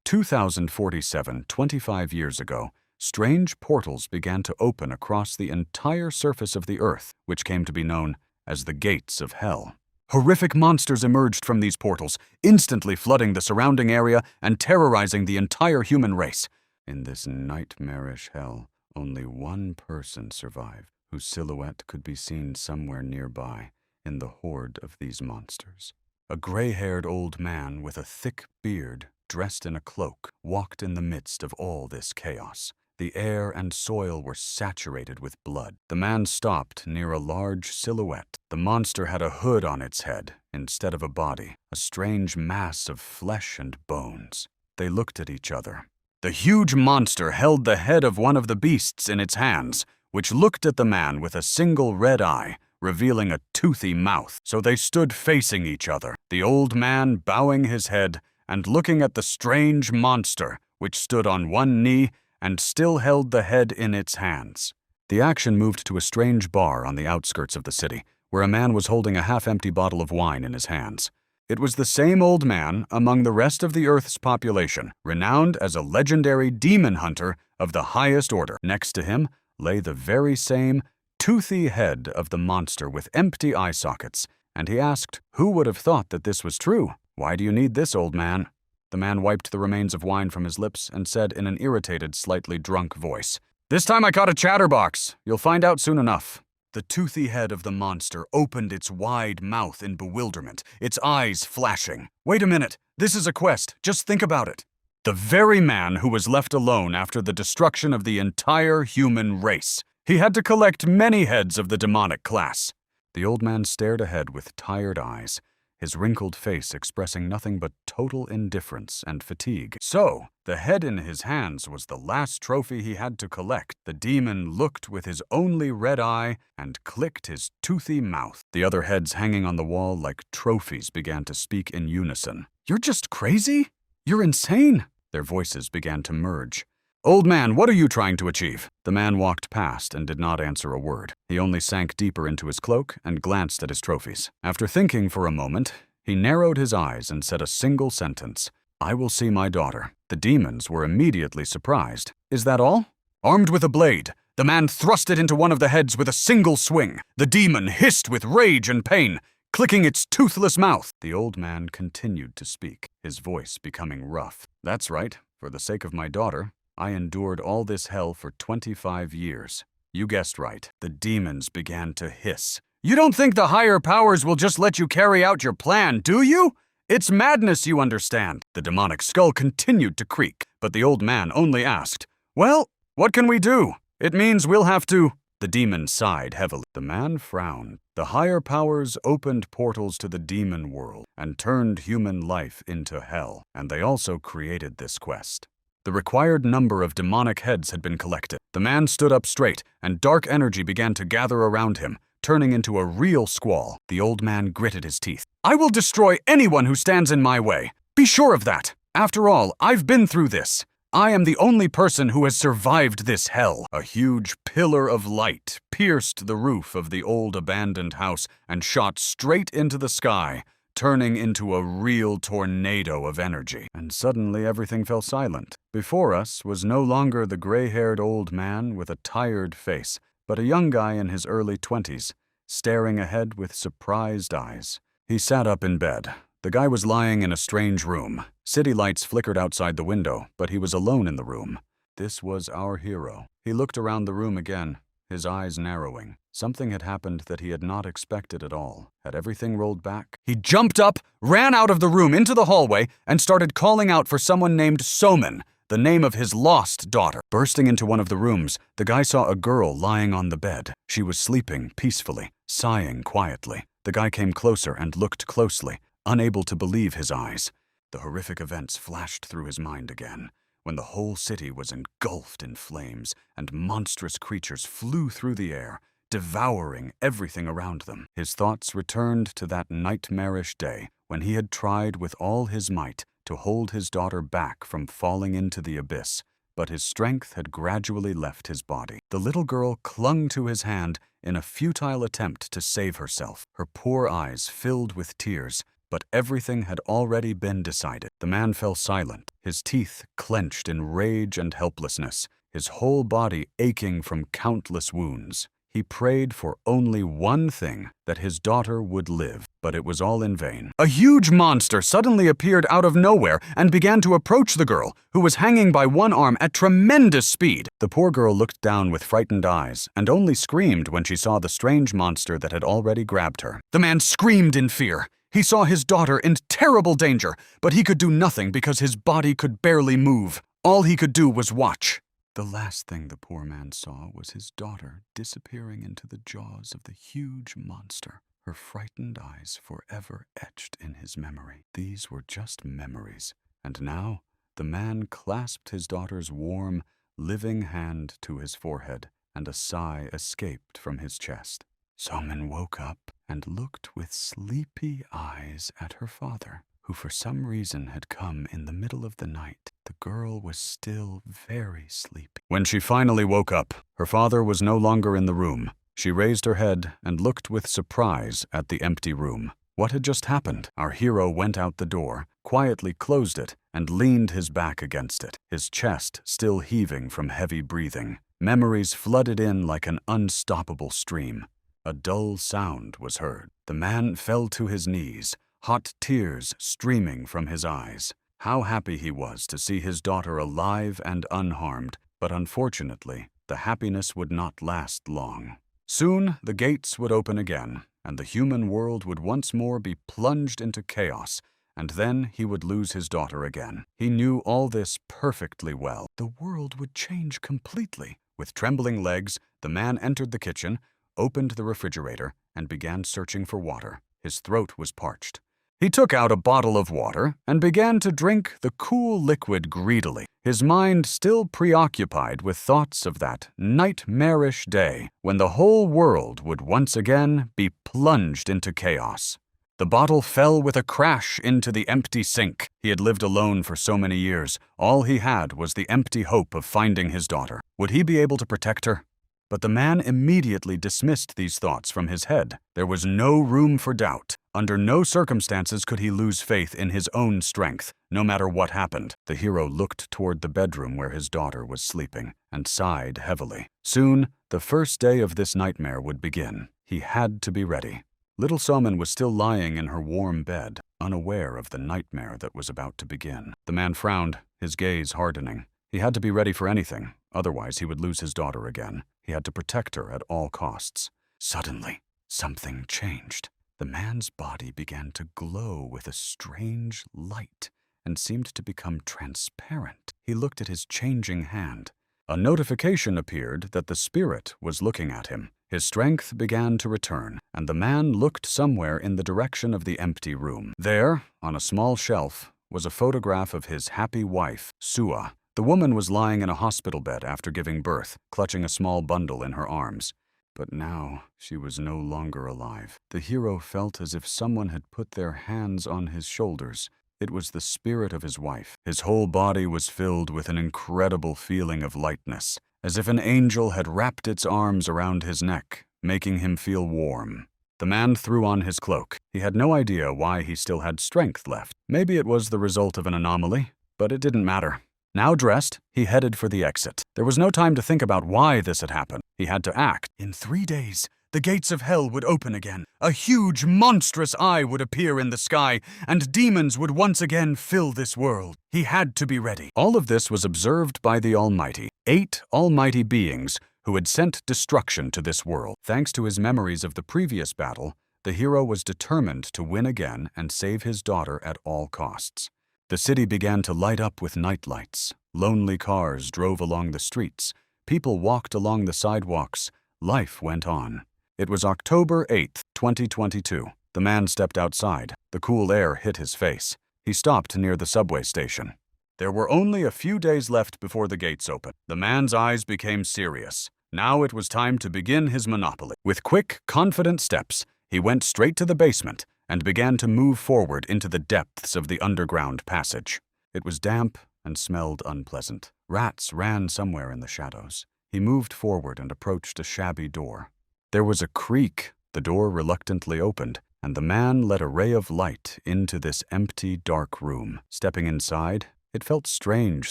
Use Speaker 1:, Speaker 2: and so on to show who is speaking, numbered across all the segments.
Speaker 1: 2047, 25 years ago, strange portals began to open across the entire surface of the Earth, which came to be known as the Gates of Hell. Horrific monsters emerged from these portals, instantly flooding the surrounding area and terrorizing the entire human race. In this nightmarish hell, only one person survived, whose silhouette could be seen somewhere nearby in the horde of these monsters. A gray-haired old man with a thick beard, dressed in a cloak, walked in the midst of all this chaos. The air and soil were saturated with blood. The man stopped near a large silhouette. The monster had a hood on its head instead of a body, a strange mass of flesh and bones. They looked at each other. The huge monster held the head of one of the beasts in its hands, which looked at the man with a single red eye, revealing a toothy mouth. So they stood facing each other, the old man bowing his head and looking at the strange monster, which stood on one knee and still held the head in its hands. The action moved to a strange bar on the outskirts of the city, where a man was holding a half-empty bottle of wine in his hands. It was the same old man among the rest of the Earth's population, renowned as a legendary demon hunter of the highest order. Next to him lay the very same toothy head of the monster with empty eye sockets, and he asked, "Who would have thought that this was true? Why do you need this, old man?" The man wiped the remains of wine from his lips and said in an irritated, slightly drunk voice, "This time I caught a chatterbox. You'll find out soon enough." The toothy head of the monster opened its wide mouth in bewilderment, its eyes flashing. "Wait a minute. This is a quest. Just think about it." The very man who was left alone after the destruction of the entire human race. He had to collect many heads of the demonic class. The old man stared ahead with tired eyes, his wrinkled face expressing nothing but total indifference and fatigue. So, the head in his hands was the last trophy he had to collect. The demon looked with his only red eye and clicked his toothy mouth. The other heads hanging on the wall like trophies began to speak in unison. "You're just crazy? You're insane!" Their voices began to merge. "Old man, what are you trying to achieve?" The man walked past and did not answer a word. He only sank deeper into his cloak and glanced at his trophies. After thinking for a moment, he narrowed his eyes and said a single sentence, "I will see my daughter." The demons were immediately surprised. "Is that all?" Armed with a blade, the man thrust it into one of the heads with a single swing. The demon hissed with rage and pain, clicking its toothless mouth. The old man continued to speak, his voice becoming rough. "That's right. For the sake of my daughter, I endured all this hell for 25 years. You guessed right. The demons began to hiss. "You don't think the higher powers will just let you carry out your plan, do you? It's madness, you understand." The demonic skull continued to creak, but the old man only asked, "Well, what can we do? It means we'll have to..." The demon sighed heavily. The man frowned. The higher powers opened portals to the demon world and turned human life into hell, and they also created this quest. The required number of demonic heads had been collected. The man stood up straight, and dark energy began to gather around him, turning into a real squall. The old man gritted his teeth. "I will destroy anyone who stands in my way. Be sure of that. After all, I've been through this. I am the only person who has survived this hell." A huge pillar of light pierced the roof of the old abandoned house and shot straight into the sky, turning into a real tornado of energy. And suddenly everything fell silent. Before us was no longer the gray-haired old man with a tired face, but a young guy in his early 20s, staring ahead with surprised eyes. He sat up in bed. The guy was lying in a strange room. City lights flickered outside the window, but he was alone in the room. This was our hero. He looked around the room again, his eyes narrowing. Something had happened that he had not expected at all. Had everything rolled back? He jumped up, ran out of the room into the hallway, and started calling out for someone named Soman, the name of his lost daughter. Bursting into one of the rooms, the guy saw a girl lying on the bed. She was sleeping peacefully, sighing quietly. The guy came closer and looked closely, unable to believe his eyes. The horrific events flashed through his mind again, when the whole city was engulfed in flames and monstrous creatures flew through the air, devouring everything around them. His thoughts returned to that nightmarish day when he had tried with all his might to hold his daughter back from falling into the abyss, but his strength had gradually left his body. The little girl clung to his hand in a futile attempt to save herself, her poor eyes filled with tears, but everything had already been decided. The man fell silent, his teeth clenched in rage and helplessness, his whole body aching from countless wounds. He prayed for only one thing, that his daughter would live, but it was all in vain. A huge monster suddenly appeared out of nowhere and began to approach the girl, who was hanging by one arm at tremendous speed. The poor girl looked down with frightened eyes and only screamed when she saw the strange monster that had already grabbed her. The man screamed in fear. He saw his daughter in terrible danger, but he could do nothing because his body could barely move. All he could do was watch. The last thing the poor man saw was his daughter disappearing into the jaws of the huge monster, her frightened eyes forever etched in his memory. These were just memories, and now the man clasped his daughter's warm, living hand to his forehead, and a sigh escaped from his chest. Somin woke up and looked with sleepy eyes at her father, who for some reason had come in the middle of the night. The girl was still very sleepy. When she finally woke up, her father was no longer in the room. She raised her head and looked with surprise at the empty room. What had just happened? Our hero went out the door, quietly closed it, and leaned his back against it, his chest still heaving from heavy breathing. Memories flooded in like an unstoppable stream. A dull sound was heard. The man fell to his knees, hot tears streaming from his eyes. How happy he was to see his daughter alive and unharmed, but unfortunately, the happiness would not last long. Soon, the gates would open again, and the human world would once more be plunged into chaos, and then he would lose his daughter again. He knew all this perfectly well. The world would change completely. With trembling legs, the man entered the kitchen, opened the refrigerator, and began searching for water. His throat was parched. He took out a bottle of water and began to drink the cool liquid greedily, his mind still preoccupied with thoughts of that nightmarish day when the whole world would once again be plunged into chaos. The bottle fell with a crash into the empty sink. He had lived alone for so many years. All he had was the empty hope of finding his daughter. Would he be able to protect her? But the man immediately dismissed these thoughts from his head. There was no room for doubt. Under no circumstances could he lose faith in his own strength, no matter what happened. The hero looked toward the bedroom where his daughter was sleeping and sighed heavily. Soon, the first day of this nightmare would begin. He had to be ready. Little Somin was still lying in her warm bed, unaware of the nightmare that was about to begin. The man frowned, his gaze hardening. He had to be ready for anything, otherwise he would lose his daughter again. He had to protect her at all costs. Suddenly, something changed. The man's body began to glow with a strange light and seemed to become transparent. He looked at his changing hand. A notification appeared that the spirit was looking at him. His strength began to return, and the man looked somewhere in the direction of the empty room. There, on a small shelf, was a photograph of his happy wife, Sua. The woman was lying in a hospital bed after giving birth, clutching a small bundle in her arms. But now she was no longer alive. The hero felt as if someone had put their hands on his shoulders. It was the spirit of his wife. His whole body was filled with an incredible feeling of lightness, as if an angel had wrapped its arms around his neck, making him feel warm. The man threw on his cloak. He had no idea why he still had strength left. Maybe it was the result of an anomaly, but it didn't matter. Now dressed, he headed for the exit. There was no time to think about why this had happened. He had to act. In 3 days, the gates of hell would open again. A huge, monstrous eye would appear in the sky, and demons would once again fill this world. He had to be ready. All of this was observed by the Almighty, 8 almighty beings who had sent destruction to this world. Thanks to his memories of the previous battle, the hero was determined to win again and save his daughter at all costs. The city began to light up with night lights. Lonely cars drove along the streets. People walked along the sidewalks. Life went on. It was October 8th, 2022. The man stepped outside. The cool air hit his face. He stopped near the subway station. There were only a few days left before the gates opened. The man's eyes became serious. Now it was time to begin his monopoly. With quick, confident steps, he went straight to the basement and began to move forward into the depths of the underground passage. It was damp and smelled unpleasant. Rats ran somewhere in the shadows. He moved forward and approached a shabby door. There was a creak. The door reluctantly opened, and the man let a ray of light into this empty, dark room. Stepping inside, it felt strange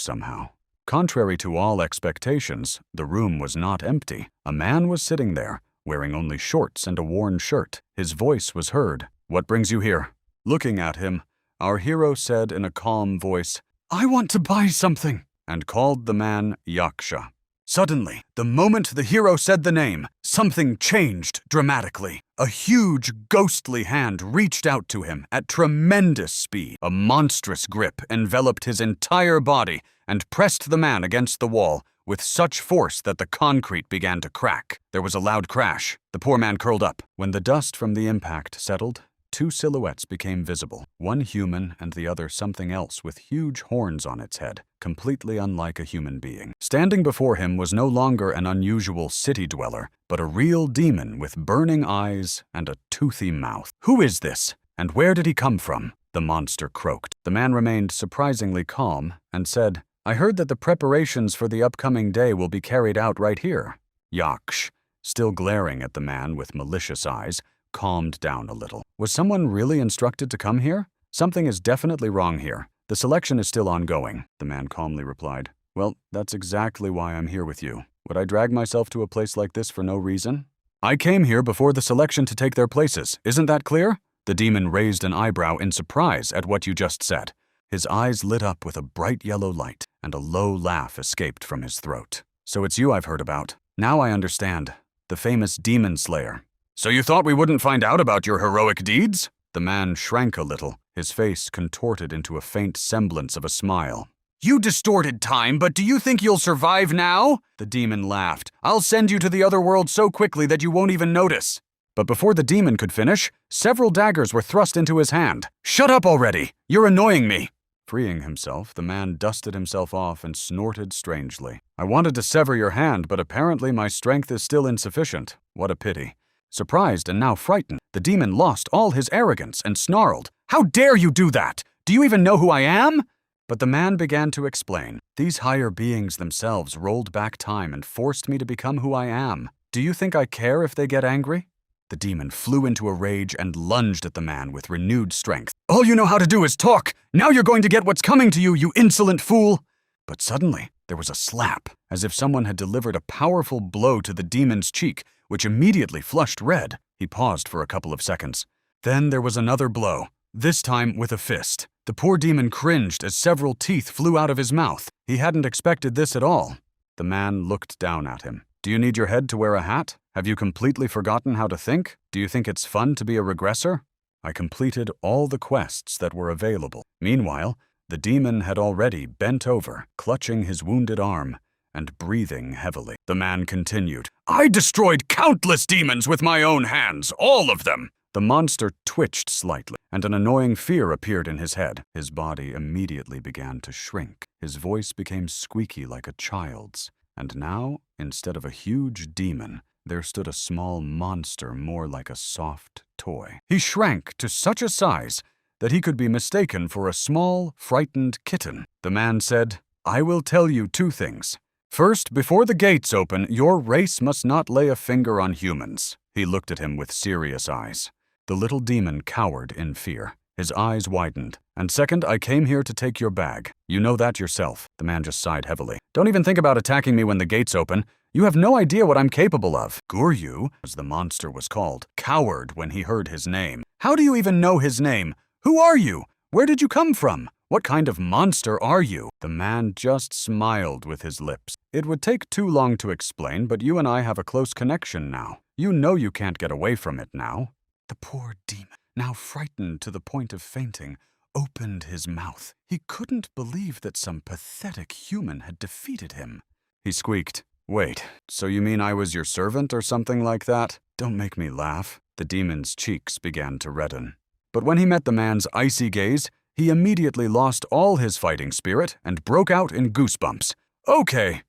Speaker 1: somehow. Contrary to all expectations, the room was not empty. A man was sitting there, wearing only shorts and a worn shirt. His voice was heard. "What brings you here?" Looking at him, our hero said in a calm voice, "I want to buy something," and called the man Yaksha. Suddenly, the moment the hero said the name, something changed dramatically. A huge, ghostly hand reached out to him at tremendous speed. A monstrous grip enveloped his entire body and pressed the man against the wall with such force that the concrete began to crack. There was a loud crash. The poor man curled up. When the dust from the impact settled, two silhouettes became visible, one human and the other something else with huge horns on its head, completely unlike a human being. Standing before him was no longer an unusual city dweller, but a real demon with burning eyes and a toothy mouth. "Who is this, and where did he come from?" the monster croaked. The man remained surprisingly calm and said, "I heard that the preparations for the upcoming day will be carried out right here." Yaksha, still glaring at the man with malicious eyes, calmed down a little. "Was someone really instructed to come here? Something is definitely wrong here. The selection is still ongoing," the man calmly replied. "Well, that's exactly why I'm here with you. Would I drag myself to a place like this for no reason? I came here before the selection to take their places. Isn't that clear?" The demon raised an eyebrow in surprise at what you just said. His eyes lit up with a bright yellow light, and a low laugh escaped from his throat. "So it's you I've heard about. Now I understand. The famous demon slayer. So you thought we wouldn't find out about your heroic deeds?" The man shrank a little, his face contorted into a faint semblance of a smile. "You distorted time, but do you think you'll survive now?" The demon laughed. "I'll send you to the other world so quickly that you won't even notice." But before the demon could finish, several daggers were thrust into his hand. "Shut up already! You're annoying me!" Freeing himself, the man dusted himself off and snorted strangely. "I wanted to sever your hand, but apparently my strength is still insufficient. What a pity." Surprised and now frightened, the demon lost all his arrogance and snarled, "How dare you do that? Do you even know who I am?" But the man began to explain. "These higher beings themselves rolled back time and forced me to become who I am. Do you think I care if they get angry?" The demon flew into a rage and lunged at the man with renewed strength. "All you know how to do is talk! Now you're going to get what's coming to you, you insolent fool!" But suddenly, there was a slap, as if someone had delivered a powerful blow to the demon's cheek, which immediately flushed red. He paused for a couple of seconds. Then there was another blow, this time with a fist. The poor demon cringed as several teeth flew out of his mouth. He hadn't expected this at all. The man looked down at him. "Do you need your head to wear a hat? Have you completely forgotten how to think? Do you think it's fun to be a regressor?" I completed all the quests that were available. Meanwhile, the demon had already bent over, clutching his wounded arm and breathing heavily. The man continued, "I destroyed countless demons with my own hands, all of them." The monster twitched slightly, and an annoying fear appeared in his head. His body immediately began to shrink. His voice became squeaky like a child's. And now, instead of a huge demon, there stood a small monster more like a soft toy. He shrank to such a size that he could be mistaken for a small, frightened kitten. The man said, "I will tell you two things. First, before the gates open, your race must not lay a finger on humans." He looked at him with serious eyes. The little demon cowered in fear. His eyes widened. "And second, I came here to take your bag. You know that yourself." The man just sighed heavily. "Don't even think about attacking me when the gates open. You have no idea what I'm capable of." Guryu, as the monster was called, cowered when he heard his name. "How do you even know his name? Who are you? Where did you come from? What kind of monster are you?" The man just smiled with his lips. "It would take too long to explain, but you and I have a close connection now. You know you can't get away from it now." The poor demon, now frightened to the point of fainting, opened his mouth. He couldn't believe that some pathetic human had defeated him. He squeaked, "Wait, so you mean I was your servant or something like that? Don't make me laugh." The demon's cheeks began to redden. But when he met the man's icy gaze, he immediately lost all his fighting spirit and broke out in goosebumps. Okay,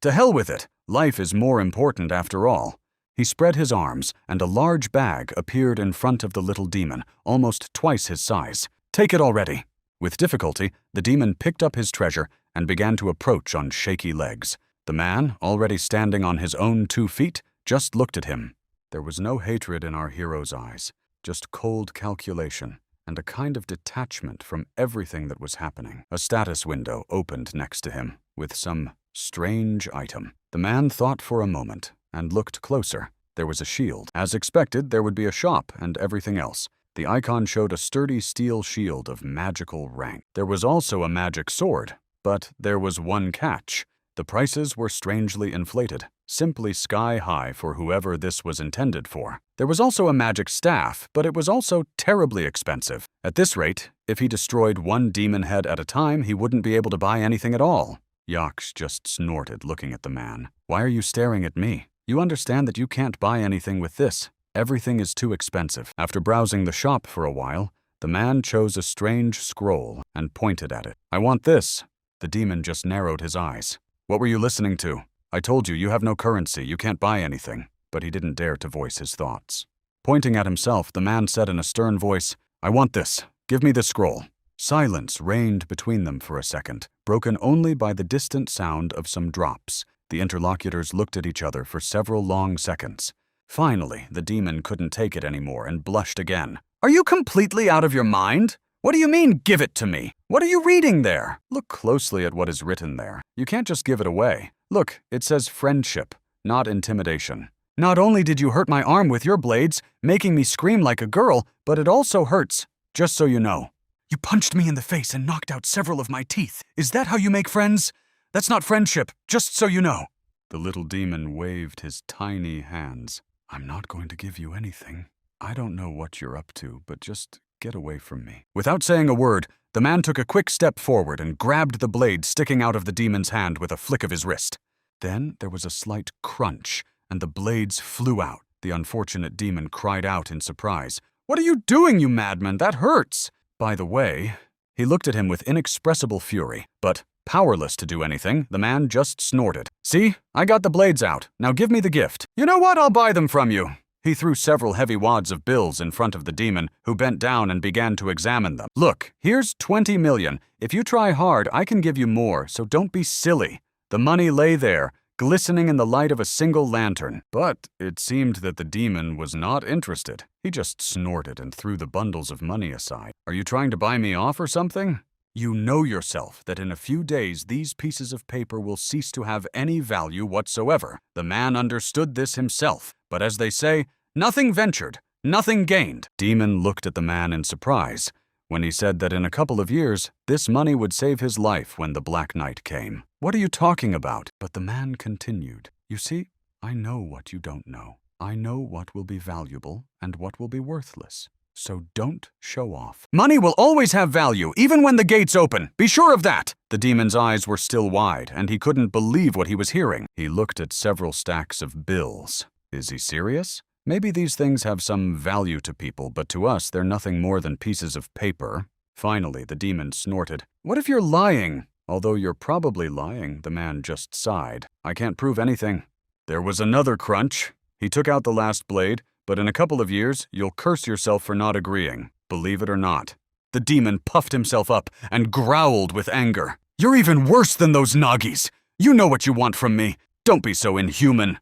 Speaker 1: to hell with it. Life is more important after all." He spread his arms, and a large bag appeared in front of the little demon, almost twice his size. "Take it already." With difficulty, the demon picked up his treasure and began to approach on shaky legs. The man, already standing on his own 2 feet, just looked at him. There was no hatred in our hero's eyes, just cold calculation, and a kind of detachment from everything that was happening. A status window opened next to him, with some strange item. The man thought for a moment, and looked closer. There was a shield. As expected, there would be a shop and everything else. The icon showed a sturdy steel shield of magical rank. There was also a magic sword, but there was one catch. The prices were strangely inflated, simply sky-high for whoever this was intended for. There was also a magic staff, but it was also terribly expensive. At this rate, if he destroyed one demon head at a time, he wouldn't be able to buy anything at all. Yaksha just snorted, looking at the man. "Why are you staring at me? You understand that you can't buy anything with this. Everything is too expensive." After browsing the shop for a while, the man chose a strange scroll and pointed at it. "I want this." The demon just narrowed his eyes. "What were you listening to? I told you, you have no currency, you can't buy anything." But he didn't dare to voice his thoughts. Pointing at himself, the man said in a stern voice, "I want this. Give me this scroll." Silence reigned between them for a second, broken only by the distant sound of some drops. The interlocutors looked at each other for several long seconds. Finally, the demon couldn't take it anymore and blushed again. "Are you completely out of your mind? What do you mean, give it to me? What are you reading there?" "Look closely at what is written there. You can't just give it away. Look, it says friendship, not intimidation." "Not only did you hurt my arm with your blades, making me scream like a girl, but it also hurts, just so you know. You punched me in the face and knocked out several of my teeth. Is that how you make friends? That's not friendship, just so you know." The little demon waved his tiny hands. "I'm not going to give you anything. I don't know what you're up to, but just get away from me." Without saying a word, the man took a quick step forward and grabbed the blade sticking out of the demon's hand with a flick of his wrist. Then there was a slight crunch, and the blades flew out. The unfortunate demon cried out in surprise. "What are you doing, you madman? That hurts!" By the way, he looked at him with inexpressible fury, but powerless to do anything, the man just snorted. "See, I got the blades out. Now give me the gift." "You know what? I'll buy them from you." He threw several heavy wads of bills in front of the demon, who bent down and began to examine them. "Look, here's 20 million. If you try hard, I can give you more, so don't be silly." The money lay there, glistening in the light of a single lantern. But it seemed that the demon was not interested. He just snorted and threw the bundles of money aside. "Are you trying to buy me off or something? You know yourself that in a few days these pieces of paper will cease to have any value whatsoever." The man understood this himself, but as they say, nothing ventured, nothing gained. Demon looked at the man in surprise when he said that in a couple of years, this money would save his life when the Black Night came. "What are you talking about?" But the man continued. "You see, I know what you don't know. I know what will be valuable and what will be worthless. So don't show off." "Money will always have value, even when the gates open. Be sure of that." The demon's eyes were still wide, and he couldn't believe what he was hearing. He looked at several stacks of bills. Is he serious? Maybe these things have some value to people, but to us they're nothing more than pieces of paper. Finally, the demon snorted. "What if you're lying?" "Although you're probably lying," the man just sighed. "I can't prove anything." There was another crunch. He took out the last blade, but in a couple of years, you'll curse yourself for not agreeing, believe it or not. The demon puffed himself up and growled with anger. "You're even worse than those Nagis. You know what you want from me. Don't be so inhuman."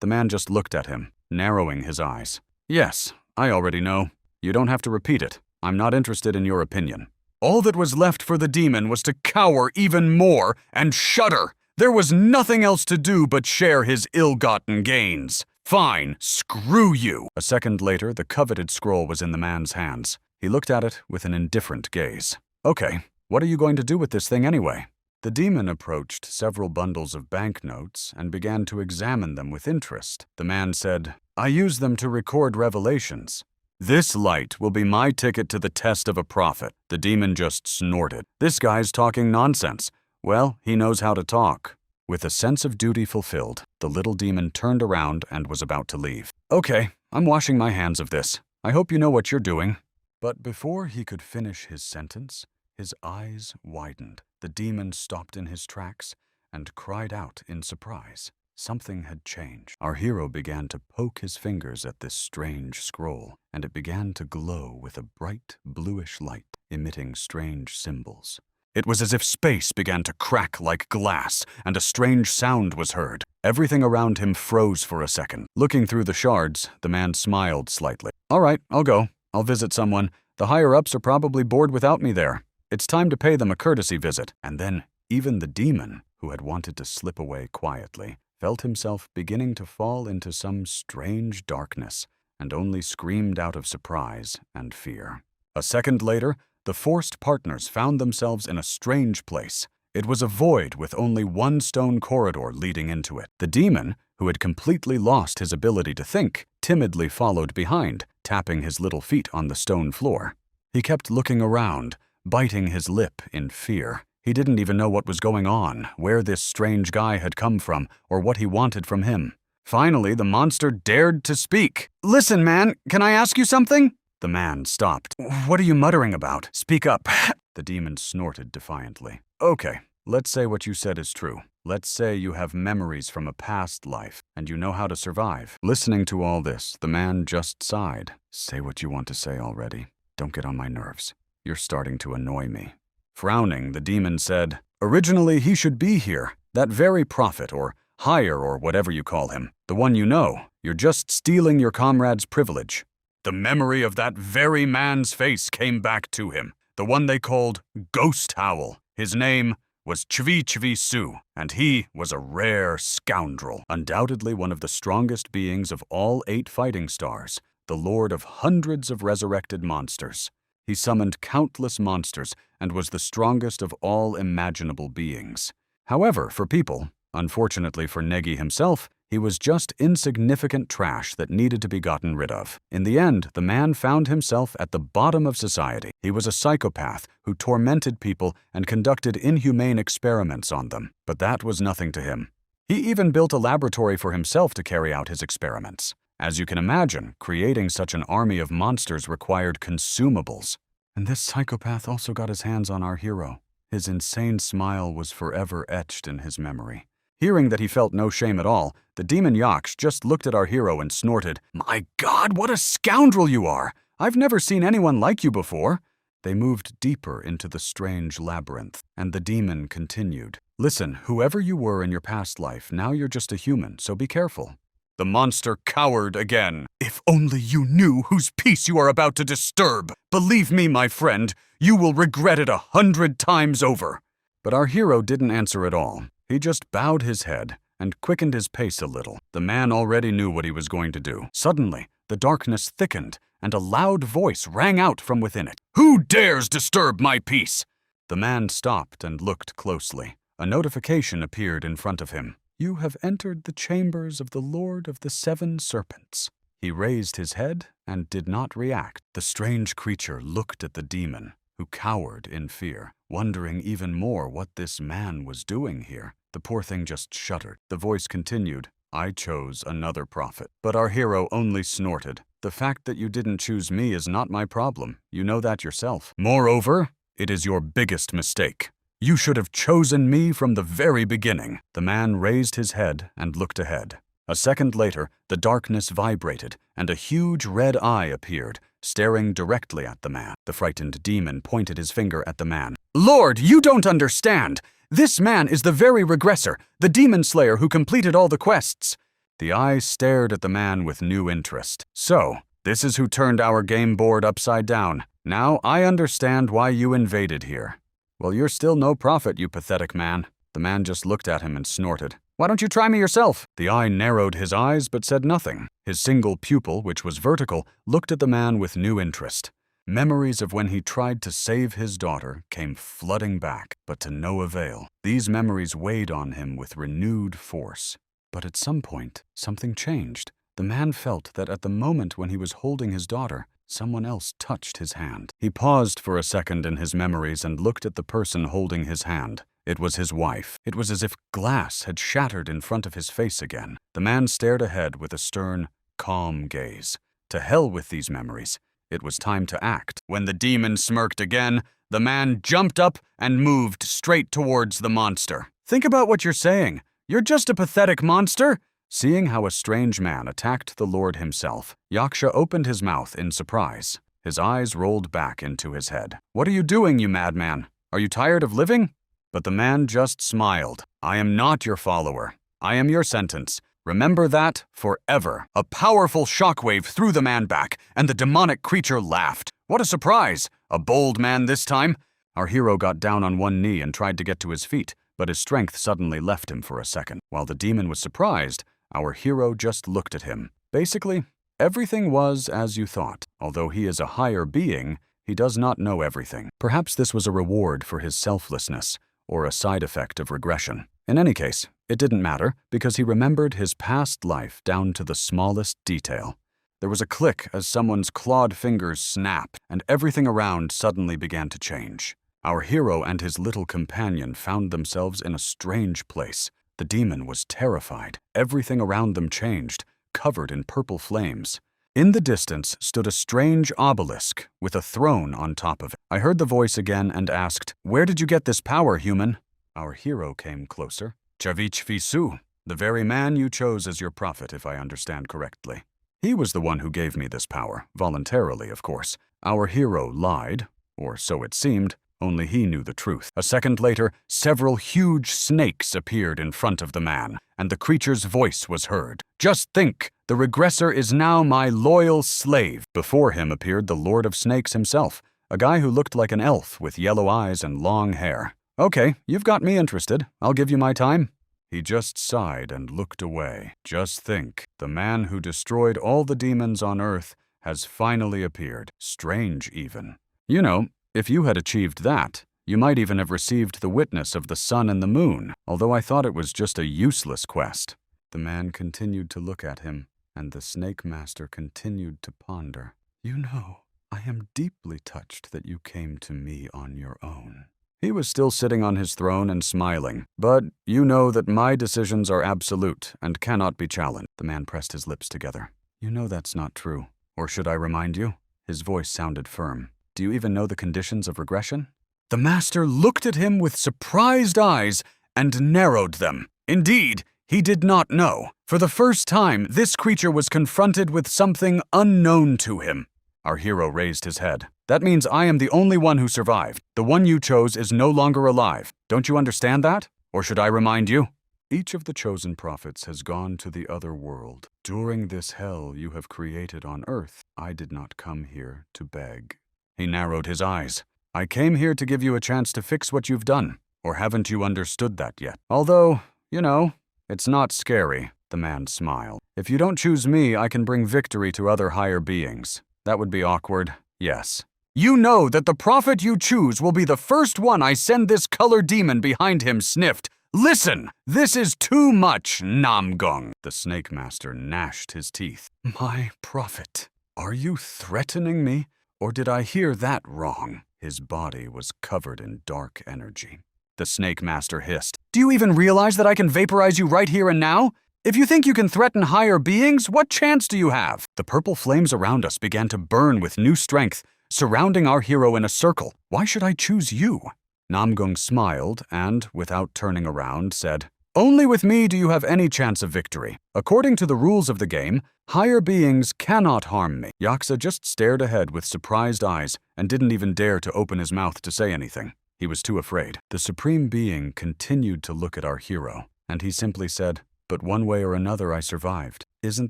Speaker 1: The man just looked at him, narrowing his eyes. "Yes, I already know. You don't have to repeat it. I'm not interested in your opinion." All that was left for the demon was to cower even more and shudder. There was nothing else to do but share his ill-gotten gains. "Fine, screw you." A second later, the coveted scroll was in the man's hands. He looked at it with an indifferent gaze. "Okay, what are you going to do with this thing anyway?" The demon approached several bundles of banknotes and began to examine them with interest. The man said, "I use them to record revelations. This light will be my ticket to the test of a prophet." The demon just snorted. "This guy's talking nonsense. Well, he knows how to talk." With a sense of duty fulfilled, the little demon turned around and was about to leave. "Okay, I'm washing my hands of this. I hope you know what you're doing." But before he could finish his sentence, his eyes widened. The demon stopped in his tracks and cried out in surprise. Something had changed. Our hero began to poke his fingers at this strange scroll, and it began to glow with a bright bluish light, emitting strange symbols. It was as if space began to crack like glass, and a strange sound was heard. Everything around him froze for a second. Looking through the shards, the man smiled slightly. "All right, I'll go. I'll visit someone. The higher-ups are probably bored without me there. It's time to pay them a courtesy visit." And then even the demon, who had wanted to slip away quietly, felt himself beginning to fall into some strange darkness, and only screamed out of surprise and fear. A second later, the forced partners found themselves in a strange place. It was a void with only one stone corridor leading into it. The demon, who had completely lost his ability to think, timidly followed behind, tapping his little feet on the stone floor. He kept looking around, biting his lip in fear. He didn't even know what was going on, where this strange guy had come from, or what he wanted from him. Finally, the monster dared to speak. "Listen, man, can I ask you something?" The man stopped. "What are you muttering about? Speak up." The demon snorted defiantly. "Okay, let's say what you said is true. Let's say you have memories from a past life, and you know how to survive." Listening to all this, the man just sighed. "Say what you want to say already. Don't get on my nerves. You're starting to annoy me." Frowning, the demon said, "Originally he should be here, that very prophet, or higher, or whatever you call him, the one you know. You're just stealing your comrade's privilege." The memory of that very man's face came back to him, the one they called Ghost Howl. His name was Chvi Su, and he was a rare scoundrel, undoubtedly one of the strongest beings of all 8 fighting stars, the lord of hundreds of resurrected monsters. He summoned countless monsters and was the strongest of all imaginable beings. However, for people, unfortunately for Negi himself, he was just insignificant trash that needed to be gotten rid of. In the end, the man found himself at the bottom of society. He was a psychopath who tormented people and conducted inhumane experiments on them. But that was nothing to him. He even built a laboratory for himself to carry out his experiments. As you can imagine, creating such an army of monsters required consumables. And this psychopath also got his hands on our hero. His insane smile was forever etched in his memory. Hearing that he felt no shame at all, the demon Yaksha just looked at our hero and snorted, "My God, what a scoundrel you are! I've never seen anyone like you before." They moved deeper into the strange labyrinth, and the demon continued, "Listen, whoever you were in your past life, now you're just a human, so be careful." The monster cowered again. "If only you knew whose peace you are about to disturb! Believe me, my friend, you will regret it 100 times over." But our hero didn't answer at all. He just bowed his head and quickened his pace a little. The man already knew what he was going to do. Suddenly, the darkness thickened, and a loud voice rang out from within it. "Who dares disturb my peace?" The man stopped and looked closely. A notification appeared in front of him. "You have entered the chambers of the Lord of the 7 Serpents." He raised his head and did not react. The strange creature looked at the demon, who cowered in fear, wondering even more what this man was doing here. The poor thing just shuddered. The voice continued, "I chose another prophet." But our hero only snorted. "The fact that you didn't choose me is not my problem. You know that yourself. Moreover, it is your biggest mistake. You should have chosen me from the very beginning." The man raised his head and looked ahead. A second later, the darkness vibrated, and a huge red eye appeared, staring directly at the man. The frightened demon pointed his finger at the man. "Lord, you don't understand! This man is the very regressor, the demon slayer who completed all the quests." The eye stared at the man with new interest. "So, this is who turned our game board upside down. Now I understand why you invaded here." "Well, you're still no prophet, you pathetic man." The man just looked at him and snorted. "Why don't you try me yourself?" The eye narrowed his eyes but said nothing. His single pupil, which was vertical, looked at the man with new interest. Memories of when he tried to save his daughter came flooding back, but to no avail. These memories weighed on him with renewed force. But at some point, something changed. The man felt that at the moment when he was holding his daughter, someone else touched his hand. He paused for a second in his memories and looked at the person holding his hand. It was his wife. It was as if glass had shattered in front of his face again. The man stared ahead with a stern, calm gaze. To hell with these memories. It was time to act. When the demon smirked again, the man jumped up and moved straight towards the monster. "Think about what you're saying. You're just a pathetic monster." Seeing how a strange man attacked the Lord himself, Yaksha opened his mouth in surprise. His eyes rolled back into his head. "What are you doing, you madman? Are you tired of living?" But the man just smiled. "I am not your follower. I am your sentence. Remember that forever. A powerful shockwave threw the man back, and the demonic creature laughed. What a surprise! A bold man this time. Our hero got down on one knee and tried to get to his feet, but his strength suddenly left him for a second. While the demon was surprised, our hero just looked at him. Basically, everything was as you thought. Although he is a higher being, he does not know everything. Perhaps this was a reward for his selflessness, or a side effect of regression. In any case, it didn't matter, because he remembered his past life down to the smallest detail. There was a click as someone's clawed fingers snapped, and everything around suddenly began to change. Our hero and his little companion found themselves in a strange place. The demon was terrified. Everything around them changed, covered in purple flames. In the distance stood a strange obelisk with a throne on top of it. I heard the voice again and asked, "Where did you get this power, human?" Our hero came closer. "Chavich Visu, the very man you chose as your prophet, if I understand correctly. He was the one who gave me this power, voluntarily, of course. Our hero lied, or so it seemed. Only he knew the truth. A second later, several huge snakes appeared in front of the man, and the creature's voice was heard. "Just think, the regressor is now my loyal slave." Before him appeared the Lord of Snakes himself, a guy who looked like an elf with yellow eyes and long hair. "Okay, you've got me interested. I'll give you my time." He just sighed and looked away. Just think, the man who destroyed all the demons on Earth has finally appeared. Strange, even. You know, if you had achieved that, you might even have received the witness of the sun and the moon, although I thought it was just a useless quest. The man continued to look at him, and the snake master continued to ponder. "You know, I am deeply touched that you came to me on your own." He was still sitting on his throne and smiling. "But you know that my decisions are absolute and cannot be challenged." The man pressed his lips together. "You know that's not true. Or should I remind you?" His voice sounded firm. "Do you even know the conditions of regression?" The master looked at him with surprised eyes and narrowed them. Indeed, he did not know. For the first time, this creature was confronted with something unknown to him. Our hero raised his head. "That means I am the only one who survived. The one you chose is no longer alive. Don't you understand that? Or should I remind you?" "Each of the chosen prophets has gone to the other world. During this hell you have created on Earth, I did not come here to beg." He narrowed his eyes. "I came here to give you a chance to fix what you've done. Or haven't you understood that yet? Although, you know, it's not scary." The man smiled. "If you don't choose me, I can bring victory to other higher beings. That would be awkward, yes. You know that the prophet you choose will be the first one I send this color demon behind him sniffed. Listen, this is too much, Namgung." The snake master gnashed his teeth. "My prophet, are you threatening me? Or did I hear that wrong?" His body was covered in dark energy. The snake master hissed. "Do you even realize that I can vaporize you right here and now? If you think you can threaten higher beings, what chance do you have?" The purple flames around us began to burn with new strength, surrounding our hero in a circle. "Why should I choose you?" Namgung smiled and, without turning around, said, "Only with me do you have any chance of victory. According to the rules of the game, higher beings cannot harm me." Yaksha just stared ahead with surprised eyes and didn't even dare to open his mouth to say anything. He was too afraid. The Supreme Being continued to look at our hero, and he simply said, "But one way or another I survived. Isn't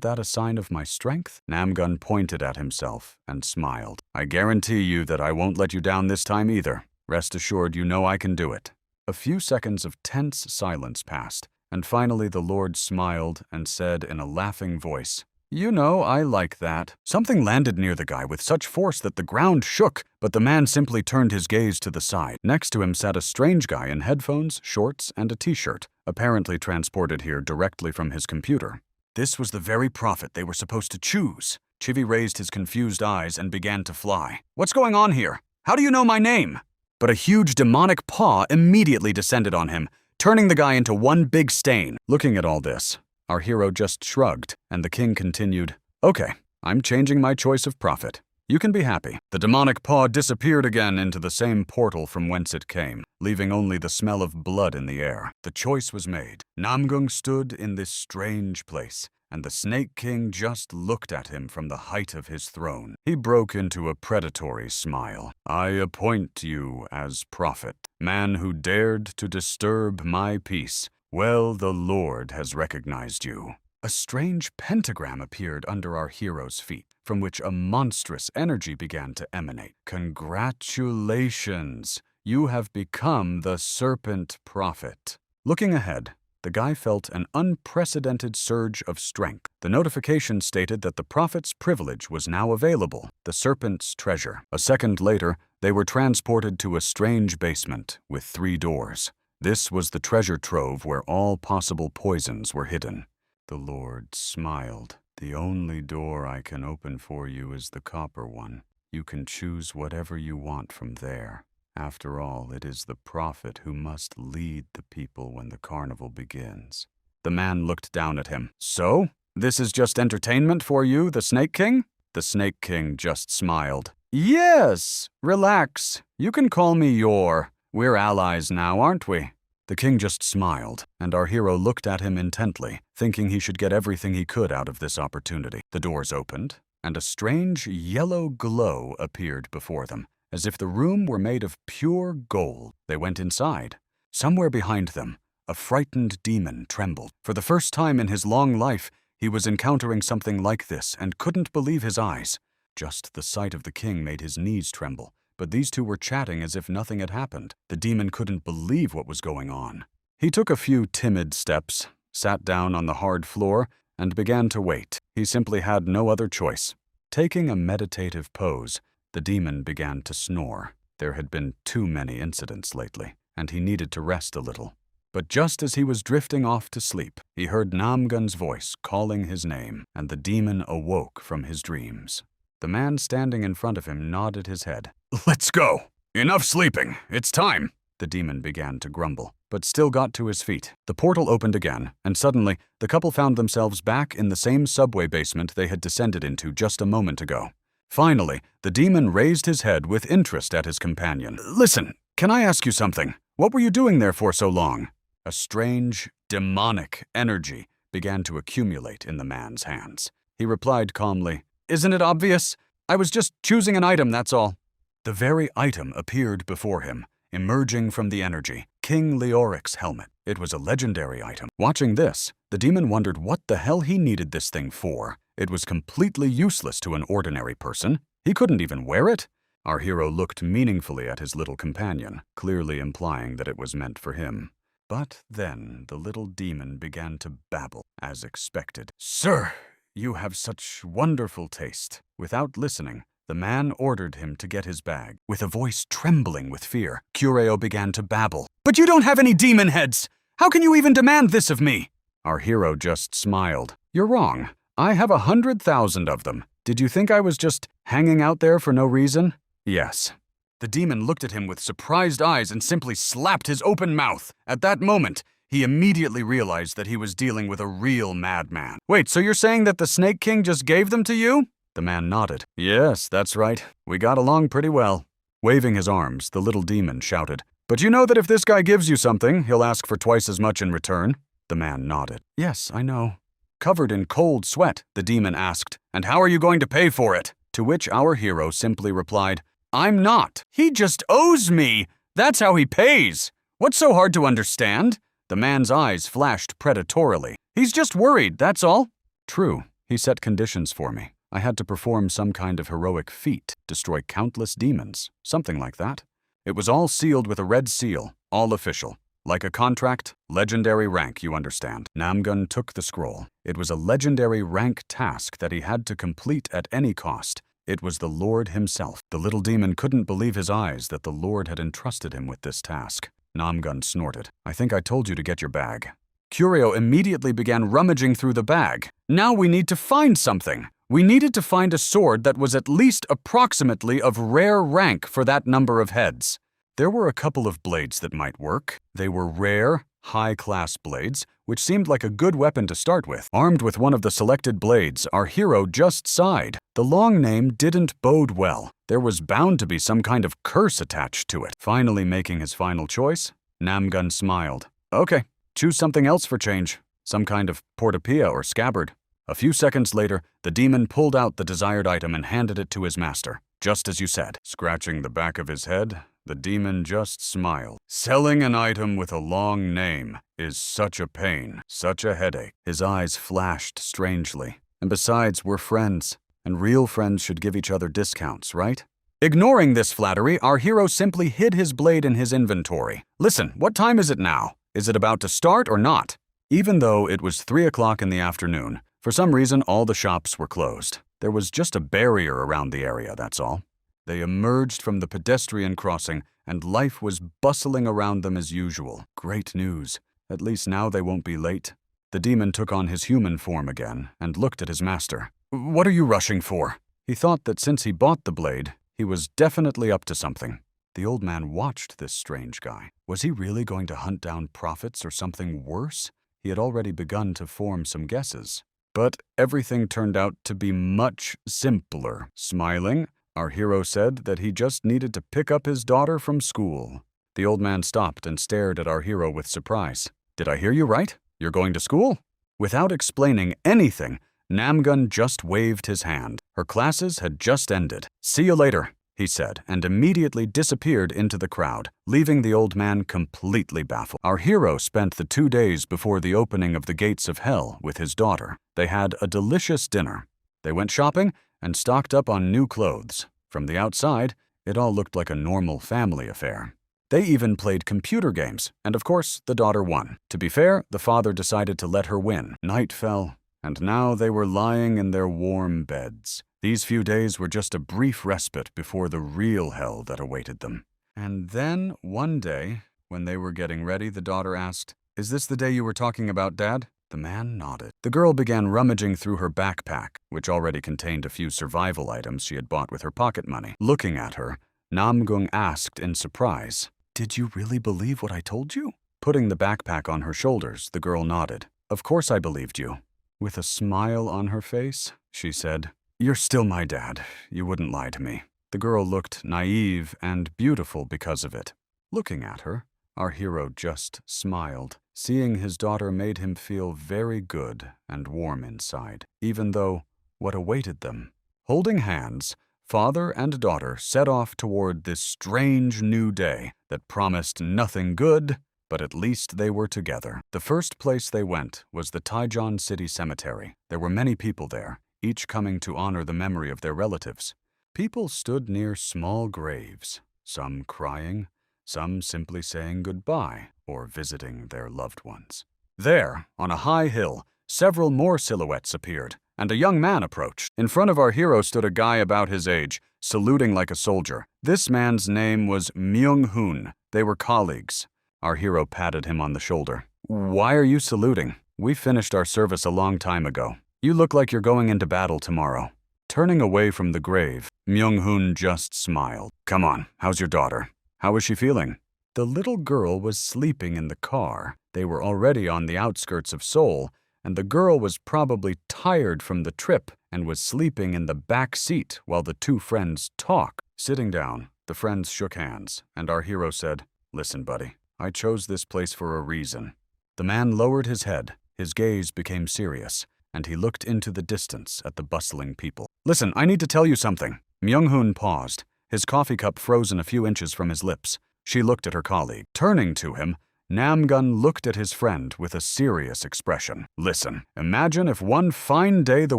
Speaker 1: that a sign of my strength?" Namgun pointed at himself and smiled. "I guarantee you that I won't let you down this time either. Rest assured you know I can do it." A few seconds of tense silence passed, and finally the Lord smiled and said in a laughing voice, "You know, I like that." Something landed near the guy with such force that the ground shook, but the man simply turned his gaze to the side. Next to him sat a strange guy in headphones, shorts, and a t-shirt, apparently transported here directly from his computer. This was the very prophet they were supposed to choose. Chivi raised his confused eyes and began to fly. "What's going on here? How do you know my name?" But a huge demonic paw immediately descended on him, turning the guy into one big stain. Looking at all this, our hero just shrugged, and the king continued, "Okay, I'm changing my choice of prophet. You can be happy." The demonic paw disappeared again into the same portal from whence it came, leaving only the smell of blood in the air. The choice was made. Namgung stood in this strange place, and the Snake King just looked at him from the height of his throne. He broke into a predatory smile. "I appoint you as prophet, man who dared to disturb my peace. Well, the Lord has recognized you." A strange pentagram appeared under our hero's feet, from which a monstrous energy began to emanate. Congratulations! You have become the Serpent Prophet. Looking ahead, the guy felt an unprecedented surge of strength. The notification stated that the Prophet's privilege was now available, the Serpent's treasure. A second later, they were transported to a strange basement with 3 doors. This was the treasure trove where all possible poisons were hidden. The Lord smiled. The only door I can open for you is the copper one. You can choose whatever you want from there. After all, it is the prophet who must lead the people when the carnival begins. The man looked down at him. So, this is just entertainment for you, the Snake King? The Snake King just smiled. Yes, relax. You can call me Yor. We're allies now, aren't we? The king just smiled, and our hero looked at him intently, thinking he should get everything he could out of this opportunity. The doors opened, and a strange yellow glow appeared before them, as if the room were made of pure gold. They went inside. Somewhere behind them, a frightened demon trembled. For the first time in his long life, he was encountering something like this and couldn't believe his eyes. Just the sight of the king made his knees tremble. But these two were chatting as if nothing had happened. The demon couldn't believe what was going on. He took a few timid steps, sat down on the hard floor, and began to wait. He simply had no other choice. Taking a meditative pose, the demon began to snore. There had been too many incidents lately, and he needed to rest a little. But just as he was drifting off to sleep, he heard Namgun's voice calling his name, and the demon awoke from his dreams. The man standing in front of him nodded his head. Let's go! Enough sleeping! It's time! The demon began to grumble, but still got to his feet. The portal opened again, and suddenly, the couple found themselves back in the same subway basement they had descended into just a moment ago. Finally, the demon raised his head with interest at his companion. Listen, can I ask you something? What were you doing there for so long? A strange, demonic energy began to accumulate in the man's hands. He replied calmly, Isn't it obvious? I was just choosing an item, that's all. The very item appeared before him, emerging from the energy. King Leoric's helmet. It was a legendary item. Watching this, the demon wondered what the hell he needed this thing for. It was completely useless to an ordinary person. He couldn't even wear it. Our hero looked meaningfully at his little companion, clearly implying that it was meant for him. But then the little demon began to babble, as expected. Sir! You have such wonderful taste. Without listening, the man ordered him to get his bag. With a voice trembling with fear, Kureo began to babble. But you don't have any demon heads! How can you even demand this of me? Our hero just smiled. You're wrong. I have 100,000 of them. Did you think I was just hanging out there for no reason? Yes. The demon looked at him with surprised eyes and simply slapped his open mouth. At that moment, he immediately realized that he was dealing with a real madman. Wait, so you're saying that the Snake King just gave them to you? The man nodded. Yes, that's right. We got along pretty well. Waving his arms, the little demon shouted, But you know that if this guy gives you something, he'll ask for twice as much in return? The man nodded. Yes, I know. Covered in cold sweat, the demon asked, And how are you going to pay for it? To which our hero simply replied, I'm not. He just owes me. That's how he pays. What's so hard to understand? The man's eyes flashed predatorily. He's just worried, that's all. True, he set conditions for me. I had to perform some kind of heroic feat, destroy countless demons, something like that. It was all sealed with a red seal, all official. Like a contract, legendary rank, you understand. Namgun took the scroll. It was a legendary rank task that he had to complete at any cost. It was the Lord himself. The little demon couldn't believe his eyes that the Lord had entrusted him with this task. Namgun snorted. I think I told you to get your bag. Kureo immediately began rummaging through the bag. Now we need to find something. We needed to find a sword that was at least approximately of rare rank for that number of heads. There were a couple of blades that might work. They were rare, high-class blades, which seemed like a good weapon to start with. Armed with one of the selected blades, our hero just sighed. The long name didn't bode well. There was bound to be some kind of curse attached to it. Finally making his final choice, Namgun smiled. Okay, choose something else for change. Some kind of portapia or scabbard. A few seconds later, the demon pulled out the desired item and handed it to his master. Just as you said. Scratching the back of his head, The demon just smiled. Selling an item with a long name is such a pain, such a headache. His eyes flashed strangely. And besides, we're friends, and real friends should give each other discounts, right? Ignoring this flattery, our hero simply hid his blade in his inventory. Listen, what time is it now? Is it about to start or not? Even though it was 3 o'clock in the afternoon, for some reason all the shops were closed. There was just a barrier around the area, that's all. They emerged from the pedestrian crossing, and life was bustling around them as usual. Great news. At least now they won't be late. The demon took on his human form again and looked at his master. What are you rushing for? He thought that since he bought the blade, he was definitely up to something. The old man watched this strange guy. Was he really going to hunt down prophets or something worse? He had already begun to form some guesses. But everything turned out to be much simpler. Smiling, our hero said that he just needed to pick up his daughter from school. The old man stopped and stared at our hero with surprise. Did I hear you right? You're going to school? Without explaining anything, Namgun just waved his hand. Her classes had just ended. See you later, he said, and immediately disappeared into the crowd, leaving the old man completely baffled. Our hero spent the 2 days before the opening of the gates of hell with his daughter. They had a delicious dinner. They went shopping and stocked up on new clothes. From the outside, it all looked like a normal family affair. They even played computer games, and of course, the daughter won. To be fair, the father decided to let her win. Night fell, and now they were lying in their warm beds. These few days were just a brief respite before the real hell that awaited them. And then, one day, when they were getting ready, the daughter asked, "Is this the day you were talking about, Dad?" The man nodded. The girl began rummaging through her backpack, which already contained a few survival items she had bought with her pocket money. Looking at her, Namgung asked in surprise, "Did you really believe what I told you?" Putting the backpack on her shoulders, the girl nodded. "Of course I believed you." With a smile on her face, she said, "You're still my dad. You wouldn't lie to me." The girl looked naive and beautiful because of it. Looking at her, our hero just smiled. Seeing his daughter made him feel very good and warm inside, even though what awaited them. Holding hands, father and daughter set off toward this strange new day that promised nothing good, but at least they were together. The first place they went was the Taijon City Cemetery. There were many people there, each coming to honor the memory of their relatives. People stood near small graves, some crying, some simply saying goodbye or visiting their loved ones. There, on a high hill, several more silhouettes appeared, and a young man approached. In front of our hero stood a guy about his age, saluting like a soldier. This man's name was Myung-hoon. They were colleagues. Our hero patted him on the shoulder. "Why are you saluting? We finished our service a long time ago. You look like you're going into battle tomorrow." Turning away from the grave, Myung-hoon just smiled. "Come on, how's your daughter? How is she feeling?" The little girl was sleeping in the car. They were already on the outskirts of Seoul, and the girl was probably tired from the trip and was sleeping in the back seat while the two friends talked. Sitting down, the friends shook hands, and our hero said, "Listen, buddy, I chose this place for a reason." The man lowered his head, his gaze became serious, and he looked into the distance at the bustling people. "Listen, I need to tell you something." Myung-hoon paused, his coffee cup frozen a few inches from his lips. She looked at her colleague. Turning to him, Namgun looked at his friend with a serious expression. "Listen, imagine if one fine day the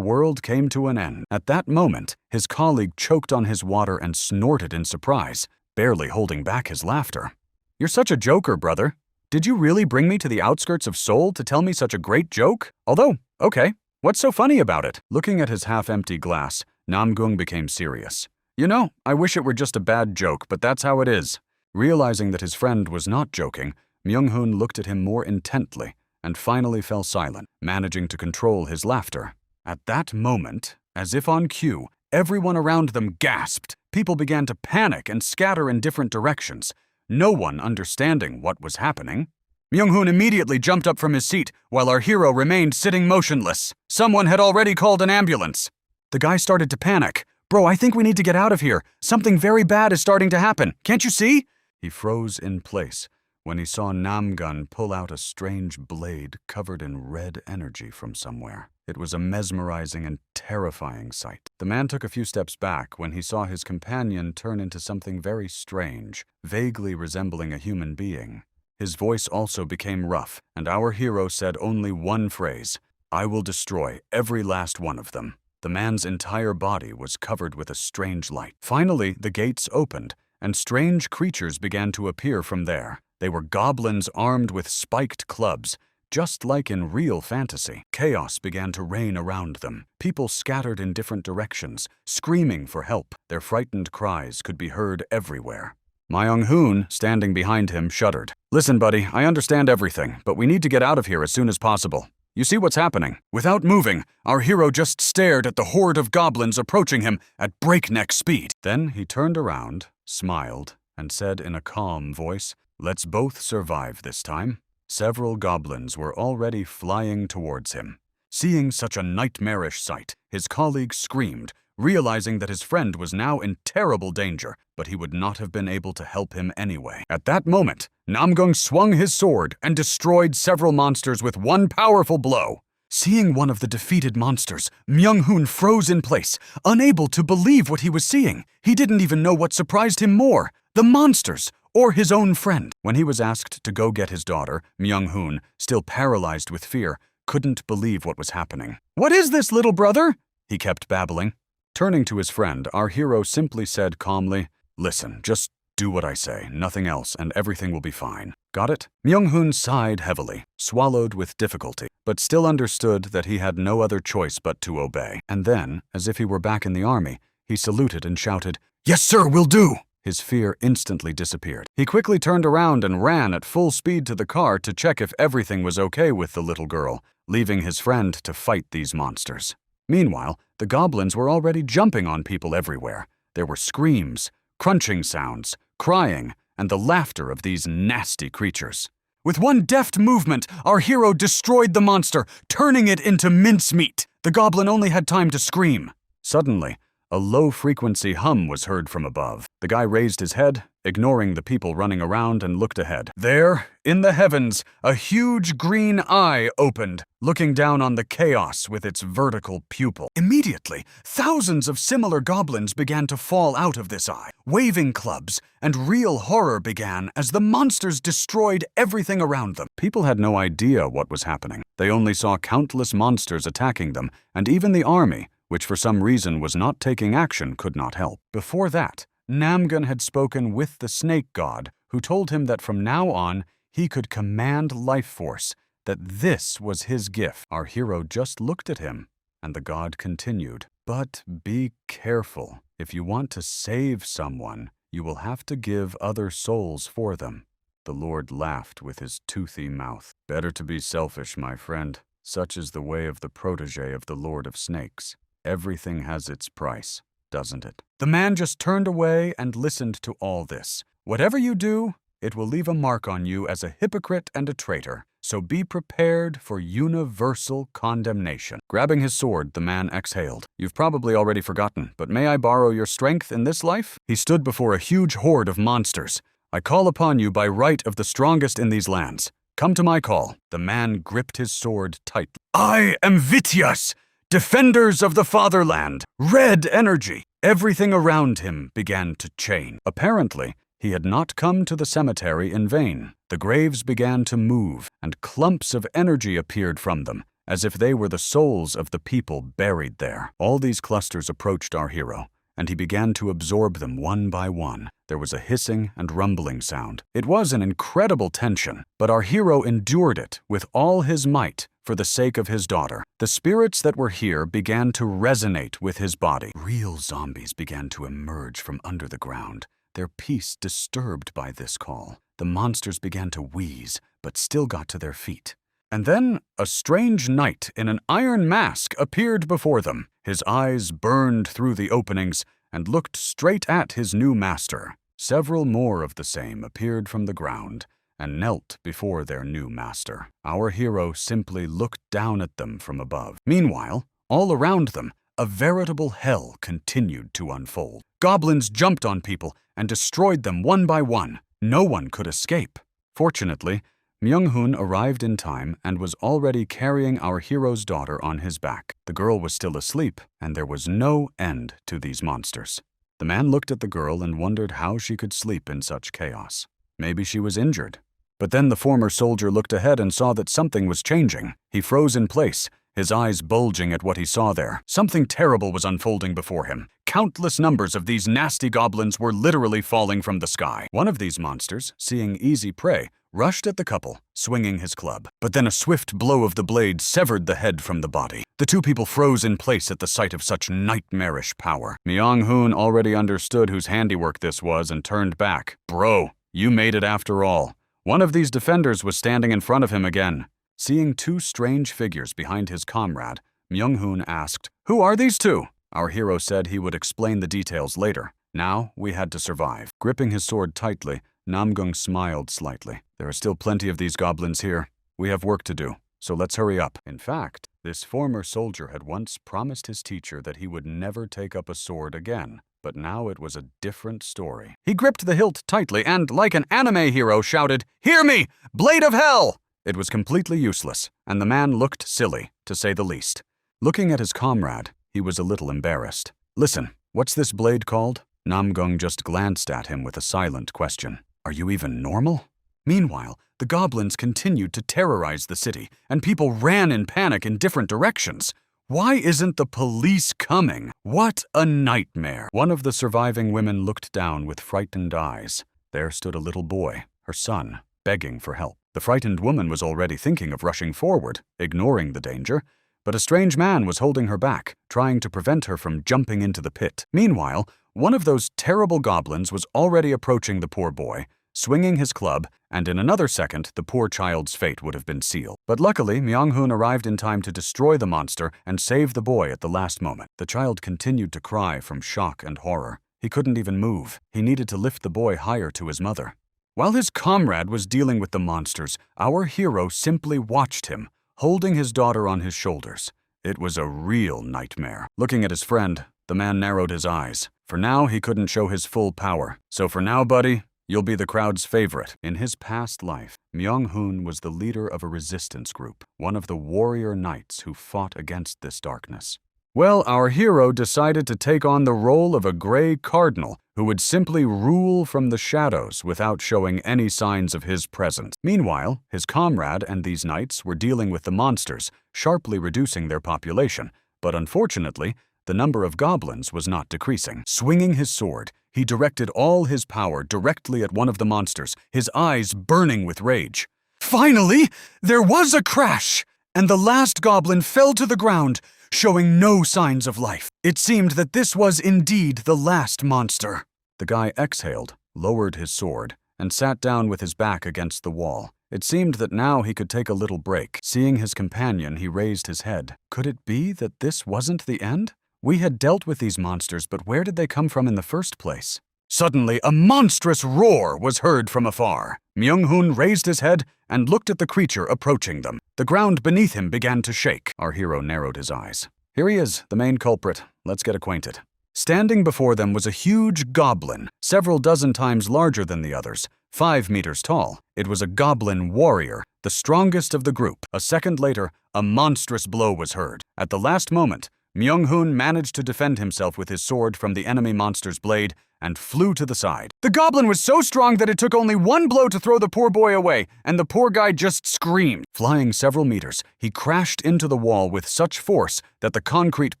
Speaker 1: world came to an end." At that moment, his colleague choked on his water and snorted in surprise, barely holding back his laughter. "You're such a joker, brother. Did you really bring me to the outskirts of Seoul to tell me such a great joke? Although, okay, what's so funny about it?" Looking at his half-empty glass, Namgung became serious. "You know, I wish it were just a bad joke, but that's how it is." Realizing that his friend was not joking, Myung-hoon looked at him more intently and finally fell silent, managing to control his laughter. At that moment, as if on cue, everyone around them gasped. People began to panic and scatter in different directions, no one understanding what was happening. Myung-hoon immediately jumped up from his seat while our hero remained sitting motionless. Someone had already called an ambulance. The guy started to panic. "Bro, I think we need to get out of here. Something very bad is starting to happen. Can't you see?" He froze in place when he saw Namgun pull out a strange blade covered in red energy from somewhere. It was a mesmerizing and terrifying sight. The man took a few steps back when he saw his companion turn into something very strange, vaguely resembling a human being. His voice also became rough, and our hero said only one phrase, "I will destroy every last one of them." The man's entire body was covered with a strange light. Finally, the gates opened, and strange creatures began to appear from there. They were goblins armed with spiked clubs, just like in real fantasy. Chaos began to reign around them. People scattered in different directions, screaming for help. Their frightened cries could be heard everywhere. Myung-hoon, standing behind him, shuddered. "Listen, buddy, I understand everything, but we need to get out of here as soon as possible. You see what's happening?" Without moving, our hero just stared at the horde of goblins approaching him at breakneck speed. Then he turned around, smiled, and said in a calm voice, "Let's both survive this time." Several goblins were already flying towards him. Seeing such a nightmarish sight, his colleague screamed, realizing that his friend was now in terrible danger, but he would not have been able to help him anyway. At that moment, Namgung swung his sword and destroyed several monsters with one powerful blow. Seeing one of the defeated monsters, Myung-hoon froze in place, unable to believe what he was seeing. He didn't even know what surprised him more, the monsters or his own friend. When he was asked to go get his daughter, Myung-hoon, still paralyzed with fear, couldn't believe what was happening. "What is this, little brother?" he kept babbling. Turning to his friend, our hero simply said calmly, "Listen, just do what I say, nothing else, and everything will be fine. Got it?" Myung-hoon sighed heavily, swallowed with difficulty, but still understood that he had no other choice but to obey. And then, as if he were back in the army, he saluted and shouted, "Yes, sir, will do!" His fear instantly disappeared. He quickly turned around and ran at full speed to the car to check if everything was okay with the little girl, leaving his friend to fight these monsters. Meanwhile, the goblins were already jumping on people everywhere. There were screams, crunching sounds, crying, and the laughter of these nasty creatures. With one deft movement, our hero destroyed the monster, turning it into mincemeat. The goblin only had time to scream. Suddenly, a low-frequency hum was heard from above. The guy raised his head, ignoring the people running around, and looked ahead. There, in the heavens, a huge green eye opened, looking down on the chaos with its vertical pupil. Immediately, thousands of similar goblins began to fall out of this eye. Waving clubs, and real horror began as the monsters destroyed everything around them. People had no idea what was happening. They only saw countless monsters attacking them, and even the army, which for some reason was not taking action, could not help. Before that, Namgun had spoken with the snake god, who told him that from now on, he could command life force, that this was his gift. Our hero just looked at him, and the god continued, "But be careful. If you want to save someone, you will have to give other souls for them." The Lord laughed with his toothy mouth. "Better to be selfish, my friend. Such is the way of the protege of the Lord of Snakes. Everything has its price, doesn't it?" The man just turned away and listened to all this. "Whatever you do, it will leave a mark on you as a hypocrite and a traitor. So be prepared for universal condemnation." Grabbing his sword, the man exhaled. "You've probably already forgotten, but may I borrow your strength in this life?" He stood before a huge horde of monsters. "I call upon you by right of the strongest in these lands. Come to my call." The man gripped his sword tightly. "I am Vityas, defenders of the fatherland, red energy." Everything around him began to change. Apparently, he had not come to the cemetery in vain. The graves began to move, and clumps of energy appeared from them, as if they were the souls of the people buried there. All these clusters approached our hero, and he began to absorb them one by one. There was a hissing and rumbling sound. It was an incredible tension, but our hero endured it with all his might for the sake of his daughter. The spirits that were here began to resonate with his body. Real zombies began to emerge from under the ground, their peace disturbed by this call. The monsters began to wheeze, but still got to their feet. And then a strange knight in an iron mask appeared before them. His eyes burned through the openings and looked straight at his new master. Several more of the same appeared from the ground and knelt before their new master. Our hero simply looked down at them from above. Meanwhile, all around them, a veritable hell continued to unfold. Goblins jumped on people and destroyed them one by one. No one could escape. Fortunately, Myung-hoon arrived in time and was already carrying our hero's daughter on his back. The girl was still asleep, and there was no end to these monsters. The man looked at the girl and wondered how she could sleep in such chaos. Maybe she was injured. But then the former soldier looked ahead and saw that something was changing. He froze in place, his eyes bulging at what he saw there. Something terrible was unfolding before him. Countless numbers of these nasty goblins were literally falling from the sky. One of these monsters, seeing easy prey, rushed at the couple, swinging his club. But then a swift blow of the blade severed the head from the body. The two people froze in place at the sight of such nightmarish power. Myung-hoon already understood whose handiwork this was and turned back. Bro, you made it after all. One of these defenders was standing in front of him again. Seeing two strange figures behind his comrade, Myung-hoon asked, "Who are these two?" Our hero said he would explain the details later. Now we had to survive. Gripping his sword tightly, Namgung smiled slightly. There are still plenty of these goblins here. We have work to do, so let's hurry up. In fact, this former soldier had once promised his teacher that he would never take up a sword again. But now it was a different story. He gripped the hilt tightly and, like an anime hero, shouted, "Hear me! Blade of Hell!" It was completely useless, and the man looked silly, to say the least. Looking at his comrade, he was a little embarrassed. "Listen, what's this blade called?" Namgung just glanced at him with a silent question. "Are you even normal?" Meanwhile, the goblins continued to terrorize the city, and people ran in panic in different directions. Why isn't the police coming? What a nightmare. One of the surviving women looked down with frightened eyes. There stood a little boy, her son, begging for help. The frightened woman was already thinking of rushing forward, ignoring the danger, but a strange man was holding her back, trying to prevent her from jumping into the pit. Meanwhile, one of those terrible goblins was already approaching the poor boy, swinging his club, and in another second, the poor child's fate would have been sealed. But luckily, Myung-hoon arrived in time to destroy the monster and save the boy at the last moment. The child continued to cry from shock and horror. He couldn't even move. He needed to lift the boy higher to his mother. While his comrade was dealing with the monsters, our hero simply watched him, holding his daughter on his shoulders. It was a real nightmare. Looking at his friend, the man narrowed his eyes. For now, he couldn't show his full power. So for now, buddy, you'll be the crowd's favorite. In his past life, Myung-hoon was the leader of a resistance group, one of the warrior knights who fought against this darkness. Well, our hero decided to take on the role of a gray cardinal who would simply rule from the shadows without showing any signs of his presence. Meanwhile, his comrade and these knights were dealing with the monsters, sharply reducing their population, but unfortunately, the number of goblins was not decreasing. Swinging his sword, he directed all his power directly at one of the monsters, his eyes burning with rage. Finally, there was a crash, and the last goblin fell to the ground, showing no signs of life. It seemed that this was indeed the last monster. The guy exhaled, lowered his sword, and sat down with his back against the wall. It seemed that now he could take a little break. Seeing his companion, he raised his head. Could it be that this wasn't the end? We had dealt with these monsters, but where did they come from in the first place? Suddenly, a monstrous roar was heard from afar. Myung-hoon raised his head and looked at the creature approaching them. The ground beneath him began to shake. Our hero narrowed his eyes. Here he is, the main culprit. Let's get acquainted. Standing before them was a huge goblin, several dozen times larger than the others, 5 meters tall. It was a goblin warrior, the strongest of the group. A second later, a monstrous blow was heard. At the last moment, Myung-hoon managed to defend himself with his sword from the enemy monster's blade and flew to the side. The goblin was so strong that it took only one blow to throw the poor boy away, and the poor guy just screamed. Flying several meters, he crashed into the wall with such force that the concrete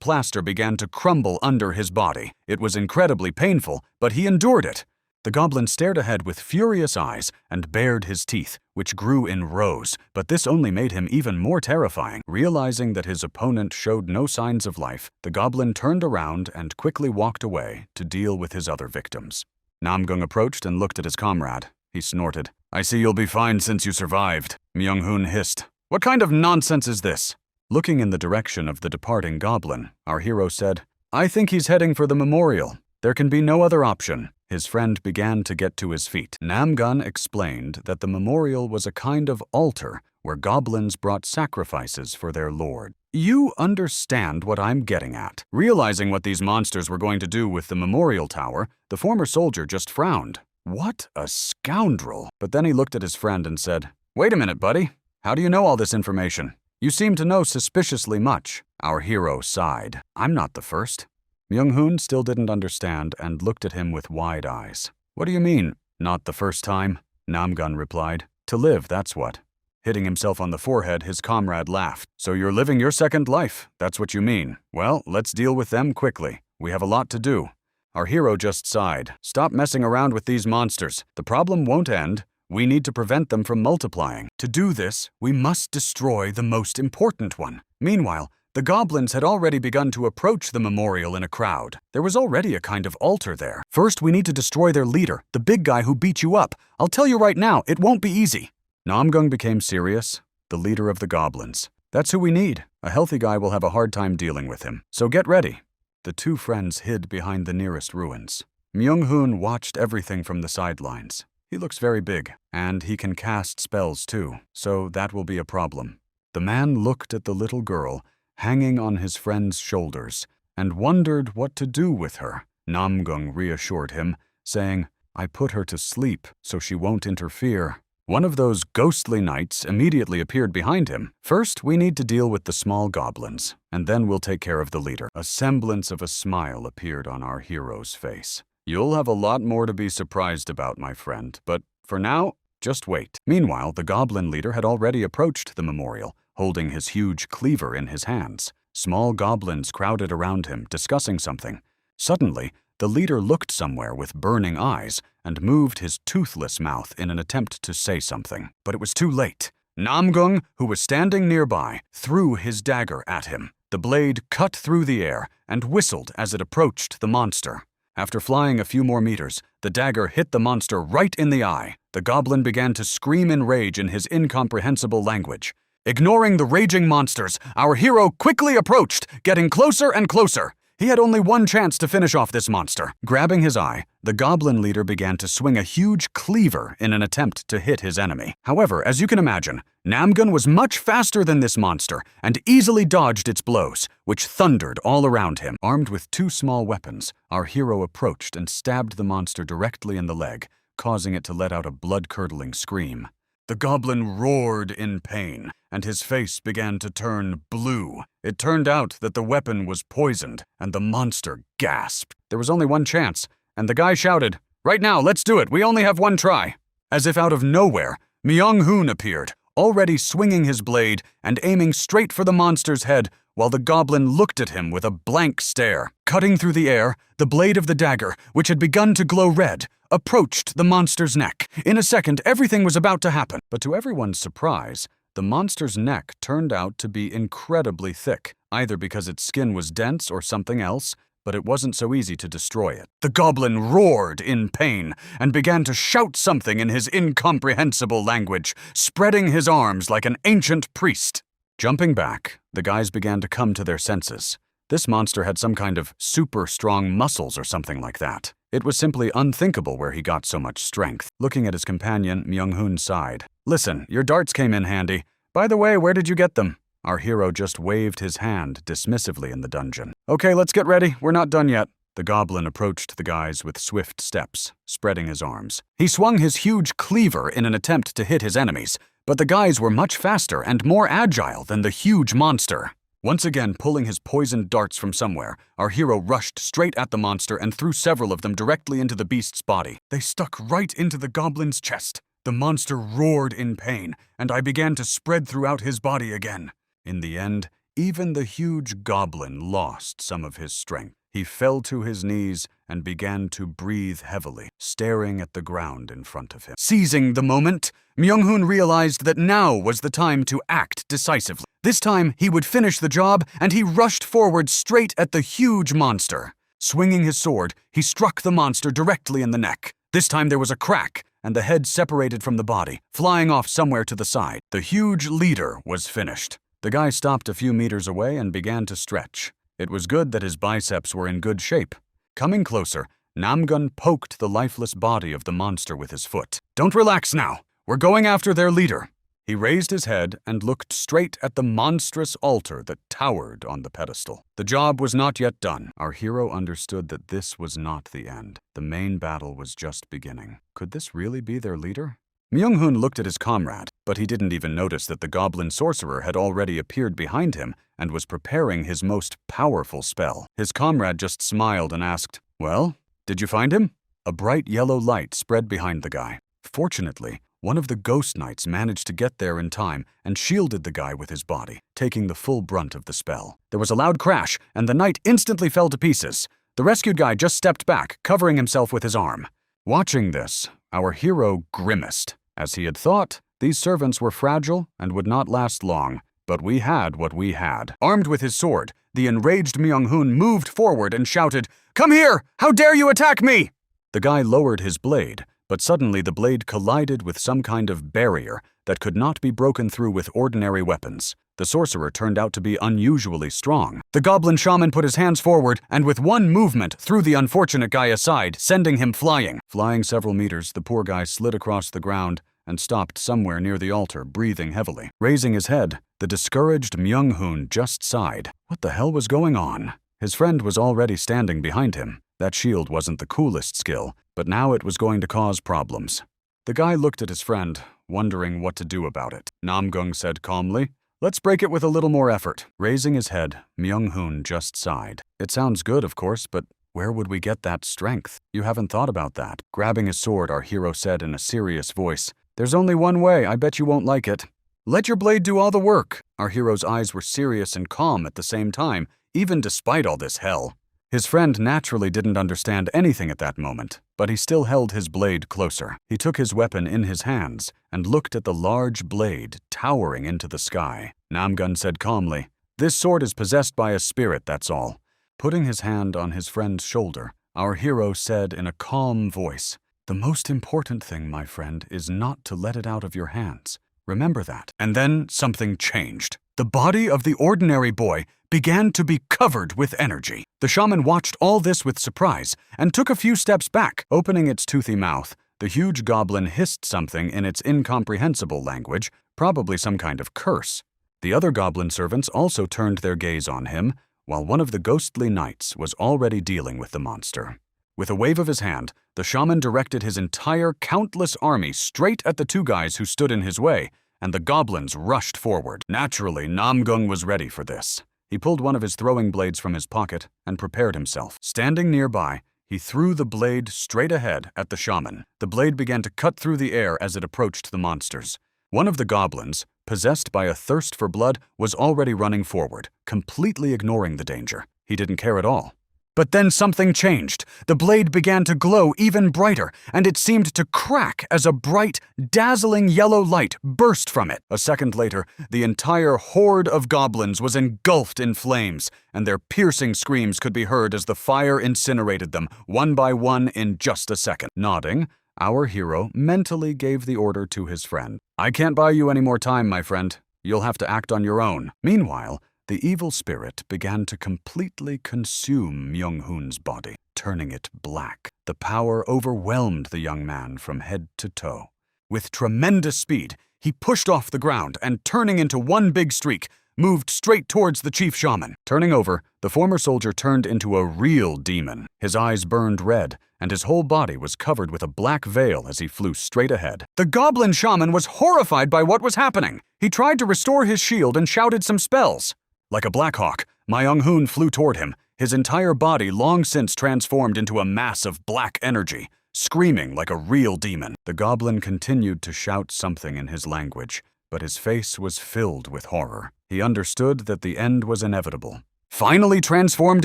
Speaker 1: plaster began to crumble under his body. It was incredibly painful, but he endured it. The goblin stared ahead with furious eyes and bared his teeth, which grew in rows, but this only made him even more terrifying. Realizing that his opponent showed no signs of life, the goblin turned around and quickly walked away to deal with his other victims. Namgung approached and looked at his comrade. He snorted. "I see you'll be fine since you survived," Myung-hoon hissed. "What kind of nonsense is this?" Looking in the direction of the departing goblin, our hero said, "I think he's heading for the memorial. There can be no other option." His friend began to get to his feet. Namgun explained that the memorial was a kind of altar where goblins brought sacrifices for their lord. You understand what I'm getting at. Realizing what these monsters were going to do with the memorial tower, the former soldier just frowned. What a scoundrel! But then he looked at his friend and said, Wait a minute, buddy. How do you know all this information? You seem to know suspiciously much. Our hero sighed. I'm not the first. Myung-hoon still didn't understand and looked at him with wide eyes. What do you mean, not the first time? Namgun replied. To live, that's what. Hitting himself on the forehead, his comrade laughed. So you're living your second life, that's what you mean. Well, let's deal with them quickly. We have a lot to do. Our hero just sighed. Stop messing around with these monsters. The problem won't end. We need to prevent them from multiplying. To do this, we must destroy the most important one. Meanwhile, the goblins had already begun to approach the memorial in a crowd. There was already a kind of altar there. First, we need to destroy their leader, the big guy who beat you up. I'll tell you right now, it won't be easy. Namgung became serious, the leader of the goblins. That's who we need. A healthy guy will have a hard time dealing with him. So get ready. The two friends hid behind the nearest ruins. Myung-hoon watched everything from the sidelines. He looks very big, and he can cast spells too, so that will be a problem. The man looked at the little girl, hanging on his friend's shoulders, and wondered what to do with her. Namgung reassured him, saying, I put her to sleep so she won't interfere. One of those ghostly knights immediately appeared behind him. First, we need to deal with the small goblins, and then we'll take care of the leader. A semblance of a smile appeared on our hero's face. You'll have a lot more to be surprised about, my friend, but for now, just wait. Meanwhile, the goblin leader had already approached the memorial, holding his huge cleaver in his hands. Small goblins crowded around him, discussing something. Suddenly, the leader looked somewhere with burning eyes and moved his toothless mouth in an attempt to say something. But it was too late. Namgung, who was standing nearby, threw his dagger at him. The blade cut through the air and whistled as it approached the monster. After flying a few more meters, the dagger hit the monster right in the eye. The goblin began to scream in rage in his incomprehensible language. Ignoring the raging monsters, our hero quickly approached, getting closer and closer. He had only one chance to finish off this monster. Grabbing his eye, the goblin leader began to swing a huge cleaver in an attempt to hit his enemy. However, as you can imagine, Namgun was much faster than this monster and easily dodged its blows, which thundered all around him. Armed with two small weapons, our hero approached and stabbed the monster directly in the leg, causing it to let out a blood-curdling scream. The goblin roared in pain, and his face began to turn blue. It turned out that the weapon was poisoned, and the monster gasped. There was only one chance, and the guy shouted, Right now, let's do it, we only have one try. As if out of nowhere, Myung-hoon appeared, already swinging his blade and aiming straight for the monster's head, while the goblin looked at him with a blank stare. Cutting through the air, the blade of the dagger, which had begun to glow red, approached the monster's neck. In a second, everything was about to happen. But to everyone's surprise, the monster's neck turned out to be incredibly thick, either because its skin was dense or something else, but it wasn't so easy to destroy it. The goblin roared in pain and began to shout something in his incomprehensible language, spreading his arms like an ancient priest. Jumping back, the guys began to come to their senses. This monster had some kind of super strong muscles or something like that. It was simply unthinkable where he got so much strength. Looking at his companion, Myung-hoon sighed. Listen, your darts came in handy. By the way, where did you get them? Our hero just waved his hand dismissively in the dungeon. Okay, let's get ready. We're not done yet. The goblin approached the guys with swift steps, spreading his arms. He swung his huge cleaver in an attempt to hit his enemies, but the guys were much faster and more agile than the huge monster. Once again pulling his poisoned darts from somewhere, our hero rushed straight at the monster and threw several of them directly into the beast's body. They stuck right into the goblin's chest. The monster roared in pain, and I began to spread throughout his body again. In the end, even the huge goblin lost some of his strength. He fell to his knees and began to breathe heavily, staring at the ground in front of him. Seizing the moment, Myung-hoon realized that now was the time to act decisively. This time, he would finish the job, and he rushed forward straight at the huge monster. Swinging his sword, he struck the monster directly in the neck. This time there was a crack, and the head separated from the body, flying off somewhere to the side. The huge leader was finished. The guy stopped a few meters away and began to stretch. It was good that his biceps were in good shape. Coming closer, Namgun poked the lifeless body of the monster with his foot. Don't relax now. We're going after their leader. He raised his head and looked straight at the monstrous altar that towered on the pedestal. The job was not yet done. Our hero understood that this was not the end. The main battle was just beginning. Could this really be their leader? Myung-hoon looked at his comrade, but he didn't even notice that the goblin sorcerer had already appeared behind him and was preparing his most powerful spell. His comrade just smiled and asked, "Well, did you find him?" A bright yellow light spread behind the guy. Fortunately, one of the ghost knights managed to get there in time and shielded the guy with his body, taking the full brunt of the spell. There was a loud crash, and the knight instantly fell to pieces. The rescued guy just stepped back, covering himself with his arm. Watching this, our hero grimaced. As he had thought, these servants were fragile and would not last long, but we had what we had. Armed with his sword, the enraged Myung-hoon moved forward and shouted, "Come here! How dare you attack me!" The guy lowered his blade, but suddenly the blade collided with some kind of barrier that could not be broken through with ordinary weapons. The sorcerer turned out to be unusually strong. The goblin shaman put his hands forward and with one movement threw the unfortunate guy aside, sending him flying. Flying several meters, the poor guy slid across the ground and stopped somewhere near the altar, breathing heavily. Raising his head, the discouraged Myung-hoon just sighed. What the hell was going on? His friend was already standing behind him. That shield wasn't the coolest skill, but now it was going to cause problems. The guy looked at his friend, wondering what to do about it. Namgung said calmly, "Let's break it with a little more effort." Raising his head, Myung-hoon just sighed. "It sounds good, of course, but where would we get that strength?" "You haven't thought about that." Grabbing his sword, our hero said in a serious voice, "There's only one way. I bet you won't like it. Let your blade do all the work." Our hero's eyes were serious and calm at the same time, even despite all this hell. His friend naturally didn't understand anything at that moment, but he still held his blade closer. He took his weapon in his hands and looked at the large blade towering into the sky. Namgun said calmly, "This sword is possessed by a spirit, that's all." Putting his hand on his friend's shoulder, our hero said in a calm voice, "The most important thing, my friend, is not to let it out of your hands. Remember that." And then something changed. The body of the ordinary boy began to be covered with energy. The shaman watched all this with surprise and took a few steps back. Opening its toothy mouth, the huge goblin hissed something in its incomprehensible language, probably some kind of curse. The other goblin servants also turned their gaze on him, while one of the ghostly knights was already dealing with the monster. With a wave of his hand, the shaman directed his entire countless army straight at the two guys who stood in his way, and the goblins rushed forward. Naturally, Namgung was ready for this. He pulled one of his throwing blades from his pocket and prepared himself. Standing nearby, he threw the blade straight ahead at the shaman. The blade began to cut through the air as it approached the monsters. One of the goblins, possessed by a thirst for blood, was already running forward, completely ignoring the danger. He didn't care at all. But then something changed. The blade began to glow even brighter, and it seemed to crack as a bright, dazzling yellow light burst from it. A second later, the entire horde of goblins was engulfed in flames, and their piercing screams could be heard as the fire incinerated them, one by one in just a second. Nodding, our hero mentally gave the order to his friend. "I can't buy you any more time, my friend. You'll have to act on your own." Meanwhile, the evil spirit began to completely consume Myung-hoon's body, turning it black. The power overwhelmed the young man from head to toe. With tremendous speed, he pushed off the ground and, turning into one big streak, moved straight towards the chief shaman. Turning over, the former soldier turned into a real demon. His eyes burned red, and his whole body was covered with a black veil as he flew straight ahead. The goblin shaman was horrified by what was happening. He tried to restore his shield and shouted some spells. Like a black hawk, Myung-hoon flew toward him, his entire body long since transformed into a mass of black energy, screaming like a real demon. The goblin continued to shout something in his language, but his face was filled with horror. He understood that the end was inevitable. Finally transformed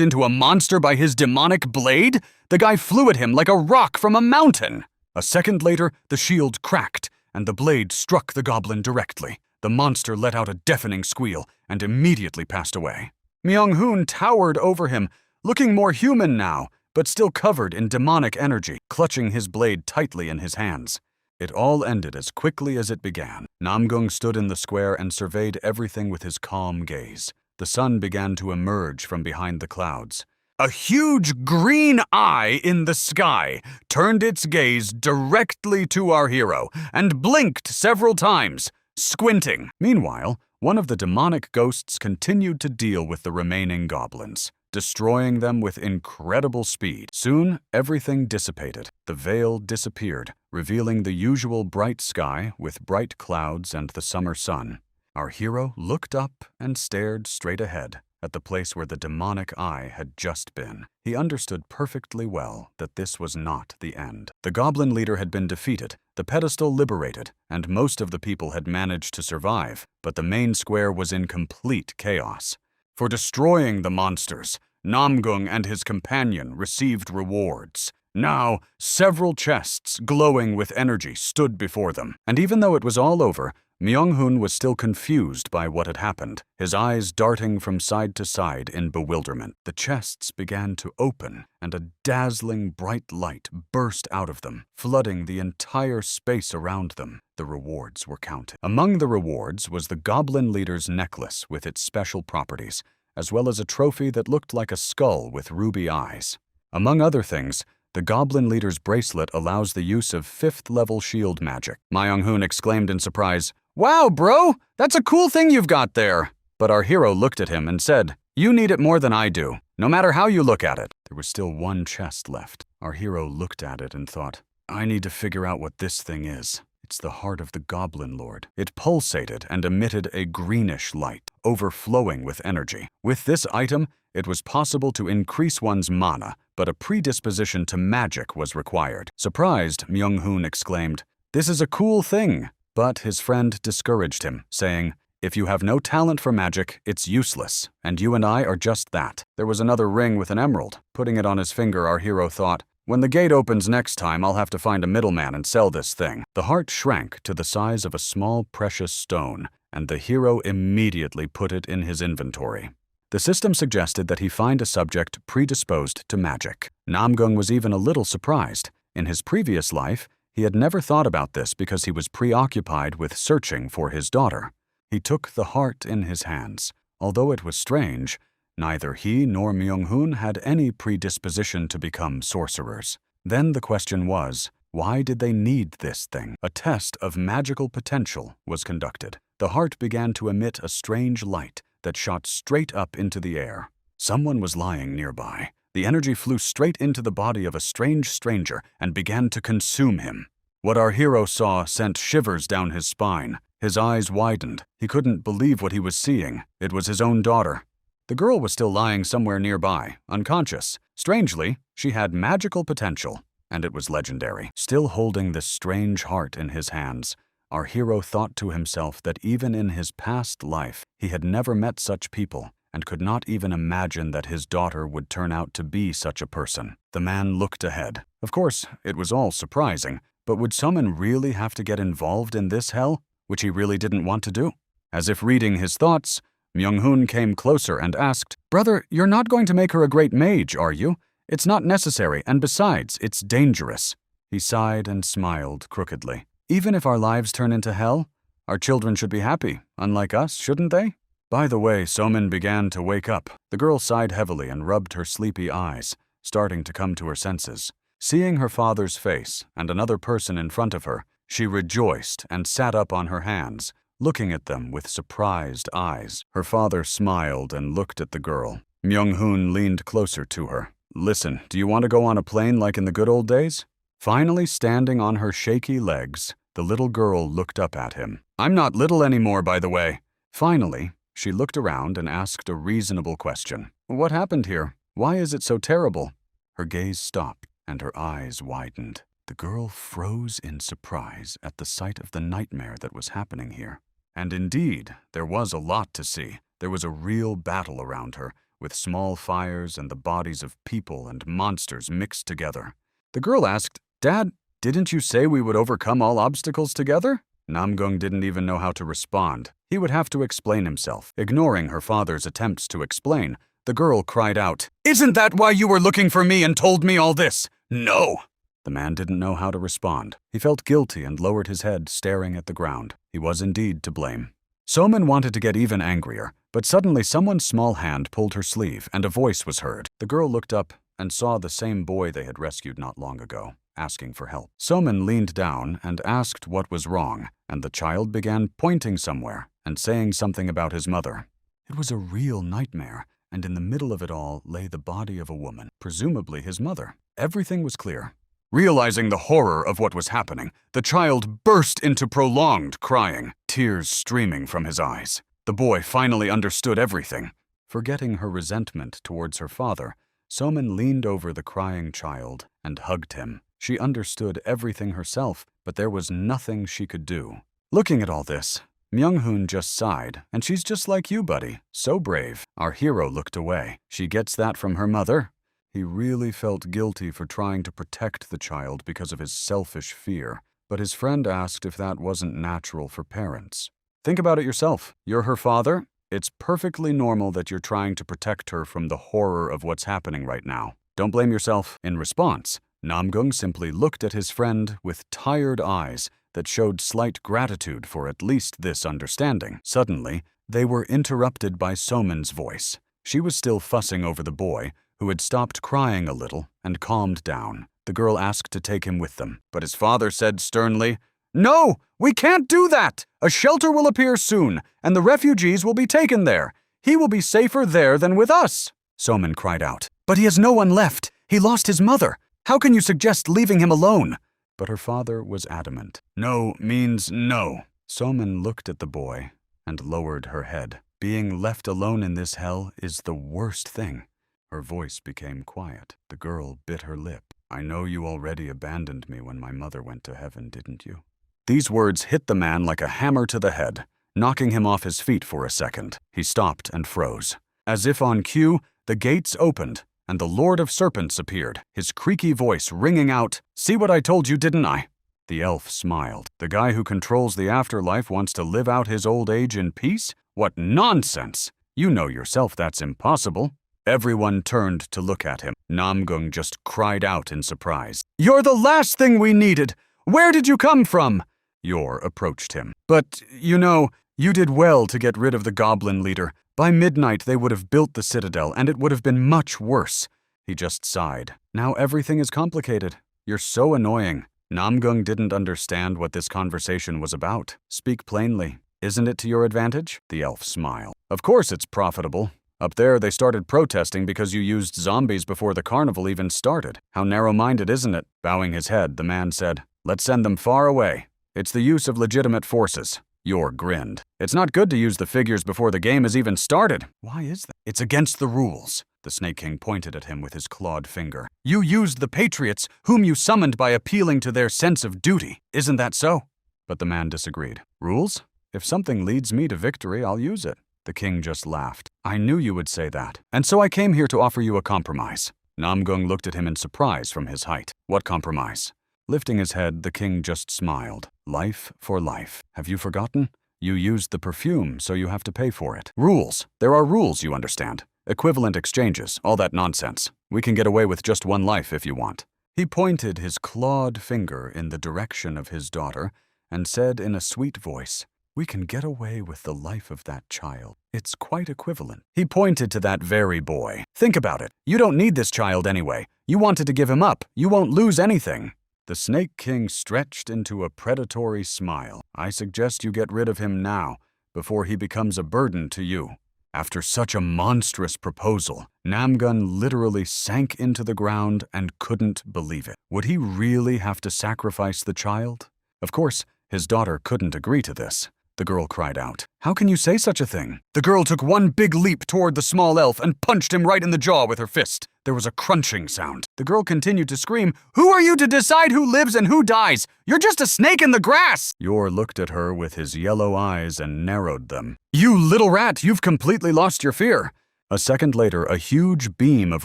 Speaker 1: into a monster by his demonic blade, the guy flew at him like a rock from a mountain. A second later, the shield cracked, and the blade struck the goblin directly. The monster let out a deafening squeal and immediately passed away. Myung-hoon towered over him, looking more human now, but still covered in demonic energy, clutching his blade tightly in his hands. It all ended as quickly as it began. Namgung stood in the square and surveyed everything with his calm gaze. The sun began to emerge from behind the clouds. A huge green eye in the sky turned its gaze directly to our hero and blinked several times, squinting. Meanwhile, one of the demonic ghosts continued to deal with the remaining goblins. destroying them with incredible speed. Soon, everything dissipated. The veil disappeared, revealing the usual bright sky with bright clouds and the summer sun. Our hero looked up and stared straight ahead at the place where the demonic eye had just been. He understood perfectly well that this was not the end. The goblin leader had been defeated, the pedestal liberated, and most of the people had managed to survive, but the main square was in complete chaos. For destroying the monsters, Namgung and his companion received rewards. Now, several chests glowing with energy stood before them, and even though it was all over, Myung-hun was still confused by what had happened, his eyes darting from side to side in bewilderment. The chests began to open, and a dazzling bright light burst out of them, flooding the entire space around them. The rewards were counted. Among the rewards was the goblin leader's necklace with its special properties, as well as a trophy that looked like a skull with ruby eyes. Among other things, the goblin leader's bracelet allows the use of 5th-level shield magic. Myung-hun exclaimed in surprise, "Wow, bro! That's a cool thing you've got there!" But our hero looked at him and said, "You need it more than I do, no matter how you look at it." There was still one chest left. Our hero looked at it and thought, "I need to figure out what this thing is." It's the heart of the Goblin Lord. It pulsated and emitted a greenish light, overflowing with energy. With this item, it was possible to increase one's mana, but a predisposition to magic was required. Surprised, Myung-hun exclaimed, "This is a cool thing." But his friend discouraged him, saying, "If you have no talent for magic, it's useless, and you and I are just that." There was another ring with an emerald. Putting it on his finger, our hero thought, "When the gate opens next time, I'll have to find a middleman and sell this thing." The heart shrank to the size of a small precious stone, and the hero immediately put it in his inventory. The system suggested that he find a subject predisposed to magic. Namgung was even a little surprised. In his previous life, he had never thought about this because he was preoccupied with searching for his daughter. He took the heart in his hands. Although it was strange, neither he nor Myung-hun had any predisposition to become sorcerers. Then the question was, why did they need this thing? A test of magical potential was conducted. The heart began to emit a strange light that shot straight up into the air. Someone was lying nearby. The energy flew straight into the body of a strange stranger and began to consume him. What our hero saw sent shivers down his spine. His eyes widened. He couldn't believe what he was seeing. It was his own daughter. The girl was still lying somewhere nearby, unconscious. Strangely, she had magical potential, and it was legendary. Still holding this strange heart in his hands, our hero thought to himself that even in his past life, he had never met such people and could not even imagine that his daughter would turn out to be such a person. The man looked ahead. Of course, it was all surprising, but would someone really have to get involved in this hell, which he really didn't want to do? As if reading his thoughts, Myung-hun came closer and asked, "Brother, you're not going to make her a great mage, are you? It's not necessary, and besides, it's dangerous." He sighed and smiled crookedly. "Even if our lives turn into hell, our children should be happy, unlike us, shouldn't they?" By the way, Somin began to wake up. The girl sighed heavily and rubbed her sleepy eyes, starting to come to her senses. Seeing her father's face and another person in front of her, she rejoiced and sat up on her hands, looking at them with surprised eyes. Her father smiled and looked at the girl. Myung-hun leaned closer to her. "Listen, do you want to go on a plane like in the good old days?" Finally standing on her shaky legs, the little girl looked up at him. "I'm not little anymore, by the way." Finally, she looked around and asked a reasonable question. "What happened here? Why is it so terrible?" Her gaze stopped and her eyes widened. The girl froze in surprise at the sight of the nightmare that was happening here. And indeed, there was a lot to see. There was a real battle around her, with small fires and the bodies of people and monsters mixed together. The girl asked, "Dad, didn't you say we would overcome all obstacles together?" Namgung didn't even know how to respond. He would have to explain himself. Ignoring her father's attempts to explain, the girl cried out, "Isn't that why you were looking for me and told me all this? No!" The man didn't know how to respond. He felt guilty and lowered his head, staring at the ground. He was indeed to blame. Somin wanted to get even angrier, but suddenly someone's small hand pulled her sleeve and a voice was heard. The girl looked up and saw the same boy they had rescued not long ago, asking for help. Somin leaned down and asked what was wrong, and the child began pointing somewhere and saying something about his mother. It was a real nightmare, and in the middle of it all lay the body of a woman, presumably his mother. Everything was clear. Realizing the horror of what was happening, the child burst into prolonged crying, tears streaming from his eyes. The boy finally understood everything. Forgetting her resentment towards her father, Somin leaned over the crying child and hugged him. She understood everything herself, but there was nothing she could do. Looking at all this, Myung-hoon just sighed, and she's just like you, buddy. So brave. Our hero looked away. She gets that from her mother. He really felt guilty for trying to protect the child because of his selfish fear, but his friend asked if that wasn't natural for parents. Think about it yourself. You're her father. It's perfectly normal that you're trying to protect her from the horror of what's happening right now. Don't blame yourself. In response, Namgung simply looked at his friend with tired eyes that showed slight gratitude for at least this understanding. Suddenly, they were interrupted by Somin's voice. She was still fussing over the boy, who had stopped crying a little and calmed down. The girl asked to take him with them, but his father said sternly, "No, we can't do that! A shelter will appear soon, and the refugees will be taken there. He will be safer there than with us." Somin cried out, "But he has no one left. He lost his mother. How can you suggest leaving him alone?" But her father was adamant. No means no. Somin looked at the boy and lowered her head. Being left alone in this hell is the worst thing. Her voice became quiet. The girl bit her lip. "I know you already abandoned me when my mother went to heaven, didn't you?" These words hit the man like a hammer to the head, knocking him off his feet for a second. He stopped and froze. As if on cue, the gates opened, and the Lord of Serpents appeared, his creaky voice ringing out, "See what I told you, didn't I?" The elf smiled. The guy who controls the afterlife wants to live out his old age in peace? What nonsense! You know yourself that's impossible. Everyone turned to look at him. Namgung just cried out in surprise. "You're the last thing we needed! Where did you come from?" Yor approached him. "But, you know, you did well to get rid of the goblin leader. By midnight they would have built the citadel, and it would have been much worse." He just sighed. "Now everything is complicated. You're so annoying." Namgung didn't understand what this conversation was about. "Speak plainly. Isn't it to your advantage?" The elf smiled. "Of course it's profitable. Up there they started protesting because you used zombies before the carnival even started. How narrow-minded, isn't it?" Bowing his head, the man said, "Let's send them far away. It's the use of legitimate forces." Yor grinned. "It's not good to use the figures before the game has even started." "Why is that?" "It's against the rules." The Snake King pointed at him with his clawed finger. "You used the patriots, whom you summoned by appealing to their sense of duty. Isn't that so?" But the man disagreed. "Rules? If something leads me to victory, I'll use it." The king just laughed. "I knew you would say that. And so I came here to offer you a compromise." Namgung looked at him in surprise from his height. "What compromise?" Lifting his head, the king just smiled. "Life for life. Have you forgotten? You used the perfume, so you have to pay for it. Rules. There are rules, you understand. Equivalent exchanges, all that nonsense. We can get away with just one life if you want." He pointed his clawed finger in the direction of his daughter and said in a sweet voice, "We can get away with the life of that child. It's quite equivalent." He pointed to that very boy. "Think about it. You don't need this child anyway. You wanted to give him up. You won't lose anything." The Snake King stretched into a predatory smile. "I suggest you get rid of him now, before he becomes a burden to you." After such a monstrous proposal, Namgun literally sank into the ground and couldn't believe it. Would he really have to sacrifice the child? Of course, his daughter couldn't agree to this. The girl cried out, "How can you say such a thing?" The girl took one big leap toward the small elf and punched him right in the jaw with her fist. There was a crunching sound. The girl continued to scream, "Who are you to decide who lives and who dies? You're just a snake in the grass!" Yor looked at her with his yellow eyes and narrowed them. "You little rat, you've completely lost your fear." A second later, a huge beam of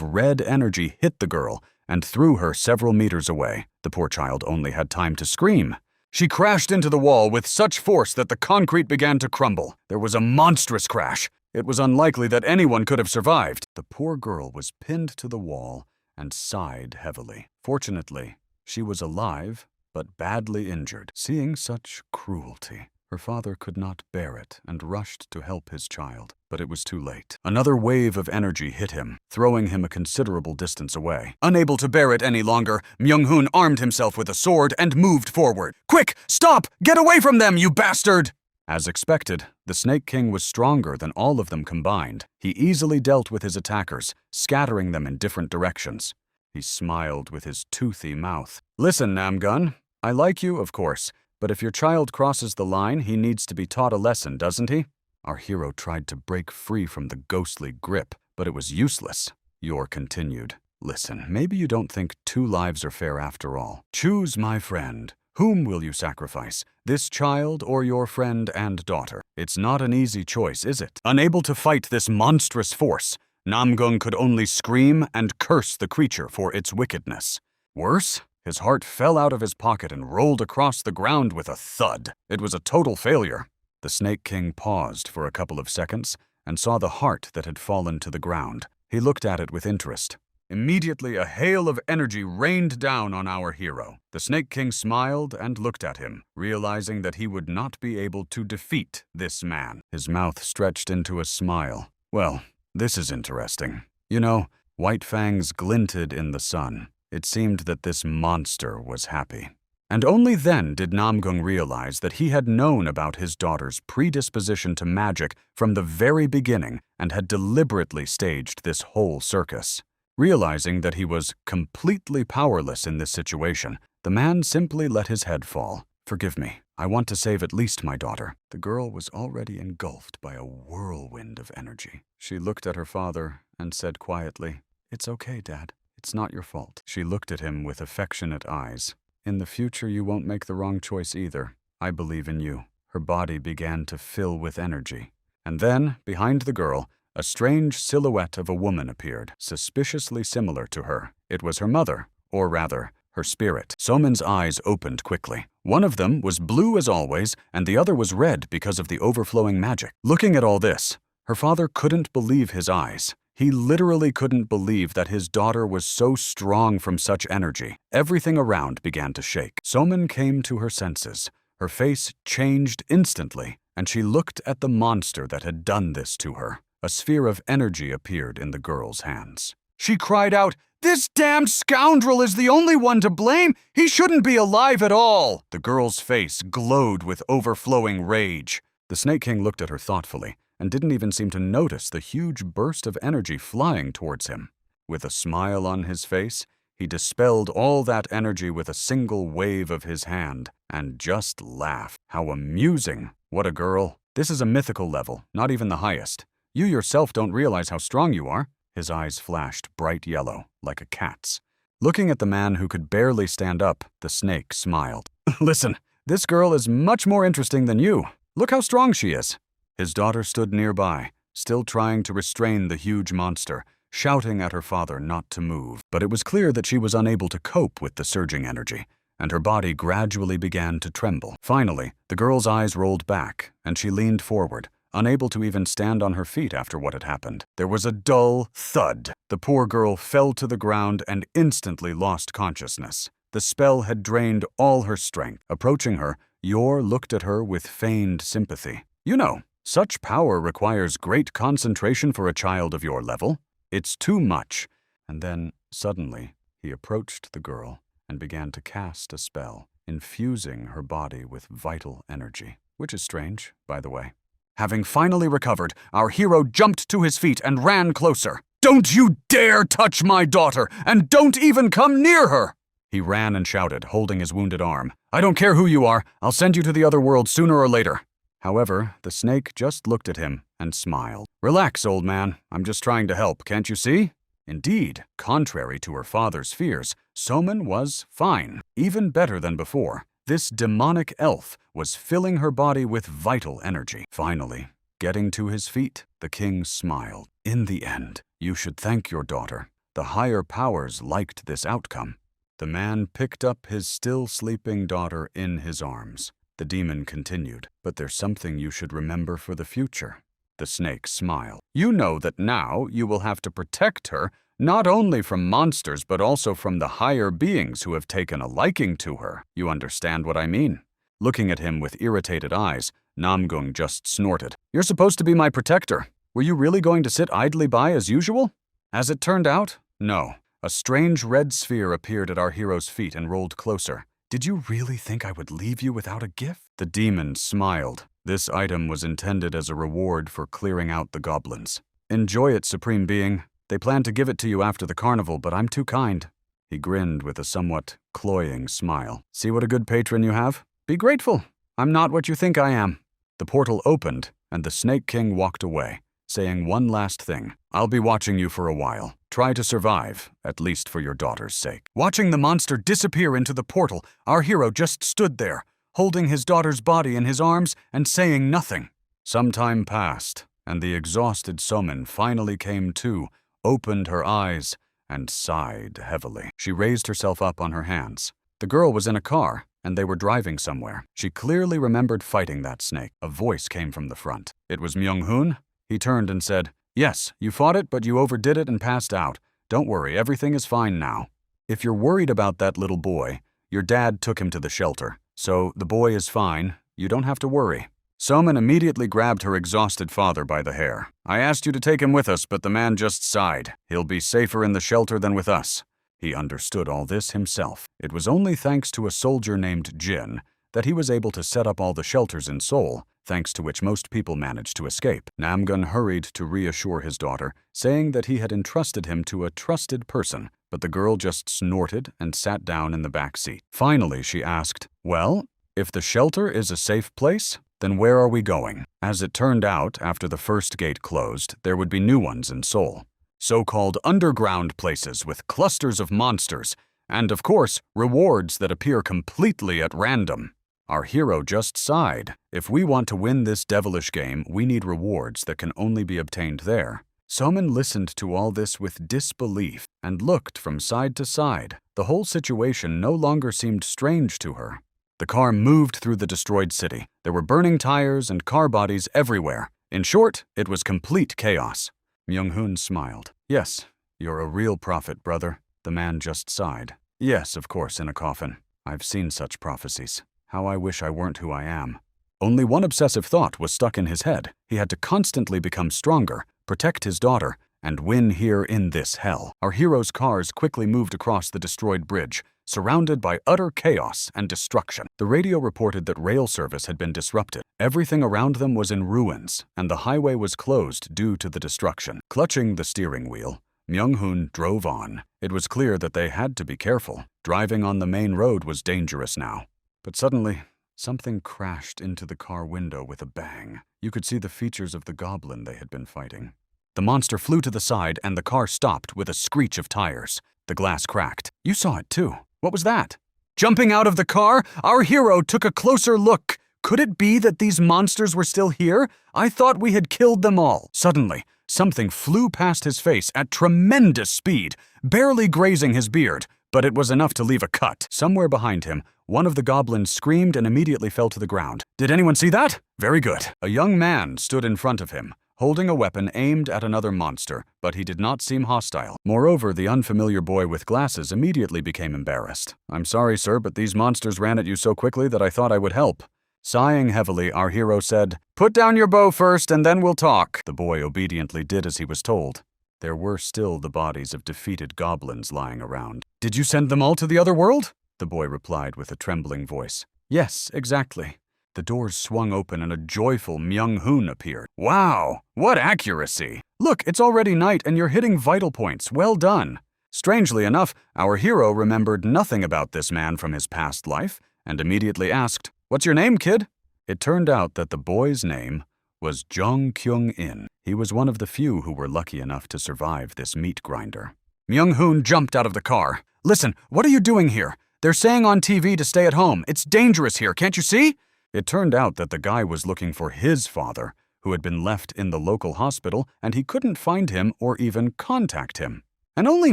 Speaker 1: red energy hit the girl and threw her several meters away. The poor child only had time to scream. She crashed into the wall with such force that the concrete began to crumble. There was a monstrous crash. It was unlikely that anyone could have survived. The poor girl was pinned to the wall and sighed heavily. Fortunately, she was alive, but badly injured. Seeing such cruelty, her father could not bear it and rushed to help his child, but it was too late. Another wave of energy hit him, throwing him a considerable distance away. Unable to bear it any longer, Myung-hoon armed himself with a sword and moved forward. "Quick! Stop! Get away from them, you bastard!" As expected, the Snake King was stronger than all of them combined. He easily dealt with his attackers, scattering them in different directions. He smiled with his toothy mouth. "Listen, Namgun, I like you, of course, but if your child crosses the line, he needs to be taught a lesson, doesn't he?" Our hero tried to break free from the ghostly grip, but it was useless. Yor continued. "Listen, maybe you don't think 2 lives are fair after all. Choose, my friend. Whom will you sacrifice, this child or your friend and daughter? It's not an easy choice, is it?" Unable to fight this monstrous force, Namgung could only scream and curse the creature for its wickedness. Worse, his heart fell out of his pocket and rolled across the ground with a thud. It was a total failure. The Snake King paused for a couple of seconds and saw the heart that had fallen to the ground. He looked at it with interest. Immediately, a hail of energy rained down on our hero. The Snake King smiled and looked at him, realizing that he would not be able to defeat this man. His mouth stretched into a smile. "Well, this is interesting. You know, White Fangs glinted in the sun. It seemed that this monster was happy." And only then did Namgung realize that he had known about his daughter's predisposition to magic from the very beginning and had deliberately staged this whole circus. Realizing that he was completely powerless in this situation, the man simply let his head fall. "Forgive me. I want to save at least my daughter." The girl was already engulfed by a whirlwind of energy. She looked at her father and said quietly, "It's okay, Dad. It's not your fault." She looked at him with affectionate eyes. "In the future, you won't make the wrong choice either. I believe in you." Her body began to fill with energy. And then, behind the girl, a strange silhouette of a woman appeared, suspiciously similar to her. It was her mother, or rather, her spirit. Somin's eyes opened quickly. One of them was blue as always, and the other was red because of the overflowing magic. Looking at all this, her father couldn't believe his eyes. He literally couldn't believe that his daughter was so strong from such energy. Everything around began to shake. Somin came to her senses. Her face changed instantly, and she looked at the monster that had done this to her. A sphere of energy appeared in the girl's hands. She cried out, "This damned scoundrel is the only one to blame! He shouldn't be alive at all!" The girl's face glowed with overflowing rage. The Snake King looked at her thoughtfully and didn't even seem to notice the huge burst of energy flying towards him. With a smile on his face, he dispelled all that energy with a single wave of his hand and just laughed. "How amusing! What a girl! This is a mythical level, not even the highest. You yourself don't realize how strong you are." His eyes flashed bright yellow, like a cat's. Looking at the man who could barely stand up, the snake smiled. "Listen, this girl is much more interesting than you. Look how strong she is." His daughter stood nearby, still trying to restrain the huge monster, shouting at her father not to move. But it was clear that she was unable to cope with the surging energy, and her body gradually began to tremble. Finally, the girl's eyes rolled back, and she leaned forward, unable to even stand on her feet after what had happened. There was a dull thud. The poor girl fell to the ground and instantly lost consciousness. The spell had drained all her strength. Approaching her, Yor looked at her with feigned sympathy. "You know, such power requires great concentration for a child of your level. It's too much." And then, suddenly, he approached the girl and began to cast a spell, infusing her body with vital energy. Which is strange, by the way. Having finally recovered, our hero jumped to his feet and ran closer. "Don't you dare touch my daughter, and don't even come near her!" He ran and shouted, holding his wounded arm. "I don't care who you are, I'll send you to the other world sooner or later." However, the snake just looked at him and smiled. "Relax, old man, I'm just trying to help, can't you see?" Indeed, contrary to her father's fears, Somin was fine, even better than before. This demonic elf was filling her body with vital energy. Finally, getting to his feet, the king smiled. "In the end, you should thank your daughter. The higher powers liked this outcome." The man picked up his still sleeping daughter in his arms. The demon continued, "But there's something you should remember for the future." The snake smiled. "You know that now you will have to protect her not only from monsters but also from the higher beings who have taken a liking to her. You understand what I mean?" Looking at him with irritated eyes, Namgung just snorted. "You're supposed to be my protector. Were you really going to sit idly by as usual?" As it turned out, no. A strange red sphere appeared at our hero's feet and rolled closer. "Did you really think I would leave you without a gift?" The demon smiled. This item was intended as a reward for clearing out the goblins. Enjoy it, Supreme Being. They plan to give it to you after the carnival, but I'm too kind. He grinned with a somewhat cloying smile. See what a good patron you have? Be grateful. I'm not what you think I am. The portal opened, and the Snake King walked away, saying one last thing. I'll be watching you for a while. Try to survive, at least for your daughter's sake. Watching the monster disappear into the portal, our hero just stood there, holding his daughter's body in his arms and saying nothing. Some time passed, and the exhausted Somin finally came to, opened her eyes, and sighed heavily. She raised herself up on her hands. The girl was in a car, and they were driving somewhere. She clearly remembered fighting that snake. A voice came from the front. It was Myung-hoon. He turned and said, "Yes, you fought it, but you overdid it and passed out. Don't worry, everything is fine now. If you're worried about that little boy, your dad took him to the shelter, so the boy is fine. You don't have to worry." Somin immediately grabbed her exhausted father by the hair. "I asked you to take him with us, but the man just sighed. He'll be safer in the shelter than with us." He understood all this himself. It was only thanks to a soldier named Jin that he was able to set up all the shelters in Seoul, thanks to which most people managed to escape. Namgun hurried to reassure his daughter, saying that he had entrusted him to a trusted person, but the girl just snorted and sat down in the back seat. Finally, she asked, "Well, if the shelter is a safe place, then where are we going?" As it turned out, after the first gate closed, there would be new ones in Seoul. So-called underground places with clusters of monsters, and of course, rewards that appear completely at random. Our hero just sighed. If we want to win this devilish game, we need rewards that can only be obtained there. Somin listened to all this with disbelief and looked from side to side. The whole situation no longer seemed strange to her. The car moved through the destroyed city. There were burning tires and car bodies everywhere. In short, it was complete chaos. Myung-hoon smiled. "Yes, you're a real prophet, brother." The man just sighed. "Yes, of course, in a coffin. I've seen such prophecies. How I wish I weren't who I am." Only one obsessive thought was stuck in his head. He had to constantly become stronger, protect his daughter, and win here in this hell. Our hero's cars quickly moved across the destroyed bridge, surrounded by utter chaos and destruction. The radio reported that rail service had been disrupted. Everything around them was in ruins, and the highway was closed due to the destruction. Clutching the steering wheel, Myung-hoon drove on. It was clear that they had to be careful. Driving on the main road was dangerous now. But suddenly, something crashed into the car window with a bang. You could see the features of the goblin they had been fighting. The monster flew to the side, and the car stopped with a screech of tires. The glass cracked. You saw it too. What was that? Jumping out of the car, our hero took a closer look. Could it be that these monsters were still here? I thought we had killed them all. Suddenly, something flew past his face at tremendous speed, barely grazing his beard, but it was enough to leave a cut. Somewhere behind him, one of the goblins screamed and immediately fell to the ground. Did anyone see that? Very good. A young man stood in front of him, holding a weapon aimed at another monster, but he did not seem hostile. Moreover, the unfamiliar boy with glasses immediately became embarrassed. "I'm sorry, sir, but these monsters ran at you so quickly that I thought I would help." Sighing heavily, our hero said, "Put down your bow first, and then we'll talk." The boy obediently did as he was told. There were still the bodies of defeated goblins lying around. "Did you send them all to the other world?" The boy replied with a trembling voice. "Yes, exactly." The doors swung open and a joyful Myung-hoon appeared. "Wow, what accuracy! Look, it's already night and you're hitting vital points. Well done." Strangely enough, our hero remembered nothing about this man from his past life and immediately asked, "What's your name, kid?" It turned out that the boy's name was Jung Kyung-in. He was one of the few who were lucky enough to survive this meat grinder. Myung-hoon jumped out of the car. "Listen, what are you doing here? They're saying on TV to stay at home. It's dangerous here, can't you see?" It turned out that the guy was looking for his father, who had been left in the local hospital, and he couldn't find him or even contact him. And only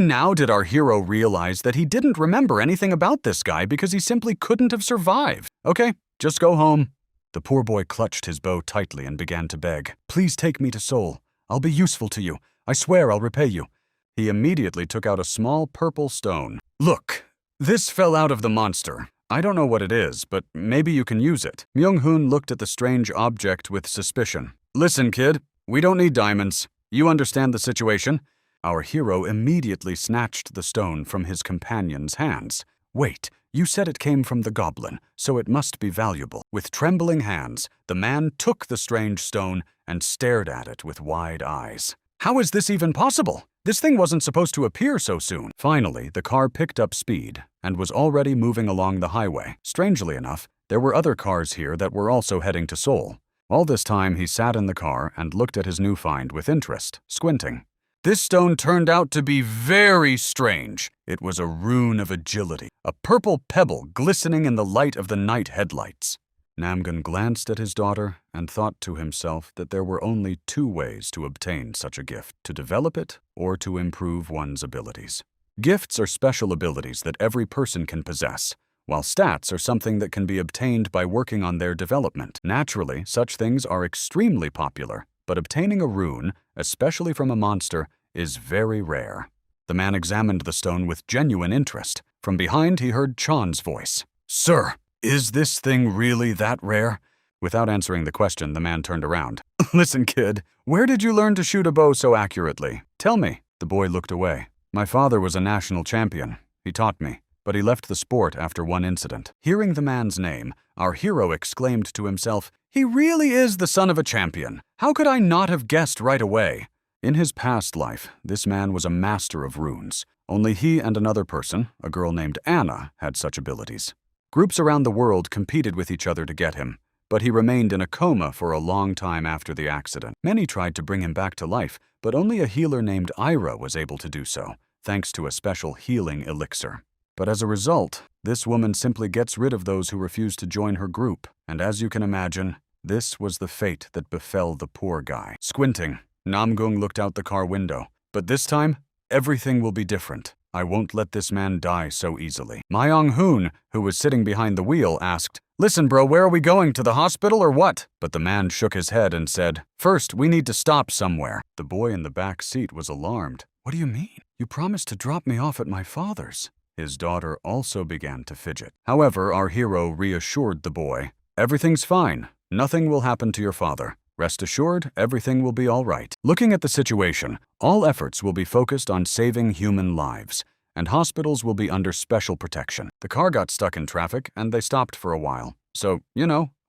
Speaker 1: now did our hero realize that he didn't remember anything about this guy because he simply couldn't have survived. "Okay, just go home." The poor boy clutched his bow tightly and began to beg. "Please take me to Seoul. I'll be useful to you. I swear I'll repay you." He immediately took out a small purple stone. "Look, this fell out of the monster. I don't know what it is, but maybe you can use it." Myung-hoon looked at the strange object with suspicion. "Listen, kid, we don't need diamonds. You understand the situation." Our hero immediately snatched the stone from his companion's hands. Wait, you said it came from the goblin, so it must be valuable. With trembling hands, the man took the strange stone and stared at it with wide eyes. How is this even possible? This thing wasn't supposed to appear so soon. Finally, the car picked up speed and was already moving along the highway. Strangely enough, there were other cars here that were also heading to Seoul. All this time, he sat in the car and looked at his new find with interest, squinting. This stone turned out to be very strange. It was a rune of agility, a purple pebble glistening in the light of the night headlights. Namgun glanced at his daughter and thought to himself that there were only two ways to obtain such a gift, to develop it or to improve one's abilities. Gifts are special abilities that every person can possess, while stats are something that can be obtained by working on their development. Naturally, such things are extremely popular, but obtaining a rune, especially from a monster, is very rare. The man examined the stone with genuine interest. From behind, he heard Chan's voice. "Sir, is this thing really that rare?" Without answering the question, the man turned around. "Listen, kid, where did you learn to shoot a bow so accurately? Tell me." The boy looked away. "My father was a national champion. He taught me, but he left the sport after one incident." Hearing the man's name, our hero exclaimed to himself, "He really is the son of a champion. How could I not have guessed right away?" In his past life, this man was a master of runes. Only he and another person, a girl named Anna, had such abilities. Groups around the world competed with each other to get him, but he remained in a coma for a long time after the accident. Many tried to bring him back to life, but only a healer named Ira was able to do so, thanks to a special healing elixir. But as a result, this woman simply gets rid of those who refuse to join her group, and as you can imagine, this was the fate that befell the poor guy. Squinting, Namgung looked out the car window. But this time, everything will be different. I won't let this man die so easily. Myung-hoon, who was sitting behind the wheel, asked, "Listen, bro, where are we going? To the hospital or what?" But the man shook his head and said, "First, we need to stop somewhere." The boy in the back seat was alarmed. "What do you mean? You promised to drop me off at my father's." His daughter also began to fidget. However, our hero reassured the boy, "Everything's fine. Nothing will happen to your father. Rest assured, everything will be all right." Looking at the situation, all efforts will be focused on saving human lives, and hospitals will be under special protection. The car got stuck in traffic, and they stopped for a while. So,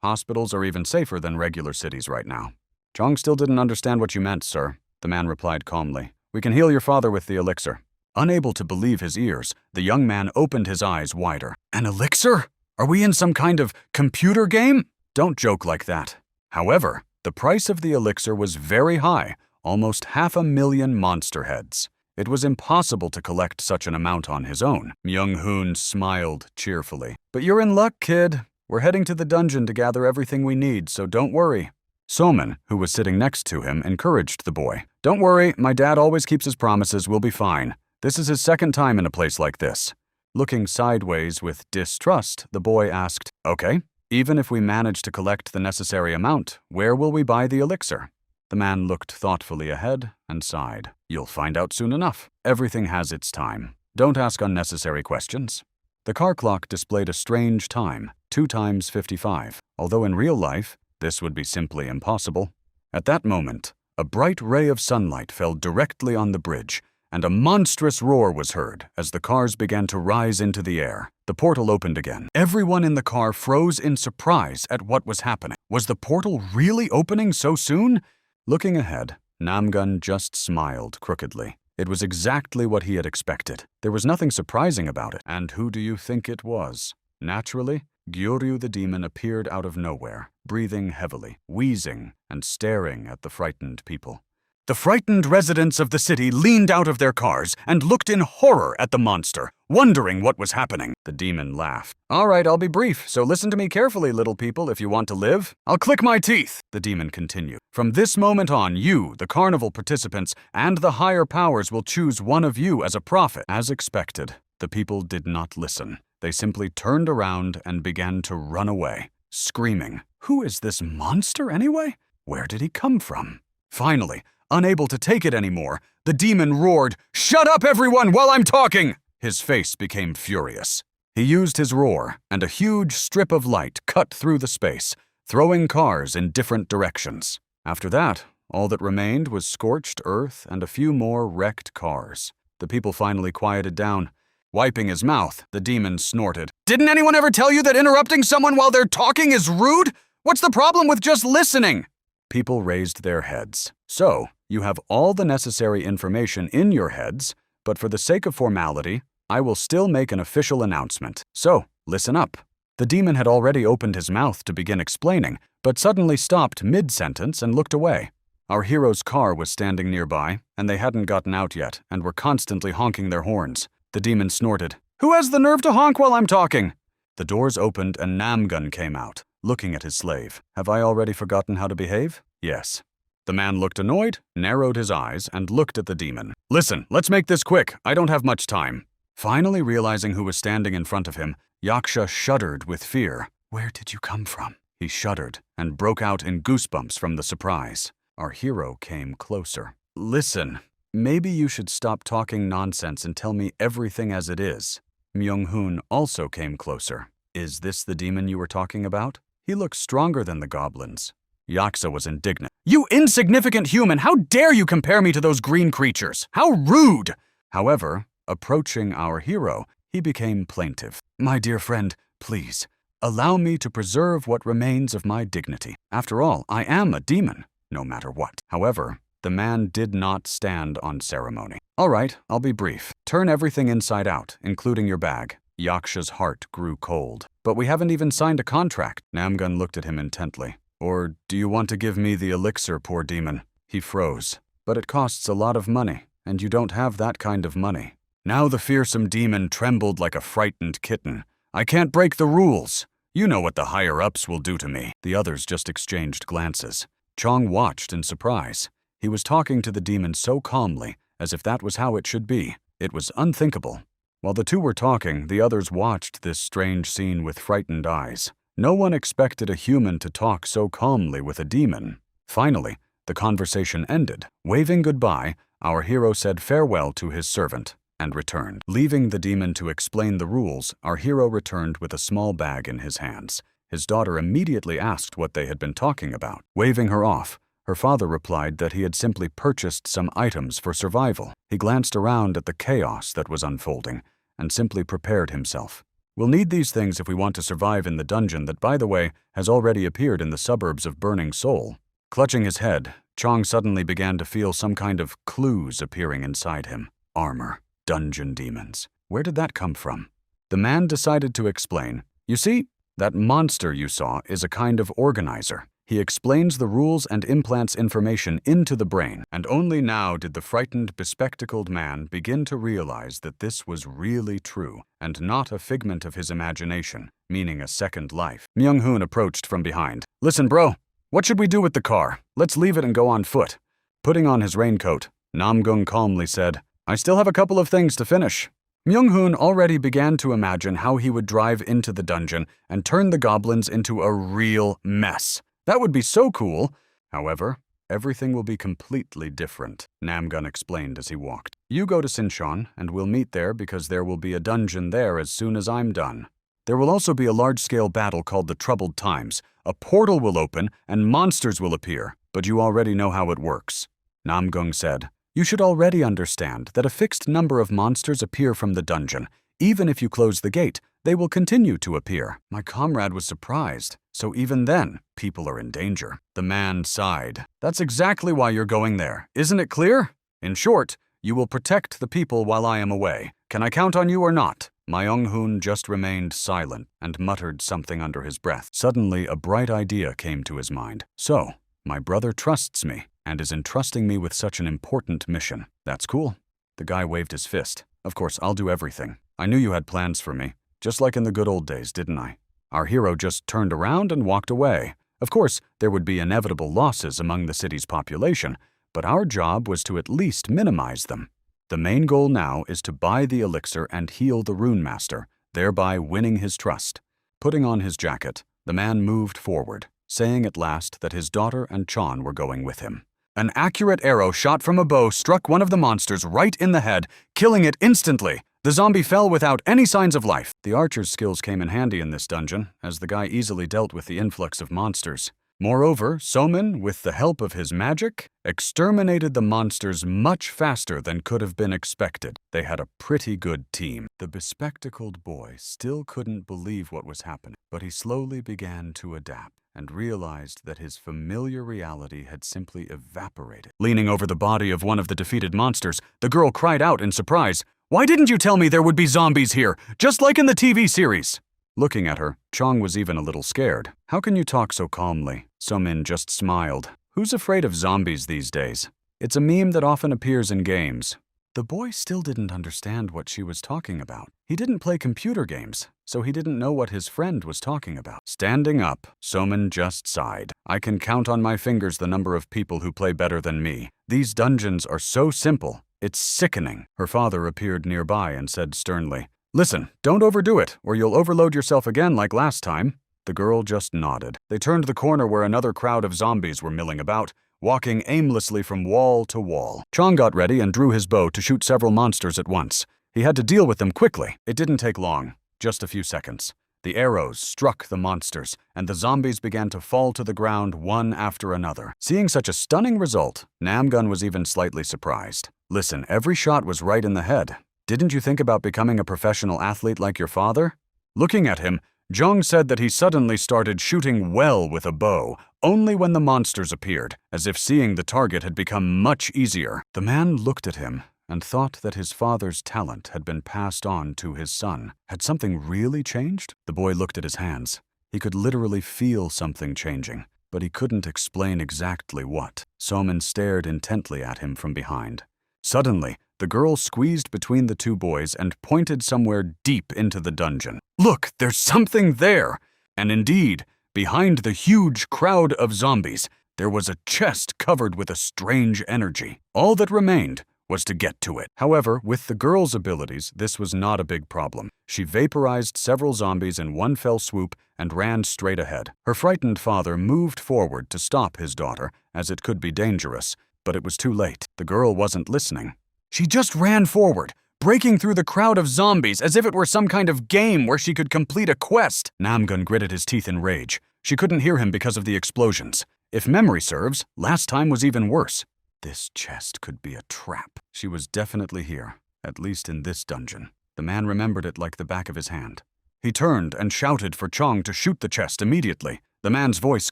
Speaker 1: hospitals are even safer than regular cities right now. "Chong still didn't understand what you meant, sir," the man replied calmly. "We can heal your father with the elixir." Unable to believe his ears, the young man opened his eyes wider. "An elixir? Are we in some kind of computer game?" "Don't joke like that." However, the price of the elixir was very high, almost 500,000 monster heads. It was impossible to collect such an amount on his own. Myung-hoon smiled cheerfully. "But you're in luck, kid. We're heading to the dungeon to gather everything we need, so don't worry." Soman, who was sitting next to him, encouraged the boy. "Don't worry, my dad always keeps his promises, we'll be fine. This is his second time in a place like this." Looking sideways with distrust, the boy asked, "Okay, even if we manage to collect the necessary amount, where will we buy the elixir?" The man looked thoughtfully ahead and sighed. "You'll find out soon enough. Everything has its time. Don't ask unnecessary questions." The car clock displayed a strange time, 2 times 55, although in real life, this would be simply impossible. At that moment, a bright ray of sunlight fell directly on the bridge, and a monstrous roar was heard as the cars began to rise into the air. The portal opened again. Everyone in the car froze in surprise at what was happening. Was the portal really opening so soon? Looking ahead, Namgun just smiled crookedly. It was exactly what he had expected. There was nothing surprising about it. And who do you think it was? Naturally, Gyoryu the demon appeared out of nowhere, breathing heavily, wheezing, and staring at the frightened people. The frightened residents of the city leaned out of their cars and looked in horror at the monster, wondering what was happening. The demon laughed. "All right, I'll be brief, so listen to me carefully, little people, if you want to live. I'll click my teeth," the demon continued. "From this moment on, you, the carnival participants, and the higher powers will choose one of you as a prophet." As expected, the people did not listen. They simply turned around and began to run away, screaming, "Who is this monster anyway? Where did he come from?" Finally, unable to take it anymore, the demon roared, "Shut up, everyone, while I'm talking!" His face became furious. He used his roar, and a huge strip of light cut through the space, throwing cars in different directions. After that, all that remained was scorched earth and a few more wrecked cars. The people finally quieted down. Wiping his mouth, the demon snorted. "Didn't anyone ever tell you that interrupting someone while they're talking is rude? What's the problem with just listening?" People raised their heads. "So, you have all the necessary information in your heads, but for the sake of formality, I will still make an official announcement. So, listen up." The demon had already opened his mouth to begin explaining, but suddenly stopped mid-sentence and looked away. Our hero's car was standing nearby, and they hadn't gotten out yet and were constantly honking their horns. The demon snorted. "Who has the nerve to honk while I'm talking?" The doors opened and Namgun came out, looking at his slave. "Have I already forgotten how to behave?" "Yes." The man looked annoyed, narrowed his eyes, and looked at the demon. "Listen, let's make this quick. I don't have much time." Finally realizing who was standing in front of him, Yaksha shuddered with fear. "Where did you come from?" He shuddered and broke out in goosebumps from the surprise. Our hero came closer. "Listen, maybe you should stop talking nonsense and tell me everything as it is." Myung-hoon also came closer. "Is this the demon you were talking about? He looks stronger than the goblins." Yaksha was indignant. "You insignificant human, how dare you compare me to those green creatures? How rude!" However, approaching our hero, he became plaintive. "My dear friend, please, allow me to preserve what remains of my dignity. After all, I am a demon, no matter what." However, the man did not stand on ceremony. "All right, I'll be brief. Turn everything inside out, including your bag." Yaksha's heart grew cold. "But we haven't even signed a contract." Namgun looked at him intently. "Or do you want to give me the elixir, poor demon?" He froze. "But it costs a lot of money, and you don't have that kind of money." Now the fearsome demon trembled like a frightened kitten. "I can't break the rules. You know what the higher-ups will do to me." The others just exchanged glances. Chong watched in surprise. He was talking to the demon so calmly, as if that was how it should be. It was unthinkable. While the two were talking, the others watched this strange scene with frightened eyes. No one expected a human to talk so calmly with a demon. Finally, the conversation ended. Waving goodbye, our hero said farewell to his servant and returned. Leaving the demon to explain the rules, our hero returned with a small bag in his hands. His daughter immediately asked what they had been talking about. Waving her off, her father replied that he had simply purchased some items for survival. He glanced around at the chaos that was unfolding and simply prepared himself. "We'll need these things if we want to survive in the dungeon that, by the way, has already appeared in the suburbs of Burning Soul." Clutching his head, Chong suddenly began to feel some kind of clues appearing inside him. Armor. Dungeon demons. Where did that come from? The man decided to explain. "You see, that monster you saw is a kind of organizer. He explains the rules and implants information into the brain." And only now did the frightened, bespectacled man begin to realize that this was really true, and not a figment of his imagination, meaning a second life. Myung-hoon approached from behind. "Listen, bro, what should we do with the car? Let's leave it and go on foot." Putting on his raincoat, Namgung calmly said, "I still have a couple of things to finish." Myung-hoon already began to imagine how he would drive into the dungeon and turn the goblins into a real mess. That would be so cool. However, everything will be completely different, Namgun explained as he walked. "You go to Sinchon, and we'll meet there because there will be a dungeon there as soon as I'm done. There will also be a large-scale battle called the Troubled Times. A portal will open and monsters will appear, but you already know how it works." Namgung said, "You should already understand that a fixed number of monsters appear from the dungeon. Even if you close the gate, they will continue to appear." My comrade was surprised. "So even then, people are in danger." The man sighed. "That's exactly why you're going there. Isn't it clear? In short, you will protect the people while I am away. Can I count on you or not?" Myung-hoon just remained silent and muttered something under his breath. Suddenly, a bright idea came to his mind. "So, my brother trusts me and is entrusting me with such an important mission. That's cool." The guy waved his fist. "Of course, I'll do everything. I knew you had plans for me, just like in the good old days, didn't I?" Our hero just turned around and walked away. Of course, there would be inevitable losses among the city's population, but our job was to at least minimize them. The main goal now is to buy the elixir and heal the Rune Master, thereby winning his trust. Putting on his jacket, the man moved forward, saying at last that his daughter and Chon were going with him. An accurate arrow shot from a bow struck one of the monsters right in the head, killing it instantly. The zombie fell without any signs of life. The archer's skills came in handy in this dungeon, as the guy easily dealt with the influx of monsters. Moreover, Somin, with the help of his magic, exterminated the monsters much faster than could have been expected. They had a pretty good team. The bespectacled boy still couldn't believe what was happening, but he slowly began to adapt and realized that his familiar reality had simply evaporated. Leaning over the body of one of the defeated monsters, the girl cried out in surprise, "Why didn't you tell me there would be zombies here, just like in the TV series?" Looking at her, Chong was even a little scared. "How can you talk so calmly?" Somin just smiled. "Who's afraid of zombies these days? It's a meme that often appears in games." The boy still didn't understand what she was talking about. He didn't play computer games, so he didn't know what his friend was talking about. Standing up, Somin just sighed. "I can count on my fingers the number of people who play better than me. These dungeons are so simple. It's sickening." Her father appeared nearby and said sternly, "Listen, don't overdo it, or you'll overload yourself again like last time." The girl just nodded. They turned the corner where another crowd of zombies were milling about, walking aimlessly from wall to wall. Chong got ready and drew his bow to shoot several monsters at once. He had to deal with them quickly. It didn't take long, just a few seconds. The arrows struck the monsters, and the zombies began to fall to the ground one after another. Seeing such a stunning result, Namgun was even slightly surprised. "Listen, every shot was right in the head. Didn't you think about becoming a professional athlete like your father?" Looking at him, Zhong said that he suddenly started shooting well with a bow, only when the monsters appeared, as if seeing the target had become much easier. The man looked at him and thought that his father's talent had been passed on to his son. Had something really changed? The boy looked at his hands. He could literally feel something changing, but he couldn't explain exactly what. Somin stared intently at him from behind. Suddenly, the girl squeezed between the two boys and pointed somewhere deep into the dungeon. "Look, there's something there!" And indeed, behind the huge crowd of zombies, there was a chest covered with a strange energy. All that remained was to get to it. However, with the girl's abilities, this was not a big problem. She vaporized several zombies in one fell swoop and ran straight ahead. Her frightened father moved forward to stop his daughter, as it could be dangerous, but it was too late. The girl wasn't listening. She just ran forward, breaking through the crowd of zombies as if it were some kind of game where she could complete a quest. Namgun gritted his teeth in rage. She couldn't hear him because of the explosions. If memory serves, last time was even worse. This chest could be a trap. She was definitely here, at least in this dungeon. The man remembered it like the back of his hand. He turned and shouted for Chong to shoot the chest immediately. The man's voice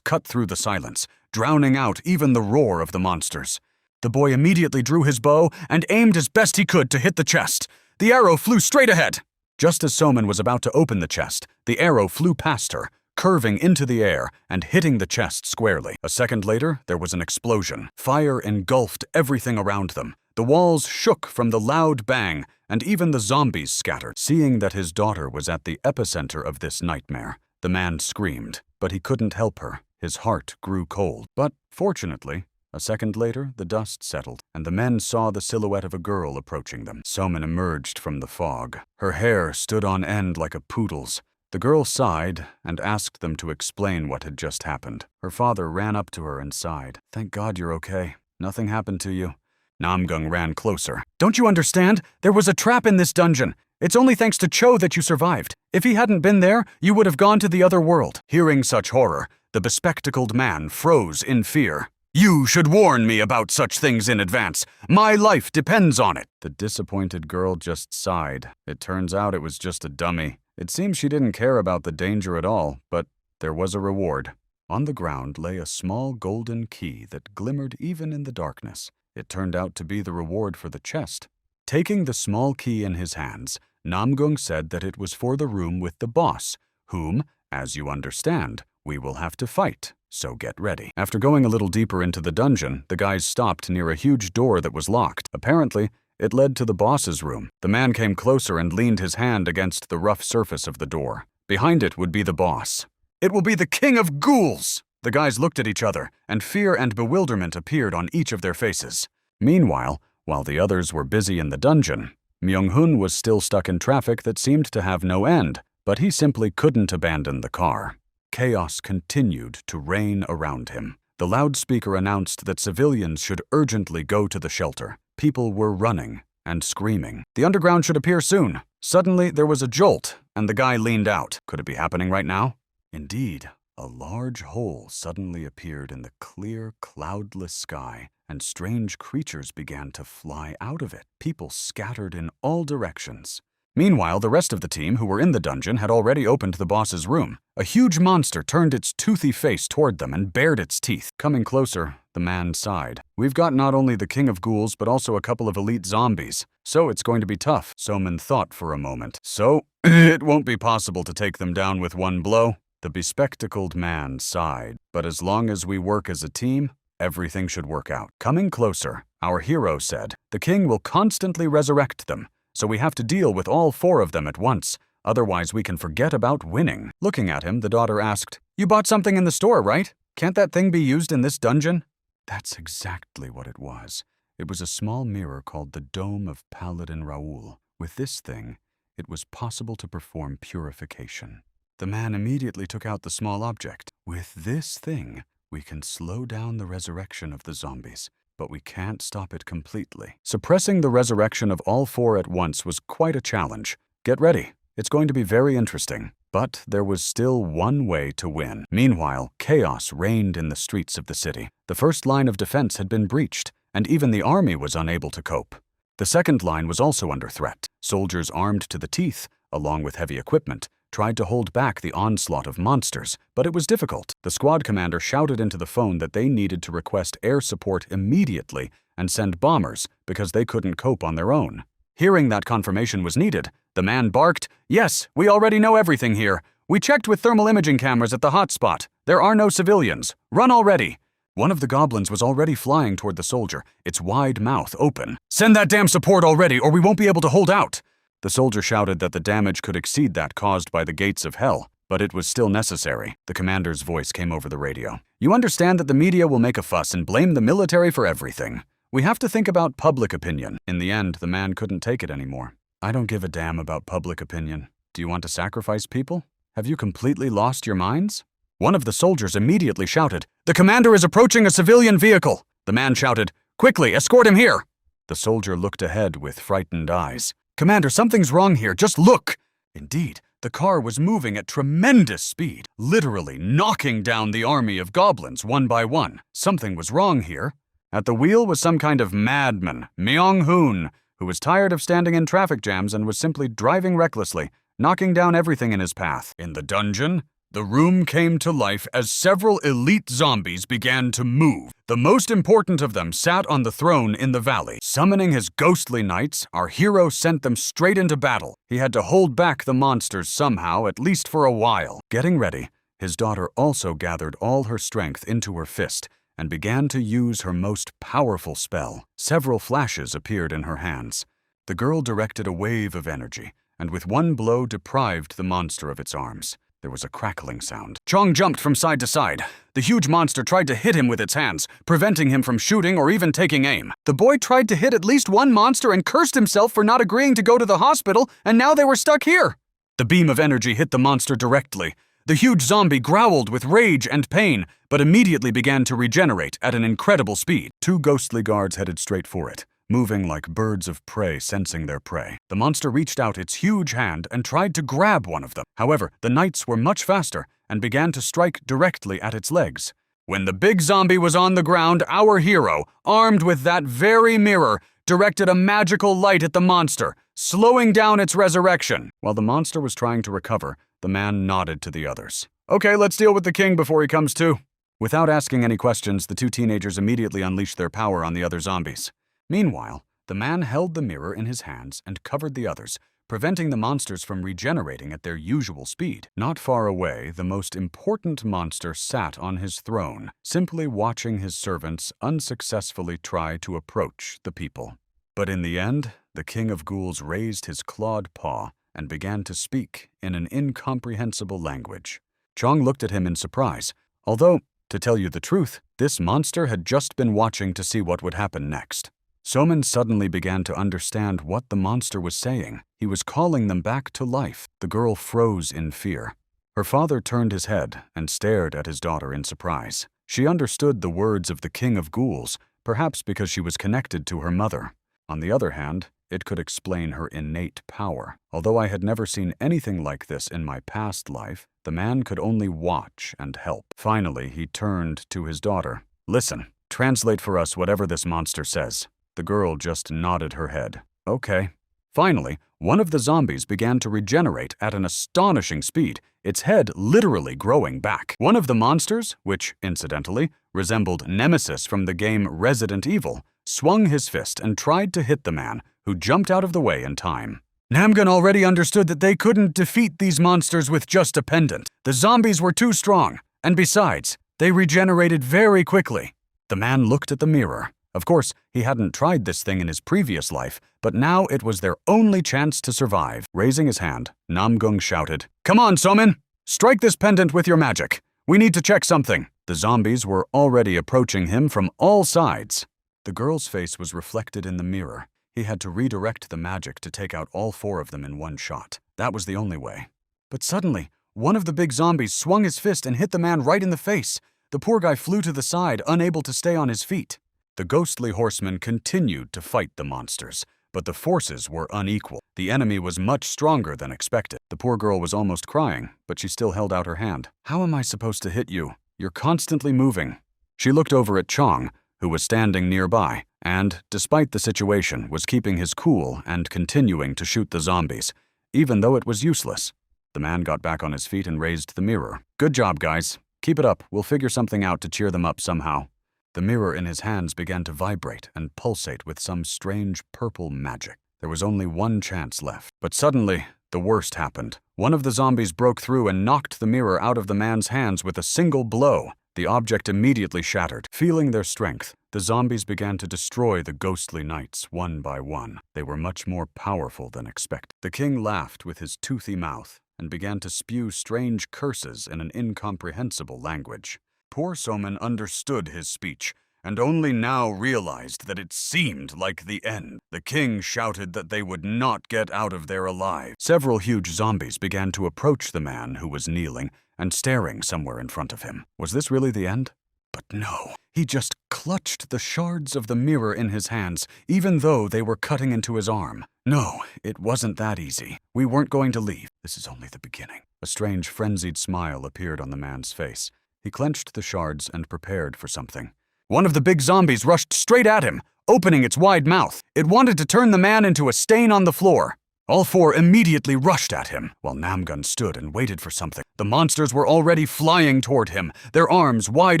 Speaker 1: cut through the silence, drowning out even the roar of the monsters. The boy immediately drew his bow and aimed as best he could to hit the chest. The arrow flew straight ahead. Just as Somin was about to open the chest, the arrow flew past her, curving into the air and hitting the chest squarely. A second later, there was an explosion. Fire engulfed everything around them. The walls shook from the loud bang, and even the zombies scattered. Seeing that his daughter was at the epicenter of this nightmare, the man screamed, but he couldn't help her. His heart grew cold. But fortunately, a second later, the dust settled, and the men saw the silhouette of a girl approaching them. Somin emerged from the fog. Her hair stood on end like a poodle's. The girl sighed and asked them to explain what had just happened. Her father ran up to her and sighed. "Thank God you're okay. Nothing happened to you." Namgung ran closer. "Don't you understand? There was a trap in this dungeon. It's only thanks to Cho that you survived. If he hadn't been there, you would have gone to the other world." Hearing such horror, the bespectacled man froze in fear. "You should warn me about such things in advance. My life depends on it." The disappointed girl just sighed. It turns out it was just a dummy. It seems she didn't care about the danger at all, but there was a reward. On the ground lay a small golden key that glimmered even in the darkness. It turned out to be the reward for the chest. Taking the small key in his hands, Namgung said that it was for the room with the boss, whom, as you understand, we will have to fight. So get ready. After going a little deeper into the dungeon, the guys stopped near a huge door that was locked. Apparently, it led to the boss's room. The man came closer and leaned his hand against the rough surface of the door. Behind it would be the boss. "It will be the king of ghouls!" The guys looked at each other, and fear and bewilderment appeared on each of their faces. Meanwhile, while the others were busy in the dungeon, Myung-hun was still stuck in traffic that seemed to have no end, but he simply couldn't abandon the car. Chaos continued to reign around him. The loudspeaker announced that civilians should urgently go to the shelter. People were running and screaming. The underground should appear soon. Suddenly, there was a jolt, and the guy leaned out. Could it be happening right now? Indeed, A large hole suddenly appeared in the clear, cloudless sky, and strange creatures began to fly out of it. People scattered in all directions. Meanwhile, the rest of the team who were in the dungeon had already opened the boss's room. A huge monster turned its toothy face toward them and bared its teeth. Coming closer, the man sighed. "We've got not only the king of ghouls, but also a couple of elite zombies. So it's going to be tough." Soman thought for a moment. "So, it won't be possible to take them down with one blow?" The bespectacled man sighed. "But as long as we work as a team, everything should work out." Coming closer, our hero said, "The king will constantly resurrect them, so we have to deal with all 4 of them at once. Otherwise, we can forget about winning." Looking at him, the daughter asked, "You bought something in the store, right? Can't that thing be used in this dungeon?" That's exactly what it was. It was a small mirror called the Dome of Paladin Raoul. With this thing, it was possible to perform purification. The man immediately took out the small object. "With this thing, we can slow down the resurrection of the zombies, but we can't stop it completely." Suppressing the resurrection of all 4 at once was quite a challenge. Get ready. It's going to be very interesting. But there was still one way to win. Meanwhile, chaos reigned in the streets of the city. The first line of defense had been breached, and even the army was unable to cope. The second line was also under threat. Soldiers armed to the teeth, along with heavy equipment, tried to hold back the onslaught of monsters, but it was difficult. The squad commander shouted into the phone that they needed to request air support immediately and send bombers because they couldn't cope on their own. Hearing that confirmation was needed, the man barked, "Yes, we already know everything here. We checked with thermal imaging cameras at the hotspot. There are no civilians. Run already." One of the goblins was already flying toward the soldier, its wide mouth open. "Send that damn support already, or we won't be able to hold out." The soldier shouted that the damage could exceed that caused by the gates of hell, but it was still necessary. The commander's voice came over the radio. "You understand that the media will make a fuss and blame the military for everything. We have to think about public opinion." In the end, the man couldn't take it anymore. "I don't give a damn about public opinion. Do you want to sacrifice people? Have you completely lost your minds?" One of the soldiers immediately shouted, "The commander is approaching a civilian vehicle." The man shouted, "Quickly, escort him here." The soldier looked ahead with frightened eyes. "Commander, something's wrong here. Just look." Indeed, the car was moving at tremendous speed, literally knocking down the army of goblins one by one. Something was wrong here. At the wheel was some kind of madman, Myung-hoon, who was tired of standing in traffic jams and was simply driving recklessly, knocking down everything in his path. In the dungeon, the room came to life as several elite zombies began to move. The most important of them sat on the throne in the valley. Summoning his ghostly knights, our hero sent them straight into battle. He had to hold back the monsters somehow, at least for a while. Getting ready, his daughter also gathered all her strength into her fist and began to use her most powerful spell. Several flashes appeared in her hands. The girl directed a wave of energy, and with one blow deprived the monster of its arms. There was a crackling sound. Chong jumped from side to side. The huge monster tried to hit him with its hands, preventing him from shooting or even taking aim. The boy tried to hit at least one monster and cursed himself for not agreeing to go to the hospital, and now they were stuck here. The beam of energy hit the monster directly. The huge zombie growled with rage and pain, but immediately began to regenerate at an incredible speed. 2 ghostly guards headed straight for it, moving like birds of prey sensing their prey. The monster reached out its huge hand and tried to grab one of them. However, the knights were much faster and began to strike directly at its legs. When the big zombie was on the ground, our hero, armed with that very mirror, directed a magical light at the monster, slowing down its resurrection. While the monster was trying to recover, the man nodded to the others. "Okay, let's deal with the king before he comes to." Without asking any questions, the 2 teenagers immediately unleashed their power on the other zombies. Meanwhile, the man held the mirror in his hands and covered the others, preventing the monsters from regenerating at their usual speed. Not far away, the most important monster sat on his throne, simply watching his servants unsuccessfully try to approach the people. But in the end, the king of ghouls raised his clawed paw and began to speak in an incomprehensible language. Chong looked at him in surprise, although, to tell you the truth, this monster had just been watching to see what would happen next. Soman suddenly began to understand what the monster was saying. He was calling them back to life. The girl froze in fear. Her father turned his head and stared at his daughter in surprise. She understood the words of the king of ghouls, perhaps because she was connected to her mother. On the other hand, it could explain her innate power. Although I had never seen anything like this in my past life, the man could only watch and help. Finally, he turned to his daughter. "Listen, translate for us whatever this monster says." The girl just nodded her head. "Okay." Finally, one of the zombies began to regenerate at an astonishing speed, its head literally growing back. One of the monsters, which, incidentally, resembled Nemesis from the game Resident Evil, swung his fist and tried to hit the man, who jumped out of the way in time. Namgun already understood that they couldn't defeat these monsters with just a pendant. The zombies were too strong, and besides, they regenerated very quickly. The man looked at the mirror. Of course, he hadn't tried this thing in his previous life, but now it was their only chance to survive. Raising his hand, Namgung shouted, "Come on, Somin! Strike this pendant with your magic! We need to check something!" The zombies were already approaching him from all sides. The girl's face was reflected in the mirror. He had to redirect the magic to take out all 4 of them in one shot. That was the only way. But suddenly, one of the big zombies swung his fist and hit the man right in the face. The poor guy flew to the side, unable to stay on his feet. The ghostly horsemen continued to fight the monsters, but the forces were unequal. The enemy was much stronger than expected. The poor girl was almost crying, but she still held out her hand. "How am I supposed to hit you? You're constantly moving." She looked over at Chong, who was standing nearby, and, despite the situation, was keeping his cool and continuing to shoot the zombies, even though it was useless. The man got back on his feet and raised the mirror. "Good job, guys. Keep it up. We'll figure something out to cheer them up somehow." The mirror in his hands began to vibrate and pulsate with some strange purple magic. There was only one chance left. But suddenly, the worst happened. One of the zombies broke through and knocked the mirror out of the man's hands with a single blow. The object immediately shattered. Feeling their strength, the zombies began to destroy the ghostly knights one by one. They were much more powerful than expected. The king laughed with his toothy mouth and began to spew strange curses in an incomprehensible language. Poor Somin understood his speech, and only now realized that it seemed like the end. The king shouted that they would not get out of there alive. Several huge zombies began to approach the man who was kneeling and staring somewhere in front of him. Was this really the end? But no. He just clutched the shards of the mirror in his hands, even though they were cutting into his arm. No, it wasn't that easy. We weren't going to leave. This is only the beginning. A strange, frenzied smile appeared on the man's face. He clenched the shards and prepared for something. One of the big zombies rushed straight at him, opening its wide mouth. It wanted to turn the man into a stain on the floor. All 4 immediately rushed at him, while Namgun stood and waited for something. The monsters were already flying toward him, their arms wide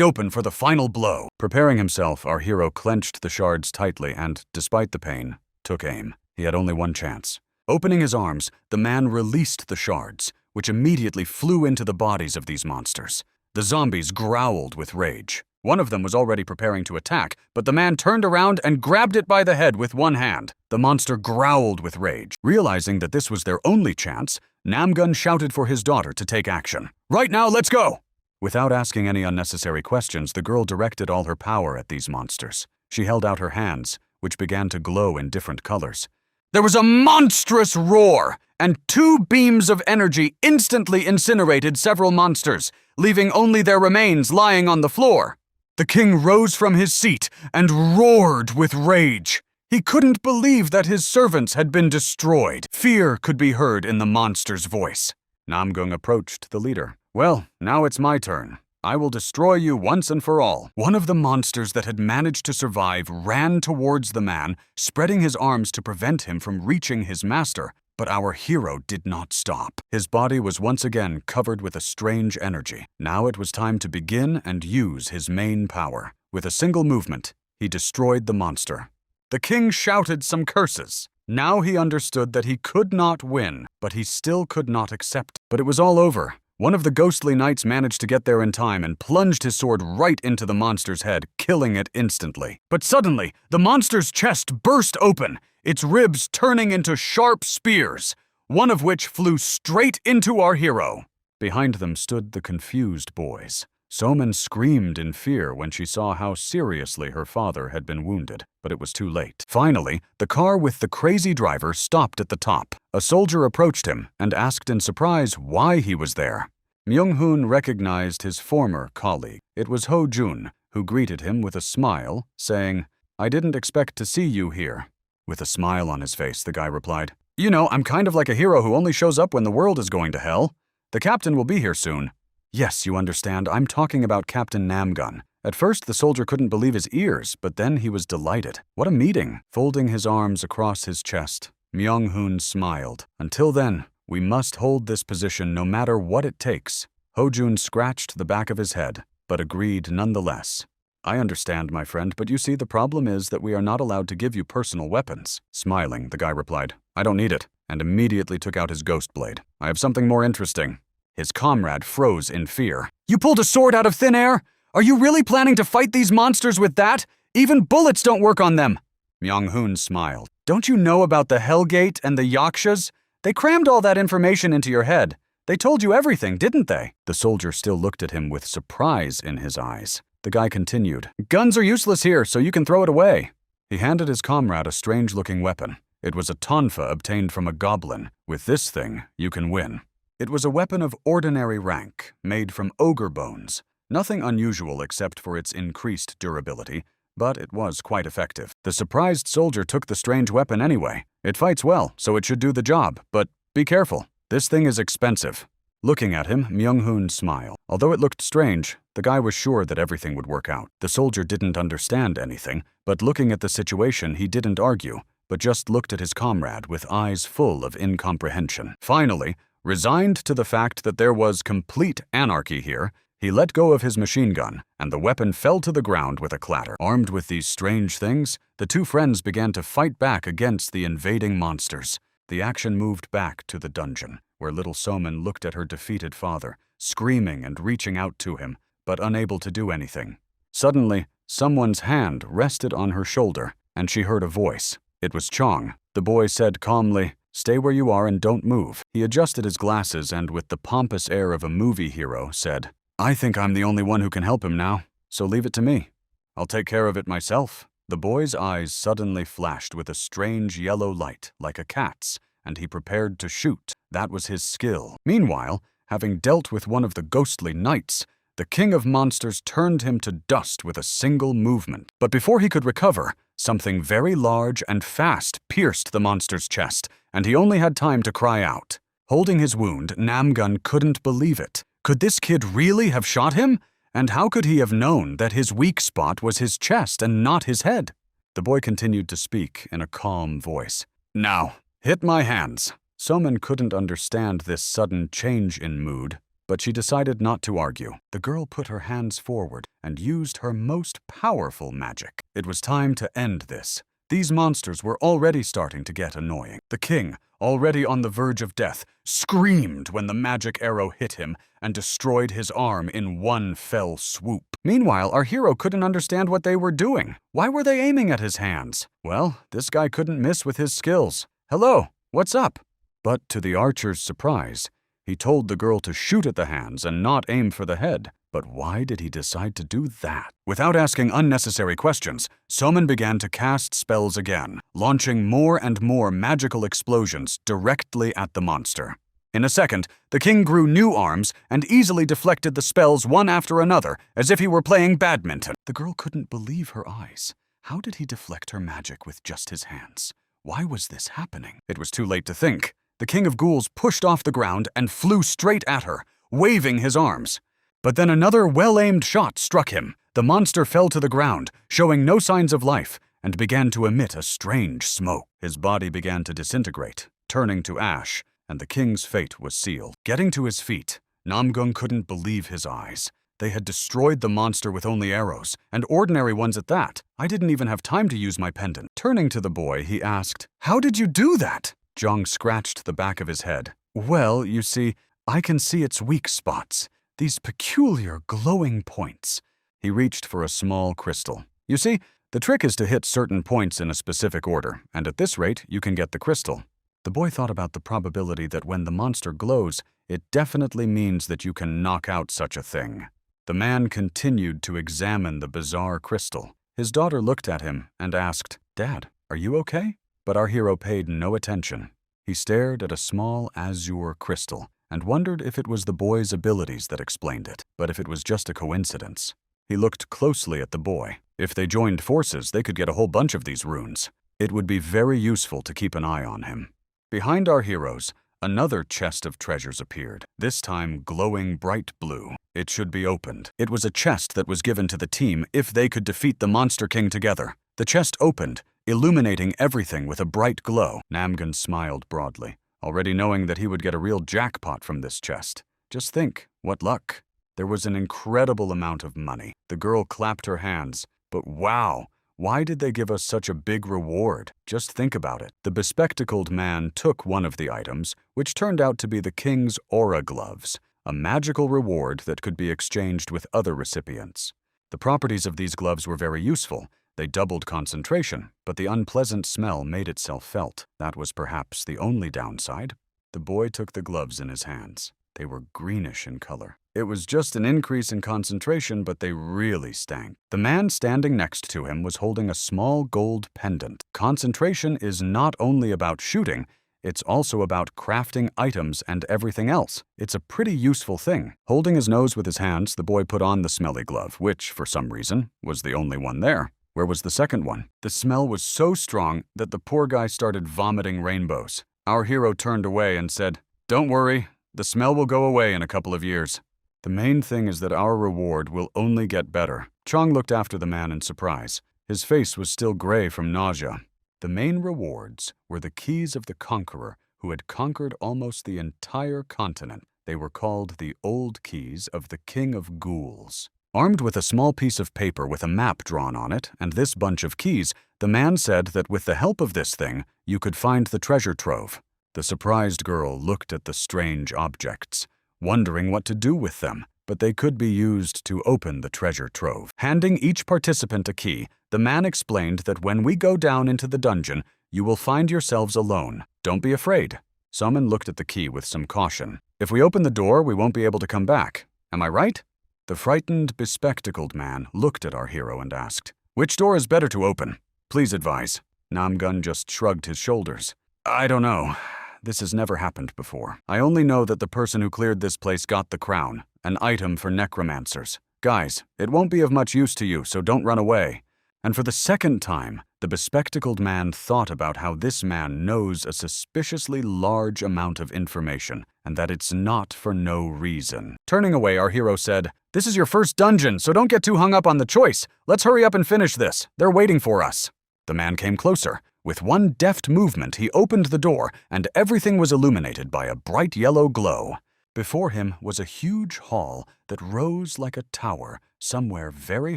Speaker 1: open for the final blow. Preparing himself, our hero clenched the shards tightly and, despite the pain, took aim. He had only one chance. Opening his arms, the man released the shards, which immediately flew into the bodies of these monsters. The zombies growled with rage. One of them was already preparing to attack, but the man turned around and grabbed it by the head with one hand. The monster growled with rage. Realizing that this was their only chance, Namgun shouted for his daughter to take action. "Right now, let's go!" Without asking any unnecessary questions, the girl directed all her power at these monsters. She held out her hands, which began to glow in different colors. There was a monstrous roar, and 2 beams of energy instantly incinerated several monsters, leaving only their remains lying on the floor. The king rose from his seat and roared with rage. He couldn't believe that his servants had been destroyed. Fear could be heard in the monster's voice. Namgung approached the leader. "Well, now it's my turn. I will destroy you once and for all." One of the monsters that had managed to survive ran towards the man, spreading his arms to prevent him from reaching his master. But our hero did not stop. His body was once again covered with a strange energy. Now it was time to begin and use his main power. With a single movement, he destroyed the monster. The king shouted some curses. Now he understood that he could not win, but he still could not accept. But it was all over. One of the ghostly knights managed to get there in time and plunged his sword right into the monster's head, killing it instantly. But suddenly, the monster's chest burst open, its ribs turning into sharp spears, one of which flew straight into our hero. Behind them stood the confused boys. Somin screamed in fear when she saw how seriously her father had been wounded, but it was too late. Finally, the car with the crazy driver stopped at the top. A soldier approached him and asked in surprise why he was there. Myung-hoon recognized his former colleague. It was Ho-jun, who greeted him with a smile, saying, "I didn't expect to see you here. With a smile on his face, the guy replied, "You know, I'm kind of like a hero who only shows up when the world is going to hell. The captain will be here soon." "Yes, you understand, I'm talking about Captain Namgun." At first, the soldier couldn't believe his ears, but then he was delighted. What a meeting! Folding his arms across his chest, Myung-hoon smiled. "Until then, we must hold this position no matter what it takes." Ho-jun scratched the back of his head, but agreed nonetheless. "I understand, my friend, but you see, the problem is that we are not allowed to give you personal weapons." Smiling, the guy replied, "I don't need it," and immediately took out his ghost blade. "I have something more interesting." His comrade froze in fear. "You pulled a sword out of thin air? Are you really planning to fight these monsters with that? Even bullets don't work on them." Myung-hoon smiled. "Don't you know about the Hellgate and the Yakshas? They crammed all that information into your head. They told you everything, didn't they?" The soldier still looked at him with surprise in his eyes. The guy continued, "Guns are useless here, so you can throw it away." He handed his comrade a strange-looking weapon. It was a tonfa obtained from a goblin. "With this thing, you can win." It was a weapon of ordinary rank, made from ogre bones. Nothing unusual except for its increased durability, but it was quite effective. The surprised soldier took the strange weapon anyway. "It fights well, so it should do the job, but be careful. This thing is expensive." Looking at him, Myung-hoon smiled. Although it looked strange, the guy was sure that everything would work out. The soldier didn't understand anything, but looking at the situation, he didn't argue, but just looked at his comrade with eyes full of incomprehension. Finally, resigned to the fact that there was complete anarchy here, he let go of his machine gun, and the weapon fell to the ground with a clatter. Armed with these strange things, the two friends began to fight back against the invading monsters. The action moved back to the dungeon, where little Somin looked at her defeated father, screaming and reaching out to him, but unable to do anything. Suddenly, someone's hand rested on her shoulder, and she heard a voice. It was Chong. The boy said calmly, "Stay where you are and don't move." He adjusted his glasses and, with the pompous air of a movie hero, said, "I think I'm the only one who can help him now, so leave it to me. I'll take care of it myself." The boy's eyes suddenly flashed with a strange yellow light, like a cat's, and he prepared to shoot. That was his skill. Meanwhile, having dealt with one of the ghostly knights, the king of monsters turned him to dust with a single movement. But before he could recover, something very large and fast pierced the monster's chest, and he only had time to cry out. Holding his wound, Namgun couldn't believe it. Could this kid really have shot him? And how could he have known that his weak spot was his chest and not his head? The boy continued to speak in a calm voice. "Now, hit my hands." Somin couldn't understand this sudden change in mood, but she decided not to argue. The girl put her hands forward and used her most powerful magic. It was time to end this. These monsters were already starting to get annoying. The king, already on the verge of death, screamed when the magic arrow hit him and destroyed his arm in one fell swoop. Meanwhile, our hero couldn't understand what they were doing. Why were they aiming at his hands? Well, this guy couldn't miss with his skills. "Hello, what's up?" But to the archer's surprise, he told the girl to shoot at the hands and not aim for the head. But why did he decide to do that? Without asking unnecessary questions, Somin began to cast spells again, launching more and more magical explosions directly at the monster. In a second, the king grew new arms and easily deflected the spells one after another, as if he were playing badminton. The girl couldn't believe her eyes. How did he deflect her magic with just his hands? Why was this happening? It was too late to think. The king of ghouls pushed off the ground and flew straight at her, waving his arms. But then another well-aimed shot struck him. The monster fell to the ground, showing no signs of life, and began to emit a strange smoke. His body began to disintegrate, turning to ash, and the king's fate was sealed. Getting to his feet, Namgun couldn't believe his eyes. They had destroyed the monster with only arrows, and ordinary ones at that. "I didn't even have time to use my pendant." Turning to the boy, he asked, "How did you do that?" Jong scratched the back of his head. "Well, you see, I can see its weak spots. These peculiar glowing points." He reached for a small crystal. "You see, the trick is to hit certain points in a specific order, and at this rate, you can get the crystal." The boy thought about the probability that when the monster glows, it definitely means that you can knock out such a thing. The man continued to examine the bizarre crystal. His daughter looked at him and asked, "Dad, are you okay?" But our hero paid no attention. He stared at a small azure crystal and wondered if it was the boy's abilities that explained it, but if it was just a coincidence. He looked closely at the boy. If they joined forces, they could get a whole bunch of these runes. It would be very useful to keep an eye on him. Behind our heroes, another chest of treasures appeared, this time glowing bright blue. It should be opened. It was a chest that was given to the team if they could defeat the Monster King together. The chest opened, illuminating everything with a bright glow. Namgun smiled broadly, already knowing that he would get a real jackpot from this chest. Just think, what luck. There was an incredible amount of money. The girl clapped her hands. But wow, why did they give us such a big reward? Just think about it. The bespectacled man took one of the items, which turned out to be the king's aura gloves, a magical reward that could be exchanged with other recipients. The properties of these gloves were very useful. They doubled concentration, but the unpleasant smell made itself felt. That was perhaps the only downside. The boy took the gloves in his hands. They were greenish in color. It was just an increase in concentration, but they really stank. The man standing next to him was holding a small gold pendant. Concentration is not only about shooting, it's also about crafting items and everything else. It's a pretty useful thing. Holding his nose with his hands, the boy put on the smelly glove, which, for some reason, was the only one there. Where was the second one? The smell was so strong that the poor guy started vomiting rainbows. Our hero turned away and said, "Don't worry, the smell will go away in a couple of years. The main thing is that our reward will only get better." Chong looked after the man in surprise. His face was still gray from nausea. The main rewards were the keys of the conqueror who had conquered almost the entire continent. They were called the Old Keys of the King of Ghouls. Armed with a small piece of paper with a map drawn on it and this bunch of keys, the man said that with the help of this thing, you could find the treasure trove. The surprised girl looked at the strange objects, wondering what to do with them, but they could be used to open the treasure trove. Handing each participant a key, the man explained that when we go down into the dungeon, you will find yourselves alone. Don't be afraid. Someone looked at the key with some caution. If we open the door, we won't be able to come back. Am I right? The frightened, bespectacled man looked at our hero and asked, "Which door is better to open? Please advise." Namgun just shrugged his shoulders. "I don't know. This has never happened before. I only know that the person who cleared this place got the crown, an item for necromancers. Guys, it won't be of much use to you, so don't run away." And for the second time, the bespectacled man thought about how this man knows a suspiciously large amount of information, and that it's not for no reason. Turning away, our hero said, "This is your first dungeon, so don't get too hung up on the choice. Let's hurry up and finish this. They're waiting for us." The man came closer. With one deft movement, he opened the door, and everything was illuminated by a bright yellow glow. Before him was a huge hall that rose like a tower somewhere very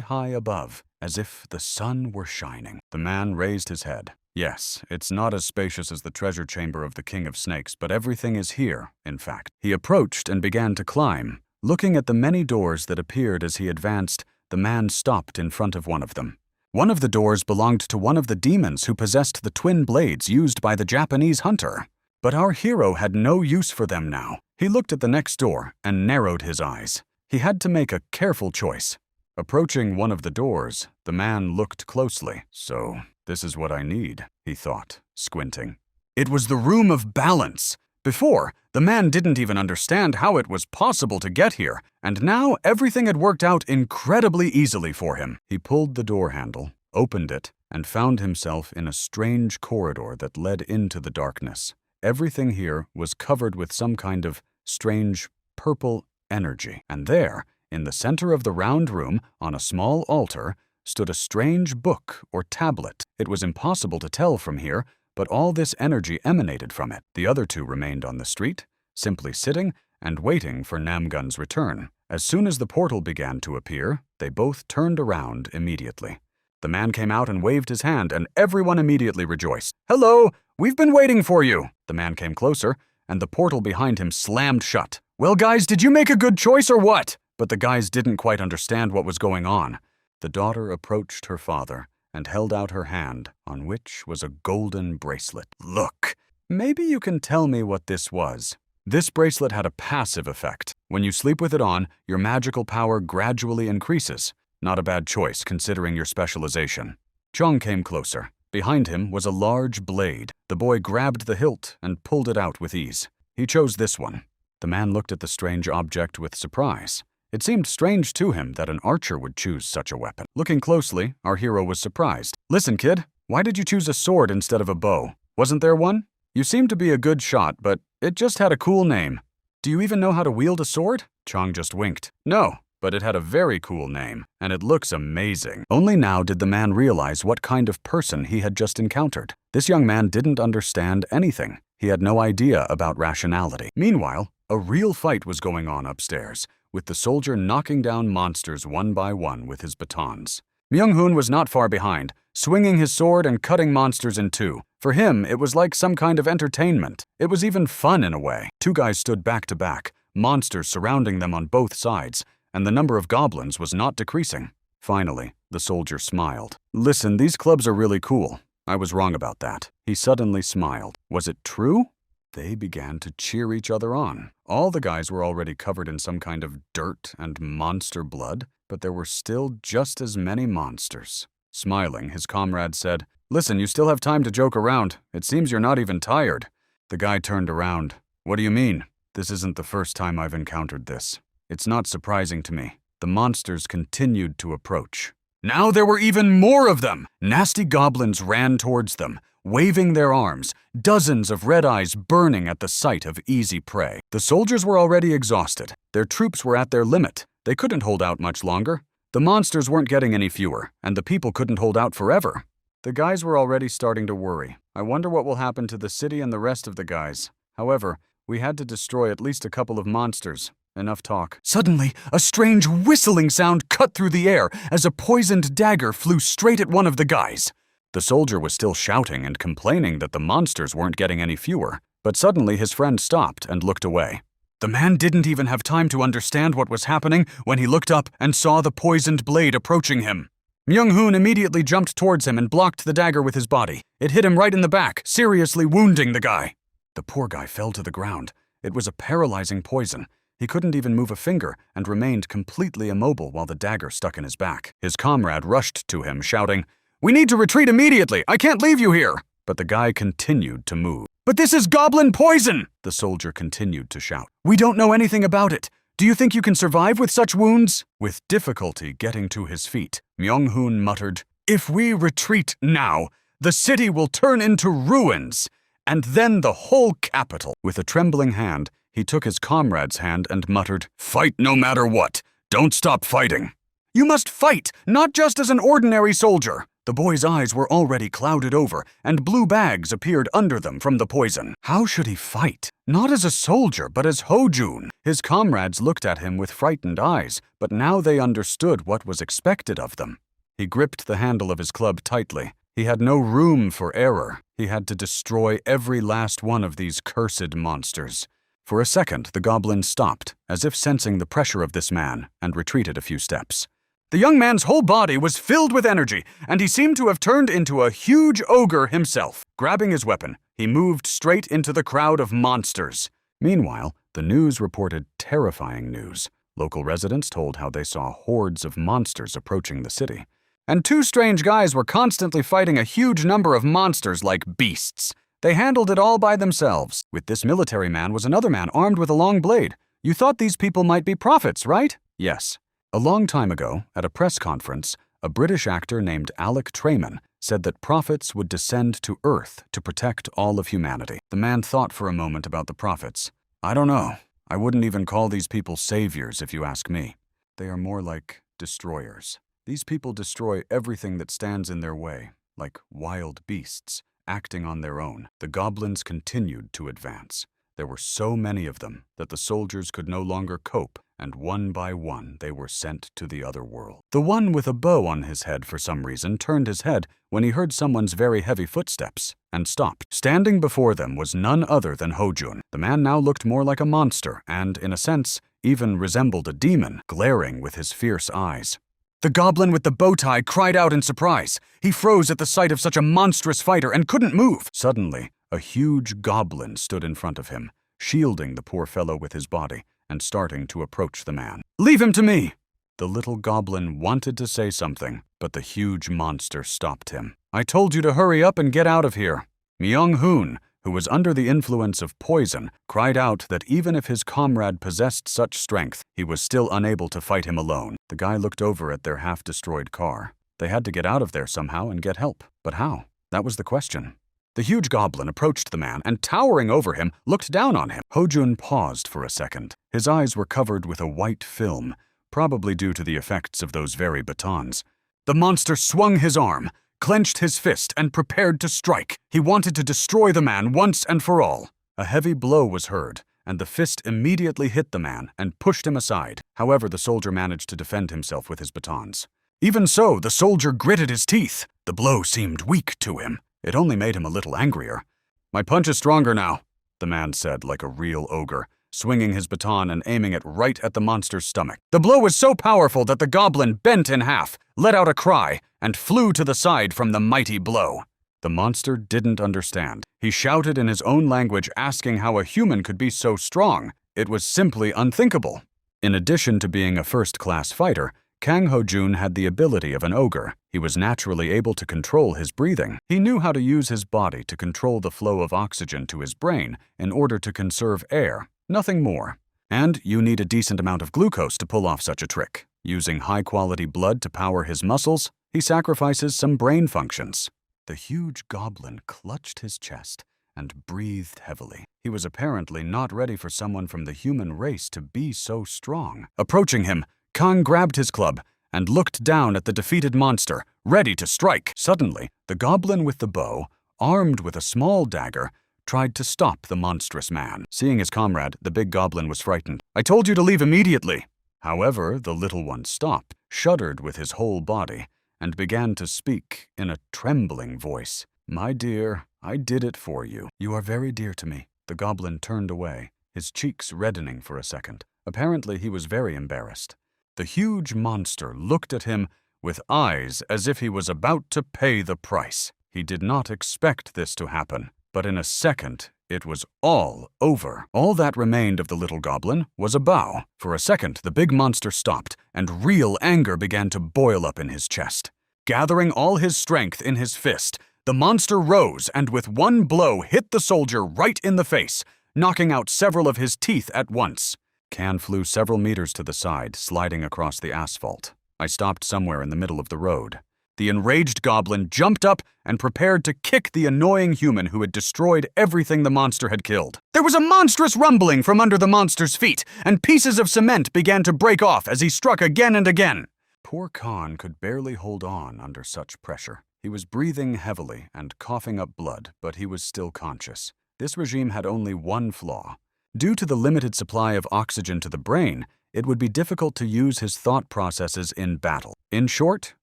Speaker 1: high above, as if the sun were shining. The man raised his head. Yes, it's not as spacious as the treasure chamber of the King of Snakes, but everything is here, in fact. He approached and began to climb. Looking at the many doors that appeared as he advanced, the man stopped in front of one of them. One of the doors belonged to one of the demons who possessed the twin blades used by the Japanese hunter. But our hero had no use for them now. He looked at the next door and narrowed his eyes. He had to make a careful choice. Approaching one of the doors, the man looked closely. "So, this is what I need," he thought, squinting. It was the Room of Balance. Before, the man didn't even understand how it was possible to get here, and now everything had worked out incredibly easily for him. He pulled the door handle, opened it, and found himself in a strange corridor that led into the darkness. Everything here was covered with some kind of strange purple energy, and there, in the center of the round room, on a small altar, stood a strange book or tablet. It was impossible to tell from here, but all this energy emanated from it. The other two remained on the street, simply sitting and waiting for Namgun's return. As soon as the portal began to appear, they both turned around immediately. The man came out and waved his hand, and everyone immediately rejoiced. "Hello! We've been waiting for you!" The man came closer, and the portal behind him slammed shut. "Well, guys, did you make a good choice or what?" But the guys didn't quite understand what was going on. The daughter approached her father and held out her hand, on which was a golden bracelet. "Look, maybe you can tell me what this was." This bracelet had a passive effect. When you sleep with it on, your magical power gradually increases. Not a bad choice, considering your specialization. Chong came closer. Behind him was a large blade. The boy grabbed the hilt and pulled it out with ease. He chose this one. The man looked at the strange object with surprise. It seemed strange to him that an archer would choose such a weapon. Looking closely, our hero was surprised. "Listen, kid, Why did you choose a sword instead of a bow? Wasn't there one? You seem to be a good shot, but it just had a cool name. Do you even know how to wield a sword? Chong just winked. No, but it had a very cool name, and it looks amazing. Only now did the man realize what kind of person he had just encountered. This young man didn't understand anything. He had no idea about rationality. Meanwhile, a real fight was going on upstairs, with the soldier knocking down monsters one by one with his batons. Myung-hoon was not far behind, swinging his sword and cutting monsters in two. For him, it was like some kind of entertainment. It was even fun in a way. Two guys stood back to back, monsters surrounding them on both sides, and the number of goblins was not decreasing. Finally, the soldier smiled. Listen, these clubs are really cool. I was wrong about that. He suddenly smiled. Was it true? They began to cheer each other on. All the guys were already covered in some kind of dirt and monster blood, but there were still just as many monsters. Smiling, his comrade said, Listen, you still have time to joke around. It seems you're not even tired. The guy turned around. What do you mean? This isn't the first time I've encountered this. It's not surprising to me. The monsters continued to approach. Now there were even more of them! Nasty goblins ran towards them, waving their arms, dozens of red eyes burning at the sight of easy prey. The soldiers were already exhausted. Their troops were at their limit. They couldn't hold out much longer. The monsters weren't getting any fewer, and the people couldn't hold out forever. The guys were already starting to worry. I wonder what will happen to the city and the rest of the guys. However, we had to destroy at least a couple of monsters. Enough talk. Suddenly, a strange whistling sound cut through the air as a poisoned dagger flew straight at one of the guys. The soldier was still shouting and complaining that the monsters weren't getting any fewer, but suddenly his friend stopped and looked away. The man didn't even have time to understand what was happening when he looked up and saw the poisoned blade approaching him. Myung-hoon immediately jumped towards him and blocked the dagger with his body. It hit him right in the back, seriously wounding the guy. The poor guy fell to the ground. It was a paralyzing poison. He couldn't even move a finger and remained completely immobile while the dagger stuck in his back. His comrade rushed to him, shouting, "We need to retreat immediately! I can't leave you here!" But the guy continued to move. "But this is goblin poison!" the soldier continued to shout. "We don't know anything about it. Do you think you can survive with such wounds?" With difficulty getting to his feet, Myung-hoon muttered, "If we retreat now, the city will turn into ruins, and then the whole capital." With a trembling hand, he took his comrade's hand and muttered, "Fight no matter what. Don't stop fighting." "You must fight, not just as an ordinary soldier." The boy's eyes were already clouded over, and blue bags appeared under them from the poison. How should he fight? Not as a soldier, but as Ho-jun. His comrades looked at him with frightened eyes, but now they understood what was expected of them. He gripped the handle of his club tightly. He had no room for error. He had to destroy every last one of these cursed monsters. For a second, the goblin stopped, as if sensing the pressure of this man, and retreated a few steps. The young man's whole body was filled with energy, and he seemed to have turned into a huge ogre himself. Grabbing his weapon, he moved straight into the crowd of monsters. Meanwhile, the news reported terrifying news. Local residents told how they saw hordes of monsters approaching the city. And two strange guys were constantly fighting a huge number of monsters like beasts. They handled it all by themselves. With this military man was another man armed with a long blade. You thought these people might be prophets, right? Yes. A long time ago, at a press conference, a British actor named Alec Trayman said that prophets would descend to Earth to protect all of humanity. The man thought for a moment about the prophets. I don't know. I wouldn't even call these people saviors if you ask me. They are more like destroyers. These people destroy everything that stands in their way, like wild beasts, acting on their own. The goblins continued to advance. There were so many of them that the soldiers could no longer cope, and one by one they were sent to the other world. The one with a bow on his head for some reason turned his head when he heard someone's very heavy footsteps, and stopped. Standing before them was none other than Ho-jun. The man now looked more like a monster and, in a sense, even resembled a demon, glaring with his fierce eyes. The goblin with the bow tie cried out in surprise. He froze at the sight of such a monstrous fighter and couldn't move. Suddenly, a huge goblin stood in front of him, shielding the poor fellow with his body and starting to approach the man. "Leave him to me!" The little goblin wanted to say something, but the huge monster stopped him. "I told you to hurry up and get out of here." Myung-hoon, who was under the influence of poison, cried out that even if his comrade possessed such strength, he was still unable to fight him alone. The guy looked over at their half-destroyed car. They had to get out of there somehow and get help. But how? That was the question. The huge goblin approached the man and, towering over him, looked down on him. Hojun paused for a second. His eyes were covered with a white film, probably due to the effects of those very batons. The monster swung his arm, clenched his fist, and prepared to strike. He wanted to destroy the man once and for all. A heavy blow was heard, and the fist immediately hit the man and pushed him aside. However, the soldier managed to defend himself with his batons. Even so, the soldier gritted his teeth. The blow seemed weak to him. It only made him a little angrier. "My punch is stronger now," the man said like a real ogre, swinging his baton and aiming it right at the monster's stomach. The blow was so powerful that the goblin bent in half, let out a cry, and flew to the side from the mighty blow. The monster didn't understand. He shouted in his own language, asking how a human could be so strong. It was simply unthinkable. In addition to being a first-class fighter, Kang Ho-jun had the ability of an ogre. He was naturally able to control his breathing. He knew how to use his body to control the flow of oxygen to his brain in order to conserve air, nothing more. And you need a decent amount of glucose to pull off such a trick. Using high-quality blood to power his muscles, he sacrifices some brain functions. The huge goblin clutched his chest and breathed heavily. He was apparently not ready for someone from the human race to be so strong. Approaching him, Kang grabbed his club and looked down at the defeated monster, ready to strike. Suddenly, the goblin with the bow, armed with a small dagger, tried to stop the monstrous man. Seeing his comrade, the big goblin was frightened. "I told you to leave immediately." However, the little one stopped, shuddered with his whole body, and began to speak in a trembling voice. "My dear, I did it for you. You are very dear to me." The goblin turned away, his cheeks reddening for a second. Apparently, he was very embarrassed. The huge monster looked at him with eyes as if he was about to pay the price. He did not expect this to happen, but in a second, it was all over. All that remained of the little goblin was a bow. For a second, the big monster stopped, and real anger began to boil up in his chest. Gathering all his strength in his fist, the monster rose and with one blow hit the soldier right in the face, knocking out several of his teeth at once. Can flew several meters to the side, sliding across the asphalt. I stopped somewhere in the middle of the road. The enraged goblin jumped up and prepared to kick the annoying human who had destroyed everything the monster had killed. There was a monstrous rumbling from under the monster's feet, and pieces of cement began to break off as he struck again and again. Poor Khan could barely hold on under such pressure. He was breathing heavily and coughing up blood, but he was still conscious. This regime had only one flaw. Due to the limited supply of oxygen to the brain, it would be difficult to use his thought processes in battle. In short,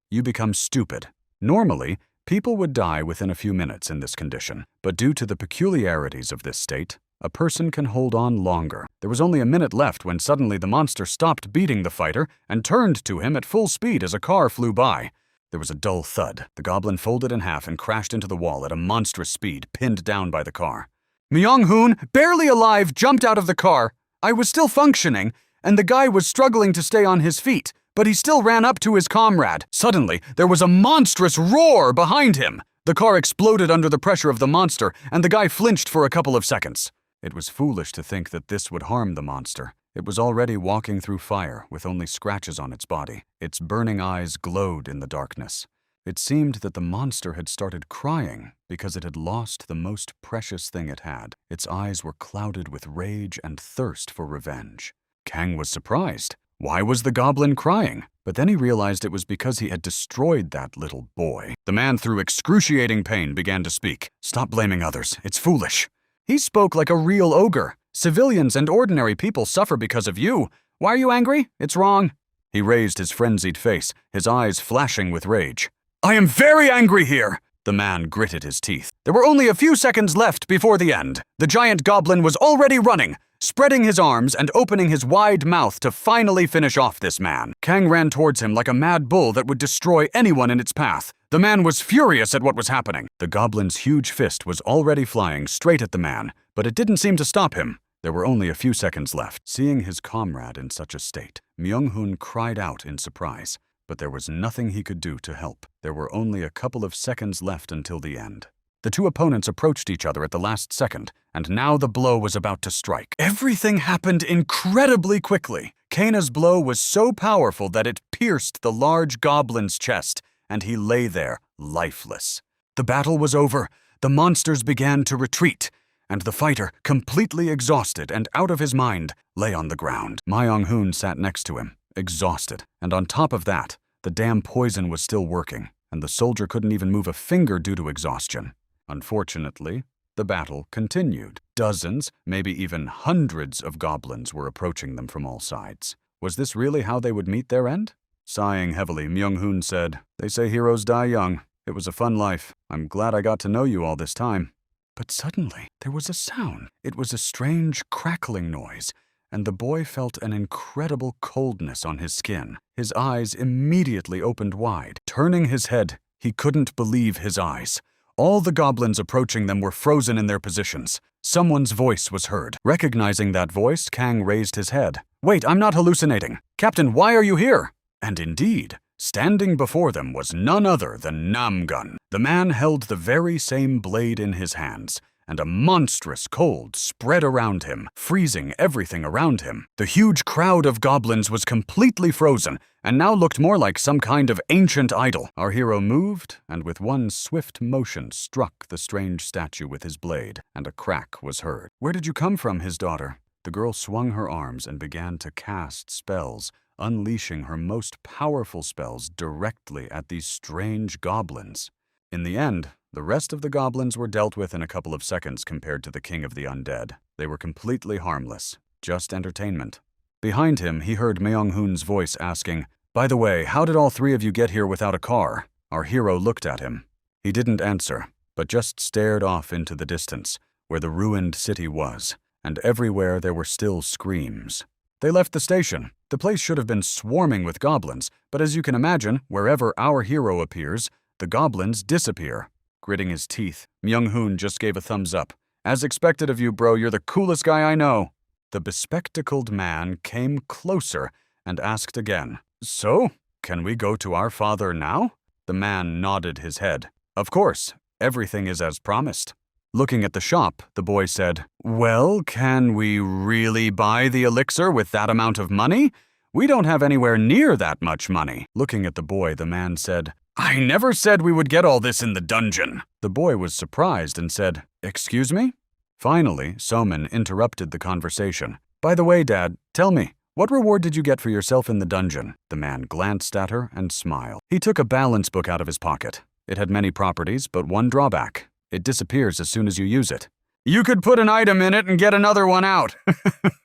Speaker 1: you become stupid. Normally, people would die within a few minutes in this condition, but due to the peculiarities of this state, a person can hold on longer. There was only a minute left when suddenly the monster stopped beating the fighter and turned to him at full speed as a car flew by. There was a dull thud. The goblin folded in half and crashed into the wall at a monstrous speed, pinned down by the car. Myung-hoon, barely alive, jumped out of the car. I was still functioning, and the guy was struggling to stay on his feet, but he still ran up to his comrade. Suddenly, there was a monstrous roar behind him. The car exploded under the pressure of the monster, and the guy flinched for a couple of seconds. It was foolish to think that this would harm the monster. It was already walking through fire with only scratches on its body. Its burning eyes glowed in the darkness. It seemed that the monster had started crying because it had lost the most precious thing it had. Its eyes were clouded with rage and thirst for revenge. Kang was surprised. Why was the goblin crying? But then he realized it was because he had destroyed that little boy. The man, through excruciating pain, began to speak. "Stop blaming others. It's foolish." He spoke like a real ogre. "Civilians and ordinary people suffer because of you. Why are you angry? It's wrong." He raised his frenzied face, his eyes flashing with rage. "I am very angry here." The man gritted his teeth. There were only a few seconds left before the end. The giant goblin was already running, spreading his arms and opening his wide mouth to finally finish off this man. Kang ran towards him like a mad bull that would destroy anyone in its path. The man was furious at what was happening. The goblin's huge fist was already flying straight at the man, but it didn't seem to stop him. There were only a few seconds left. Seeing his comrade in such a state, Myung-hoon cried out in surprise. But there was nothing he could do to help. There were only a couple of seconds left until the end. The two opponents approached each other at the last second, and now the blow was about to strike. Everything happened incredibly quickly. Kana's blow was so powerful that it pierced the large goblin's chest, and he lay there, lifeless. the battle was over, the monsters began to retreat, and the fighter, completely exhausted and out of his mind, lay on the ground. Myung-hoon sat next to him, exhausted, and on top of that, the damn poison was still working, and the soldier couldn't even move a finger due to exhaustion. Unfortunately, the battle continued. Dozens, maybe even hundreds of goblins were approaching them from all sides. Was this really how they would meet their end? Sighing heavily, Myung-hoon said, "They say heroes die young. It was a fun life. I'm glad I got to know you all this time." But suddenly, there was a sound. It was a strange crackling noise, and the boy felt an incredible coldness on his skin. His eyes immediately opened wide. Turning his head, he couldn't believe his eyes. All the goblins approaching them were frozen in their positions. Someone's voice was heard. Recognizing that voice, Kang raised his head. "Wait, I'm not hallucinating. Captain, why are you here?" And indeed, standing before them was none other than Namgun. The man held the very same blade in his hands, and a monstrous cold spread around him, freezing everything around him. The huge crowd of goblins was completely frozen, and now looked more like some kind of ancient idol. Our hero moved, and with one swift motion struck the strange statue with his blade, and a crack was heard. "Where did you come from, his daughter?" The girl swung her arms and began to cast spells, unleashing her most powerful spells directly at these strange goblins. In the end, the rest of the goblins were dealt with in a couple of seconds compared to the king of the undead. They were completely harmless, just entertainment. Behind him, he heard Myung-hoon's voice asking, "By the way, how did all three of you get here without a car?" Our hero looked at him. He didn't answer, but just stared off into the distance, where the ruined city was, and everywhere there were still screams. They left the station. The place should have been swarming with goblins, but as you can imagine, wherever our hero appears, the goblins disappear. Gritting his teeth, Myung-hoon just gave a thumbs up. "As expected of you, bro, you're the coolest guy I know." The bespectacled man came closer and asked again, "So, can we go to our father now?" The man nodded his head. "Of course, everything is as promised." Looking at the shop, the boy said, "Well, can we really buy the elixir with that amount of money? We don't have anywhere near that much money." Looking at the boy, the man said, "I never said we would get all this in the dungeon." The boy was surprised and said, "Excuse me?" Finally, Somin interrupted the conversation. "By the way, Dad, tell me, what reward did you get for yourself in the dungeon?" The man glanced at her and smiled. He took a balance book out of his pocket. It had many properties, but one drawback. It disappears as soon as you use it. You could put an item in it and get another one out.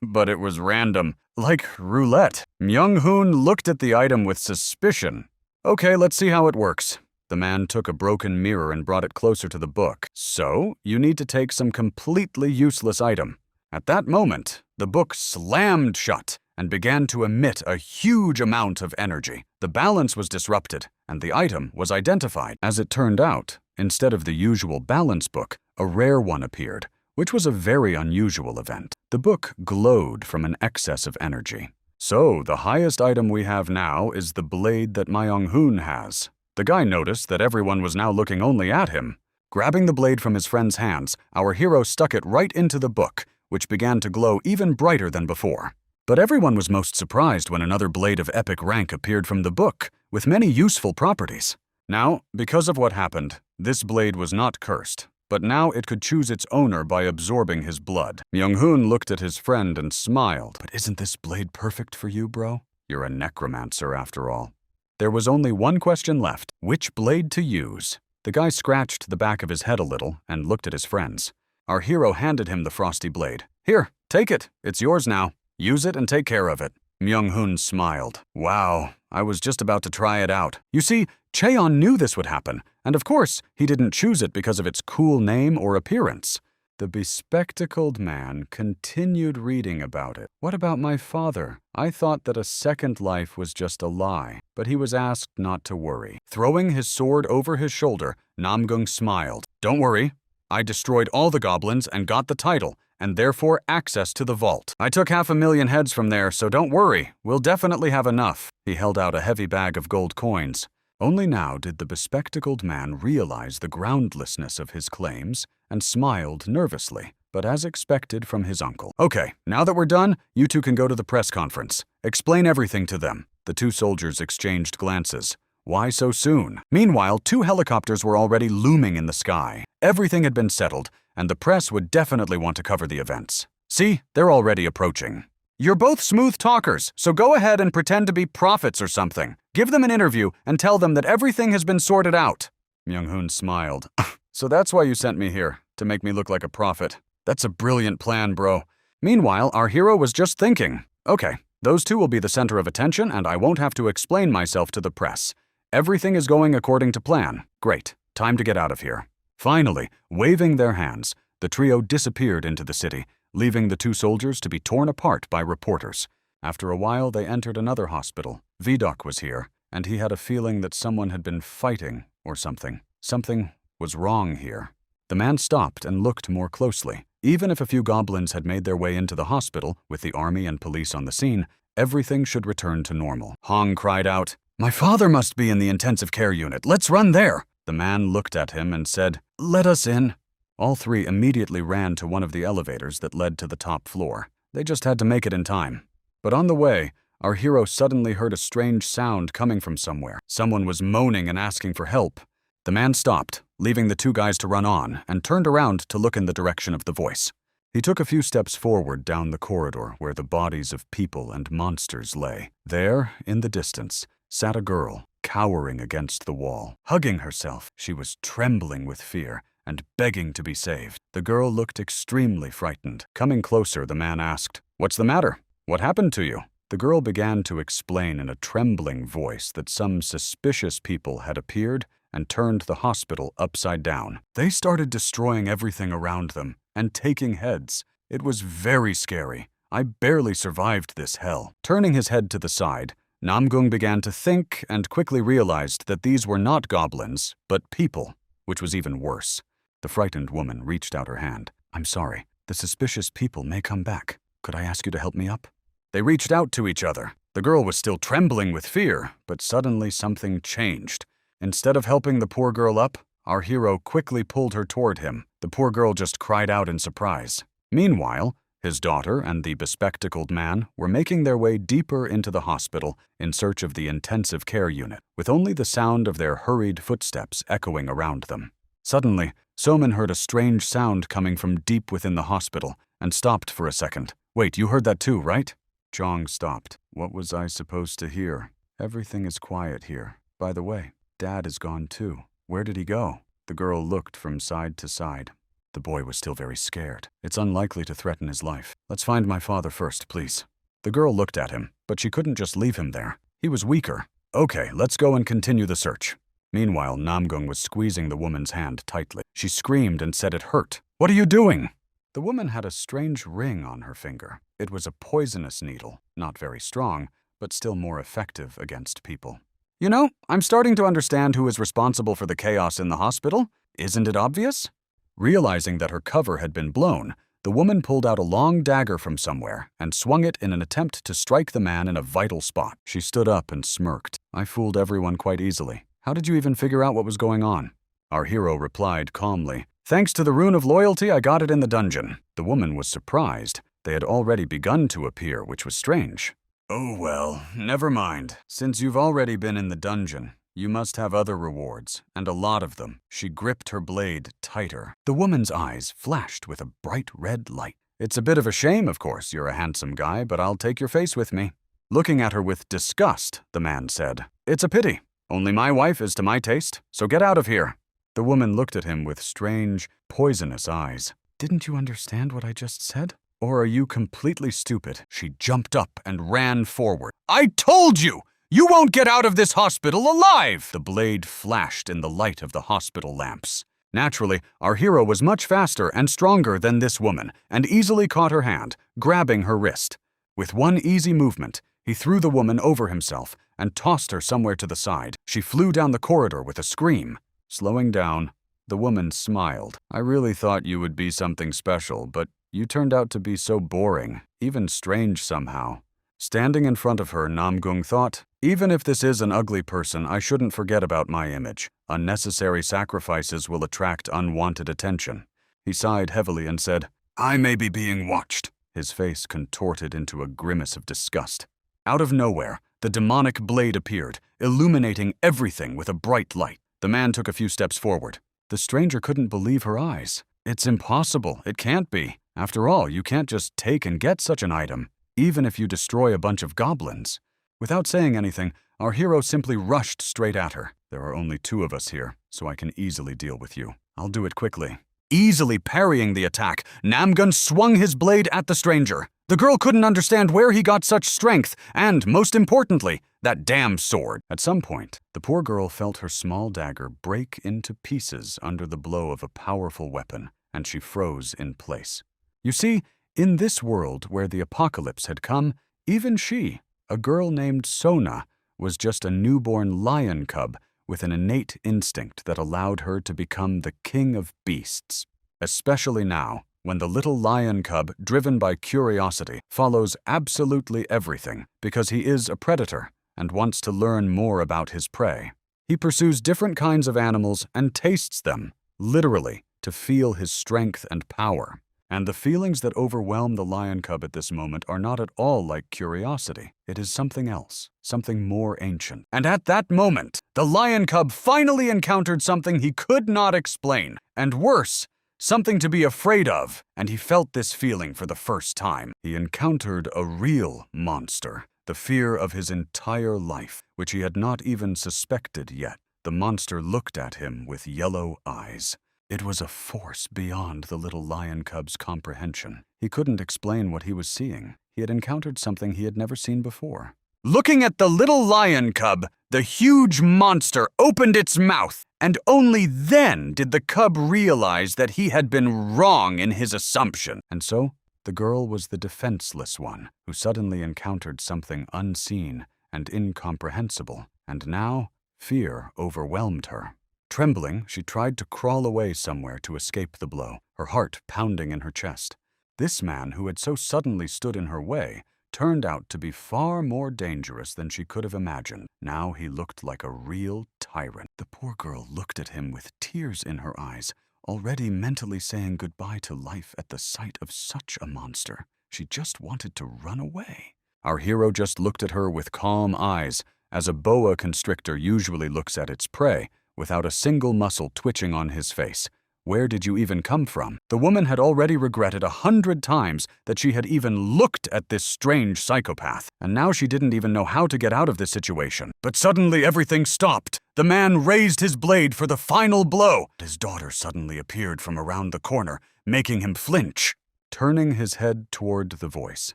Speaker 1: But it was random. Like roulette. Myung-hoon looked at the item with suspicion. "Okay, let's see how it works." The man took a broken mirror and brought it closer to the book. "So, you need to take some completely useless item." At that moment, the book slammed shut and began to emit a huge amount of energy. The balance was disrupted, and the item was identified. As it turned out, instead of the usual balance book, a rare one appeared, which was a very unusual event. The book glowed from an excess of energy. "So, the highest item we have now is the blade that Myung-hoon has." The guy noticed that everyone was now looking only at him. Grabbing the blade from his friend's hands, our hero stuck it right into the book, which began to glow even brighter than before. But everyone was most surprised when another blade of epic rank appeared from the book, with many useful properties. Now, because of what happened, this blade was not cursed, but now it could choose its owner by absorbing his blood. Myung-hoon looked at his friend and smiled. "But isn't this blade perfect for you, bro? You're a necromancer after all." There was only one question left. Which blade to use? The guy scratched the back of his head a little and looked at his friends. Our hero handed him the frosty blade. "Here, take it. It's yours now. Use it and take care of it." Myung-hoon smiled. "Wow, I was just about to try it out." You see, Cheon knew this would happen, and of course, he didn't choose it because of its cool name or appearance. The bespectacled man continued reading about it. "What about my father? I thought that a second life was just a lie," but he was asked not to worry. Throwing his sword over his shoulder, Namgung smiled. "Don't worry. I destroyed all the goblins and got the title, and therefore access to the vault. I took 500,000 heads from there, so don't worry. We'll definitely have enough." He held out a heavy bag of gold coins. Only now did the bespectacled man realize the groundlessness of his claims and smiled nervously, but as expected from his uncle. "Okay, now that we're done, you two can go to the press conference. Explain everything to them." The two soldiers exchanged glances. Why so soon? Meanwhile, 2 helicopters were already looming in the sky. Everything had been settled, and the press would definitely want to cover the events. See, they're already approaching. You're both smooth talkers, so go ahead and pretend to be prophets or something. Give them an interview and tell them that everything has been sorted out. Myung-hoon smiled. So that's why you sent me here, to make me look like a prophet. That's a brilliant plan, bro. Meanwhile, our hero was just thinking, okay, those 2 will be the center of attention and I won't have to explain myself to the press. Everything is going according to plan. Great. Time to get out of here. Finally, waving their hands, the trio disappeared into the city, leaving the 2 soldiers to be torn apart by reporters. After a while, they entered another hospital. Vidok was here, and he had a feeling that someone had been fighting or something. Something was wrong here. The man stopped and looked more closely. Even if a few goblins had made their way into the hospital, with the army and police on the scene, everything should return to normal. Hong cried out, "My father must be in the intensive care unit. Let's run there." The man looked at him and said, "Let us in." All 3 immediately ran to one of the elevators that led to the top floor. They just had to make it in time. But on the way, our hero suddenly heard a strange sound coming from somewhere. Someone was moaning and asking for help. The man stopped, leaving the 2 guys to run on, and turned around to look in the direction of the voice. He took a few steps forward down the corridor where the bodies of people and monsters lay. There, in the distance, sat a girl, cowering against the wall, hugging herself. She was trembling with fear and begging to be saved. The girl looked extremely frightened. Coming closer, the man asked, "What's the matter? What happened to you?" The girl began to explain in a trembling voice that some suspicious people had appeared and turned the hospital upside down. They started destroying everything around them and taking heads. It was very scary. I barely survived this hell. Turning his head to the side, Namgung began to think and quickly realized that these were not goblins, but people, which was even worse. The frightened woman reached out her hand. "I'm sorry. The suspicious people may come back. Could I ask you to help me up?" They reached out to each other. The girl was still trembling with fear, but suddenly something changed. Instead of helping the poor girl up, our hero quickly pulled her toward him. The poor girl just cried out in surprise. Meanwhile, his daughter and the bespectacled man were making their way deeper into the hospital in search of the intensive care unit, with only the sound of their hurried footsteps echoing around them. Suddenly, Soman heard a strange sound coming from deep within the hospital and stopped for a second. "Wait, you heard that too, right?" Chong stopped. "What was I supposed to hear? Everything is quiet here. By the way, Dad is gone too. Where did he go?" The girl looked from side to side. The boy was still very scared. "It's unlikely to threaten his life. Let's find my father first, please." The girl looked at him, but she couldn't just leave him there. He was weaker. "Okay, let's go and continue the search." Meanwhile, Namgung was squeezing the woman's hand tightly. She screamed and said it hurt. "What are you doing?" The woman had a strange ring on her finger. It was a poisonous needle, not very strong, but still more effective against people. "You know, I'm starting to understand who is responsible for the chaos in the hospital. Isn't it obvious?" Realizing that her cover had been blown, the woman pulled out a long dagger from somewhere and swung it in an attempt to strike the man in a vital spot. She stood up and smirked. "I fooled everyone quite easily. How did you even figure out what was going on?" Our hero replied calmly, "Thanks to the rune of loyalty, I got it in the dungeon." The woman was surprised. They had already begun to appear, which was strange. "Oh well, never mind. Since you've already been in the dungeon, you must have other rewards, and a lot of them." She gripped her blade tighter. The woman's eyes flashed with a bright red light. "It's a bit of a shame, of course. You're a handsome guy, but I'll take your face with me." Looking at her with disgust, the man said, "It's a pity. Only my wife is to my taste, so get out of here." The woman looked at him with strange, poisonous eyes. "Didn't you understand what I just said? Or are you completely stupid?" She jumped up and ran forward. "I told you! You won't get out of this hospital alive!" The blade flashed in the light of the hospital lamps. Naturally, our hero was much faster and stronger than this woman, and easily caught her hand, grabbing her wrist. With one easy movement, he threw the woman over himself and tossed her somewhere to the side. She flew down the corridor with a scream. Slowing down, the woman smiled. "I really thought you would be something special, but you turned out to be so boring, even strange somehow." Standing in front of her, Namgung thought, "Even if this is an ugly person, I shouldn't forget about my image. Unnecessary sacrifices will attract unwanted attention." He sighed heavily and said, "I may be being watched." His face contorted into a grimace of disgust. Out of nowhere, The demonic blade appeared, illuminating everything with a bright light. The man took a few steps forward. The stranger couldn't believe her eyes. It's impossible. It can't be. After all, you can't just take and get such an item, even if you destroy a bunch of goblins. Without saying anything, our hero simply rushed straight at her. There are only 2 of us here, so I can easily deal with you. I'll do it quickly. Easily parrying the attack, Namgun swung his blade at the stranger. The girl couldn't understand where he got such strength, and, most importantly, that damn sword. At some point, the poor girl felt her small dagger break into pieces under the blow of a powerful weapon, and she froze in place. You see, in this world where the apocalypse had come, even she, a girl named Sona, was just a newborn lion cub with an innate instinct that allowed her to become the king of beasts. Especially now, when the little lion cub, driven by curiosity, follows absolutely everything because he is a predator and wants to learn more about his prey. He pursues different kinds of animals and tastes them, literally, to feel his strength and power. And the feelings that overwhelm the lion cub at this moment are not at all like curiosity. It is something else, something more ancient. And at that moment, the lion cub finally encountered something he could not explain, and worse, something to be afraid of, and he felt this feeling for the first time. He encountered a real monster, the fear of his entire life, which he had not even suspected yet. The monster looked at him with yellow eyes. It was a force beyond the little lion cub's comprehension. He couldn't explain what he was seeing. He had encountered something he had never seen before. Looking at the little lion cub, the huge monster opened its mouth, and only then did the cub realize that he had been wrong in his assumption. And so, the girl was the defenseless one who suddenly encountered something unseen and incomprehensible, and now fear overwhelmed her. Trembling, she tried to crawl away somewhere to escape the blow, her heart pounding in her chest. This man who had so suddenly stood in her way turned out to be far more dangerous than she could have imagined. Now he looked like a real tyrant. The poor girl looked at him with tears in her eyes, already mentally saying goodbye to life at the sight of such a monster. She just wanted to run away. Our hero just looked at her with calm eyes, as a boa constrictor usually looks at its prey, without a single muscle twitching on his face. Where did you even come from? The woman had already regretted 100 times that she had even looked at this strange psychopath, and now she didn't even know how to get out of this situation. But suddenly everything stopped. The man raised his blade for the final blow. His daughter suddenly appeared from around the corner, making him flinch. Turning his head toward the voice,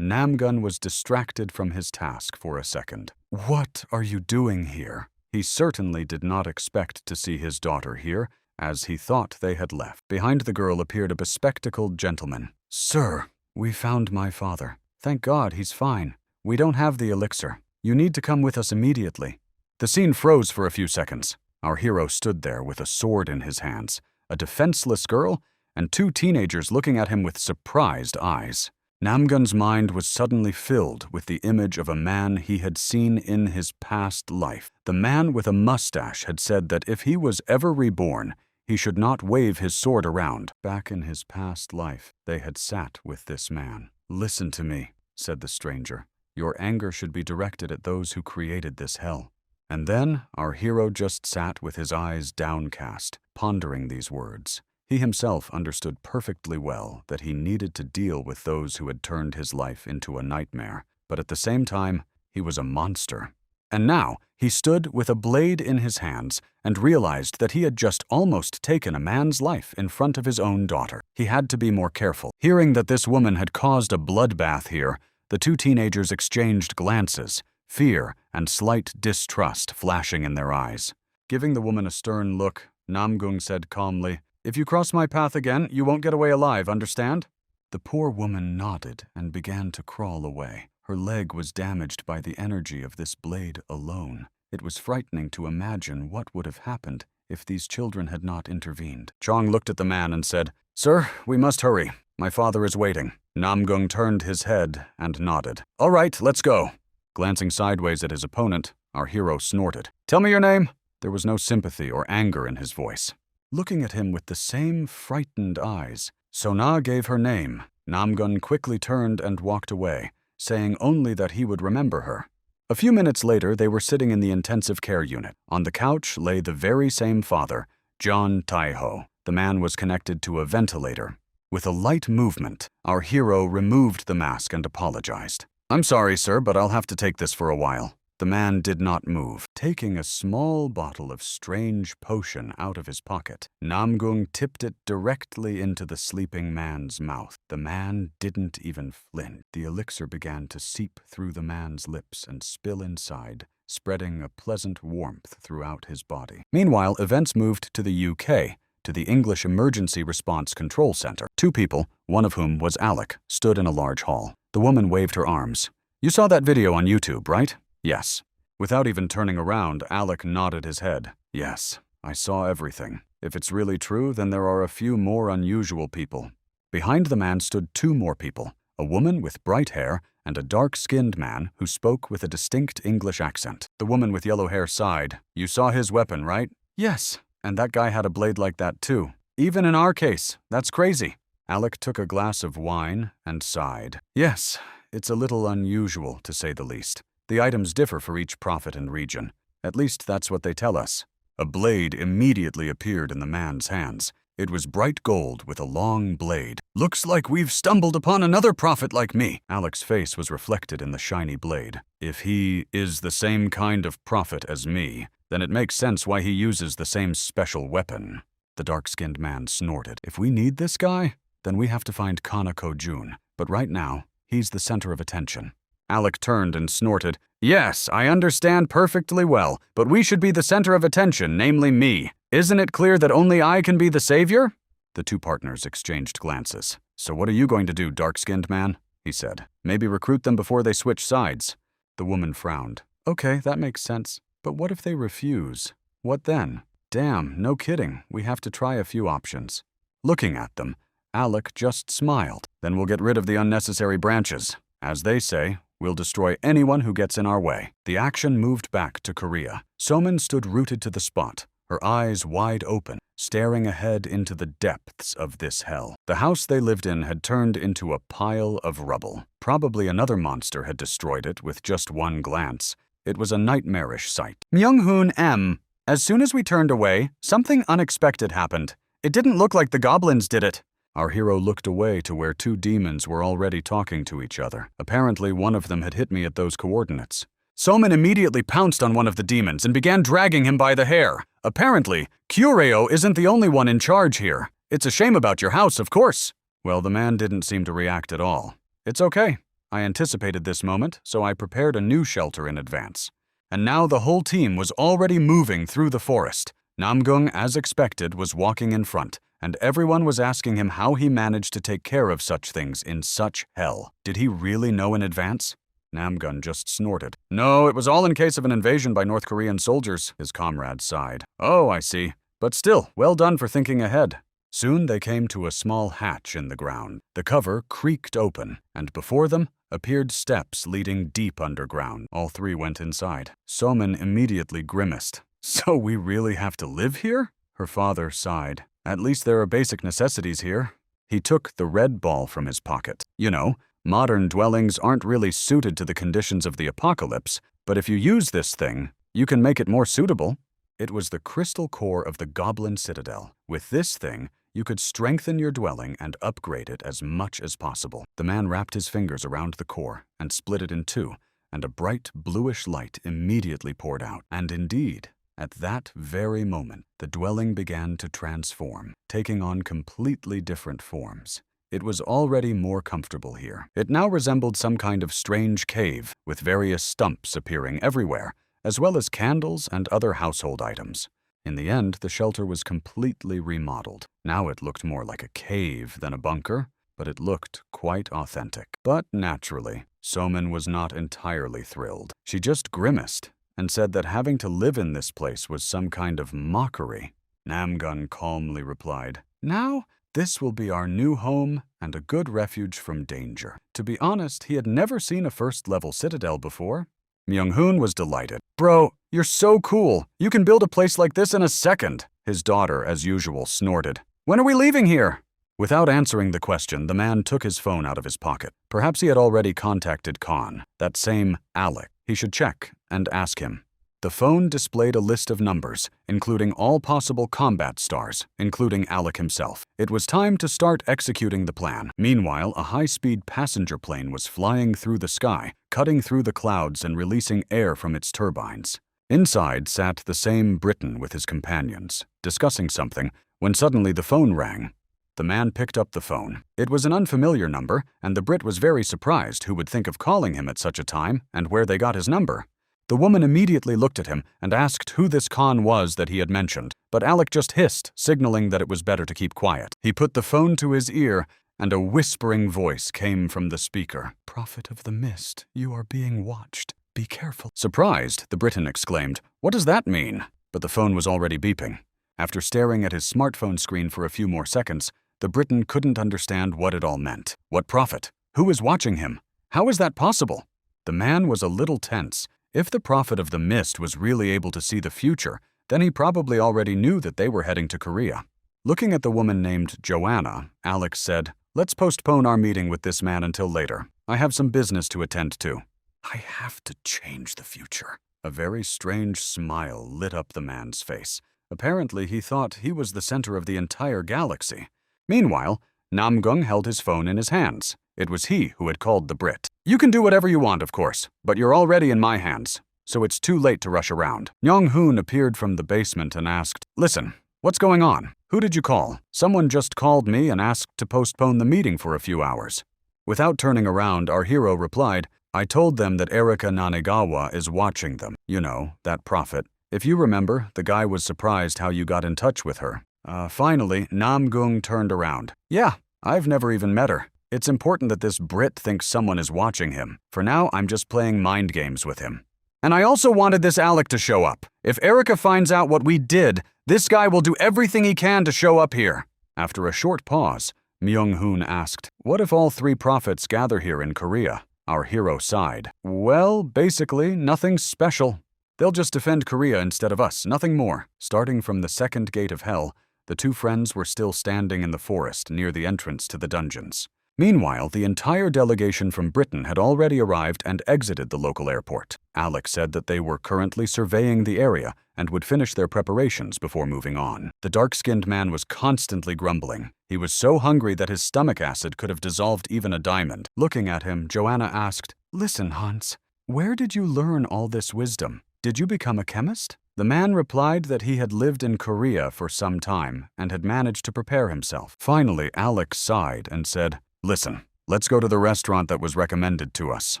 Speaker 1: Namgun was distracted from his task for a second. What are you doing here? He certainly did not expect to see his daughter here, as he thought they had left. Behind the girl appeared a bespectacled gentleman. Sir, we found my father. Thank God he's fine. We don't have the elixir. You need to come with us immediately. The scene froze for a few seconds. Our hero stood there with a sword in his hands, a defenseless girl, and 2 teenagers looking at him with surprised eyes. Namgun's mind was suddenly filled with the image of a man he had seen in his past life. The man with a mustache had said that if he was ever reborn, he should not wave his sword around. Back in his past life, they had sat with this man. Listen to me, said the stranger. Your anger should be directed at those who created this hell. And then our hero just sat with his eyes downcast, pondering these words. He himself understood perfectly well that he needed to deal with those who had turned his life into a nightmare, but at the same time, he was a monster. And now, he stood with a blade in his hands and realized that he had just almost taken a man's life in front of his own daughter. He had to be more careful. Hearing that this woman had caused a bloodbath here, the 2 teenagers exchanged glances, fear and slight distrust flashing in their eyes. Giving the woman a stern look, Namgung said calmly, "If you cross my path again, you won't get away alive, understand?" The poor woman nodded and began to crawl away. Her leg was damaged by the energy of this blade alone. It was frightening to imagine what would have happened if these children had not intervened. Chong looked at the man and said, "Sir, we must hurry. My father is waiting." Namgung turned his head and nodded. "All right, let's go." Glancing sideways at his opponent, our hero snorted. "Tell me your name." There was no sympathy or anger in his voice. Looking at him with the same frightened eyes, Sona gave her name. Namgun quickly turned and walked away, saying only that he would remember her. A few minutes later, they were sitting in the intensive care unit. On the couch lay the very same father, John Taiho. The man was connected to a ventilator. With a light movement, our hero removed the mask and apologized. "I'm sorry, sir, but I'll have to take this for a while." The man did not move. Taking a small bottle of strange potion out of his pocket, Namgung tipped it directly into the sleeping man's mouth. The man didn't even flinch. The elixir began to seep through the man's lips and spill inside, spreading a pleasant warmth throughout his body. Meanwhile, events moved to the UK, to the English Emergency Response Control Center. Two people, one of whom was Alec, stood in a large hall. The woman waved her arms. "You saw that video on YouTube, right?" "Yes." Without even turning around, Alec nodded his head. "Yes, I saw everything. If it's really true, then there are a few more unusual people." Behind the man stood two more people, a woman with bright hair and a dark-skinned man who spoke with a distinct English accent. The woman with yellow hair sighed. "You saw his weapon, right?" "Yes, and that guy had a blade like that too. Even in our case, that's crazy." Alec took a glass of wine and sighed. "Yes, it's a little unusual, to say the least. The items differ for each prophet and region. At least that's what they tell us." A blade immediately appeared in the man's hands. It was bright gold with a long blade. "Looks like we've stumbled upon another prophet like me." Alec's face was reflected in the shiny blade. "If he is the same kind of prophet as me, then it makes sense why he uses the same special weapon." The dark-skinned man snorted. "If we need this guy, then we have to find Kanako Jun. But right now, he's the center of attention." Alec turned and snorted. "Yes, I understand perfectly well, but we should be the center of attention, namely me. Isn't it clear that only I can be the savior?" The two partners exchanged glances. "So what are you going to do, dark-skinned man?" he said. "Maybe recruit them before they switch sides." The woman frowned. "Okay, that makes sense. But what if they refuse? What then? Damn, no kidding. We have to try a few options." Looking at them, Alec just smiled. "Then we'll get rid of the unnecessary branches. As they say, we'll destroy anyone who gets in our way." The action moved back to Korea. Somin stood rooted to the spot, her eyes wide open, staring ahead into the depths of this hell. The house they lived in had turned into a pile of rubble. Probably another monster had destroyed it with just one glance. It was a nightmarish sight. "Myung-hoon M. As soon as we turned away, something unexpected happened. It didn't look like the goblins did it." Our hero looked away to where two demons were already talking to each other. Apparently, one of them had hit me at those coordinates. Somin immediately pounced on one of the demons and began dragging him by the hair. Apparently, Kureo isn't the only one in charge here. It's a shame about your house, of course. Well, the man didn't seem to react at all. "It's okay. I anticipated this moment, so I prepared a new shelter in advance." And now the whole team was already moving through the forest. Namgung, as expected, was walking in front, and everyone was asking him how he managed to take care of such things in such hell. Did he really know in advance? Namgun just snorted. "No, it was all in case of an invasion by North Korean soldiers," his comrade sighed. "Oh, I see. But still, well done for thinking ahead." Soon they came to a small hatch in the ground. The cover creaked open, and before them appeared steps leading deep underground. All three went inside. Somin immediately grimaced. "So we really have to live here?" Her father sighed. "At least there are basic necessities here." He took the red ball from his pocket. "You know, modern dwellings aren't really suited to the conditions of the apocalypse, but if you use this thing, you can make it more suitable." It was the crystal core of the Goblin Citadel. With this thing, you could strengthen your dwelling and upgrade it as much as possible. The man wrapped his fingers around the core and split it in two, and a bright bluish light immediately poured out. And indeed, at that very moment, the dwelling began to transform, taking on completely different forms. It was already more comfortable here. It now resembled some kind of strange cave, with various stumps appearing everywhere, as well as candles and other household items. In the end, the shelter was completely remodeled. Now it looked more like a cave than a bunker, but it looked quite authentic. But naturally, Somin was not entirely thrilled. She just grimaced and said that having to live in this place was some kind of mockery. Namgun calmly replied, "Now, this will be our new home and a good refuge from danger." To be honest, he had never seen a first-level citadel before. Myung-hoon was delighted. "Bro, you're so cool. You can build a place like this in a second." His daughter, as usual, snorted. "When are we leaving here?" Without answering the question, the man took his phone out of his pocket. Perhaps he had already contacted Khan, that same Alec. he should check and ask him. The phone displayed a list of numbers, including all possible combat stars, including Alec himself. It was time to start executing the plan. Meanwhile, a high-speed passenger plane was flying through the sky, cutting through the clouds and releasing air from its turbines. Inside sat the same Briton with his companions, discussing something, when suddenly the phone rang. The man picked up the phone. It was an unfamiliar number, and the Brit was very surprised who would think of calling him at such a time and where they got his number. The woman immediately looked at him and asked who this Khan was that he had mentioned, but Alec just hissed, signaling that it was better to keep quiet. He put the phone to his ear, and a whispering voice came from the speaker. "Prophet of the Mist, you are being watched. Be careful." Surprised, the Briton exclaimed, "What does that mean?" But the phone was already beeping. After staring at his smartphone screen for a few more seconds, the Briton couldn't understand what it all meant. What prophet? Who is watching him? How is that possible? The man was a little tense. If the Prophet of the Mist was really able to see the future, then he probably already knew that they were heading to Korea. Looking at the woman named Joanna, Alex said, "Let's postpone our meeting with this man until later. I have some business to attend to." "I have to change the future." A very strange smile lit up the man's face. Apparently, he thought he was the center of the entire galaxy. Meanwhile, Namgung held his phone in his hands. It was he who had called the Brit. "You can do whatever you want, of course, but you're already in my hands, so it's too late to rush around." Nyong-hoon appeared from the basement and asked, "Listen, what's going on? Who did you call?" "Someone just called me and asked to postpone the meeting for a few hours." Without turning around, our hero replied, "I told them that Erika Nanigawa is watching them. You know, that prophet. If you remember, the guy was surprised how you got in touch with her." Finally, Namgung turned around. "Yeah, I've never even met her. It's important that this Brit thinks someone is watching him. For now, I'm just playing mind games with him. And I also wanted this Alec to show up. If Erika finds out what we did, this guy will do everything he can to show up here." After a short pause, Myung-hoon asked, "What if all three prophets gather here in Korea?" Our hero sighed. "Well, basically, nothing special. They'll just defend Korea instead of us, nothing more." Starting from the second gate of hell, the two friends were still standing in the forest near the entrance to the dungeons. Meanwhile, the entire delegation from Britain had already arrived and exited the local airport. Alex said that they were currently surveying the area and would finish their preparations before moving on. The dark-skinned man was constantly grumbling. He was so hungry that his stomach acid could have dissolved even a diamond. Looking at him, Joanna asked, "Listen, Hans, where did you learn all this wisdom? Did you become a chemist?" The man replied that he had lived in Korea for some time and had managed to prepare himself. Finally, Alex sighed and said, "Listen, let's go to the restaurant that was recommended to us,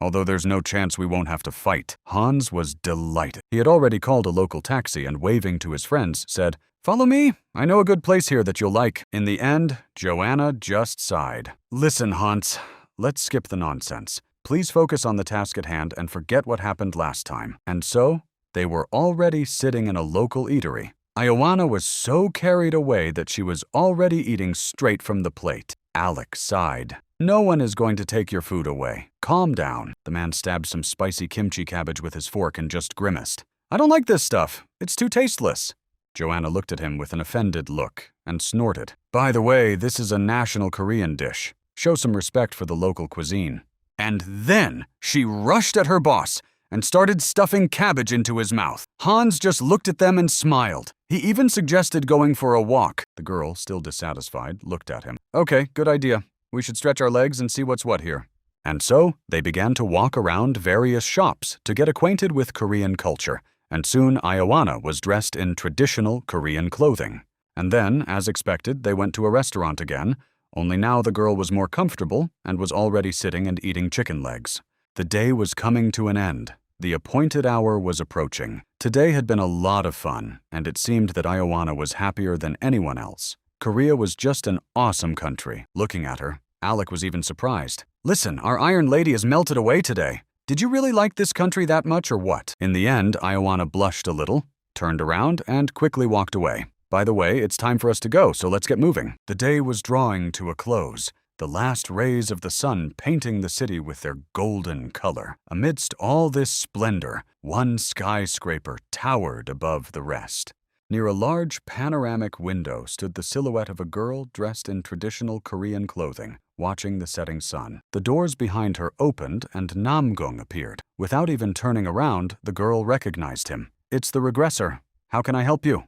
Speaker 1: although there's no chance we won't have to fight." Hans was delighted. He had already called a local taxi and, waving to his friends, said, "Follow me. I know a good place here that you'll like." In the end, Joanna just sighed. "Listen, Hans, let's skip the nonsense. Please focus on the task at hand and forget what happened last time." And so, they were already sitting in a local eatery. Ioana was so carried away that she was already eating straight from the plate. Alex sighed. "No one is going to take your food away. Calm down." The man stabbed some spicy kimchi cabbage with his fork and just grimaced. "I don't like this stuff. It's too tasteless." Joanna looked at him with an offended look and snorted. "By the way, this is a national Korean dish. Show some respect for the local cuisine." And then she rushed at her boss and started stuffing cabbage into his mouth. Hans just looked at them and smiled. He even suggested going for a walk. The girl, still dissatisfied, looked at him. "Okay, good idea. We should stretch our legs and see what's what here." And so, they began to walk around various shops to get acquainted with Korean culture, and soon Ioana was dressed in traditional Korean clothing. And then, as expected, they went to a restaurant again, only now the girl was more comfortable and was already sitting and eating chicken legs. The day was coming to an end. The appointed hour was approaching. Today had been a lot of fun, and it seemed that Ioana was happier than anyone else. Korea was just an awesome country. Looking at her, Alec was even surprised. "Listen, our Iron Lady has melted away today. Did you really like this country that much or what?" In the end, Ioana blushed a little, turned around, and quickly walked away. "By the way, it's time for us to go, so let's get moving." The day was drawing to a close, the last rays of the sun painting the city with their golden color. Amidst all this splendor, one skyscraper towered above the rest. Near a large panoramic window stood the silhouette of a girl dressed in traditional Korean clothing. watching the setting sun. The doors behind her opened and Namgung appeared. Without even turning around, the girl recognized him. "It's the regressor. How can I help you?"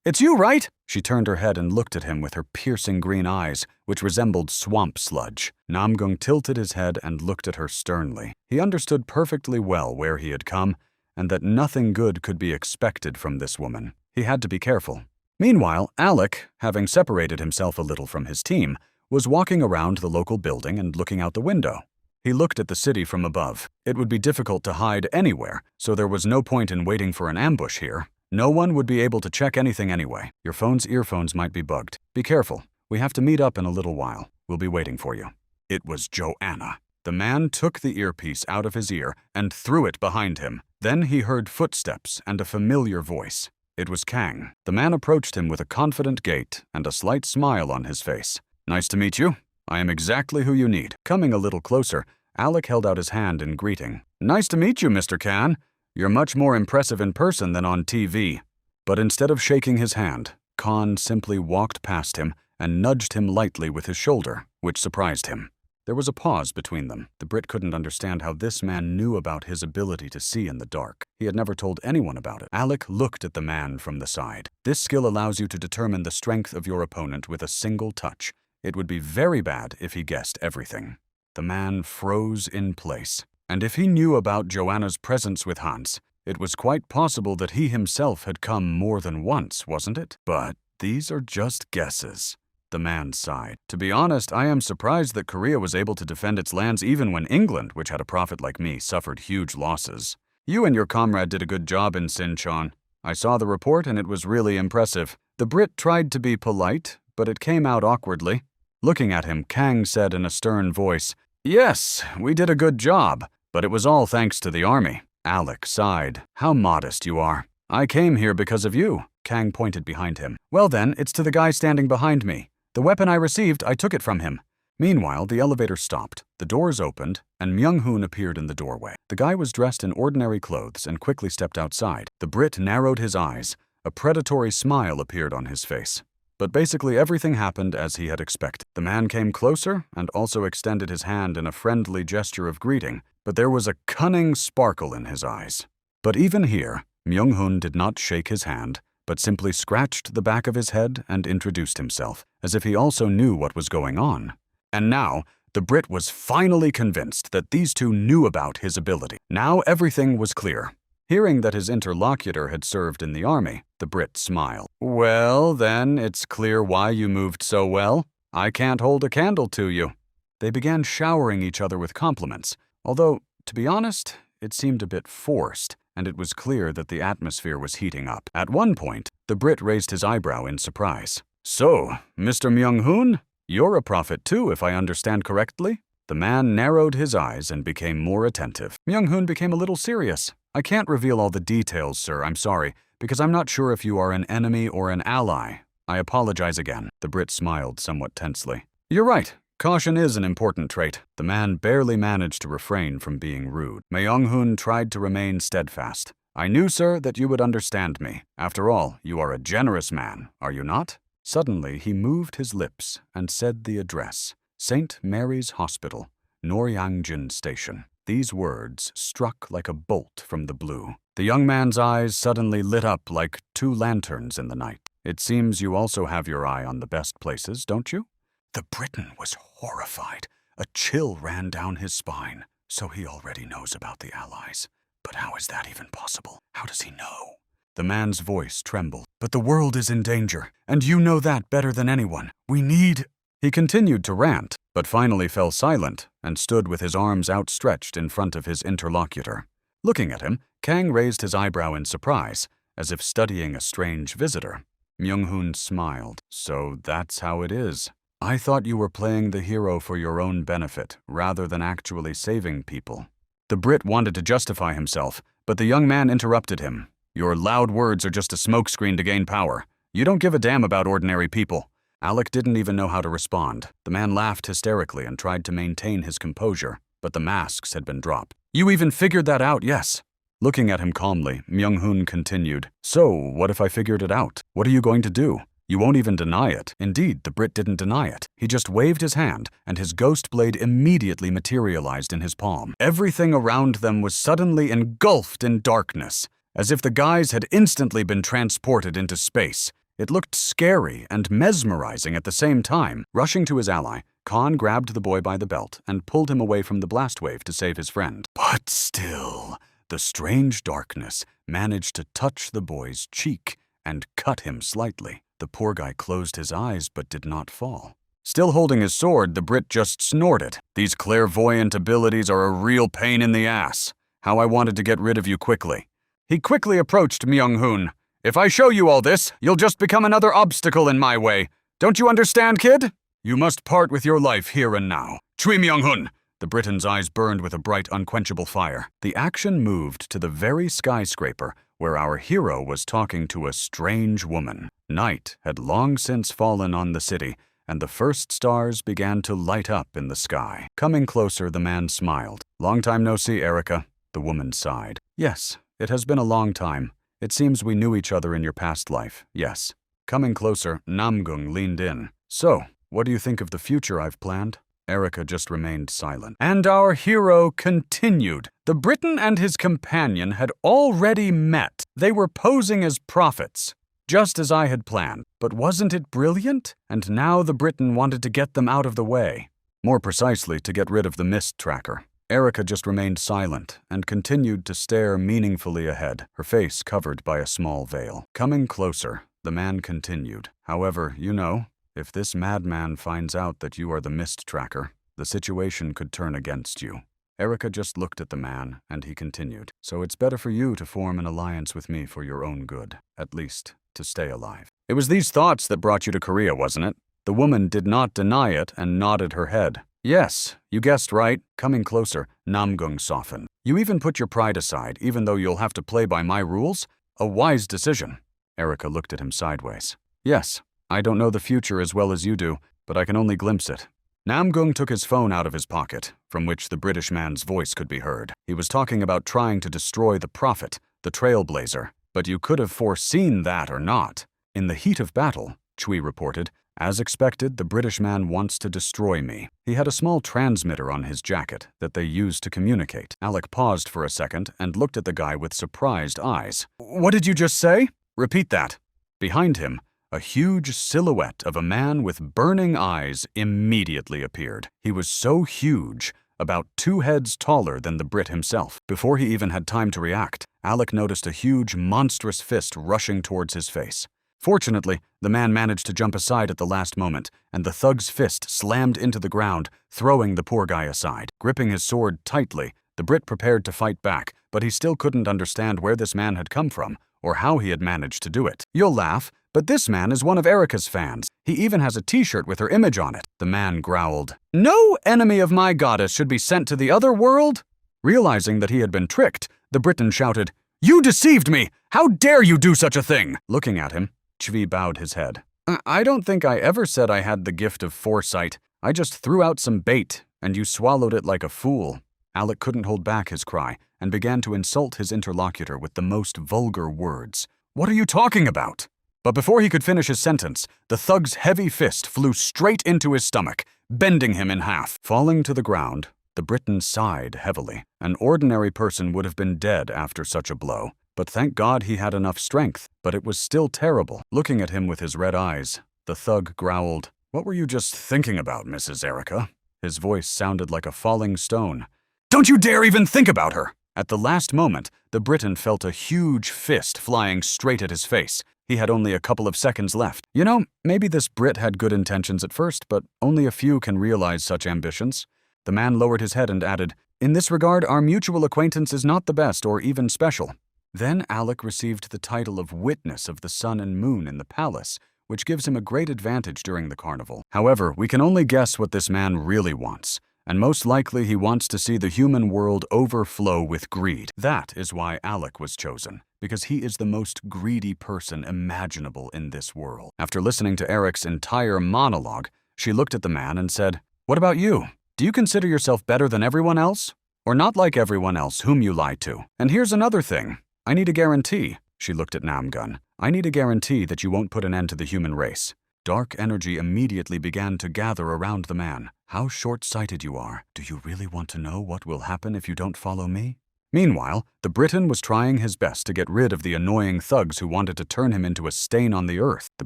Speaker 1: "It's you, right?" She turned her head and looked at him with her piercing green eyes, which resembled swamp sludge. Namgung tilted his head and looked at her sternly. He understood perfectly well where he had come, and that nothing good could be expected from this woman. He had to be careful. Meanwhile, Alec, having separated himself a little from his team, was walking around the local building and looking out the window. He looked at the city from above. It would be difficult to hide anywhere, so there was no point in waiting for an ambush here. No one would be able to check anything anyway. Your phone's earphones might be bugged. Be careful. We have to meet up in a little while. We'll be waiting for you. It was Joanna. The man took the earpiece out of his ear and threw it behind him. Then he heard footsteps and a familiar voice. It was Kang. The man approached him with a confident gait and a slight smile on his face. "Nice to meet you. I am exactly who you need." Coming a little closer, Alec held out his hand in greeting. "Nice to meet you, Mr. Khan. You're much more impressive in person than on TV." But instead of shaking his hand, Khan simply walked past him and nudged him lightly with his shoulder, which surprised him. There was a pause between them. The Brit couldn't understand how this man knew about his ability to see in the dark. He had never told anyone about it. Alec looked at the man from the side. This skill allows you to determine the strength of your opponent with a single touch. It would be very bad if he guessed everything. The man froze in place. And if he knew about Joanna's presence with Hans, it was quite possible that he himself had come more than once, wasn't it? But these are just guesses. The man sighed. "To be honest, I am surprised that Korea was able to defend its lands even when England, which had a prophet like me, suffered huge losses. You and your comrade did a good job in Sinchon. I saw the report and it was really impressive." The Brit tried to be polite, but it came out awkwardly. Looking at him, Kang said in a stern voice, "Yes, we did a good job, but it was all thanks to the army." Alec sighed. "How modest you are. I came here because of you." Kang pointed behind him. "Well then, it's to the guy standing behind me. The weapon I received, I took it from him." Meanwhile, the elevator stopped, the doors opened, and Myung-hoon appeared in the doorway. The guy was dressed in ordinary clothes and quickly stepped outside. The Brit narrowed his eyes. A predatory smile appeared on his face. But basically everything happened as he had expected. The man came closer and also extended his hand in a friendly gesture of greeting, but there was a cunning sparkle in his eyes. But even here, Myung-hoon did not shake his hand, but simply scratched the back of his head and introduced himself, as if he also knew what was going on. And now, the Brit was finally convinced that these two knew about his ability. Now everything was clear. Hearing that his interlocutor had served in the army, the Brit smiled. "Well, then, it's clear why you moved so well. I can't hold a candle to you." They began showering each other with compliments, although, to be honest, it seemed a bit forced, and it was clear that the atmosphere was heating up. At one point, the Brit raised his eyebrow in surprise. "So, Mr. Myung-hoon, you're a prophet too, if I understand correctly?" The man narrowed his eyes and became more attentive. Myung-hoon became a little serious. "I can't reveal all the details, sir, I'm sorry, because I'm not sure if you are an enemy or an ally. I apologize again." The Brit smiled somewhat tensely. "You're right. Caution is an important trait." The man barely managed to refrain from being rude. Myung-hoon tried to remain steadfast. "I knew, sir, that you would understand me. After all, you are a generous man, are you not?" Suddenly, he moved his lips and said the address. St. Mary's Hospital, Noryangjin Station. These words struck like a bolt from the blue. The young man's eyes suddenly lit up like two lanterns in the night. "It seems you also have your eye on the best places, don't you?" The Briton was horrified. A chill ran down his spine. So he already knows about the Allies. But how is that even possible? How does he know? The man's voice trembled. "But the world is in danger, and you know that better than anyone. We need—" He continued to rant, but finally fell silent and stood with his arms outstretched in front of his interlocutor. Looking at him, Kang raised his eyebrow in surprise, as if studying a strange visitor. Myung-hoon smiled. "So that's how it is. I thought you were playing the hero for your own benefit, rather than actually saving people." The Brit wanted to justify himself, but the young man interrupted him. "Your loud words are just a smokescreen to gain power. You don't give a damn about ordinary people." Alec didn't even know how to respond. The man laughed hysterically and tried to maintain his composure, but the masks had been dropped. "You even figured that out, yes?" Looking at him calmly, Myung-hoon continued, "So, what if I figured it out? What are you going to do? You won't even deny it. Indeed, the Brit didn't deny it. He just waved his hand, and his ghost blade immediately materialized in his palm. Everything around them was suddenly engulfed in darkness, as if the guys had instantly been transported into space. It looked scary and mesmerizing at the same time. Rushing to his ally, Khan grabbed the boy by the belt and pulled him away from the blast wave to save his friend. But still, the strange darkness managed to touch the boy's cheek and cut him slightly. The poor guy closed his eyes but did not fall. Still holding his sword, the Brit just snorted. These clairvoyant abilities are a real pain in the ass. How I wanted to get rid of you quickly. He quickly approached Myung-hoon. If I show you all this, you'll just become another obstacle in my way. Don't you understand, kid? You must part with your life here and now. Chui Myung-hoon! The Briton's eyes burned with a bright, unquenchable fire. The action moved to the very skyscraper where our hero was talking to a strange woman. Night had long since fallen on the city, and the first stars began to light up in the sky. Coming closer, the man smiled. Long time no see, Erica. The woman sighed. Yes, it has been a long time. It seems we knew each other in your past life, yes. Coming closer, Namgung leaned in. So, what do you think of the future I've planned? Erica just remained silent. And our hero continued. The Briton and his companion had already met. They were posing as prophets, just as I had planned. But wasn't it brilliant? And now the Briton wanted to get them out of the way. More precisely, to get rid of the mist tracker. Erica just remained silent and continued to stare meaningfully ahead, her face covered by a small veil. Coming closer, the man continued. However, you know, if this madman finds out that you are the mist tracker, the situation could turn against you. Erica just looked at the man, and he continued. So it's better for you to form an alliance with me for your own good, at least to stay alive. It was these thoughts that brought you to Korea, wasn't it? The woman did not deny it and nodded her head. Yes, you guessed right. Coming closer, Namgung softened. You even put your pride aside, even though you'll have to play by my rules? A wise decision. Erica looked at him sideways. Yes, I don't know the future as well as you do, but I can only glimpse it. Namgung took his phone out of his pocket, from which the British man's voice could be heard. He was talking about trying to destroy the prophet, the trailblazer, but you could have foreseen that or not. In the heat of battle, Chui reported, as expected, the British man wants to destroy me. He had a small transmitter on his jacket that they used to communicate. Alec paused for a second and looked at the guy with surprised eyes. What did you just say? Repeat that. Behind him, a huge silhouette of a man with burning eyes immediately appeared. He was so huge, about 2 heads taller than the Brit himself. Before he even had time to react, Alec noticed a huge, monstrous fist rushing towards his face. Fortunately, the man managed to jump aside at the last moment, and the thug's fist slammed into the ground, throwing the poor guy aside. Gripping his sword tightly, the Brit prepared to fight back, but he still couldn't understand where this man had come from, or how he had managed to do it. You'll laugh, but this man is one of Erica's fans. He even has a t-shirt with her image on it. The man growled. No enemy of my goddess should be sent to the other world? Realizing that he had been tricked, the Briton shouted, You deceived me! How dare you do such a thing? Looking at him, Chvi bowed his head. I don't think I ever said I had the gift of foresight. I just threw out some bait, and you swallowed it like a fool. Alec couldn't hold back his cry, and began to insult his interlocutor with the most vulgar words. What are you talking about? But before he could finish his sentence, the thug's heavy fist flew straight into his stomach, bending him in half. Falling to the ground, the Briton sighed heavily. An ordinary person would have been dead after such a blow. But thank God he had enough strength, but it was still terrible. Looking at him with his red eyes, the thug growled, What were you just thinking about, Mrs. Erica? His voice sounded like a falling stone. Don't you dare even think about her! At the last moment, the Briton felt a huge fist flying straight at his face. He had only a couple of seconds left. You know, maybe this Brit had good intentions at first, but only a few can realize such ambitions. The man lowered his head and added, In this regard, our mutual acquaintance is not the best or even special. Then Alec received the title of Witness of the Sun and Moon in the palace, which gives him a great advantage during the carnival. However, we can only guess what this man really wants, and most likely he wants to see the human world overflow with greed. That is why Alec was chosen, because he is the most greedy person imaginable in this world. After listening to Eric's entire monologue, she looked at the man and said, What about you? Do you consider yourself better than everyone else? Or not like everyone else whom you lie to? And here's another thing. I need a guarantee. She looked at Namgun. I need a guarantee that you won't put an end to the human race. Dark energy immediately began to gather around the man. How short-sighted you are. Do you really want to know what will happen if you don't follow me? Meanwhile, the Briton was trying his best to get rid of the annoying thugs who wanted to turn him into a stain on the earth. The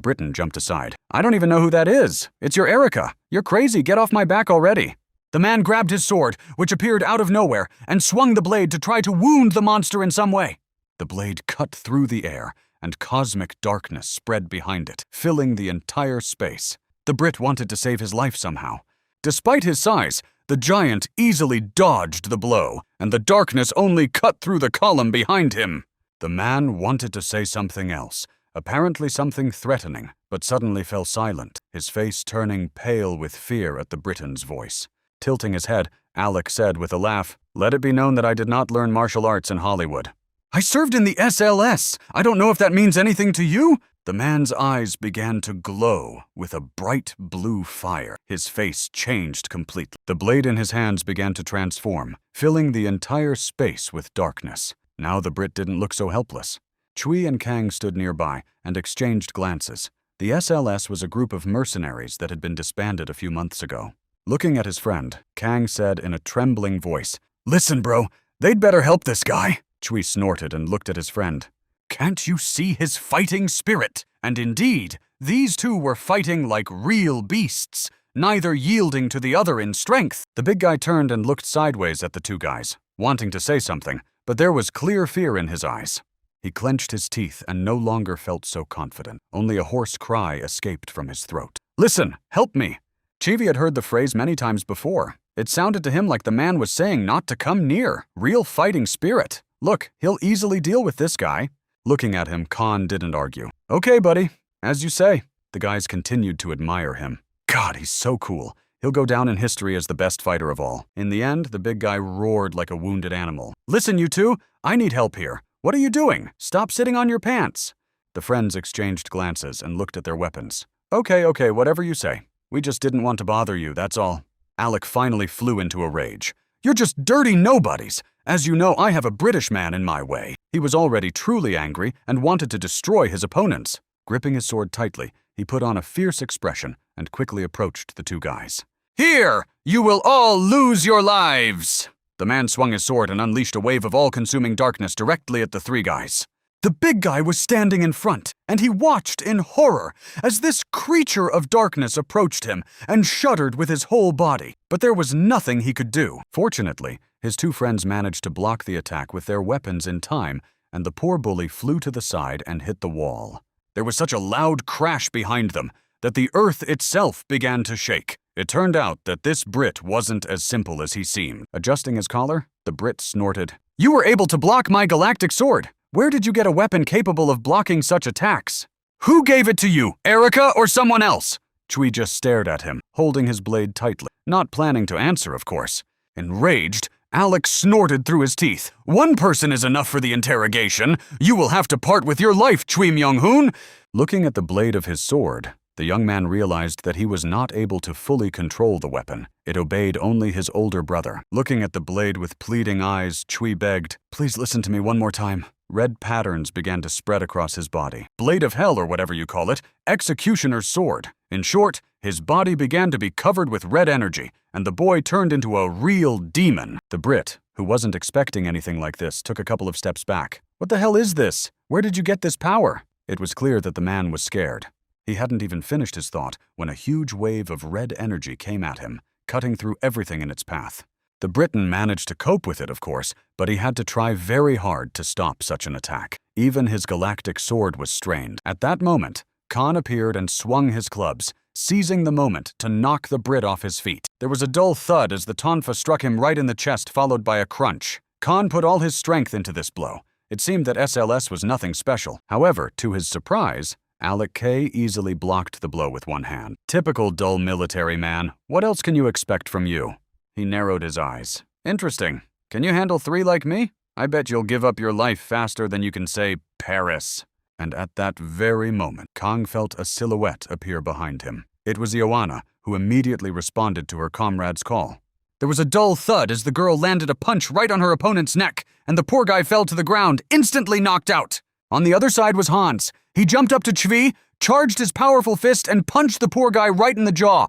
Speaker 1: Briton jumped aside. I don't even know who that is. It's your Erica. You're crazy. Get off my back already. The man grabbed his sword, which appeared out of nowhere, and swung the blade to try to wound the monster in some way. The blade cut through the air, and cosmic darkness spread behind it, filling the entire space. The Brit wanted to save his life somehow. Despite his size, the giant easily dodged the blow, and the darkness only cut through the column behind him. The man wanted to say something else, apparently something threatening, but suddenly fell silent, his face turning pale with fear at the Briton's voice. Tilting his head, Alec said with a laugh, "Let it be known that I did not learn martial arts in Hollywood." "I served in the SLS. I don't know if that means anything to you?" The man's eyes began to glow with a bright blue fire. His face changed completely. The blade in his hands began to transform, filling the entire space with darkness. Now the Brit didn't look so helpless. Chui and Kang stood nearby and exchanged glances. The SLS was a group of mercenaries that had been disbanded a few months ago. Looking at his friend, Kang said in a trembling voice, "Listen, bro, they'd better help this guy." Chui snorted and looked at his friend. "Can't you see his fighting spirit?" And indeed, these two were fighting like real beasts, neither yielding to the other in strength. The big guy turned and looked sideways at the two guys, wanting to say something, but there was clear fear in his eyes. He clenched his teeth and no longer felt so confident. Only a hoarse cry escaped from his throat. "Listen, help me." Chivi had heard the phrase many times before. It sounded to him like the man was saying not to come near. Real fighting spirit. Look, he'll easily deal with this guy. Looking at him, Khan didn't argue. "Okay, buddy, as you say." The guys continued to admire him. "God, he's so cool. He'll go down in history as the best fighter of all." In the end, the big guy roared like a wounded animal. "Listen, you two, I need help here. What are you doing? Stop sitting on your pants." The friends exchanged glances and looked at their weapons. Okay, whatever you say. We just didn't want to bother you, that's all." Alec finally flew into a rage. "You're just dirty nobodies. As you know, I have a British man in my way." He was already truly angry and wanted to destroy his opponents. Gripping his sword tightly, he put on a fierce expression and quickly approached the two guys. "Here, you will all lose your lives!" The man swung his sword and unleashed a wave of all-consuming darkness directly at the three guys. The big guy was standing in front, and he watched in horror as this creature of darkness approached him and shuddered with his whole body. But there was nothing he could do. Fortunately, his two friends managed to block the attack with their weapons in time, and the poor bully flew to the side and hit the wall. There was such a loud crash behind them that the earth itself began to shake. It turned out that this Brit wasn't as simple as he seemed. Adjusting his collar, the Brit snorted, "You were able to block my galactic sword. Where did you get a weapon capable of blocking such attacks?" "Who gave it to you, Erica or someone else?" Chui just stared at him, holding his blade tightly, not planning to answer, of course. Enraged, Alex snorted through his teeth. "One person is enough for the interrogation. You will have to part with your life, Chui Myung-hoon." Looking at the blade of his sword, the young man realized that he was not able to fully control the weapon. It obeyed only his older brother. Looking at the blade with pleading eyes, Chui begged, "Please listen to me one more time." Red patterns began to spread across his body. Blade of hell, or whatever you call it, executioner's sword. In short, his body began to be covered with red energy, and the boy turned into a real demon. The Brit, who wasn't expecting anything like this, took a couple of steps back. "What the hell is this? Where did you get this power?" It was clear that the man was scared. He hadn't even finished his thought when a huge wave of red energy came at him, cutting through everything in its path. The Briton managed to cope with it, of course, but he had to try very hard to stop such an attack. Even his galactic sword was strained. At that moment, Khan appeared and swung his clubs, seizing the moment to knock the Brit off his feet. There was a dull thud as the tonfa struck him right in the chest, followed by a crunch. Khan put all his strength into this blow. It seemed that SLS was nothing special. However, to his surprise, Alec K easily blocked the blow with one hand. "Typical dull military man. What else can you expect from you?" He narrowed his eyes. "Interesting. Can you handle 3 like me? I bet you'll give up your life faster than you can say Paris." And at that very moment, Kang felt a silhouette appear behind him. It was Ioana, who immediately responded to her comrade's call. There was a dull thud as the girl landed a punch right on her opponent's neck, and the poor guy fell to the ground, instantly knocked out. On the other side was Hans. He jumped up to Chvi, charged his powerful fist, and punched the poor guy right in the jaw.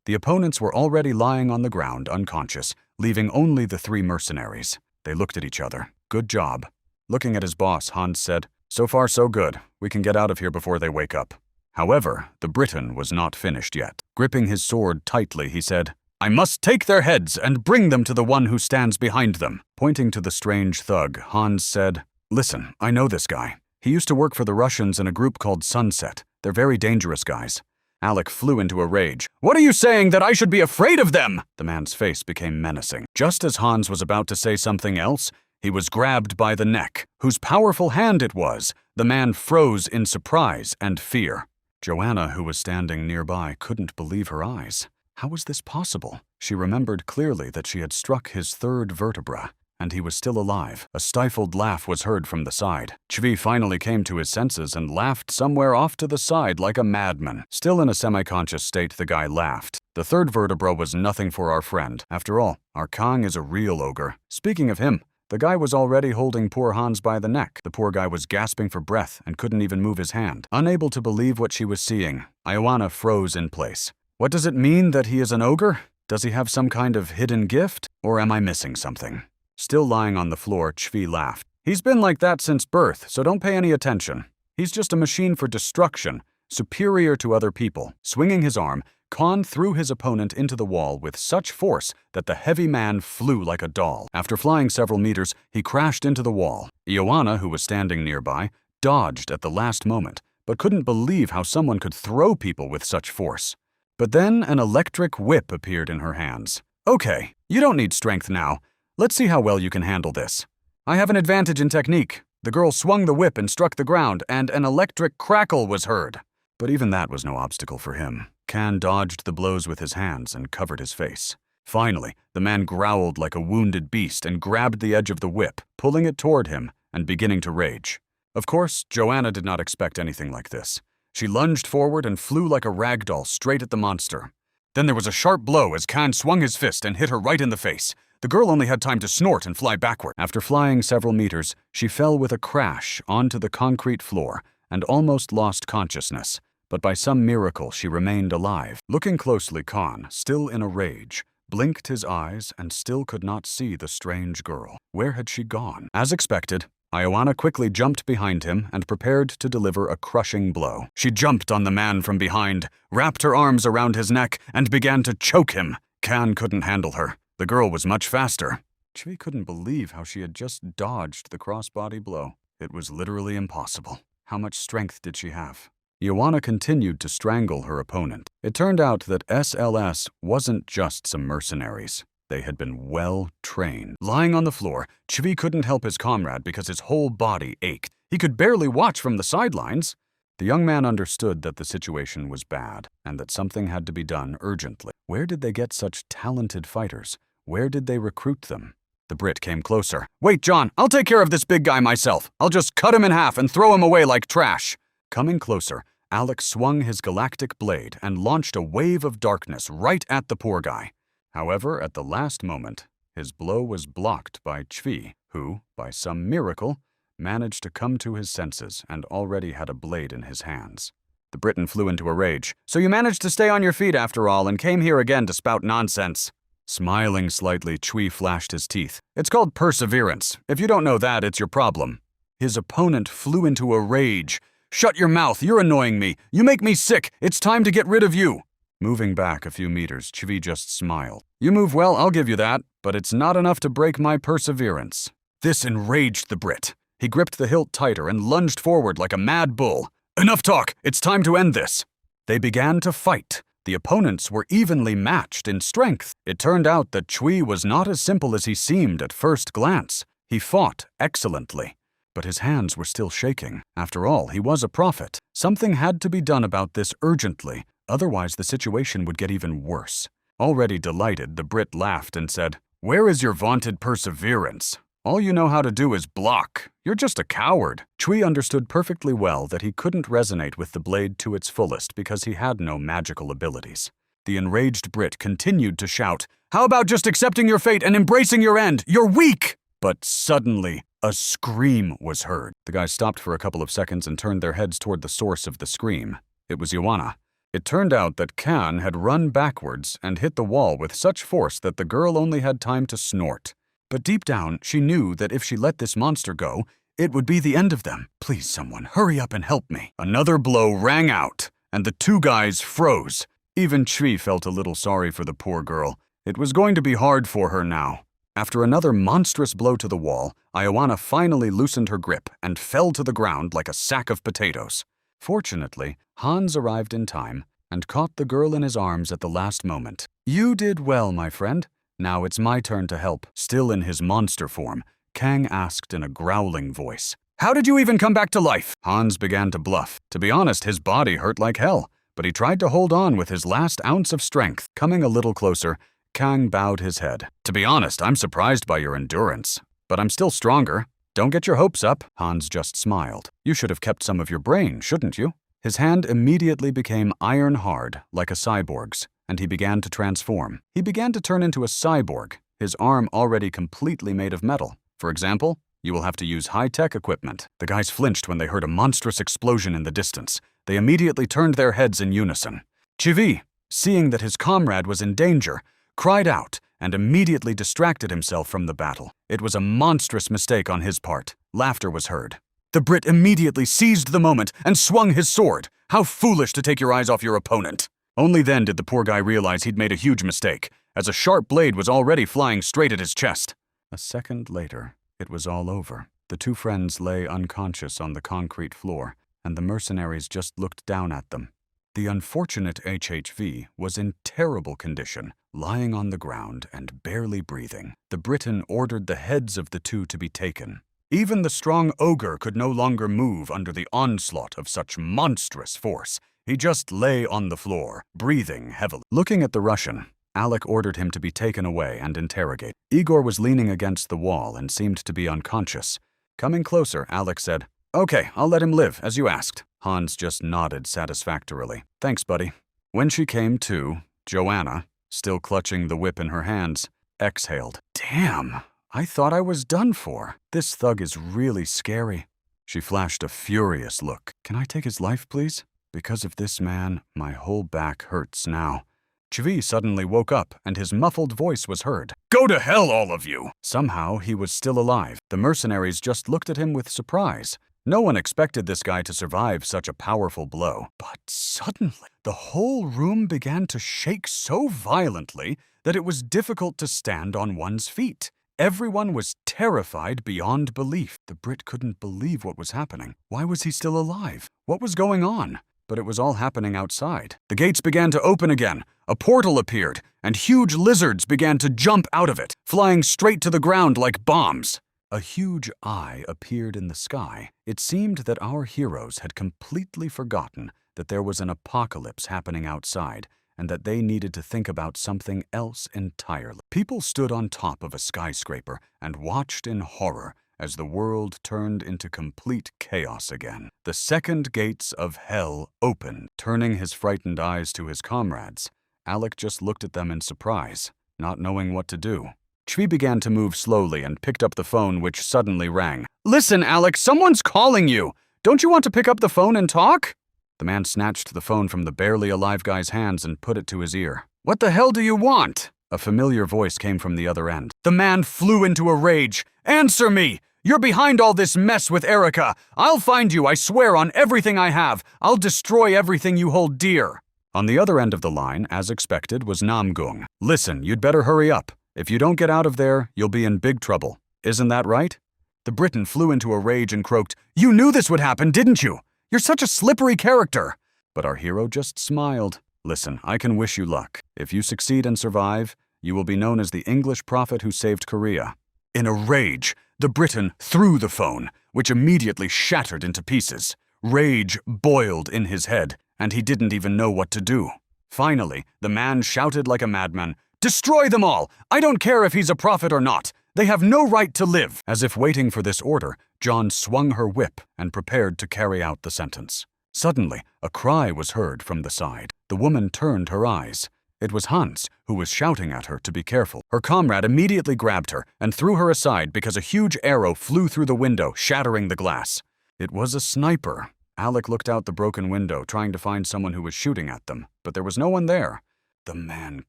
Speaker 1: The opponents were already lying on the ground, unconscious, leaving only the three mercenaries. They looked at each other. Good job. Looking at his boss, Hans said, "So far so good. We can get out of here before they wake up." However, the Briton was not finished yet. Gripping his sword tightly, he said, "I must take their heads and bring them to the one who stands behind them." Pointing to the strange thug, Hans said, "Listen, I know this guy. He used to work for the Russians in a group called Sunset. They're very dangerous guys." Alec flew into a rage. "What are you saying, that I should be afraid of them?" The man's face became menacing. Just as Hans was about to say something else, he was grabbed by the neck. Whose powerful hand it was, the man froze in surprise and fear. Joanna, who was standing nearby, couldn't believe her eyes. How was this possible? She remembered clearly that she had struck his third vertebra, and he was still alive. A stifled laugh was heard from the side. Chvi finally came to his senses and laughed somewhere off to the side like a madman. Still in a semi-conscious state, the guy laughed. "The third vertebra was nothing for our friend. After all, our Kang is a real ogre." Speaking of him, the guy was already holding poor Hans by the neck. The poor guy was gasping for breath and couldn't even move his hand. Unable to believe what she was seeing, Ioana froze in place. What does it mean that he is an ogre? Does he have some kind of hidden gift? Or am I missing something? Still lying on the floor, Chvi laughed. "He's been like that since birth, so don't pay any attention. He's just a machine for destruction, superior to other people." Swinging his arm, Khan threw his opponent into the wall with such force that the heavy man flew like a doll. After flying several meters, he crashed into the wall. Ioana, who was standing nearby, dodged at the last moment, but couldn't believe how someone could throw people with such force. But then an electric whip appeared in her hands. "Okay, you don't need strength now. Let's see how well you can handle this. I have an advantage in technique." The girl swung the whip and struck the ground, and an electric crackle was heard. But even that was no obstacle for him. Khan dodged the blows with his hands and covered his face. Finally, the man growled like a wounded beast and grabbed the edge of the whip, pulling it toward him and beginning to rage. Of course, Joanna did not expect anything like this. She lunged forward and flew like a rag doll straight at the monster. Then there was a sharp blow as Khan swung his fist and hit her right in the face. The girl only had time to snort and fly backward. After flying several meters, she fell with a crash onto the concrete floor and almost lost consciousness. But by some miracle, she remained alive. Looking closely, Khan, still in a rage, blinked his eyes and still could not see the strange girl. Where had she gone? As expected, Ioana quickly jumped behind him and prepared to deliver a crushing blow. She jumped on the man from behind, wrapped her arms around his neck, and began to choke him. Khan couldn't handle her. The girl was much faster. Chvi couldn't believe how she had just dodged the crossbody blow. It was literally impossible. How much strength did she have? Ioana continued to strangle her opponent. It turned out that SLS wasn't just some mercenaries. They had been well trained. Lying on the floor, Chvi couldn't help his comrade because his whole body ached. He could barely watch from the sidelines. The young man understood that the situation was bad and that something had to be done urgently. Where did they get such talented fighters? Where did they recruit them? The Brit came closer. "Wait, John, I'll take care of this big guy myself. I'll just cut him in half and throw him away like trash." Coming closer, Alec swung his galactic blade and launched a wave of darkness right at the poor guy. However, at the last moment, his blow was blocked by Chvi, who, by some miracle, managed to come to his senses and already had a blade in his hands. The Briton flew into a rage. "So you managed to stay on your feet after all and came here again to spout nonsense." Smiling slightly, Chvi flashed his teeth. "It's called perseverance. If you don't know that, it's your problem." His opponent flew into a rage. "Shut your mouth, you're annoying me. You make me sick. It's time to get rid of you." Moving back a few meters, Chvi just smiled. "You move well, I'll give you that, but it's not enough to break my perseverance." This enraged the Brit. He gripped the hilt tighter and lunged forward like a mad bull. "Enough talk, it's time to end this." They began to fight. The opponents were evenly matched in strength. It turned out that Chvi was not as simple as he seemed at first glance. He fought excellently. But his hands were still shaking. After all, he was a prophet. Something had to be done about this urgently, otherwise the situation would get even worse. Already delighted, the Brit laughed and said, "Where is your vaunted perseverance? All you know how to do is block. You're just a coward." Chvi understood perfectly well that he couldn't resonate with the blade to its fullest because he had no magical abilities. The enraged Brit continued to shout, "How about just accepting your fate and embracing your end? You're weak!" But suddenly, A scream was heard. The guys stopped for a couple of seconds and turned their heads toward the source of the scream. It was Joanna. It turned out that Can had run backwards and hit the wall with such force that the girl only had time to snort. But deep down, she knew that if she let this monster go, it would be the end of them. Please, someone, hurry up and help me. Another blow rang out, and the two guys froze. Even Chui felt a little sorry for the poor girl. It was going to be hard for her now. After another monstrous blow to the wall, Ioana finally loosened her grip and fell to the ground like a sack of potatoes. Fortunately, Hans arrived in time and caught the girl in his arms at the last moment. You did well, my friend. Now it's my turn to help. Still in his monster form, Kang asked in a growling voice. How did you even come back to life? Hans began to bluff. To be honest, his body hurt like hell, but he tried to hold on with his last ounce of strength. Coming a little closer, Kang bowed his head. To be honest, I'm surprised by your endurance, but I'm still stronger. Don't get your hopes up. Hans just smiled. You should have kept some of your brain, shouldn't you? His hand immediately became iron hard, like a cyborg's, and he began to transform. He began to turn into a cyborg, his arm already completely made of metal. For example, you will have to use high-tech equipment. The guys flinched when they heard a monstrous explosion in the distance. They immediately turned their heads in unison. Chivi, seeing that his comrade was in danger, cried out and immediately distracted himself from the battle. It was a monstrous mistake on his part. Laughter was heard. The Brit immediately seized the moment and swung his sword. How foolish to take your eyes off your opponent. Only then did the poor guy realize he'd made a huge mistake, as a sharp blade was already flying straight at his chest. A second later, it was all over. The two friends lay unconscious on the concrete floor, and the mercenaries just looked down at them. The unfortunate HHV was in terrible condition, lying on the ground and barely breathing. The Briton ordered the heads of the two to be taken. Even the strong ogre could no longer move under the onslaught of such monstrous force. He just lay on the floor, breathing heavily. Looking at the Russian, Alec ordered him to be taken away and interrogated. Igor was leaning against the wall and seemed to be unconscious. Coming closer, Alec said, Okay, I'll let him live, as you asked. Hans just nodded satisfactorily. Thanks, buddy. When she came to, Joanna, still clutching the whip in her hands, exhaled. Damn, I thought I was done for. This thug is really scary. She flashed a furious look. Can I take his life, please? Because of this man, my whole back hurts now. Chvi suddenly woke up, and his muffled voice was heard. Go to hell, all of you! Somehow, he was still alive. The mercenaries just looked at him with surprise. No one expected this guy to survive such a powerful blow. But suddenly, the whole room began to shake so violently that it was difficult to stand on one's feet. Everyone was terrified beyond belief. The Brit couldn't believe what was happening. Why was he still alive? What was going on? But it was all happening outside. The gates began to open again. A portal appeared, and huge lizards began to jump out of it, flying straight to the ground like bombs. A huge eye appeared in the sky. It seemed that our heroes had completely forgotten that there was an apocalypse happening outside, and that they needed to think about something else entirely. People stood on top of a skyscraper and watched in horror as the world turned into complete chaos again. The second gates of hell opened. Turning his frightened eyes to his comrades, Alec just looked at them in surprise, not knowing what to do. Chvi began to move slowly and picked up the phone, which suddenly rang. Listen, Alec, someone's calling you! Don't you want to pick up the phone and talk? The man snatched the phone from the barely alive guy's hands and put it to his ear. What the hell do you want? A familiar voice came from the other end. The man flew into a rage. Answer me! You're behind all this mess with Erica. I'll find you, I swear on everything I have. I'll destroy everything you hold dear. On the other end of the line, as expected, was Namgung. Listen, you'd better hurry up. If you don't get out of there, you'll be in big trouble. Isn't that right? The Briton flew into a rage and croaked, You knew this would happen, didn't you? You're such a slippery character. But our hero just smiled. Listen, I can wish you luck. If you succeed and survive, you will be known as the English prophet who saved Korea. In a rage, the Briton threw the phone, which immediately shattered into pieces. Rage boiled in his head, and he didn't even know what to do. Finally, the man shouted like a madman, Destroy them all! I don't care if he's a prophet or not. They have no right to live. As if waiting for this order, John swung her whip and prepared to carry out the sentence. Suddenly, a cry was heard from the side. The woman turned her eyes. It was Hans, who was shouting at her to be careful. Her comrade immediately grabbed her and threw her aside because a huge arrow flew through the window, shattering the glass. It was a sniper. Alec looked out the broken window, trying to find someone who was shooting at them, but there was no one there. The man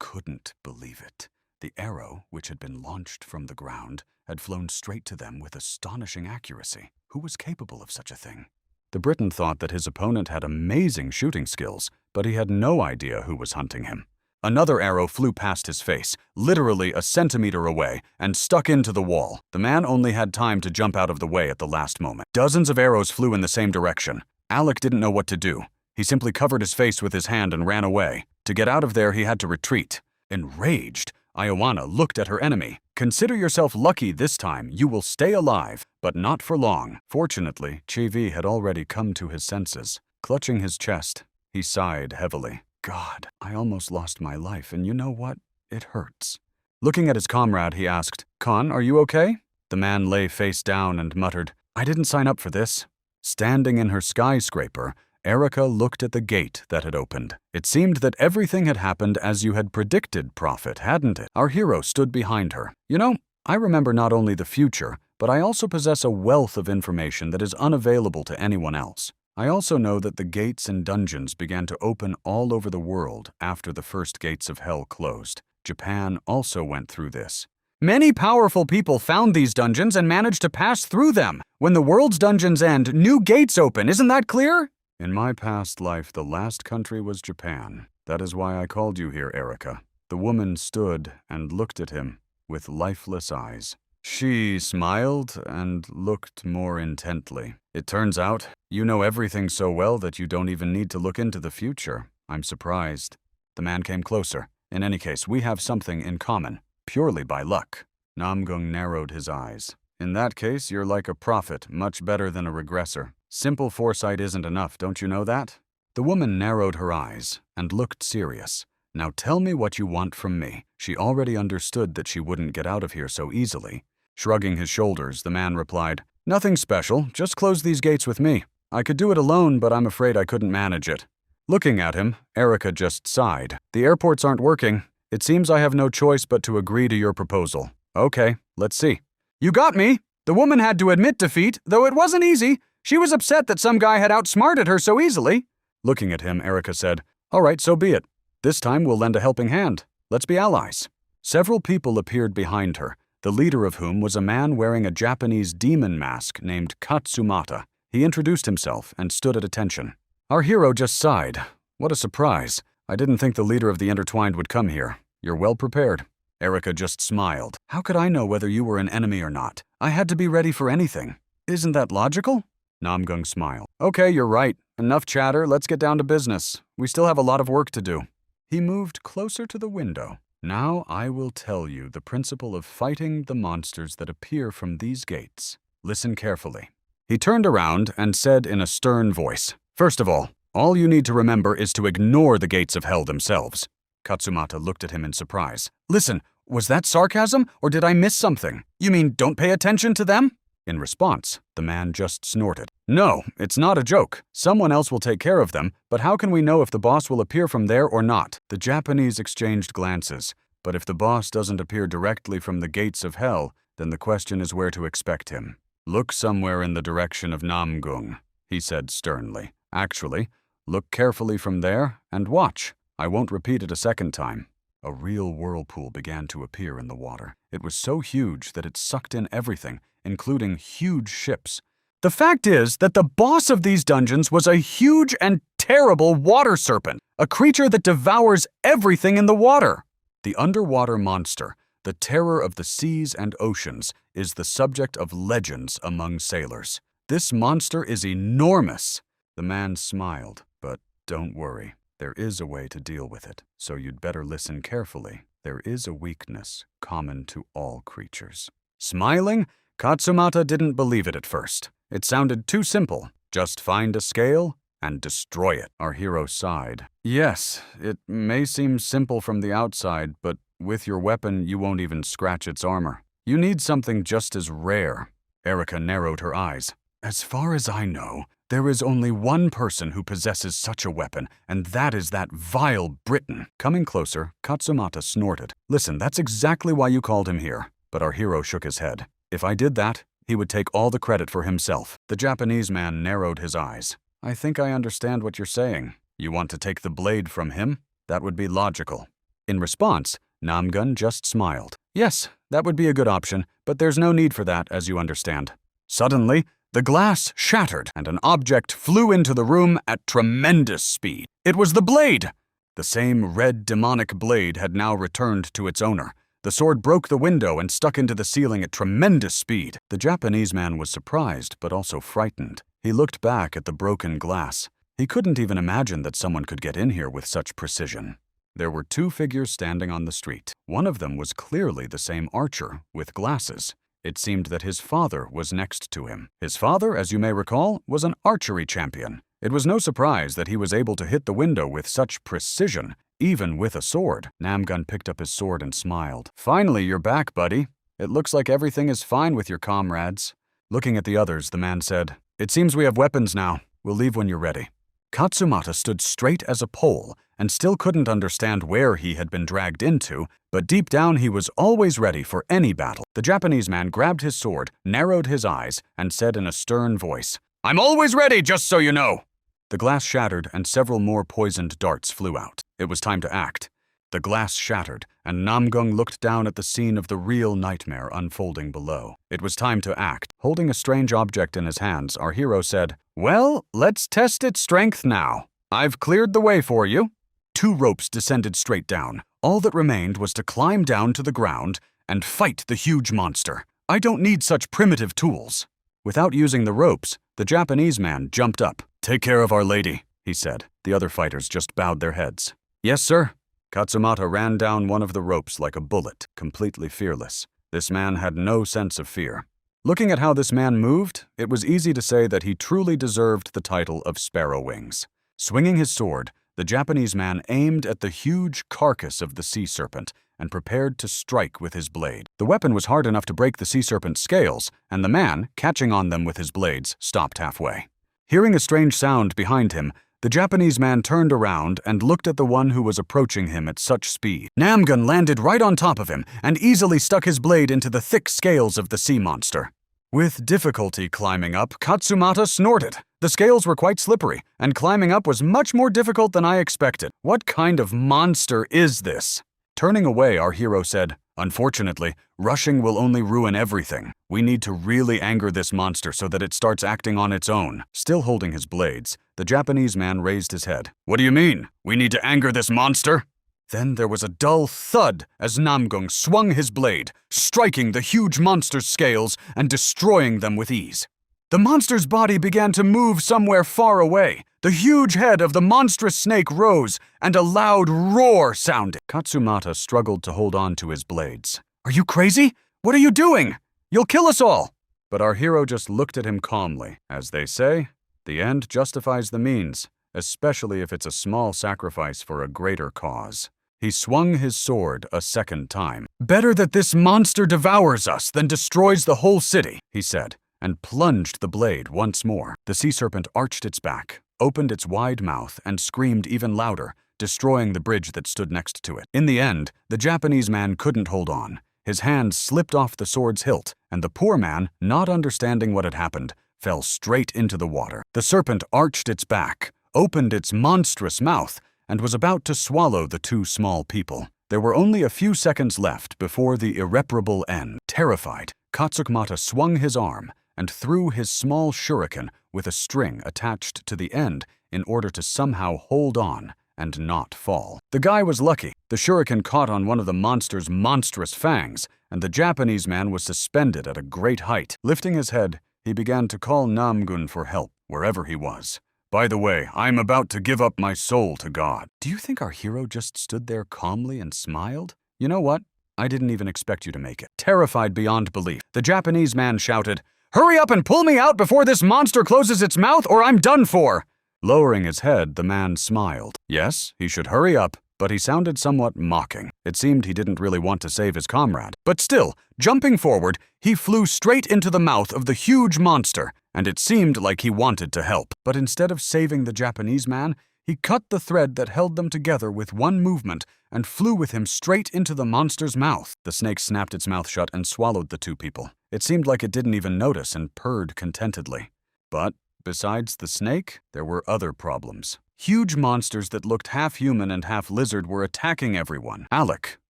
Speaker 1: couldn't believe it. The arrow, which had been launched from the ground, had flown straight to them with astonishing accuracy. Who was capable of such a thing? The Briton thought that his opponent had amazing shooting skills, but he had no idea who was hunting him. Another arrow flew past his face, literally a centimeter away, and stuck into the wall. The man only had time to jump out of the way at the last moment. Dozens of arrows flew in the same direction. Alec didn't know what to do. He simply covered his face with his hand and ran away. To get out of there, he had to retreat. Enraged, Ioana looked at her enemy. Consider yourself lucky this time. You will stay alive, but not for long. Fortunately, Chivi had already come to his senses. Clutching his chest, he sighed heavily. God, I almost lost my life, and you know what? It hurts. Looking at his comrade, he asked, Khan, are you okay? The man lay face down and muttered, I didn't sign up for this. Standing in her skyscraper, Erica looked at the gate that had opened. It seemed that everything had happened as you had predicted, Prophet, hadn't it? Our hero stood behind her. You know, I remember not only the future, but I also possess a wealth of information that is unavailable to anyone else. I also know that the gates and dungeons began to open all over the world after the first gates of hell closed. Japan also went through this. Many powerful people found these dungeons and managed to pass through them. When the world's dungeons end, new gates open, isn't that clear? In my past life, the last country was Japan. That is why I called you here, Erica. The woman stood and looked at him with lifeless eyes. She smiled and looked more intently. It turns out, you know everything so well that you don't even need to look into the future. I'm surprised. The man came closer. In any case, we have something in common, purely by luck. Namgung narrowed his eyes. In that case, you're like a prophet, much better than a regressor. Simple foresight isn't enough, don't you know that? The woman narrowed her eyes and looked serious. Now tell me what you want from me. She already understood that she wouldn't get out of here so easily. Shrugging his shoulders, the man replied, Nothing special, just close these gates with me. I could do it alone, but I'm afraid I couldn't manage it. Looking at him, Erica just sighed. The airports aren't working. It seems I have no choice but to agree to your proposal. Okay, let's see. You got me! The woman had to admit defeat, though it wasn't easy. She was upset that some guy had outsmarted her so easily. Looking at him, Erica said, All right, so be it. This time we'll lend a helping hand. Let's be allies. Several people appeared behind her, the leader of whom was a man wearing a Japanese demon mask named Katsumata. He introduced himself and stood at attention. Our hero just sighed. What a surprise. I didn't think the leader of the Intertwined would come here. You're well prepared. Erica just smiled. How could I know whether you were an enemy or not? I had to be ready for anything. Isn't that logical? Namgung smiled. Okay, you're right. Enough chatter, let's get down to business. We still have a lot of work to do. He moved closer to the window. Now I will tell you the principle of fighting the monsters that appear from these gates. Listen carefully. He turned around and said in a stern voice, First of all you need to remember is to ignore the gates of hell themselves. Katsumata looked at him in surprise. Listen, was that sarcasm, or did I miss something? You mean don't pay attention to them? In response, the man just snorted. No, it's not a joke. Someone else will take care of them, but how can we know if the boss will appear from there or not? The Japanese exchanged glances, but if the boss doesn't appear directly from the gates of hell, then the question is where to expect him. Look somewhere in the direction of Namgung, he said sternly. Actually, look carefully from there and watch. I won't repeat it a second time. A real whirlpool began to appear in the water. It was so huge that it sucked in everything, including huge ships. The fact is that the boss of these dungeons was a huge and terrible water serpent, a creature that devours everything in the water. The underwater monster, the terror of the seas and oceans, is the subject of legends among sailors. This monster is enormous. The man smiled, but don't worry. There is a way to deal with it, so you'd better listen carefully. There is a weakness common to all creatures. Smiling, Katsumata didn't believe it at first. It sounded too simple. Just find a scale and destroy it. Our hero sighed. Yes, it may seem simple from the outside, but with your weapon you won't even scratch its armor. You need something just as rare. Erica narrowed her eyes. As far as I know, There is only one person who possesses such a weapon, and that is that vile Briton. Coming closer, Katsumata snorted. Listen, that's exactly why you called him here. But our hero shook his head. If I did that, he would take all the credit for himself. The Japanese man narrowed his eyes. I think I understand what you're saying. You want to take the blade from him? That would be logical. In response, Namgun just smiled. Yes, that would be a good option, but there's no need for that, as you understand. Suddenly, the glass shattered and an object flew into the room at tremendous speed. It was the blade! The same red demonic blade had now returned to its owner. The sword broke the window and stuck into the ceiling at tremendous speed. The Japanese man was surprised, but also frightened. He looked back at the broken glass. He couldn't even imagine that someone could get in here with such precision. There were two figures standing on the street. One of them was clearly the same archer, with glasses. It seemed that his father was next to him. His father, as you may recall, was an archery champion. It was no surprise that he was able to hit the window with such precision, even with a sword. Namgun picked up his sword and smiled. Finally, you're back, buddy. It looks like everything is fine with your comrades. Looking at the others, the man said, It seems we have weapons now. We'll leave when you're ready. Katsumata stood straight as a pole and still couldn't understand where he had been dragged into, but deep down he was always ready for any battle. The Japanese man grabbed his sword, narrowed his eyes, and said in a stern voice, I'm always ready, just so you know. The glass shattered and several more poisoned darts flew out. It was time to act. The glass shattered, and Namgung looked down at the scene of the real nightmare unfolding below. It was time to act. Holding a strange object in his hands, our hero said, Well, let's test its strength now. I've cleared the way for you. 2 ropes descended straight down. All that remained was to climb down to the ground and fight the huge monster. I don't need such primitive tools. Without using the ropes, the Japanese man jumped up. Take care of our lady, he said. The other fighters just bowed their heads. Yes, sir. Katsumata ran down one of the ropes like a bullet, completely fearless. This man had no sense of fear. Looking at how this man moved, it was easy to say that he truly deserved the title of Sparrow Wings. Swinging his sword, the Japanese man aimed at the huge carcass of the sea serpent and prepared to strike with his blade. The weapon was hard enough to break the sea serpent's scales, and the man, catching on them with his blades, stopped halfway. Hearing a strange sound behind him, the Japanese man turned around and looked at the one who was approaching him at such speed. Namgun landed right on top of him and easily stuck his blade into the thick scales of the sea monster. With difficulty climbing up, Katsumata snorted. The scales were quite slippery, and climbing up was much more difficult than I expected. What kind of monster is this? Turning away, our hero said, Unfortunately, rushing will only ruin everything. We need to really anger this monster so that it starts acting on its own. Still holding his blades, the Japanese man raised his head. What do you mean? We need to anger this monster? Then there was a dull thud as Namgung swung his blade, striking the huge monster's scales and destroying them with ease. The monster's body began to move somewhere far away. The huge head of the monstrous snake rose, and a loud roar sounded. Katsumata struggled to hold on to his blades. Are you crazy? What are you doing? You'll kill us all! But our hero just looked at him calmly. As they say, the end justifies the means, especially if it's a small sacrifice for a greater cause. He swung his sword a second time. Better that this monster devours us than destroys the whole city, he said, and plunged the blade once more. The sea serpent arched its back, opened its wide mouth, and screamed even louder, destroying the bridge that stood next to it. In the end, the Japanese man couldn't hold on. His hand slipped off the sword's hilt, and the poor man, not understanding what had happened, fell straight into the water. The serpent arched its back, opened its monstrous mouth, and was about to swallow the 2 small people. There were only a few seconds left before the irreparable end. Terrified, Katsumata swung his arm and threw his small shuriken with a string attached to the end in order to somehow hold on and not fall. The guy was lucky. The shuriken caught on one of the monster's monstrous fangs, and the Japanese man was suspended at a great height. Lifting his head, he began to call Namgun for help wherever he was. By the way, I'm about to give up my soul to God. Do you think our hero just stood there calmly and smiled? You know what? I didn't even expect you to make it. Terrified beyond belief, the Japanese man shouted, Hurry up and pull me out before this monster closes its mouth or I'm done for! Lowering his head, the man smiled. Yes, he should hurry up, but he sounded somewhat mocking. It seemed he didn't really want to save his comrade. But still, jumping forward, he flew straight into the mouth of the huge monster and it seemed like he wanted to help. But instead of saving the Japanese man, he cut the thread that held them together with one movement and flew with him straight into the monster's mouth. The snake snapped its mouth shut and swallowed the two people. It seemed like it didn't even notice and purred contentedly. But besides the snake, there were other problems. Huge monsters that looked half human and half lizard were attacking everyone. Alec,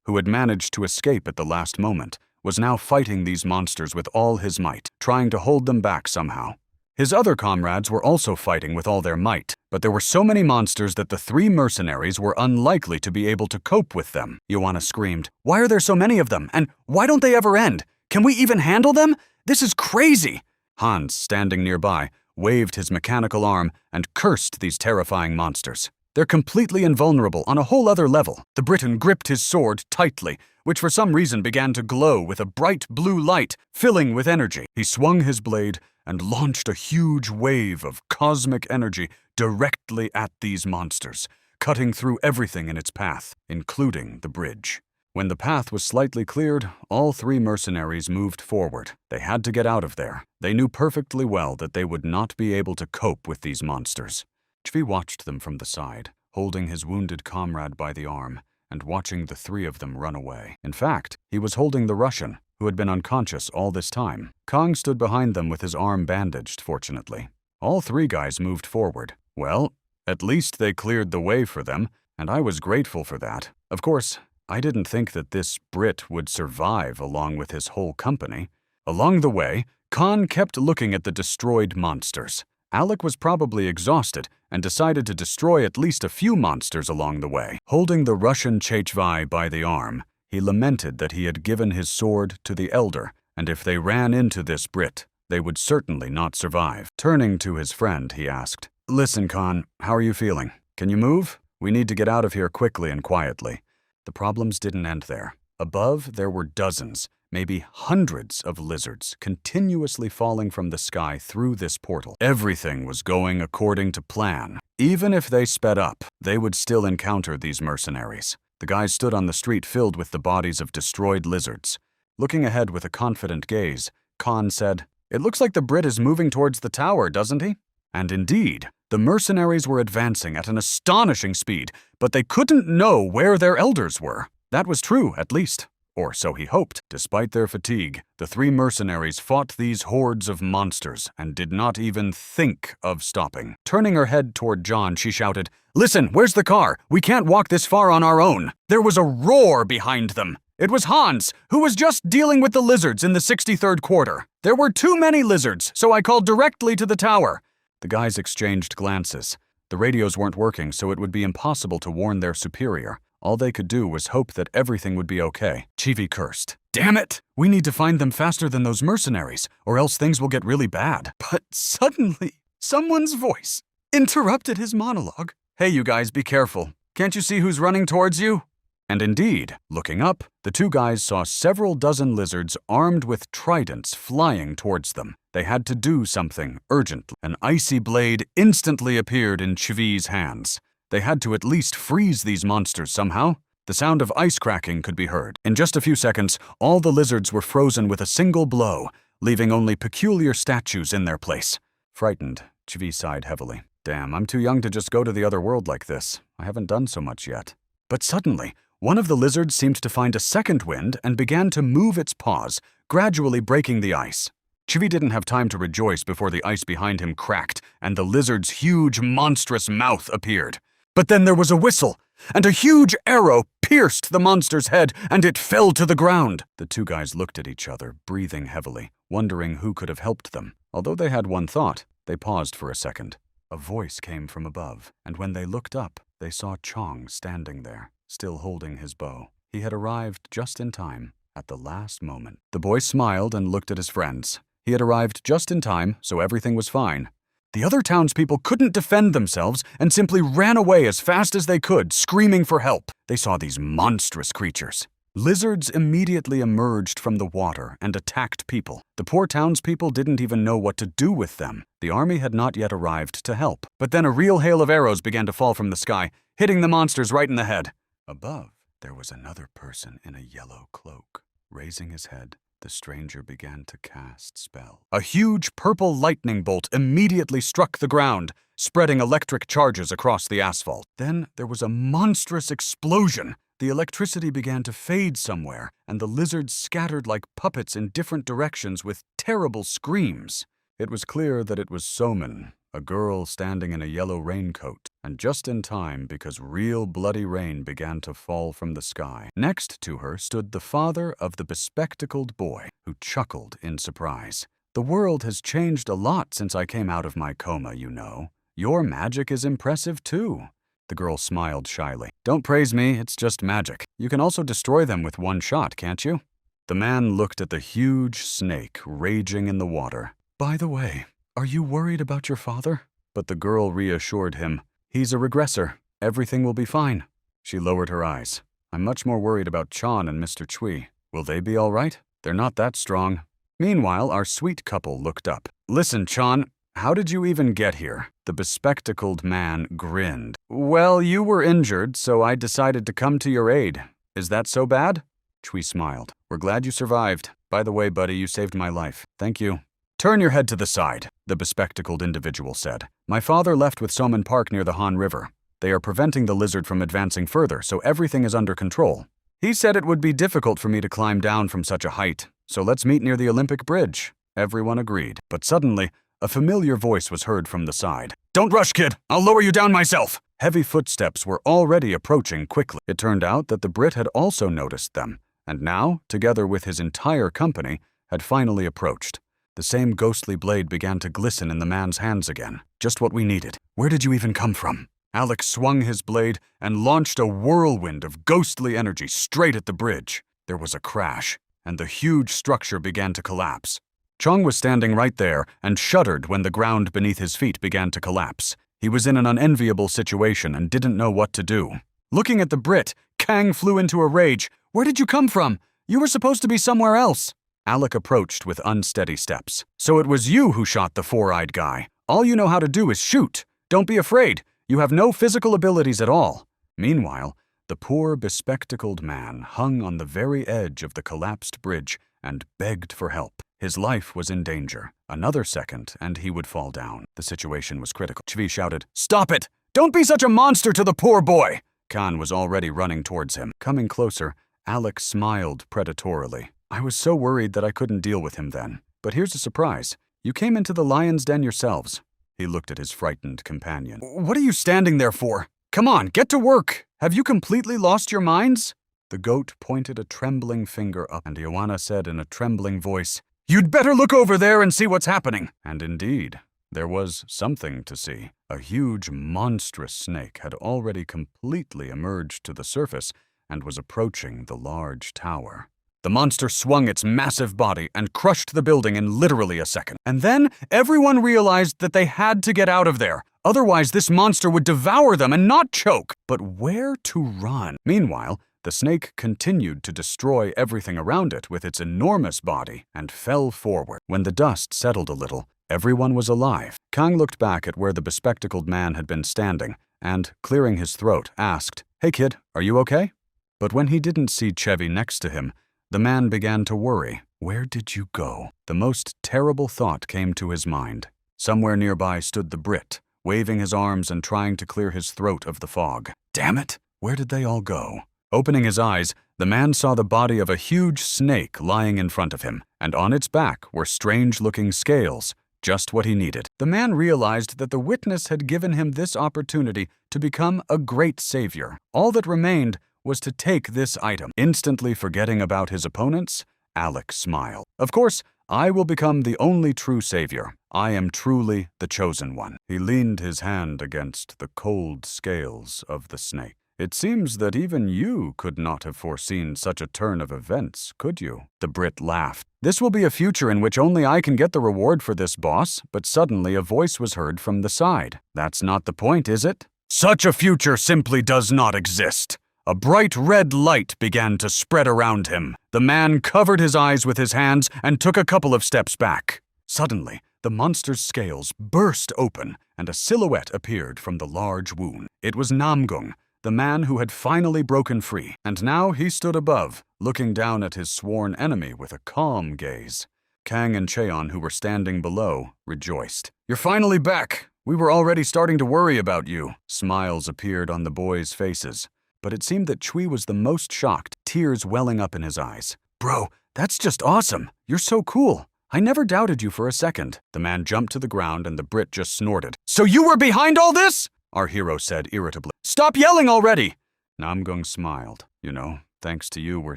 Speaker 1: who had managed to escape at the last moment, was now fighting these monsters with all his might, trying to hold them back somehow. His other comrades were also fighting with all their might, but there were so many monsters that the three mercenaries were unlikely to be able to cope with them. Ioana screamed, "Why are there so many of them? And why don't they ever end? Can we even handle them? This is crazy!" Hans, standing nearby, waved his mechanical arm and cursed these terrifying monsters. "They're completely invulnerable on a whole other level." The Briton gripped his sword tightly, which for some reason began to glow with a bright blue light, filling with energy. He swung his blade and launched a huge wave of cosmic energy directly at these monsters, cutting through everything in its path, including the bridge. When the path was slightly cleared, all three mercenaries moved forward. They had to get out of there. They knew perfectly well that they would not be able to cope with these monsters. Chvi watched them from the side, holding his wounded comrade by the arm, and watching the three of them run away. In fact, he was holding the Russian, who had been unconscious all this time. Kong stood behind them with his arm bandaged, fortunately. All three guys moved forward. Well, at least they cleared the way for them, and I was grateful for that. Of course, I didn't think that this Brit would survive along with his whole company. Along the way, Khan kept looking at the destroyed monsters. Alec was probably exhausted and decided to destroy at least a few monsters along the way. Holding the Russian Chechvai by the arm, he lamented that he had given his sword to the elder, and if they ran into this Brit, they would certainly not survive. Turning to his friend, he asked, "Listen, Khan, how are you feeling? Can you move? We need to get out of here quickly and quietly." The problems didn't end there. Above, there were dozens, maybe hundreds of lizards continuously falling from the sky through this portal. Everything was going according to plan. Even if they sped up, they would still encounter these mercenaries. The guys stood on the street filled with the bodies of destroyed lizards. Looking ahead with a confident gaze, Khan said, "It looks like the Brit is moving towards the tower, doesn't he?" And indeed, the mercenaries were advancing at an astonishing speed, but they couldn't know where their elders were. That was true, at least. Or so he hoped. Despite their fatigue, the three mercenaries fought these hordes of monsters and did not even think of stopping. Turning her head toward John, she shouted, "Listen, where's the car? We can't walk this far on our own." There was a roar behind them. It was Hans, who was just dealing with the lizards in the 63rd quarter. "There were too many lizards, so I called directly to the tower." The guys exchanged glances. The radios weren't working, so it would be impossible to warn their superior. All they could do was hope that everything would be okay. Chivi cursed. "Damn it! We need to find them faster than those mercenaries, or else things will get really bad." But suddenly, someone's voice interrupted his monologue. "Hey, you guys, be careful. Can't you see who's running towards you?" And indeed, looking up, the two guys saw several dozen lizards armed with tridents flying towards them. They had to do something urgently. An icy blade instantly appeared in Chivi's hands. They had to at least freeze these monsters somehow. The sound of ice cracking could be heard. In just a few seconds, all the lizards were frozen with a single blow, leaving only peculiar statues in their place. Frightened, Chivi sighed heavily. "Damn, I'm too young to just go to the other world like this. I haven't done so much yet." But suddenly, one of the lizards seemed to find a second wind and began to move its paws, gradually breaking the ice. Chivi didn't have time to rejoice before the ice behind him cracked and the lizard's huge, monstrous mouth appeared. But then there was a whistle, and a huge arrow pierced the monster's head, and it fell to the ground. The two guys looked at each other, breathing heavily, wondering who could have helped them. Although they had one thought, they paused for a second. A voice came from above, and when they looked up, they saw Chong standing there, still holding his bow. He had arrived just in time, at the last moment. The boy smiled and looked at his friends. He had arrived just in time, so everything was fine. The other townspeople couldn't defend themselves and simply ran away as fast as they could, screaming for help. They saw these monstrous creatures. Lizards immediately emerged from the water and attacked people. The poor townspeople didn't even know what to do with them. The army had not yet arrived to help. But then a real hail of arrows began to fall from the sky, hitting the monsters right in the head. Above, there was another person in a yellow cloak. Raising his head, The stranger began to cast spell. A huge purple lightning bolt immediately struck the ground, spreading electric charges across the asphalt. Then there was a monstrous explosion. The electricity began to fade somewhere, and the lizards scattered like puppets in different directions with terrible screams. It was clear that it was Soman, a girl standing in a yellow raincoat, and just in time because real bloody rain began to fall from the sky. Next to her stood the father of the bespectacled boy, who chuckled in surprise. "The world has changed a lot since I came out of my coma, you know. Your magic is impressive, too." The girl smiled shyly. "Don't praise me, it's just magic. You can also destroy them with one shot, can't you?" The man looked at the huge snake raging in the water. "By the way, are you worried about your father?" But the girl reassured him. "He's a regressor. Everything will be fine." She lowered her eyes. "I'm much more worried about Chan and Mr. Chui. Will they be all right? They're not that strong." Meanwhile, our sweet couple looked up. "Listen, Chan, how did you even get here?" The bespectacled man grinned. "Well, you were injured, so I decided to come to your aid. Is that so bad?" Chui smiled. "We're glad you survived. By the way, buddy, you saved my life. Thank you." "Turn your head to the side," the bespectacled individual said. "My father left with Soman Park near the Han River. They are preventing the lizard from advancing further, so everything is under control. He said it would be difficult for me to climb down from such a height, so let's meet near the Olympic Bridge." Everyone agreed, but suddenly, a familiar voice was heard from the side. "Don't rush, kid! I'll lower you down myself!" Heavy footsteps were already approaching quickly. It turned out that the Brit had also noticed them, and now, together with his entire company, had finally approached. The same ghostly blade began to glisten in the man's hands again. "Just what we needed. Where did you even come from?" Alex swung his blade and launched a whirlwind of ghostly energy straight at the bridge. There was a crash, and the huge structure began to collapse. Chong was standing right there and shuddered when the ground beneath his feet began to collapse. He was in an unenviable situation and didn't know what to do. Looking at the Brit, Kang flew into a rage. "Where did you come from? You were supposed to be somewhere else." Alec approached with unsteady steps. "So it was you who shot the four-eyed guy. All you know how to do is shoot. Don't be afraid. You have no physical abilities at all." Meanwhile, the poor bespectacled man hung on the very edge of the collapsed bridge and begged for help. His life was in danger. Another second, and he would fall down. The situation was critical. Chvi shouted, "Stop it! Don't be such a monster to the poor boy!" Khan was already running towards him. Coming closer, Alec smiled predatorily. "I was so worried that I couldn't deal with him then. But here's a surprise. You came into the lion's den yourselves." He looked at his frightened companion. "What are you standing there for? Come on, get to work! Have you completely lost your minds?" The goat pointed a trembling finger up, and Ioana said in a trembling voice, "You'd better look over there and see what's happening." And indeed, there was something to see. A huge, monstrous snake had already completely emerged to the surface and was approaching the large tower. The monster swung its massive body and crushed the building in literally a second. And then everyone realized that they had to get out of there. Otherwise, this monster would devour them and not choke. But where to run? Meanwhile, the snake continued to destroy everything around it with its enormous body and fell forward. When the dust settled a little, everyone was alive. Kang looked back at where the bespectacled man had been standing and, clearing his throat, asked, "Hey kid, are you okay?" But when he didn't see Chevy next to him, the man began to worry. Where did you go? The most terrible thought came to his mind. Somewhere nearby stood the Brit, waving his arms and trying to clear his throat of the fog. Damn it! Where did they all go? Opening his eyes, the man saw the body of a huge snake lying in front of him, and on its back were strange-looking scales, just what he needed. The man realized that the witness had given him this opportunity to become a great savior. All that remained was to take this item. Instantly forgetting about his opponents, Alec smiled. "Of course, I will become the only true savior. I am truly the chosen one." He leaned his hand against the cold scales of the snake. "It seems that even you could not have foreseen such a turn of events, could you?" The Brit laughed. "This will be a future in which only I can get the reward for this, boss." But suddenly a voice was heard from the side. "That's not the point, is it?" "Such a future simply does not exist." A bright red light began to spread around him. The man covered his eyes with his hands and took a couple of steps back. Suddenly, the monster's scales burst open and a silhouette appeared from the large wound. It was Namgung, the man who had finally broken free, and now he stood above, looking down at his sworn enemy with a calm gaze. Kang and Cheon, who were standing below, rejoiced. "You're finally back! We were already starting to worry about you." Smiles appeared on the boys' faces, but it seemed that Chui was the most shocked, tears welling up in his eyes. "Bro, that's just awesome! You're so cool! I never doubted you for a second." The man jumped to the ground and the Brit just snorted. "So you were behind all this?" our hero said irritably. "Stop yelling already!" Namgung smiled. "You know, thanks to you we're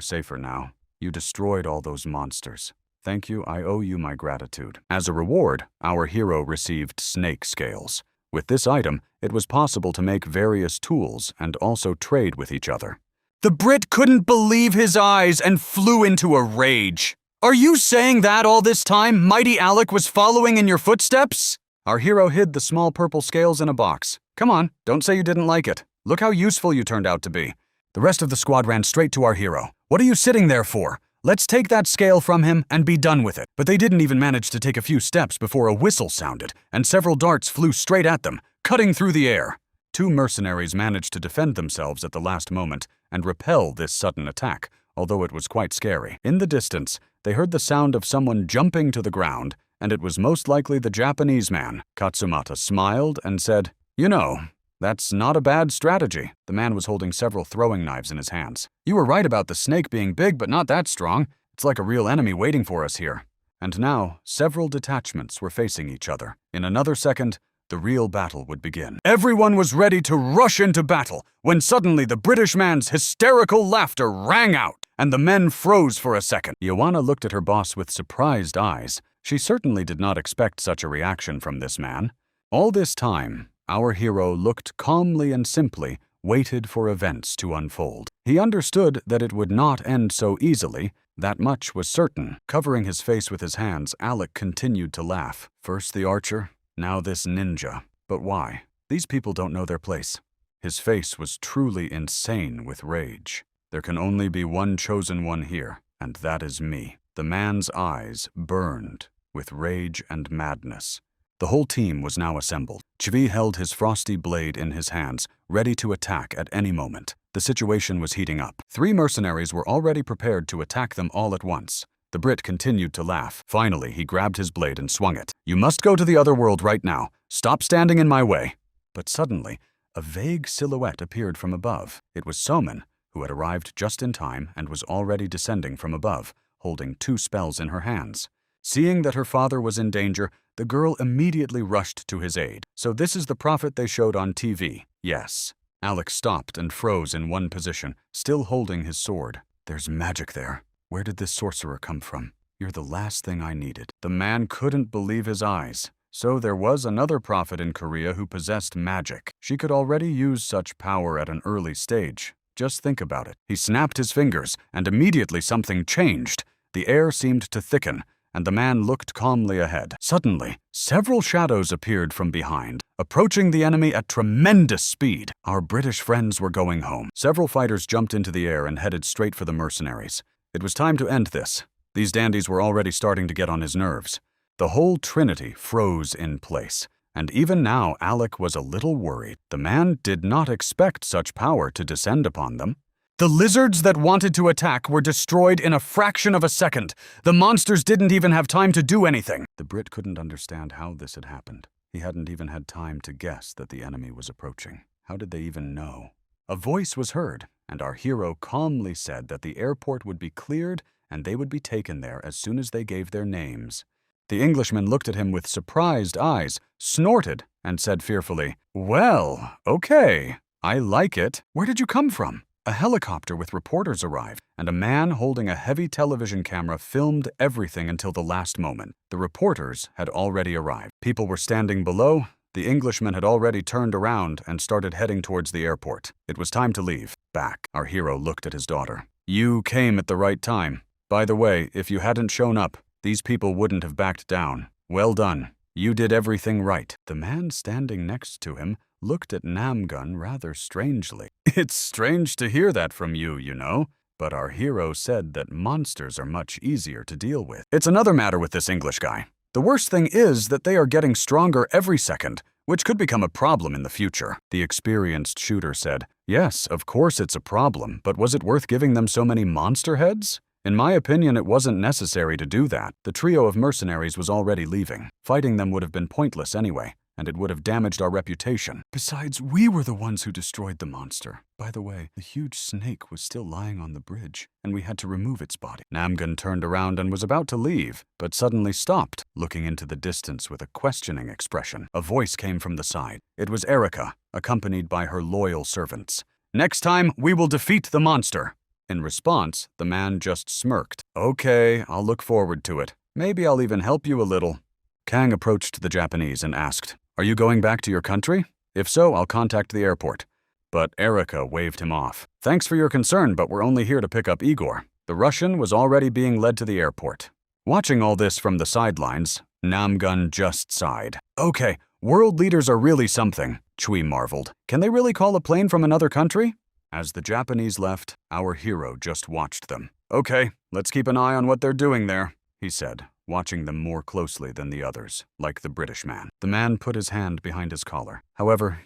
Speaker 1: safer now. You destroyed all those monsters. Thank you, I owe you my gratitude." As a reward, our hero received snake scales. With this item, it was possible to make various tools and also trade with each other. The Brit couldn't believe his eyes and flew into a rage. "Are you saying that all this time Mighty Alec was following in your footsteps?" Our hero hid the small purple scales in a box. "Come on, don't say you didn't like it. Look how useful you turned out to be." The rest of the squad ran straight to our hero. "What are you sitting there for? Let's take that scale from him and be done with it." But they didn't even manage to take a few steps before a whistle sounded, and several darts flew straight at them, cutting through the air. 2 mercenaries managed to defend themselves at the last moment and repel this sudden attack, although it was quite scary. In the distance, they heard the sound of someone jumping to the ground, and it was most likely the Japanese man. Katsumata smiled and said, "You know, that's not a bad strategy." The man was holding several throwing knives in his hands. "You were right about the snake being big but not that strong. It's like a real enemy waiting for us here." And now, several detachments were facing each other. In another second, the real battle would begin. Everyone was ready to rush into battle when suddenly the British man's hysterical laughter rang out, and the men froze for a second. Ioana looked at her boss with surprised eyes. She certainly did not expect such a reaction from this man. All this time, our hero looked calmly and simply, waited for events to unfold. He understood that it would not end so easily. That much was certain. Covering his face with his hands, Alec continued to laugh. First the archer, now this ninja. But why? These people don't know their place. His face was truly insane with rage. There can only be one chosen one here, and that is me. The man's eyes burned with rage and madness. The whole team was now assembled. Chvi held his frosty blade in his hands, ready to attack at any moment. The situation was heating up. 3 mercenaries were already prepared to attack them all at once. The Brit continued to laugh. Finally, he grabbed his blade and swung it. "You must go to the other world right now. Stop standing in my way." But suddenly, a vague silhouette appeared from above. It was Somin, who had arrived just in time and was already descending from above, holding 2 spells in her hands. Seeing that her father was in danger, the girl immediately rushed to his aid. "So this is the prophet they showed on TV." "Yes." Alex stopped and froze in one position, still holding his sword. "There's magic there. Where did this sorcerer come from? You're the last thing I needed." The man couldn't believe his eyes. So there was another prophet in Korea who possessed magic. She could already use such power at an early stage. Just think about it. He snapped his fingers, and immediately something changed. The air seemed to thicken, and the man looked calmly ahead. Suddenly, several shadows appeared from behind, approaching the enemy at tremendous speed. Our British friends were going home. Several fighters jumped into the air and headed straight for the mercenaries. It was time to end this. These dandies were already starting to get on his nerves. The whole trinity froze in place, and even now Alec was a little worried. The man did not expect such power to descend upon them. The lizards that wanted to attack were destroyed in a fraction of a second. The monsters didn't even have time to do anything. The Brit couldn't understand how this had happened. He hadn't even had time to guess that the enemy was approaching. How did they even know? A voice was heard, and our hero calmly said that the airport would be cleared and they would be taken there as soon as they gave their names. The Englishman looked at him with surprised eyes, snorted, and said fearfully, "Well, okay, I like it. Where did you come from?" A helicopter with reporters arrived, and a man holding a heavy television camera filmed everything until the last moment. The reporters had already arrived. People were standing below. The Englishman had already turned around and started heading towards the airport. It was time to leave. Back, our hero looked at his daughter. "You came at the right time. By the way, if you hadn't shown up, these people wouldn't have backed down. Well done. You did everything right." The man standing next to him looked at Namgun rather strangely. "It's strange to hear that from you, you know. But our hero said that monsters are much easier to deal with. It's another matter with this English guy. The worst thing is that they are getting stronger every second. which could become a problem in the future. The experienced shooter said, "Yes, of course it's a problem, but was it worth giving them so many monster heads? In my opinion, it wasn't necessary to do that. The trio of mercenaries was already leaving. Fighting them would have been pointless anyway, and it would have damaged our reputation. Besides, we were the ones who destroyed the monster. By the way, the huge snake was still lying on the bridge, and we had to remove its body." Namgun turned around and was about to leave, but suddenly stopped, looking into the distance with a questioning expression. A voice came from the side. It was Erica, accompanied by her loyal servants. "Next time, we will defeat the monster." In response, the man just smirked. "Okay, I'll look forward to it. Maybe I'll even help you a little." Kang approached the Japanese and asked, "Are you going back to your country? If so, I'll contact the airport." But Erica waved him off. "Thanks for your concern, but we're only here to pick up Igor." The Russian was already being led to the airport. Watching all this from the sidelines, Namgun just sighed. "Okay, world leaders are really something," Chui marveled. "Can they really call a plane from another country?" As the Japanese left, our hero just watched them. "Okay, let's keep an eye on what they're doing there," he said, watching them more closely than the others, like the British man. The man put his hand behind his collar. "However,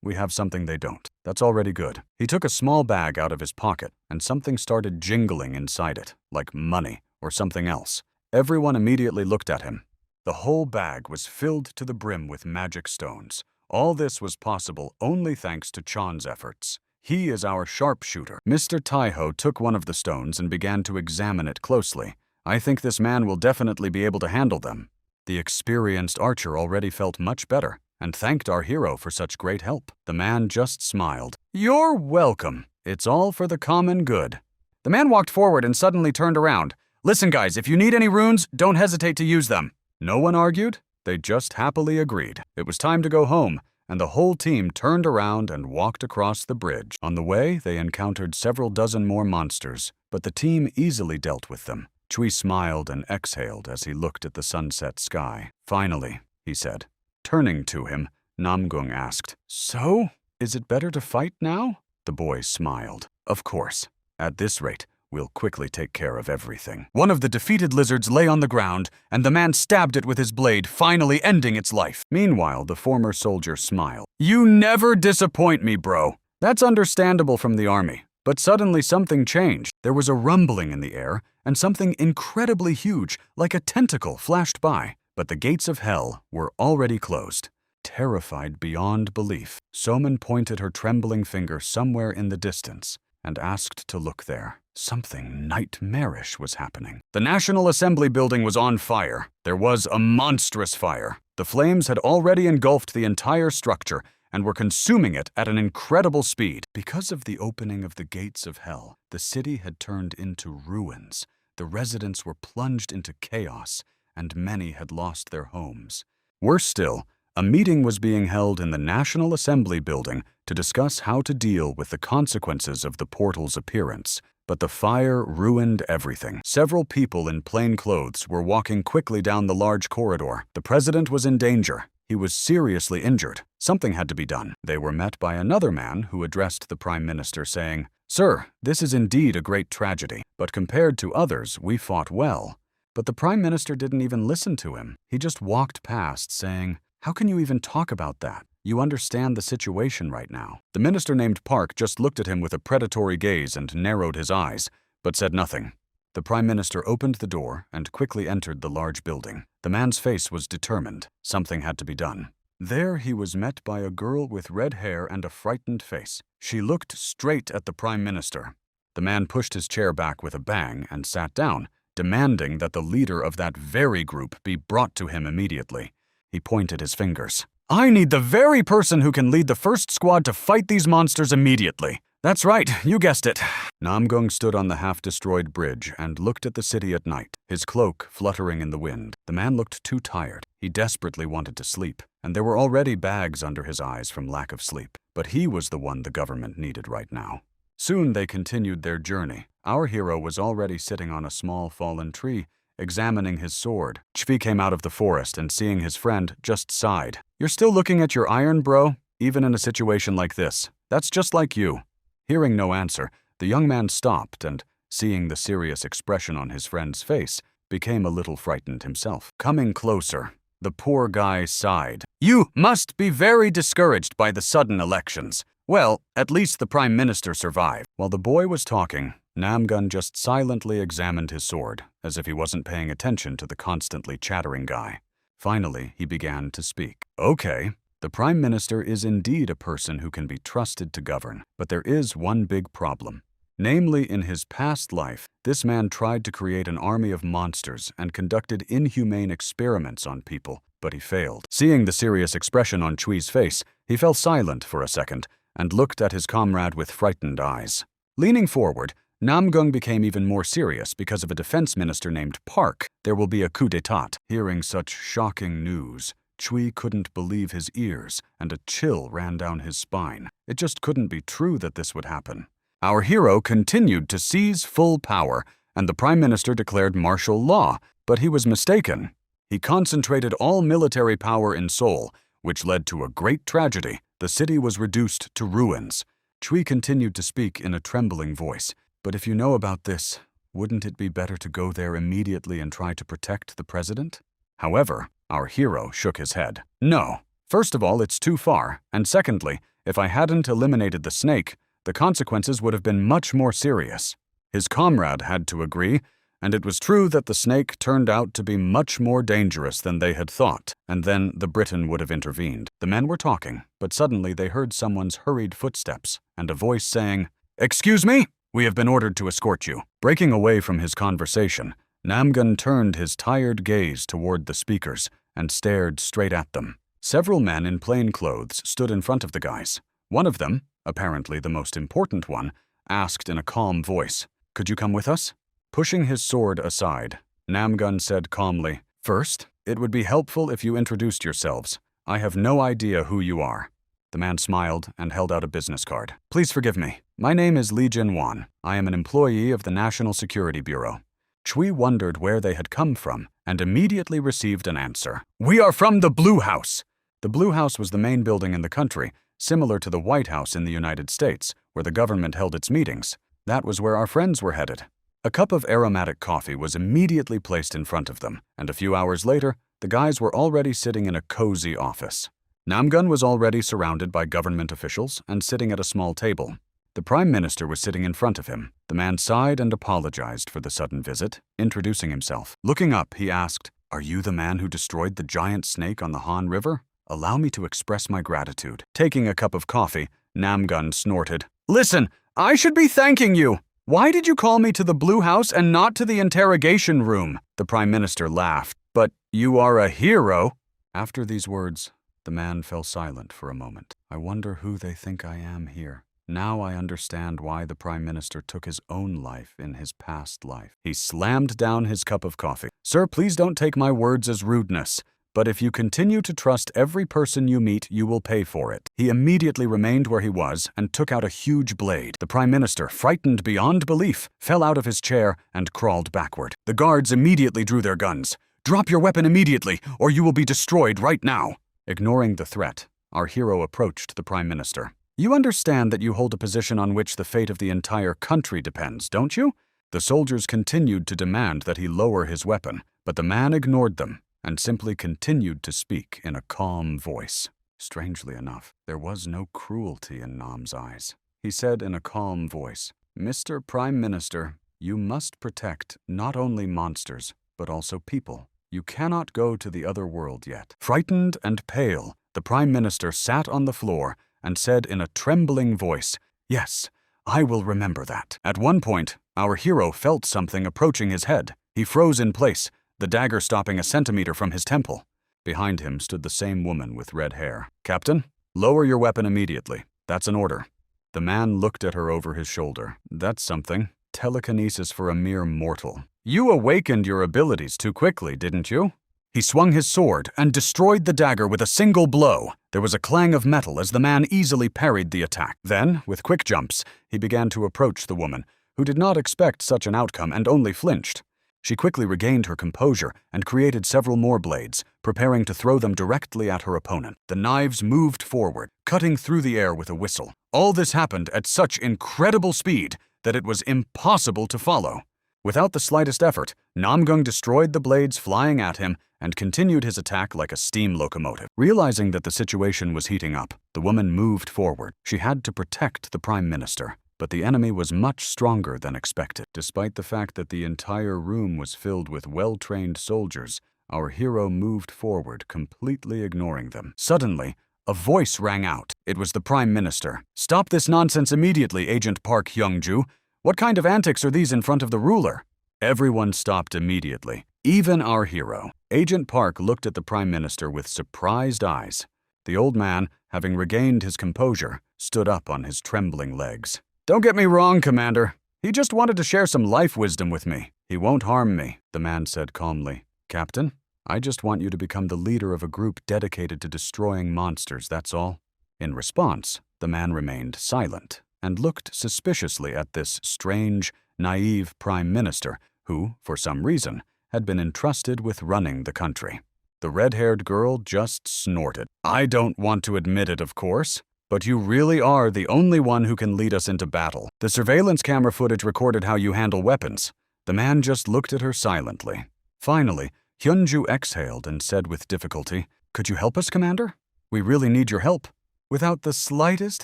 Speaker 1: we have something they don't. That's already good." He took a small bag out of his pocket, and something started jingling inside it, like money or something else. Everyone immediately looked at him. The whole bag was filled to the brim with magic stones. All this was possible only thanks to Chan's efforts. He is our sharpshooter. Mr. Taiho took one of the stones and began to examine it closely. "I think this man will definitely be able to handle them." The experienced archer already felt much better and thanked our hero for such great help. The man just smiled. "You're welcome. It's all for the common good." The man walked forward and suddenly turned around. "Listen, guys, if you need any runes, don't hesitate to use them." No one argued. They just happily agreed. It was time to go home, and the whole team turned around and walked across the bridge. On the way, they encountered several dozen more monsters, but the team easily dealt with them. Chui smiled and exhaled as he looked at the sunset sky. "Finally," he said. Turning to him, Namgung asked, "So, is it better to fight now?" The boy smiled. "Of course. At this rate, we'll quickly take care of everything." One of the defeated lizards lay on the ground, and the man stabbed it with his blade, finally ending its life. Meanwhile, the former soldier smiled. "You never disappoint me, bro." That's understandable from the army. But suddenly something changed. There was a rumbling in the air, and something incredibly huge, like a tentacle, flashed by. But the gates of hell were already closed. Terrified beyond belief, Soman pointed her trembling finger somewhere in the distance and asked to look there. Something nightmarish was happening. The National Assembly building was on fire. There was a monstrous fire. The flames had already engulfed the entire structure and were consuming it at an incredible speed. Because of the opening of the gates of hell, the city had turned into ruins. The residents were plunged into chaos, and many had lost their homes. Worse still, a meeting was being held in the National Assembly building to discuss how to deal with the consequences of the portal's appearance. But the fire ruined everything. Several people in plain clothes were walking quickly down the large corridor. The president was in danger. He was seriously injured. Something had to be done. They were met by another man who addressed the prime minister saying, "Sir, this is indeed a great tragedy, but compared to others, we fought well." But the prime minister didn't even listen to him. He just walked past, saying, "How can you even talk about that? You understand the situation right now." The minister named Park just looked at him with a predatory gaze and narrowed his eyes, but said nothing. The prime minister opened the door and quickly entered the large building. The man's face was determined. Something had to be done. There he was met by a girl with red hair and a frightened face. She looked straight at the prime minister. The man pushed his chair back with a bang and sat down, demanding that the leader of that very group be brought to him immediately. He pointed his fingers. "I need the very person who can lead the first squad to fight these monsters immediately." "That's right, you guessed it." Namgung stood on the half-destroyed bridge and looked at the city at night, his cloak fluttering in the wind. The man looked too tired. He desperately wanted to sleep, and there were already bags under his eyes from lack of sleep. But he was the one the government needed right now. Soon they continued their journey. Our hero was already sitting on a small fallen tree, examining his sword. Chvi came out of the forest and, seeing his friend, just sighed. "You're still looking at your iron, bro? Even in a situation like this. That's just like you." Hearing no answer, the young man stopped and, seeing the serious expression on his friend's face, became a little frightened himself. Coming closer, The poor guy sighed. You must be very discouraged by the sudden elections. Well, at least the Prime Minister survived. While the boy was talking, Namgun just silently examined his sword, as if he wasn't paying attention to the constantly chattering guy. Finally, he began to speak. Okay, the Prime Minister is indeed a person who can be trusted to govern, but there is one big problem. Namely, in his past life, this man tried to create an army of monsters and conducted inhumane experiments on people, but he failed. Seeing the serious expression on Chui's face, he fell silent for a second and looked at his comrade with frightened eyes. Leaning forward, Namgung became even more serious because of a defense minister named Park. There will be a coup d'etat. Hearing such shocking news, Chui couldn't believe his ears, and a chill ran down his spine. It just couldn't be true that this would happen. Our hero continued to seize full power, and the Prime Minister declared martial law, but he was mistaken. He concentrated all military power in Seoul, which led to a great tragedy. The city was reduced to ruins. Chui continued to speak in a trembling voice. But if you know about this, wouldn't it be better to go there immediately and try to protect the president? However, our hero shook his head. No. First of all, it's too far, and secondly, if I hadn't eliminated the snake, the consequences would have been much more serious. His comrade had to agree, and it was true that the snake turned out to be much more dangerous than they had thought, and then the Briton would have intervened. The men were talking, but suddenly they heard someone's hurried footsteps, and a voice saying, "Excuse me? We have been ordered to escort you." Breaking away from his conversation, Namgun turned his tired gaze toward the speakers and stared straight at them. Several men in plain clothes stood in front of the guys. One of them, apparently the most important one, asked in a calm voice, "Could you come with us?" Pushing his sword aside, Namgun said calmly, "First, it would be helpful if you introduced yourselves. I have no idea who you are." The man smiled and held out a business card. "Please forgive me. My name is Lee Jin-wan. I am an employee of the National Security Bureau." Chui wondered where they had come from and immediately received an answer. "We are from the Blue House." The Blue House was the main building in the country, similar to the White House in the United States, where the government held its meetings. That was where our friends were headed. A cup of aromatic coffee was immediately placed in front of them, and a few hours later, the guys were already sitting in a cozy office. Namgun was already surrounded by government officials and sitting at a small table. The Prime Minister was sitting in front of him. The man sighed and apologized for the sudden visit, introducing himself. Looking up, he asked, "Are you the man who destroyed the giant snake on the Han River? Allow me to express my gratitude." Taking a cup of coffee, Namgun snorted, "Listen, I should be thanking you. Why did you call me to the Blue House and not to the interrogation room?" The Prime Minister laughed. "But you are a hero." After these words, the man fell silent for a moment. I wonder who they think I am here. Now I understand why the Prime Minister took his own life in his past life. He slammed down his cup of coffee. "Sir, please don't take my words as rudeness. But if you continue to trust every person you meet, you will pay for it." He immediately remained where he was and took out a huge blade. The Prime Minister, frightened beyond belief, fell out of his chair and crawled backward. The guards immediately drew their guns. "Drop your weapon immediately, or you will be destroyed right now." Ignoring the threat, our hero approached the Prime Minister. "You understand that you hold a position on which the fate of the entire country depends, don't you?" The soldiers continued to demand that he lower his weapon, but the man ignored them and simply continued to speak in a calm voice. Strangely enough, there was no cruelty in Nam's eyes. He said in a calm voice, "Mr. Prime Minister, you must protect not only monsters, but also people. You cannot go to the other world yet." Frightened and pale, the Prime Minister sat on the floor and said in a trembling voice, "Yes, I will remember that." At one point, our hero felt something approaching his head. He froze in place, the dagger stopping a centimeter from his temple. Behind him stood the same woman with red hair. "Captain, lower your weapon immediately. That's an order." The man looked at her over his shoulder. "That's something. Telekinesis for a mere mortal. You awakened your abilities too quickly, didn't you?" He swung his sword and destroyed the dagger with a single blow. There was a clang of metal as the man easily parried the attack. Then, with quick jumps, he began to approach the woman, who did not expect such an outcome and only flinched. She quickly regained her composure and created several more blades, preparing to throw them directly at her opponent. The knives moved forward, cutting through the air with a whistle. All this happened at such incredible speed that it was impossible to follow. Without the slightest effort, Namgung destroyed the blades flying at him and continued his attack like a steam locomotive. Realizing that the situation was heating up, the woman moved forward. She had to protect the Prime Minister, but the enemy was much stronger than expected. Despite the fact that the entire room was filled with well-trained soldiers, our hero moved forward, completely ignoring them. Suddenly, a voice rang out. It was the Prime Minister. "Stop this nonsense immediately, Agent Park Hyungju. What kind of antics are these in front of the ruler?" Everyone stopped immediately, even our hero. Agent Park looked at the Prime Minister with surprised eyes. The old man, having regained his composure, stood up on his trembling legs. "Don't get me wrong, Commander. He just wanted to share some life wisdom with me. He won't harm me," the man said calmly. "Captain, I just want you to become the leader of a group dedicated to destroying monsters, that's all." In response, the man remained silent and looked suspiciously at this strange, naive Prime Minister who, for some reason, had been entrusted with running the country. The red-haired girl just snorted. "I don't want to admit it, of course, but you really are the only one who can lead us into battle. The surveillance camera footage recorded how you handle weapons." The man just looked at her silently. Finally, Hyunju exhaled and said with difficulty, "Could you help us, Commander? We really need your help." Without the slightest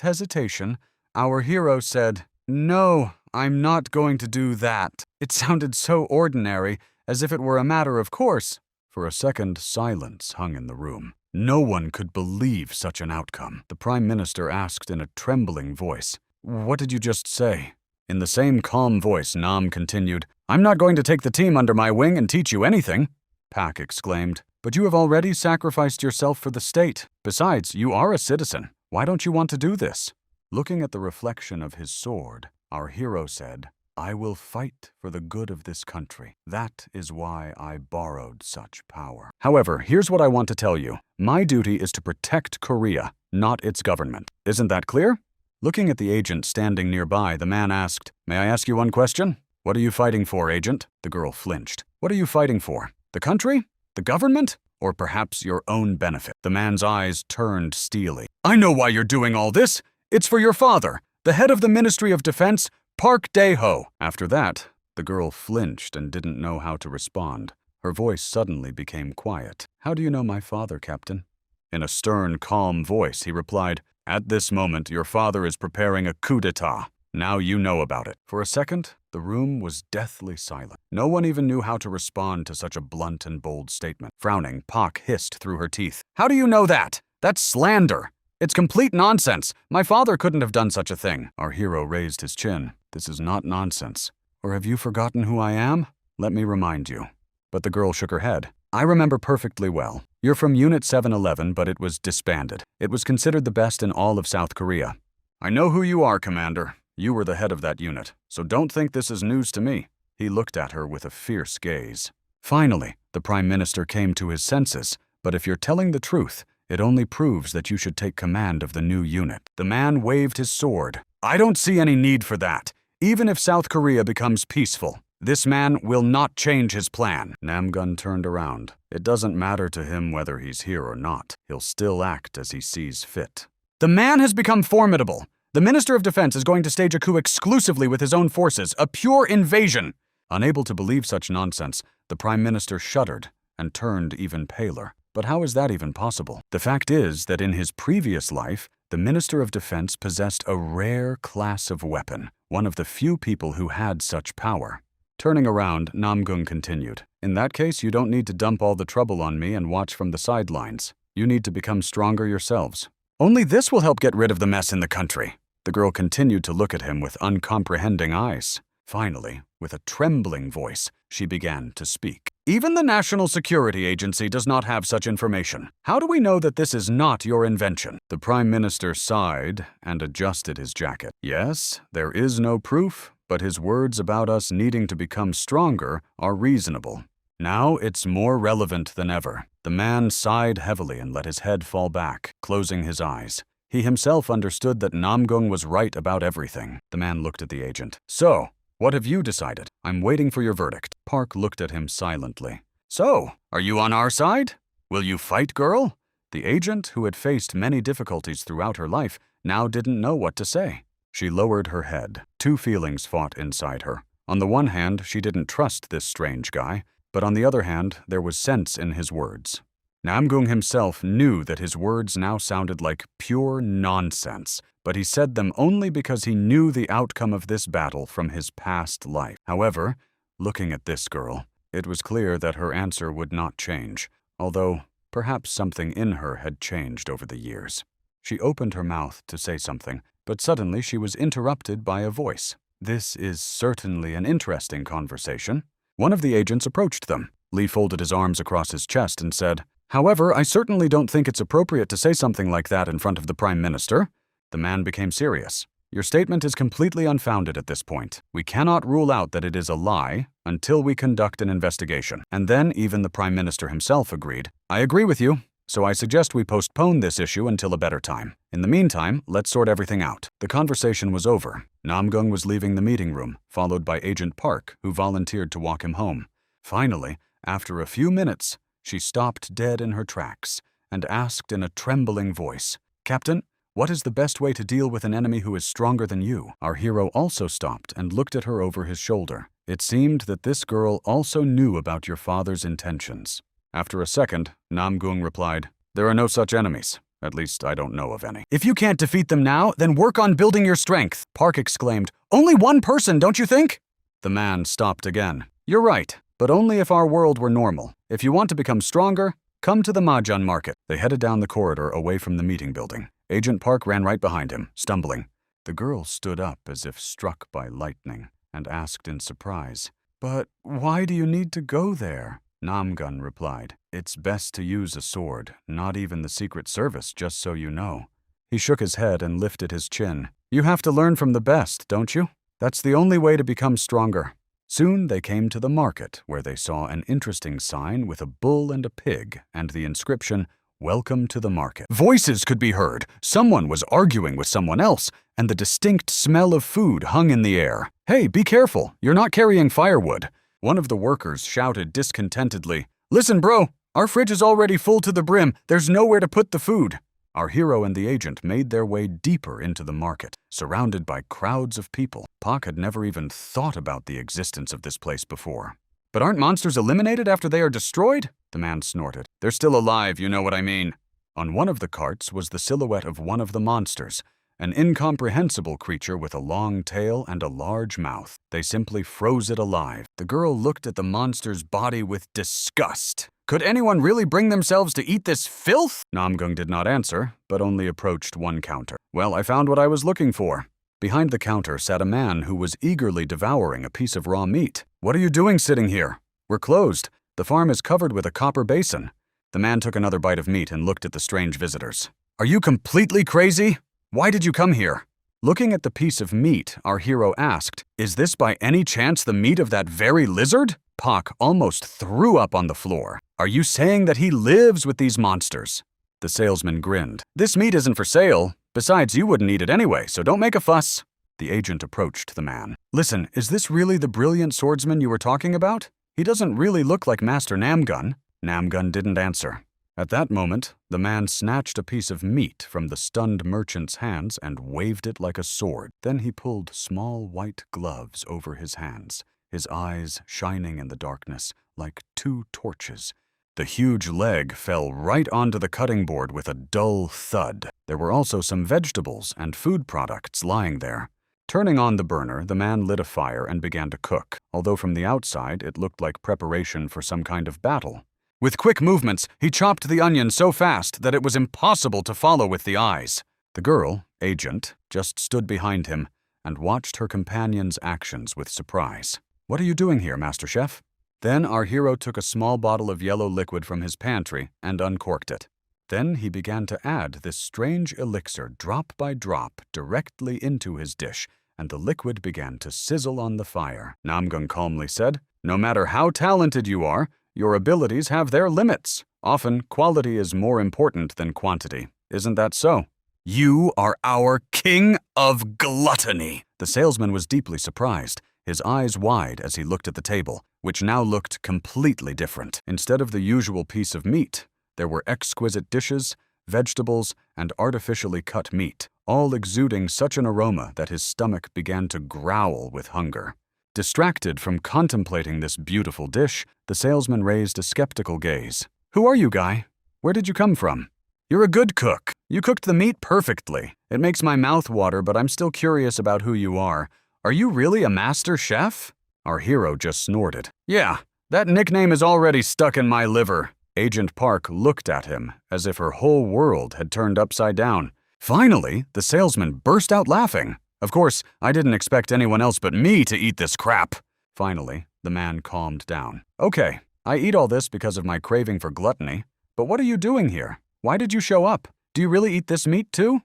Speaker 1: hesitation, our hero said, "No, I'm not going to do that." It sounded so ordinary, as if it were a matter of course. For a second, silence hung in the room. No one could believe such an outcome. The Prime Minister asked in a trembling voice, "What did you just say?" In the same calm voice, Nam continued, "I'm not going to take the team under my wing and teach you anything." Pak exclaimed, "But you have already sacrificed yourself for the state. Besides, you are a citizen. Why don't you want to do this?" Looking at the reflection of his sword, our hero said, "I will fight for the good of this country. That is why I borrowed such power. However, here's what I want to tell you. My duty is to protect Korea, not its government. Isn't that clear?" Looking at the agent standing nearby, the man asked, "May I ask you one question?" "What are you fighting for, Agent?" The girl flinched. "What are you fighting for? The country? The government? Or perhaps your own benefit?" The man's eyes turned steely. "I know why you're doing all this. It's for your father, the head of the Ministry of Defense, Park Dae-ho." After that, the girl flinched and didn't know how to respond. Her voice suddenly became quiet. "How do you know my father, Captain?" In a stern, calm voice, he replied, "At this moment, your father is preparing a coup d'etat. Now you know about it." For a second, the room was deathly silent. No one even knew how to respond to such a blunt and bold statement. Frowning, Pak hissed through her teeth, "How do you know that? That's slander. It's complete nonsense. My father couldn't have done such a thing." Our hero raised his chin. "This is not nonsense. Or have you forgotten who I am? Let me remind you." But the girl shook her head. "I remember perfectly well. You're from Unit 711, but it was disbanded. It was considered the best in all of South Korea." "I know who you are, Commander. You were the head of that unit, so don't think this is news to me." He looked at her with a fierce gaze. Finally, the Prime Minister came to his senses, but if you're telling the truth, it only proves that you should take command of the new unit. The man waved his sword. "I don't see any need for that. Even if South Korea becomes peaceful, this man will not change his plan." Namgun turned around. It doesn't matter to him whether he's here or not. He'll still act as he sees fit. "The man has become formidable. The Minister of Defense is going to stage a coup exclusively with his own forces, a pure invasion." Unable to believe such nonsense, the Prime Minister shuddered and turned even paler. But how is that even possible? The fact is that in his previous life, the Minister of Defense possessed a rare class of weapon, one of the few people who had such power. Turning around, Namgung continued, "In that case, you don't need to dump all the trouble on me and watch from the sidelines. You need to become stronger yourselves. Only this will help get rid of the mess in the country." The girl continued to look at him with uncomprehending eyes. Finally, with a trembling voice, she began to speak. "Even the National Security Agency does not have such information. How do we know that this is not your invention?" The Prime Minister sighed and adjusted his jacket. "Yes, there is no proof, but his words about us needing to become stronger are reasonable. Now it's more relevant than ever." The man sighed heavily and let his head fall back, closing his eyes. He himself understood that Namgung was right about everything. The man looked at the agent. "So, what have you decided? I'm waiting for your verdict." Park looked at him silently. "So, are you on our side? Will you fight, girl?" The agent, who had faced many difficulties throughout her life, now didn't know what to say. She lowered her head. Two feelings fought inside her. On the one hand, she didn't trust this strange guy, but on the other hand, there was sense in his words. Namgung himself knew that his words now sounded like pure nonsense, but he said them only because he knew the outcome of this battle from his past life. However, looking at this girl, it was clear that her answer would not change, although perhaps something in her had changed over the years. She opened her mouth to say something, but suddenly she was interrupted by a voice. "This is certainly an interesting conversation." One of the agents approached them. Lee folded his arms across his chest and said, "However, I certainly don't think it's appropriate to say something like that in front of the Prime Minister." The man became serious. "Your statement is completely unfounded at this point. We cannot rule out that it is a lie until we conduct an investigation." And then even the Prime Minister himself agreed. "I agree with you, so I suggest we postpone this issue until a better time. In the meantime, let's sort everything out." The conversation was over. Namgung was leaving the meeting room, followed by Agent Park, who volunteered to walk him home. Finally, after a few minutes, she stopped dead in her tracks and asked in a trembling voice, "Captain, what is the best way to deal with an enemy who is stronger than you?" Our hero also stopped and looked at her over his shoulder. It seemed that this girl also knew about your father's intentions. After a second, Namgung replied, "There are no such enemies. At least, I don't know of any." "If you can't defeat them now, then work on building your strength," Park exclaimed. "Only one person, don't you think?" The man stopped again. "You're right, but only if our world were normal. If you want to become stronger, come to the Mahjong market." They headed down the corridor away from the meeting building. Agent Park ran right behind him, stumbling. The girl stood up as if struck by lightning and asked in surprise, "But why do you need to go there?" Namgun replied, "It's best to use a sword, not even the Secret Service, just so you know." He shook his head and lifted his chin. "You have to learn from the best, don't you? That's the only way to become stronger." Soon they came to the market, where they saw an interesting sign with a bull and a pig and the inscription, "Welcome to the market." Voices could be heard. Someone was arguing with someone else, and the distinct smell of food hung in the air. "Hey, be careful, you're not carrying firewood." One of the workers shouted discontentedly, "Listen, bro, our fridge is already full to the brim. There's nowhere to put the food." Our hero and the agent made their way deeper into the market, surrounded by crowds of people. Pak had never even thought about the existence of this place before. "But aren't monsters eliminated after they are destroyed?" the man snorted. "They're still alive, you know what I mean." On one of the carts was the silhouette of one of the monsters, an incomprehensible creature with a long tail and a large mouth. They simply froze it alive. The girl looked at the monster's body with disgust. "Could anyone really bring themselves to eat this filth?" Namgung did not answer, but only approached one counter. "Well, I found what I was looking for." Behind the counter sat a man who was eagerly devouring a piece of raw meat. "What are you doing sitting here? We're closed. The farm is covered with a copper basin." The man took another bite of meat and looked at the strange visitors. "Are you completely crazy? Why did you come here?" Looking at the piece of meat, our hero asked, "Is this by any chance the meat of that very lizard?" Pak almost threw up on the floor. "Are you saying that he lives with these monsters?" The salesman grinned. "This meat isn't for sale. Besides, you wouldn't eat it anyway, so don't make a fuss." The agent approached the man. "Listen, is this really the brilliant swordsman you were talking about? He doesn't really look like Master Namgun." Namgun didn't answer. At that moment, the man snatched a piece of meat from the stunned merchant's hands and waved it like a sword. Then he pulled small white gloves over his hands, his eyes shining in the darkness like two torches. The huge leg fell right onto the cutting board with a dull thud. There were also some vegetables and food products lying there. Turning on the burner, the man lit a fire and began to cook, although from the outside it looked like preparation for some kind of battle. With quick movements, he chopped the onion so fast that it was impossible to follow with the eyes. The girl, Agent, just stood behind him and watched her companion's actions with surprise. "What are you doing here, Master Chef?" Then our hero took a small bottle of yellow liquid from his pantry and uncorked it. Then he began to add this strange elixir drop by drop directly into his dish, and the liquid began to sizzle on the fire. Namgung calmly said, "No matter how talented you are, your abilities have their limits. Often, quality is more important than quantity. Isn't that so?" "You are our king of gluttony." The salesman was deeply surprised, his eyes wide as he looked at the table, which now looked completely different. Instead of the usual piece of meat, there were exquisite dishes, vegetables, and artificially cut meat, all exuding such an aroma that his stomach began to growl with hunger. Distracted from contemplating this beautiful dish, the salesman raised a skeptical gaze. "Who are you, guy? Where did you come from?" "You're a good cook. You cooked the meat perfectly. It makes my mouth water, but I'm still curious about who you are. Are you really a master chef?" Our hero just snorted. "Yeah, that nickname is already stuck in my liver." Agent Park looked at him as if her whole world had turned upside down. Finally, the salesman burst out laughing. "Of course, I didn't expect anyone else but me to eat this crap." Finally, the man calmed down. "Okay, I eat all this because of my craving for gluttony. But what are you doing here? Why did you show up? Do you really eat this meat too?"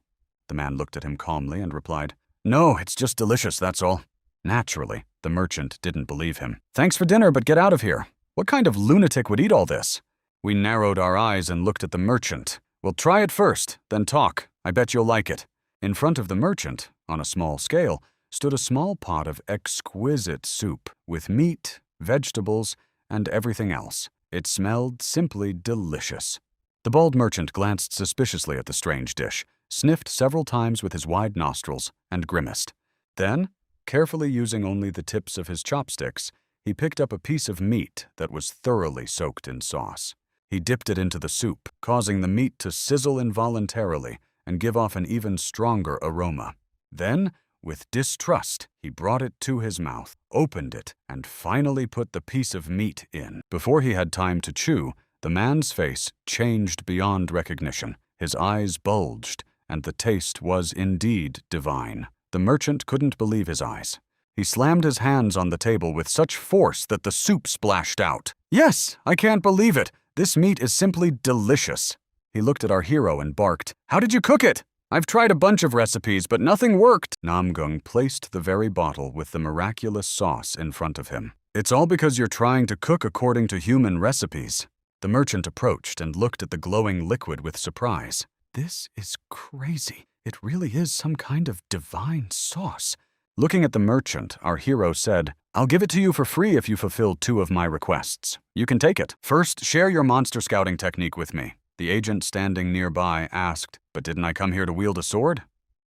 Speaker 1: The man looked at him calmly and replied, "No, it's just delicious, that's all." Naturally, the merchant didn't believe him. "Thanks for dinner, but get out of here. What kind of lunatic would eat all this?" We narrowed our eyes and looked at the merchant. "We'll try it first, then talk. I bet you'll like it." In front of the merchant, on a small scale, stood a small pot of exquisite soup with meat, vegetables, and everything else. It smelled simply delicious. The bald merchant glanced suspiciously at the strange dish, sniffed several times with his wide nostrils, and grimaced. Then, carefully using only the tips of his chopsticks, he picked up a piece of meat that was thoroughly soaked in sauce. He dipped it into the soup, causing the meat to sizzle involuntarily and give off an even stronger aroma. Then, with distrust, he brought it to his mouth, opened it, and finally put the piece of meat in. Before he had time to chew, the man's face changed beyond recognition. His eyes bulged, and the taste was indeed divine. The merchant couldn't believe his eyes. He slammed his hands on the table with such force that the soup splashed out. "Yes, I can't believe it. This meat is simply delicious." He looked at our hero and barked, "How did you cook it? I've tried a bunch of recipes, but nothing worked." Namgung placed the very bottle with the miraculous sauce in front of him. "It's all because you're trying to cook according to human recipes." The merchant approached and looked at the glowing liquid with surprise. "This is crazy. It really is some kind of divine sauce." Looking at the merchant, our hero said, "I'll give it to you for free if you fulfill 2 of my requests. You can take it. First, share your monster scouting technique with me." The agent standing nearby asked, "But didn't I come here to wield a sword?"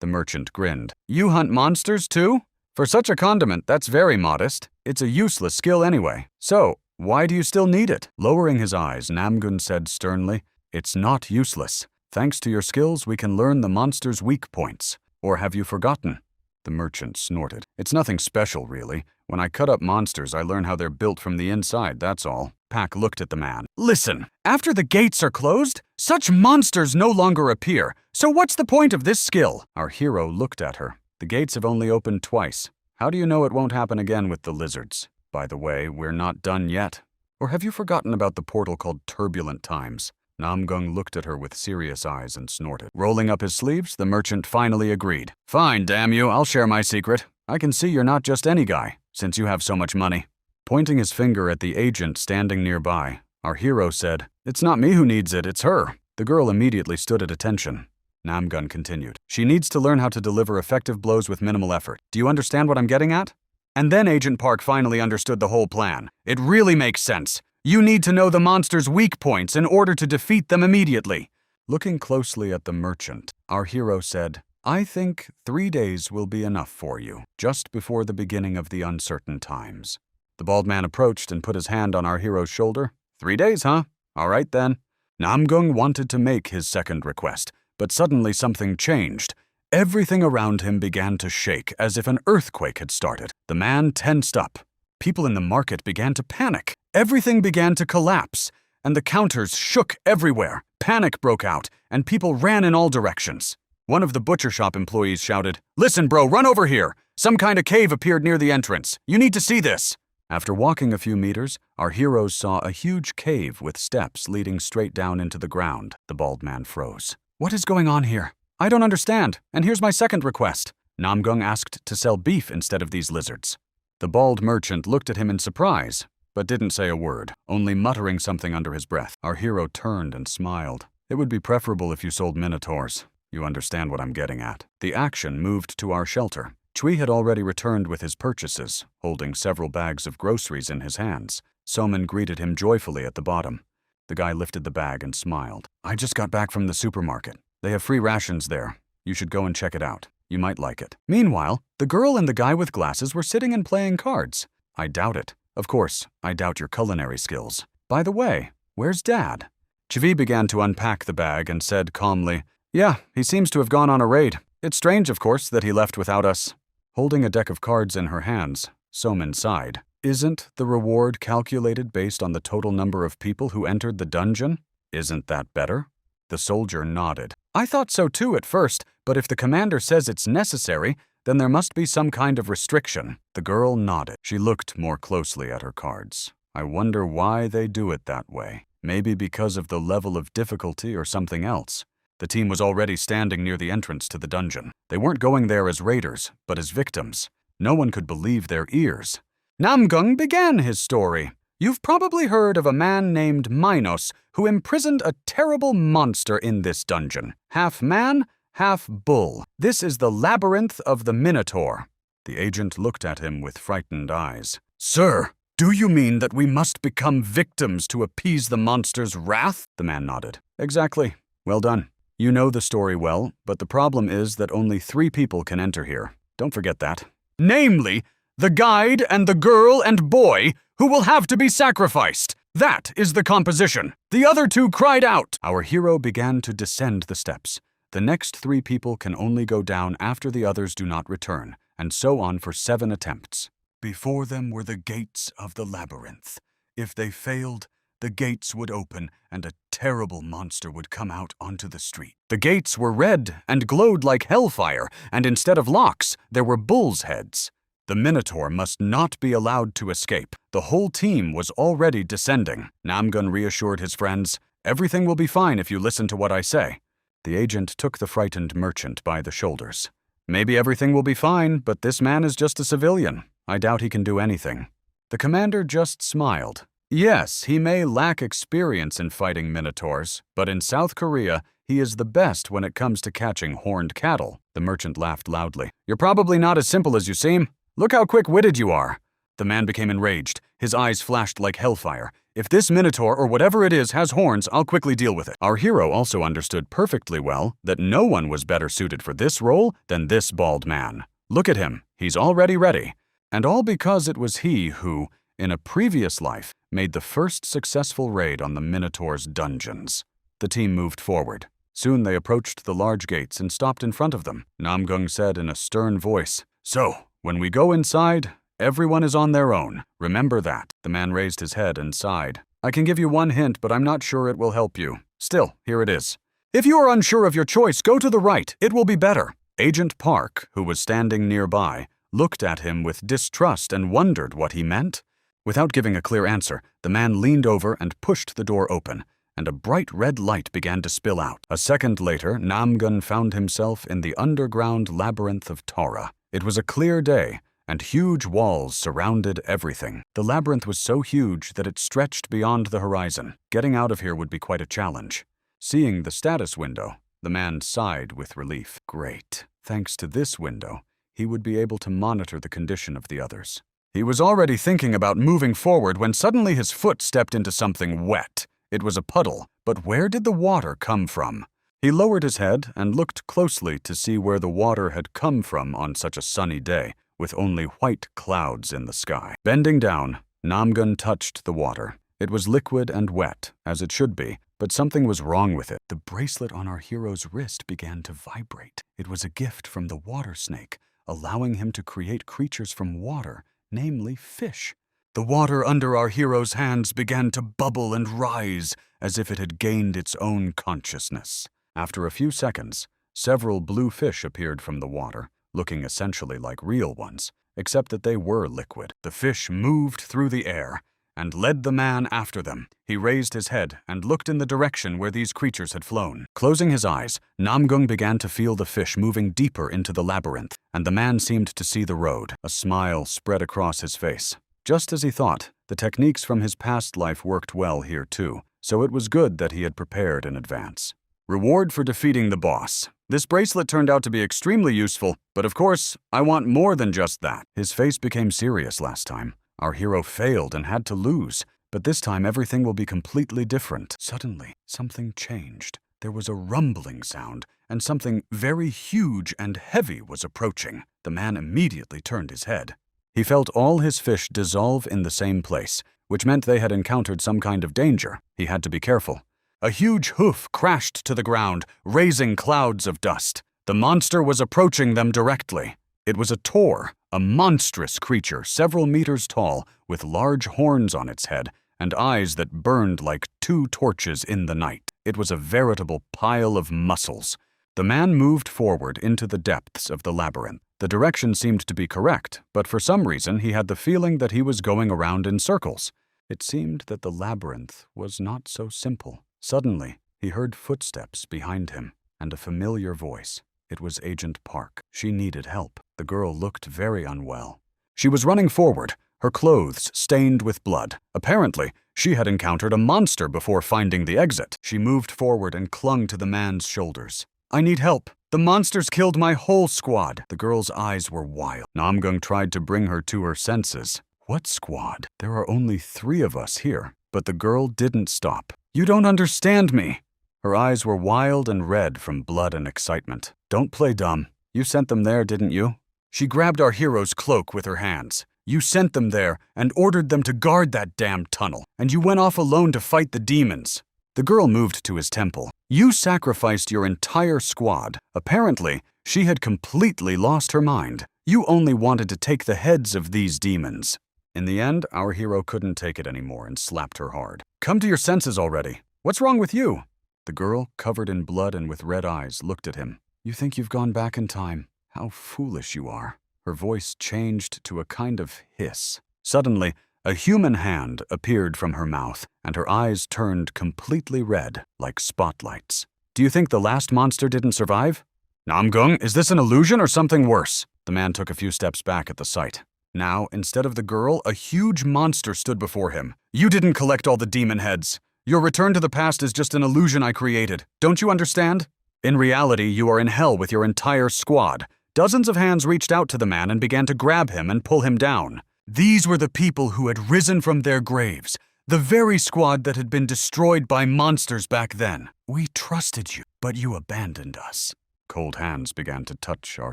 Speaker 1: The merchant grinned. "You hunt monsters too? For such a condiment, that's very modest. It's a useless skill anyway. So, why do you still need it?" Lowering his eyes, Namgun said sternly, "It's not useless. Thanks to your skills, we can learn the monster's weak points. Or have you forgotten?" The merchant snorted. "It's nothing special, really. When I cut up monsters, I learn how they're built from the inside, that's all." Pack looked at the man. "Listen, after the gates are closed, such monsters no longer appear. So what's the point of this skill?" Our hero looked at her. "The gates have only opened twice. How do you know it won't happen again with the lizards? By the way, we're not done yet. Or have you forgotten about the portal called Turbulent Times?" Namgung looked at her with serious eyes and snorted. Rolling up his sleeves, the merchant finally agreed. "Fine, damn you, I'll share my secret. I can see you're not just any guy, since you have so much money." Pointing his finger at the agent standing nearby, our hero said, "It's not me who needs it, it's her." The girl immediately stood at attention. Namgun continued, "She needs to learn how to deliver effective blows with minimal effort. Do you understand what I'm getting at?" And then Agent Park finally understood the whole plan. "It really makes sense. You need to know the monster's weak points in order to defeat them immediately." Looking closely at the merchant, our hero said, "I think 3 days will be enough for you, just before the beginning of the uncertain times." The bald man approached and put his hand on our hero's shoulder. 3 days, huh? All right then." Namgung wanted to make his second request, but suddenly something changed. Everything around him began to shake as if an earthquake had started. The man tensed up. People in the market began to panic. Everything began to collapse, and the counters shook everywhere. Panic broke out, and people ran in all directions. One of the butcher shop employees shouted, "Listen, bro, run over here! Some kind of cave appeared near the entrance. You need to see this!" After walking a few meters, our heroes saw a huge cave with steps leading straight down into the ground. The bald man froze. "What is going on here? I don't understand, and here's my second request." Namgung asked to sell beef instead of these lizards. The bald merchant looked at him in surprise, but didn't say a word, only muttering something under his breath. Our hero turned and smiled. "It would be preferable if you sold minotaurs. You understand what I'm getting at." The action moved to our shelter. Chui had already returned with his purchases, holding several bags of groceries in his hands. Soman greeted him joyfully at the bottom. The guy lifted the bag and smiled. "I just got back from the supermarket. They have free rations there. You should go and check it out. You might like it. Meanwhile, the girl and the guy with glasses were sitting and playing cards. I doubt it. Of course, I doubt your culinary skills. By the way, where's Dad? Chvi began to unpack the bag and said calmly, "Yeah, he seems to have gone on a raid. It's strange, of course, that he left without us." Holding a deck of cards in her hands, Somin sighed. Isn't the reward calculated based on the total number of people who entered the dungeon? Isn't that better? The soldier nodded. I thought so too at first, but if the commander says it's necessary, then there must be some kind of restriction. The girl nodded. She looked more closely at her cards. I wonder why they do it that way. Maybe because of the level of difficulty or something else. The team was already standing near the entrance to the dungeon. They weren't going there as raiders, but as victims. No one could believe their ears. Namgung began his story. You've probably heard of a man named Minos who imprisoned a terrible monster in this dungeon. Half man, half bull. This is the labyrinth of the Minotaur. The agent looked at him with frightened eyes. Sir, do you mean that we must become victims to appease the monster's wrath? The man nodded. Exactly. Well done. You know the story well, but the problem is that only 3 people can enter here. Don't forget that. Namely, the guide and the girl and boy who will have to be sacrificed. That is the composition. The other 2 cried out. Our hero began to descend the steps. The next 3 people can only go down after the others do not return, and so on for 7 attempts. Before them were the gates of the labyrinth. If they failed, the gates would open and a terrible monster would come out onto the street. The gates were red and glowed like hellfire, and instead of locks, there were bulls' heads. The Minotaur must not be allowed to escape. The whole team was already descending. Namgun reassured his friends, everything will be fine if you listen to what I say. The agent took the frightened merchant by the shoulders. Maybe everything will be fine, but this man is just a civilian. I doubt he can do anything. The commander just smiled. Yes, he may lack experience in fighting minotaurs, but in South Korea, he is the best when it comes to catching horned cattle. The merchant laughed loudly. You're probably not as simple as you seem. Look how quick-witted you are. The man became enraged. His eyes flashed like hellfire. If this minotaur or whatever it is has horns, I'll quickly deal with it. Our hero also understood perfectly well that no one was better suited for this role than this bald man. Look at him. He's already ready. And all because it was he who, in a previous life, made the first successful raid on the Minotaur's dungeons. The team moved forward. Soon they approached the large gates and stopped in front of them. Namgung said in a stern voice, So, when we go inside, everyone is on their own. Remember that. The man raised his head and sighed. I can give you one hint, but I'm not sure it will help you. Still, here it is. If you are unsure of your choice, go to the right. It will be better. Agent Park, who was standing nearby, looked at him with distrust and wondered what he meant. Without giving a clear answer, the man leaned over and pushed the door open, and a bright red light began to spill out. A second later, Namgun found himself in the underground labyrinth of Tara. It was a clear day, and huge walls surrounded everything. The labyrinth was so huge that it stretched beyond the horizon. Getting out of here would be quite a challenge. Seeing the status window, the man sighed with relief. Great. Thanks to this window, he would be able to monitor the condition of the others. He was already thinking about moving forward when suddenly his foot stepped into something wet. It was a puddle, but where did the water come from? He lowered his head and looked closely to see where the water had come from on such a sunny day, with only white clouds in the sky. Bending down, Namgun touched the water. It was liquid and wet, as it should be, but something was wrong with it. The bracelet on our hero's wrist began to vibrate. It was a gift from the water snake, allowing him to create creatures from water, namely fish. The water under our hero's hands began to bubble and rise as if it had gained its own consciousness. After a few seconds, several blue fish appeared from the water, looking essentially like real ones, except that they were liquid. The fish moved through the air and led the man after them. He raised his head and looked in the direction where these creatures had flown. Closing his eyes, Namgung began to feel the fish moving deeper into the labyrinth, and the man seemed to see the road. A smile spread across his face. Just as he thought, the techniques from his past life worked well here too, so it was good that he had prepared in advance. Reward for defeating the boss. This bracelet turned out to be extremely useful, but of course, I want more than just that. His face became serious last time. Our hero failed and had to lose, but this time everything will be completely different. Suddenly, something changed. There was a rumbling sound, and something very huge and heavy was approaching. The man immediately turned his head. He felt all his fish dissolve in the same place, which meant they had encountered some kind of danger. He had to be careful. A huge hoof crashed to the ground, raising clouds of dust. The monster was approaching them directly. It was a tor, a monstrous creature several meters tall, with large horns on its head and eyes that burned like 2 torches in the night. It was a veritable pile of muscles. The man moved forward into the depths of the labyrinth. The direction seemed to be correct, but for some reason he had the feeling that he was going around in circles. It seemed that the labyrinth was not so simple. Suddenly, he heard footsteps behind him and a familiar voice. It was Agent Park. She needed help. The girl looked very unwell. She was running forward, her clothes stained with blood. Apparently, she had encountered a monster before finding the exit. She moved forward and clung to the man's shoulders. "I need help. The monsters killed my whole squad." The girl's eyes were wild. Namgung tried to bring her to her senses. "What squad? There are only 3 of us here." But the girl didn't stop. "You don't understand me." Her eyes were wild and red from blood and excitement. "Don't play dumb. You sent them there, didn't you?" She grabbed our hero's cloak with her hands. "You sent them there and ordered them to guard that damn tunnel, and you went off alone to fight the demons." The girl moved to his temple. "You sacrificed your entire squad. Apparently, she had completely lost her mind. You only wanted to take the heads of these demons." In the end, our hero couldn't take it anymore and slapped her hard. "Come to your senses already. What's wrong with you?" The girl, covered in blood and with red eyes, looked at him. "You think you've gone back in time. How foolish you are." Her voice changed to a kind of hiss. Suddenly, a human hand appeared from her mouth, and her eyes turned completely red, like spotlights. "Do you think the last monster didn't survive?" "Namgung, is this an illusion or something worse?" The man took a few steps back at the sight. Now, instead of the girl, a huge monster stood before him. "You didn't collect all the demon heads. Your return to the past is just an illusion I created. Don't you understand? In reality, you are in hell with your entire squad." Dozens of hands reached out to the man and began to grab him and pull him down. These were the people who had risen from their graves, the very squad that had been destroyed by monsters back then. "We trusted you, but you abandoned us." Cold hands began to touch our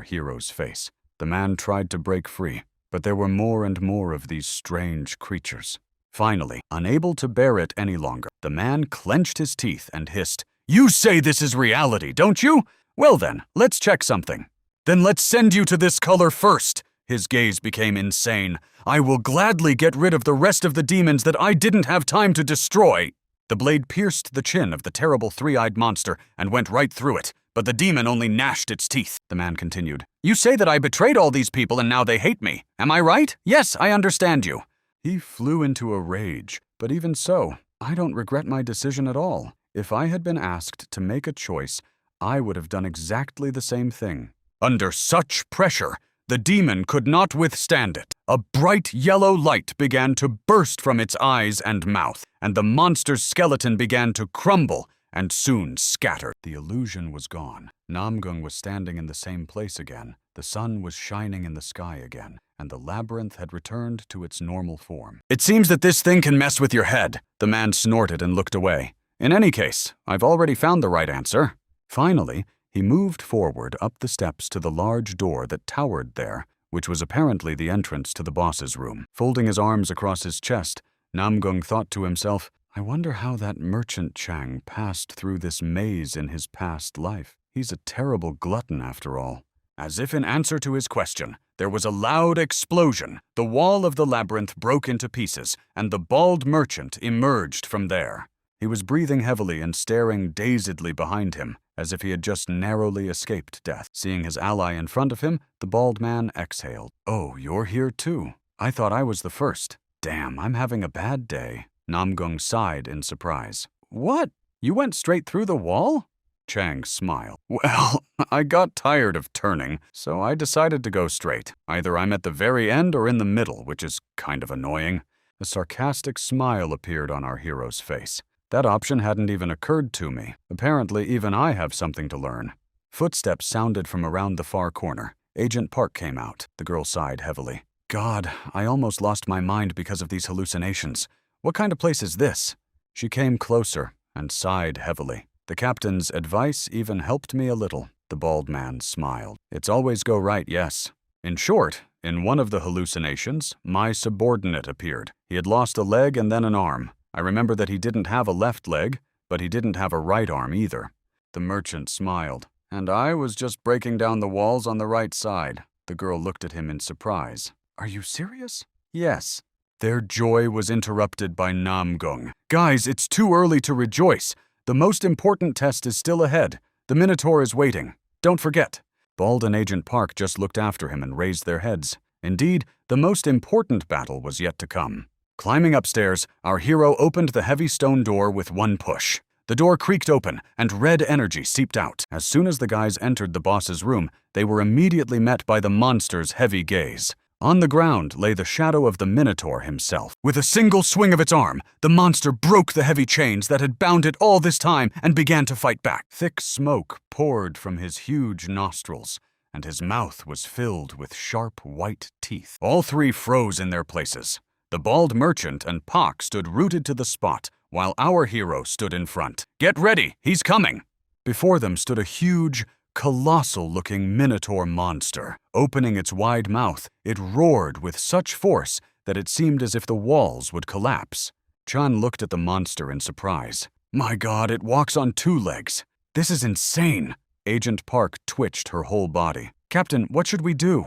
Speaker 1: hero's face. The man tried to break free, but there were more and more of these strange creatures. Finally, unable to bear it any longer, the man clenched his teeth and hissed, "You say this is reality, don't you? Well then, let's check something." "Then let's send you to this color first." His gaze became insane. "I will gladly get rid of the rest of the demons that I didn't have time to destroy." The blade pierced the chin of the terrible 3-eyed monster and went right through it, but the demon only gnashed its teeth. The man continued, "You say that I betrayed all these people and now they hate me. Am I right? Yes, I understand you." He flew into a rage, but even so, I don't regret my decision at all. If I had been asked to make a choice, I would have done exactly the same thing. Under such pressure, the demon could not withstand it. A bright yellow light began to burst from its eyes and mouth, and the monster's skeleton began to crumble and soon scattered. The illusion was gone. Namgung was standing in the same place again. The sun was shining in the sky again, and the labyrinth had returned to its normal form. "It seems that this thing can mess with your head." The man snorted and looked away. "In any case, I've already found the right answer." Finally, he moved forward up the steps to the large door that towered there, which was apparently the entrance to the boss's room. Folding his arms across his chest, Namgung thought to himself, "I wonder how that merchant Chang passed through this maze in his past life. He's a terrible glutton after all." As if in answer to his question, there was a loud explosion. The wall of the labyrinth broke into pieces, and the bald merchant emerged from there. He was breathing heavily and staring dazedly behind him, as if he had just narrowly escaped death. Seeing his ally in front of him, the bald man exhaled. "Oh, you're here too. I thought I was the first. Damn, I'm having a bad day." Namgung sighed in surprise. "What? You went straight through the wall?" Chang smiled. "Well, I got tired of turning, so I decided to go straight. Either I'm at the very end or in the middle, which is kind of annoying." A sarcastic smile appeared on our hero's face. That option hadn't even occurred to me. Apparently, even I have something to learn. Footsteps sounded from around the far corner. Agent Park came out. The girl sighed heavily. "God, I almost lost my mind because of these hallucinations. What kind of place is this?" She came closer and sighed heavily. The captain's advice even helped me a little. The bald man smiled. It's always go right, yes. In short, in one of the hallucinations, my subordinate appeared. He had lost a leg and then an arm. I remember that he didn't have a left leg, but he didn't have a right arm either. The merchant smiled. And I was just breaking down the walls on the right side. The girl looked at him in surprise. Are you serious? Yes. Their joy was interrupted by Namgung. Guys, it's too early to rejoice. The most important test is still ahead. The Minotaur is waiting. Don't forget. Bald and Agent Park just looked after him and raised their heads. Indeed, the most important battle was yet to come. Climbing upstairs, our hero opened the heavy stone door with one push. The door creaked open, and red energy seeped out. As soon as the guys entered the boss's room, they were immediately met by the monster's heavy gaze. On the ground lay the shadow of the Minotaur himself. With a single swing of its arm, the monster broke the heavy chains that had bound it all this time and began to fight back. Thick smoke poured from his huge nostrils, and his mouth was filled with sharp white teeth. All three froze in their places. The bald merchant and Pak stood rooted to the spot, while our hero stood in front. Get ready, he's coming! Before them stood a huge, colossal-looking Minotaur monster. Opening its wide mouth, it roared with such force that it seemed as if the walls would collapse. Chan looked at the monster in surprise. My God, it walks on two legs. This is insane. Agent Park twitched her whole body. Captain, what should we do?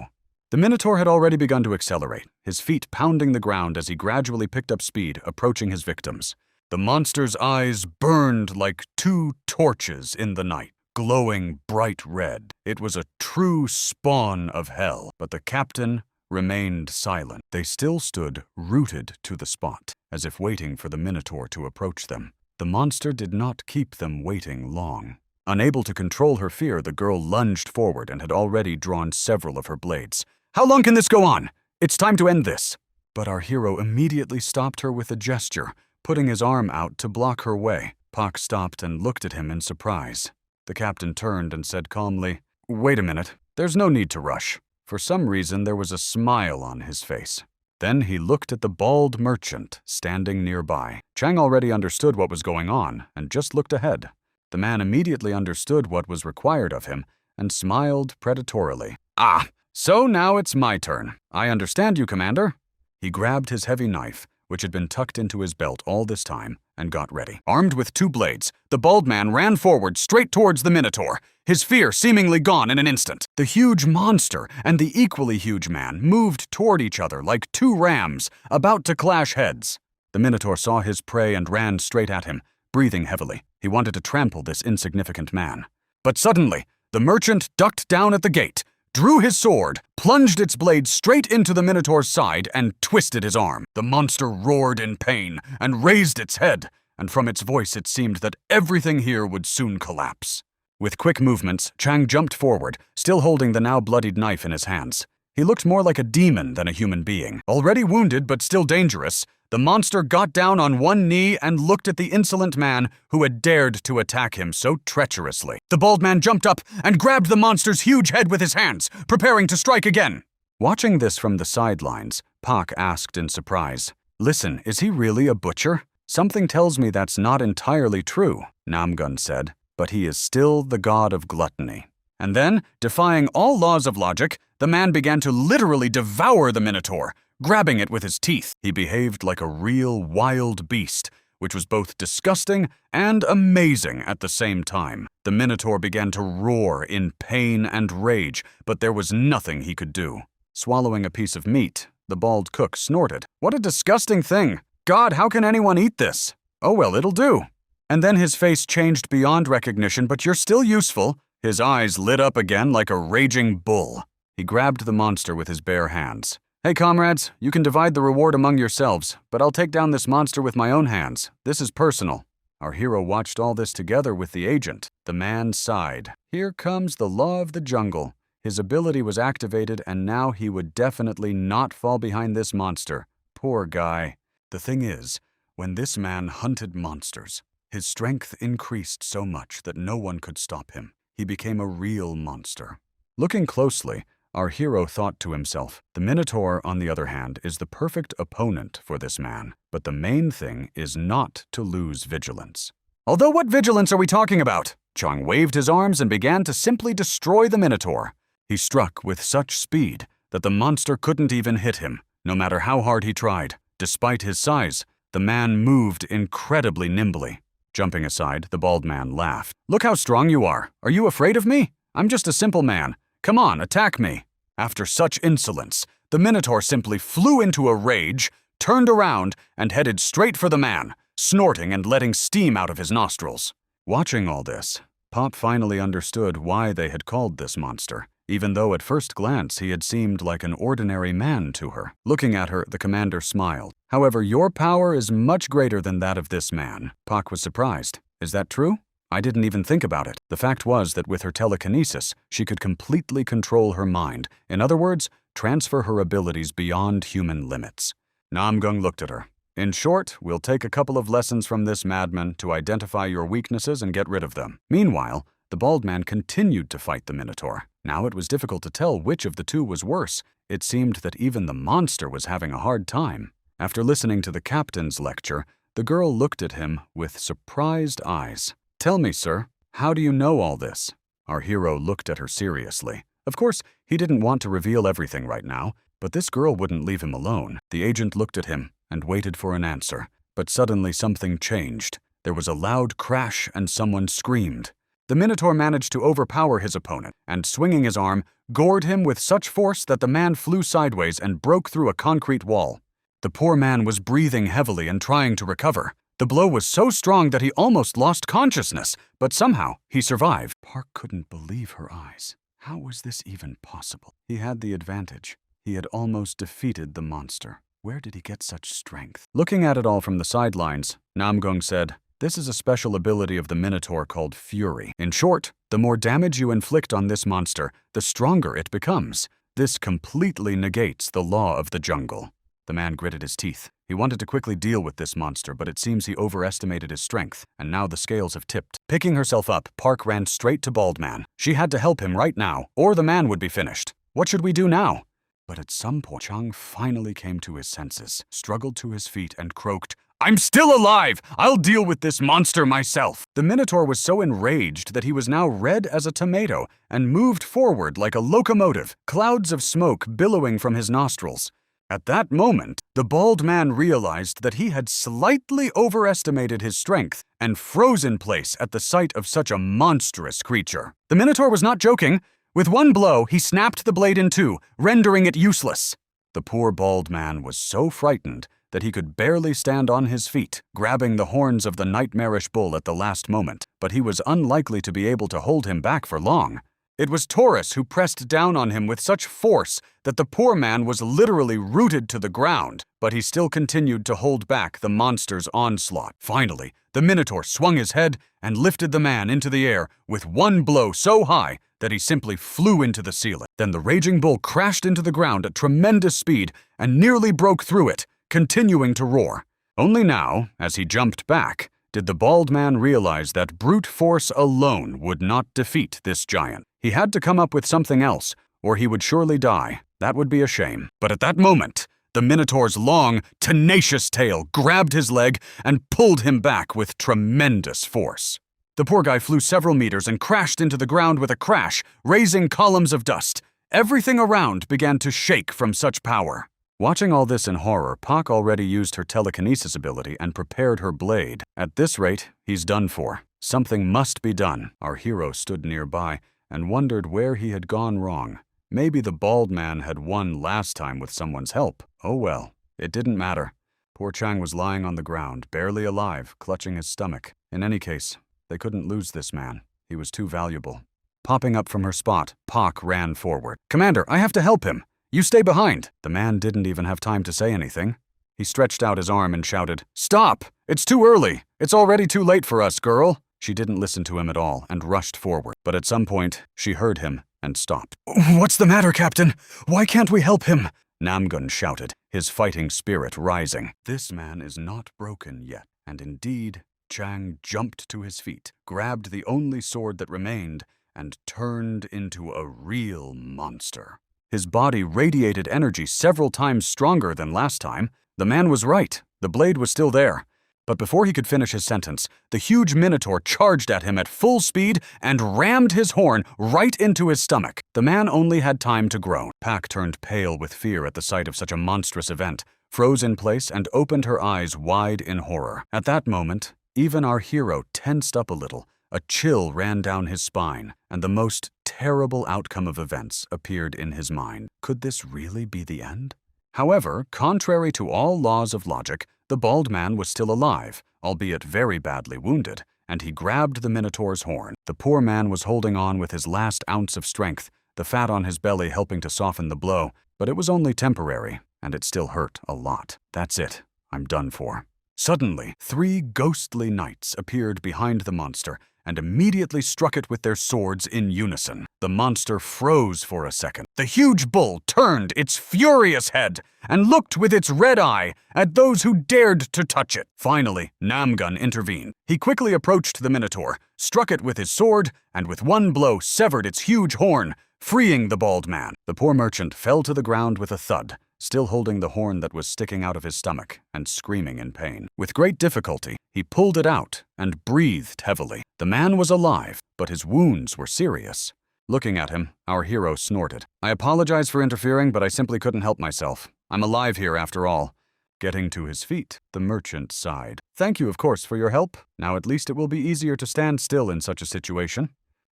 Speaker 1: The Minotaur had already begun to accelerate, his feet pounding the ground as he gradually picked up speed, approaching his victims. The monster's eyes burned like two torches in the night, glowing bright red. It was a true spawn of hell, but the captain remained silent. They still stood rooted to the spot, as if waiting for the Minotaur to approach them. The monster did not keep them waiting long. Unable to control her fear, the girl lunged forward and had already drawn several of her blades. How long can this go on? It's time to end this. But our hero immediately stopped her with a gesture, putting his arm out to block her way. Pak stopped and looked at him in surprise. The captain turned and said calmly, Wait a minute, there's no need to rush. For some reason, there was a smile on his face. Then he looked at the bald merchant standing nearby. Chang already understood what was going on and just looked ahead. The man immediately understood what was required of him and smiled predatorily. Ah, so now it's my turn. I understand you, Commander. He grabbed his heavy knife, which had been tucked into his belt all this time, and got ready. Armed with two blades, the bald man ran forward straight towards the Minotaur, his fear seemingly gone in an instant. The huge monster and the equally huge man moved toward each other like two rams, about to clash heads. The Minotaur saw his prey and ran straight at him, breathing heavily. He wanted to trample this insignificant man. But suddenly, the merchant ducked down at the gate, drew his sword, plunged its blade straight into the Minotaur's side, and twisted his arm. The monster roared in pain and raised its head, and from its voice it seemed that everything here would soon collapse. With quick movements, Chang jumped forward, still holding the now bloodied knife in his hands. He looked more like a demon than a human being. Already wounded but still dangerous, the monster got down on one knee and looked at the insolent man who had dared to attack him so treacherously. The bald man jumped up and grabbed the monster's huge head with his hands, preparing to strike again. Watching this from the sidelines, Pak asked in surprise, Listen, is he really a butcher? Something tells me that's not entirely true, Namgun said, but he is still the god of gluttony. And then, defying all laws of logic, the man began to literally devour the Minotaur, grabbing it with his teeth. He behaved like a real wild beast, which was both disgusting and amazing at the same time. The Minotaur began to roar in pain and rage, but there was nothing he could do. Swallowing a piece of meat, the bald cook snorted. What a disgusting thing! God, how can anyone eat this? Oh well, it'll do. And then his face changed beyond recognition, but you're still useful. His eyes lit up again like a raging bull. He grabbed the monster with his bare hands. Hey comrades, you can divide the reward among yourselves, but I'll take down this monster with my own hands. This is personal. Our hero watched all this together with the agent. The man sighed. Here comes the law of the jungle. His ability was activated, and now he would definitely not fall behind this monster. Poor guy. The thing is, when this man hunted monsters, his strength increased so much that no one could stop him. He became a real monster. Looking closely, our hero thought to himself, the Minotaur, on the other hand, is the perfect opponent for this man. But the main thing is not to lose vigilance. Although what vigilance are we talking about? Chang waved his arms and began to simply destroy the Minotaur. He struck with such speed that the monster couldn't even hit him, no matter how hard he tried. Despite his size, the man moved incredibly nimbly. Jumping aside, the bald man laughed. Look how strong you are. Are you afraid of me? I'm just a simple man. Come on, attack me. After such insolence, the Minotaur simply flew into a rage, turned around, and headed straight for the man, snorting and letting steam out of his nostrils. Watching all this, Pop finally understood why they had called this monster, even though at first glance he had seemed like an ordinary man to her. Looking at her, the commander smiled. However, your power is much greater than that of this man. Pak was surprised. Is that true? I didn't even think about it. The fact was that with her telekinesis, she could completely control her mind. In other words, transfer her abilities beyond human limits. Namgung looked at her. In short, we'll take a couple of lessons from this madman to identify your weaknesses and get rid of them. Meanwhile, the bald man continued to fight the Minotaur. Now it was difficult to tell which of the two was worse. It seemed that even the monster was having a hard time. After listening to the captain's lecture, the girl looked at him with surprised eyes. Tell me, sir, how do you know all this? Our hero looked at her seriously. Of course, he didn't want to reveal everything right now, but this girl wouldn't leave him alone. The agent looked at him and waited for an answer. But suddenly something changed. There was a loud crash and someone screamed. The Minotaur managed to overpower his opponent and, swinging his arm, gored him with such force that the man flew sideways and broke through a concrete wall. The poor man was breathing heavily and trying to recover. The blow was so strong that he almost lost consciousness, but somehow he survived. Park couldn't believe her eyes. How was this even possible? He had the advantage. He had almost defeated the monster. Where did he get such strength? Looking at it all from the sidelines, Namgung said, "This is a special ability of the Minotaur called Fury. In short, the more damage you inflict on this monster, the stronger it becomes. This completely negates the law of the jungle." The man gritted his teeth. He wanted to quickly deal with this monster, but it seems he overestimated his strength, and now the scales have tipped. Picking herself up, Park ran straight to Bald Man. She had to help him right now, or the man would be finished. What should we do now? But at some point, Chang finally came to his senses, struggled to his feet, and croaked, "I'm still alive! I'll deal with this monster myself!" The Minotaur was so enraged that he was now red as a tomato and moved forward like a locomotive, clouds of smoke billowing from his nostrils. At that moment, the bald man realized that he had slightly overestimated his strength and froze in place at the sight of such a monstrous creature. The Minotaur was not joking. With one blow, he snapped the blade in two, rendering it useless. The poor bald man was so frightened that he could barely stand on his feet, grabbing the horns of the nightmarish bull at the last moment, but he was unlikely to be able to hold him back for long. It was Taurus who pressed down on him with such force that the poor man was literally rooted to the ground, but he still continued to hold back the monster's onslaught. Finally, the Minotaur swung his head and lifted the man into the air with one blow so high that he simply flew into the ceiling. Then the raging bull crashed into the ground at tremendous speed and nearly broke through it, continuing to roar. Only now, as he jumped back, did the bald man realize that brute force alone would not defeat this giant. He had to come up with something else, or he would surely die. That would be a shame. But at that moment, the Minotaur's long, tenacious tail grabbed his leg and pulled him back with tremendous force. The poor guy flew several meters and crashed into the ground with a crash, raising columns of dust. Everything around began to shake from such power. Watching all this in horror, Pak already used her telekinesis ability and prepared her blade. At this rate, he's done for. Something must be done. Our hero stood nearby and wondered where he had gone wrong. Maybe the bald man had won last time with someone's help. Oh well, it didn't matter. Poor Chang was lying on the ground, barely alive, clutching his stomach. In any case, they couldn't lose this man. He was too valuable. Popping up from her spot, Pak ran forward. "Commander, I have to help him. You stay behind." The man didn't even have time to say anything. He stretched out his arm and shouted, "Stop! It's too early. It's already too late for us, girl." She didn't listen to him at all and rushed forward, but at some point, she heard him and stopped. "What's the matter, Captain? Why can't we help him?" Namgun shouted, his fighting spirit rising. This man is not broken yet. And indeed, Chang jumped to his feet, grabbed the only sword that remained, and turned into a real monster. His body radiated energy several times stronger than last time. The man was right. The blade was still there. But before he could finish his sentence, the huge minotaur charged at him at full speed and rammed his horn right into his stomach. The man only had time to groan. Pac turned pale with fear at the sight of such a monstrous event, froze in place, and opened her eyes wide in horror. At that moment, even our hero tensed up a little. A chill ran down his spine, and the most terrible outcome of events appeared in his mind. Could this really be the end? However, contrary to all laws of logic, the bald man was still alive, albeit very badly wounded, and he grabbed the minotaur's horn. The poor man was holding on with his last ounce of strength, the fat on his belly helping to soften the blow, but it was only temporary, and it still hurt a lot. That's it. I'm done for. Suddenly, 3 ghostly knights appeared behind the monster and immediately struck it with their swords in unison. The monster froze for a second. The huge bull turned its furious head and looked with its red eye at those who dared to touch it. Finally, Namgun intervened. He quickly approached the minotaur, struck it with his sword, and with one blow severed its huge horn, freeing the bald man. The poor merchant fell to the ground with a thud, still holding the horn that was sticking out of his stomach and screaming in pain. With great difficulty, he pulled it out and breathed heavily. The man was alive, but his wounds were serious. Looking at him, our hero snorted. "I apologize for interfering, but I simply couldn't help myself. I'm alive here after all." Getting to his feet, the merchant sighed. "Thank you, of course, for your help. Now at least it will be easier to stand still in such a situation."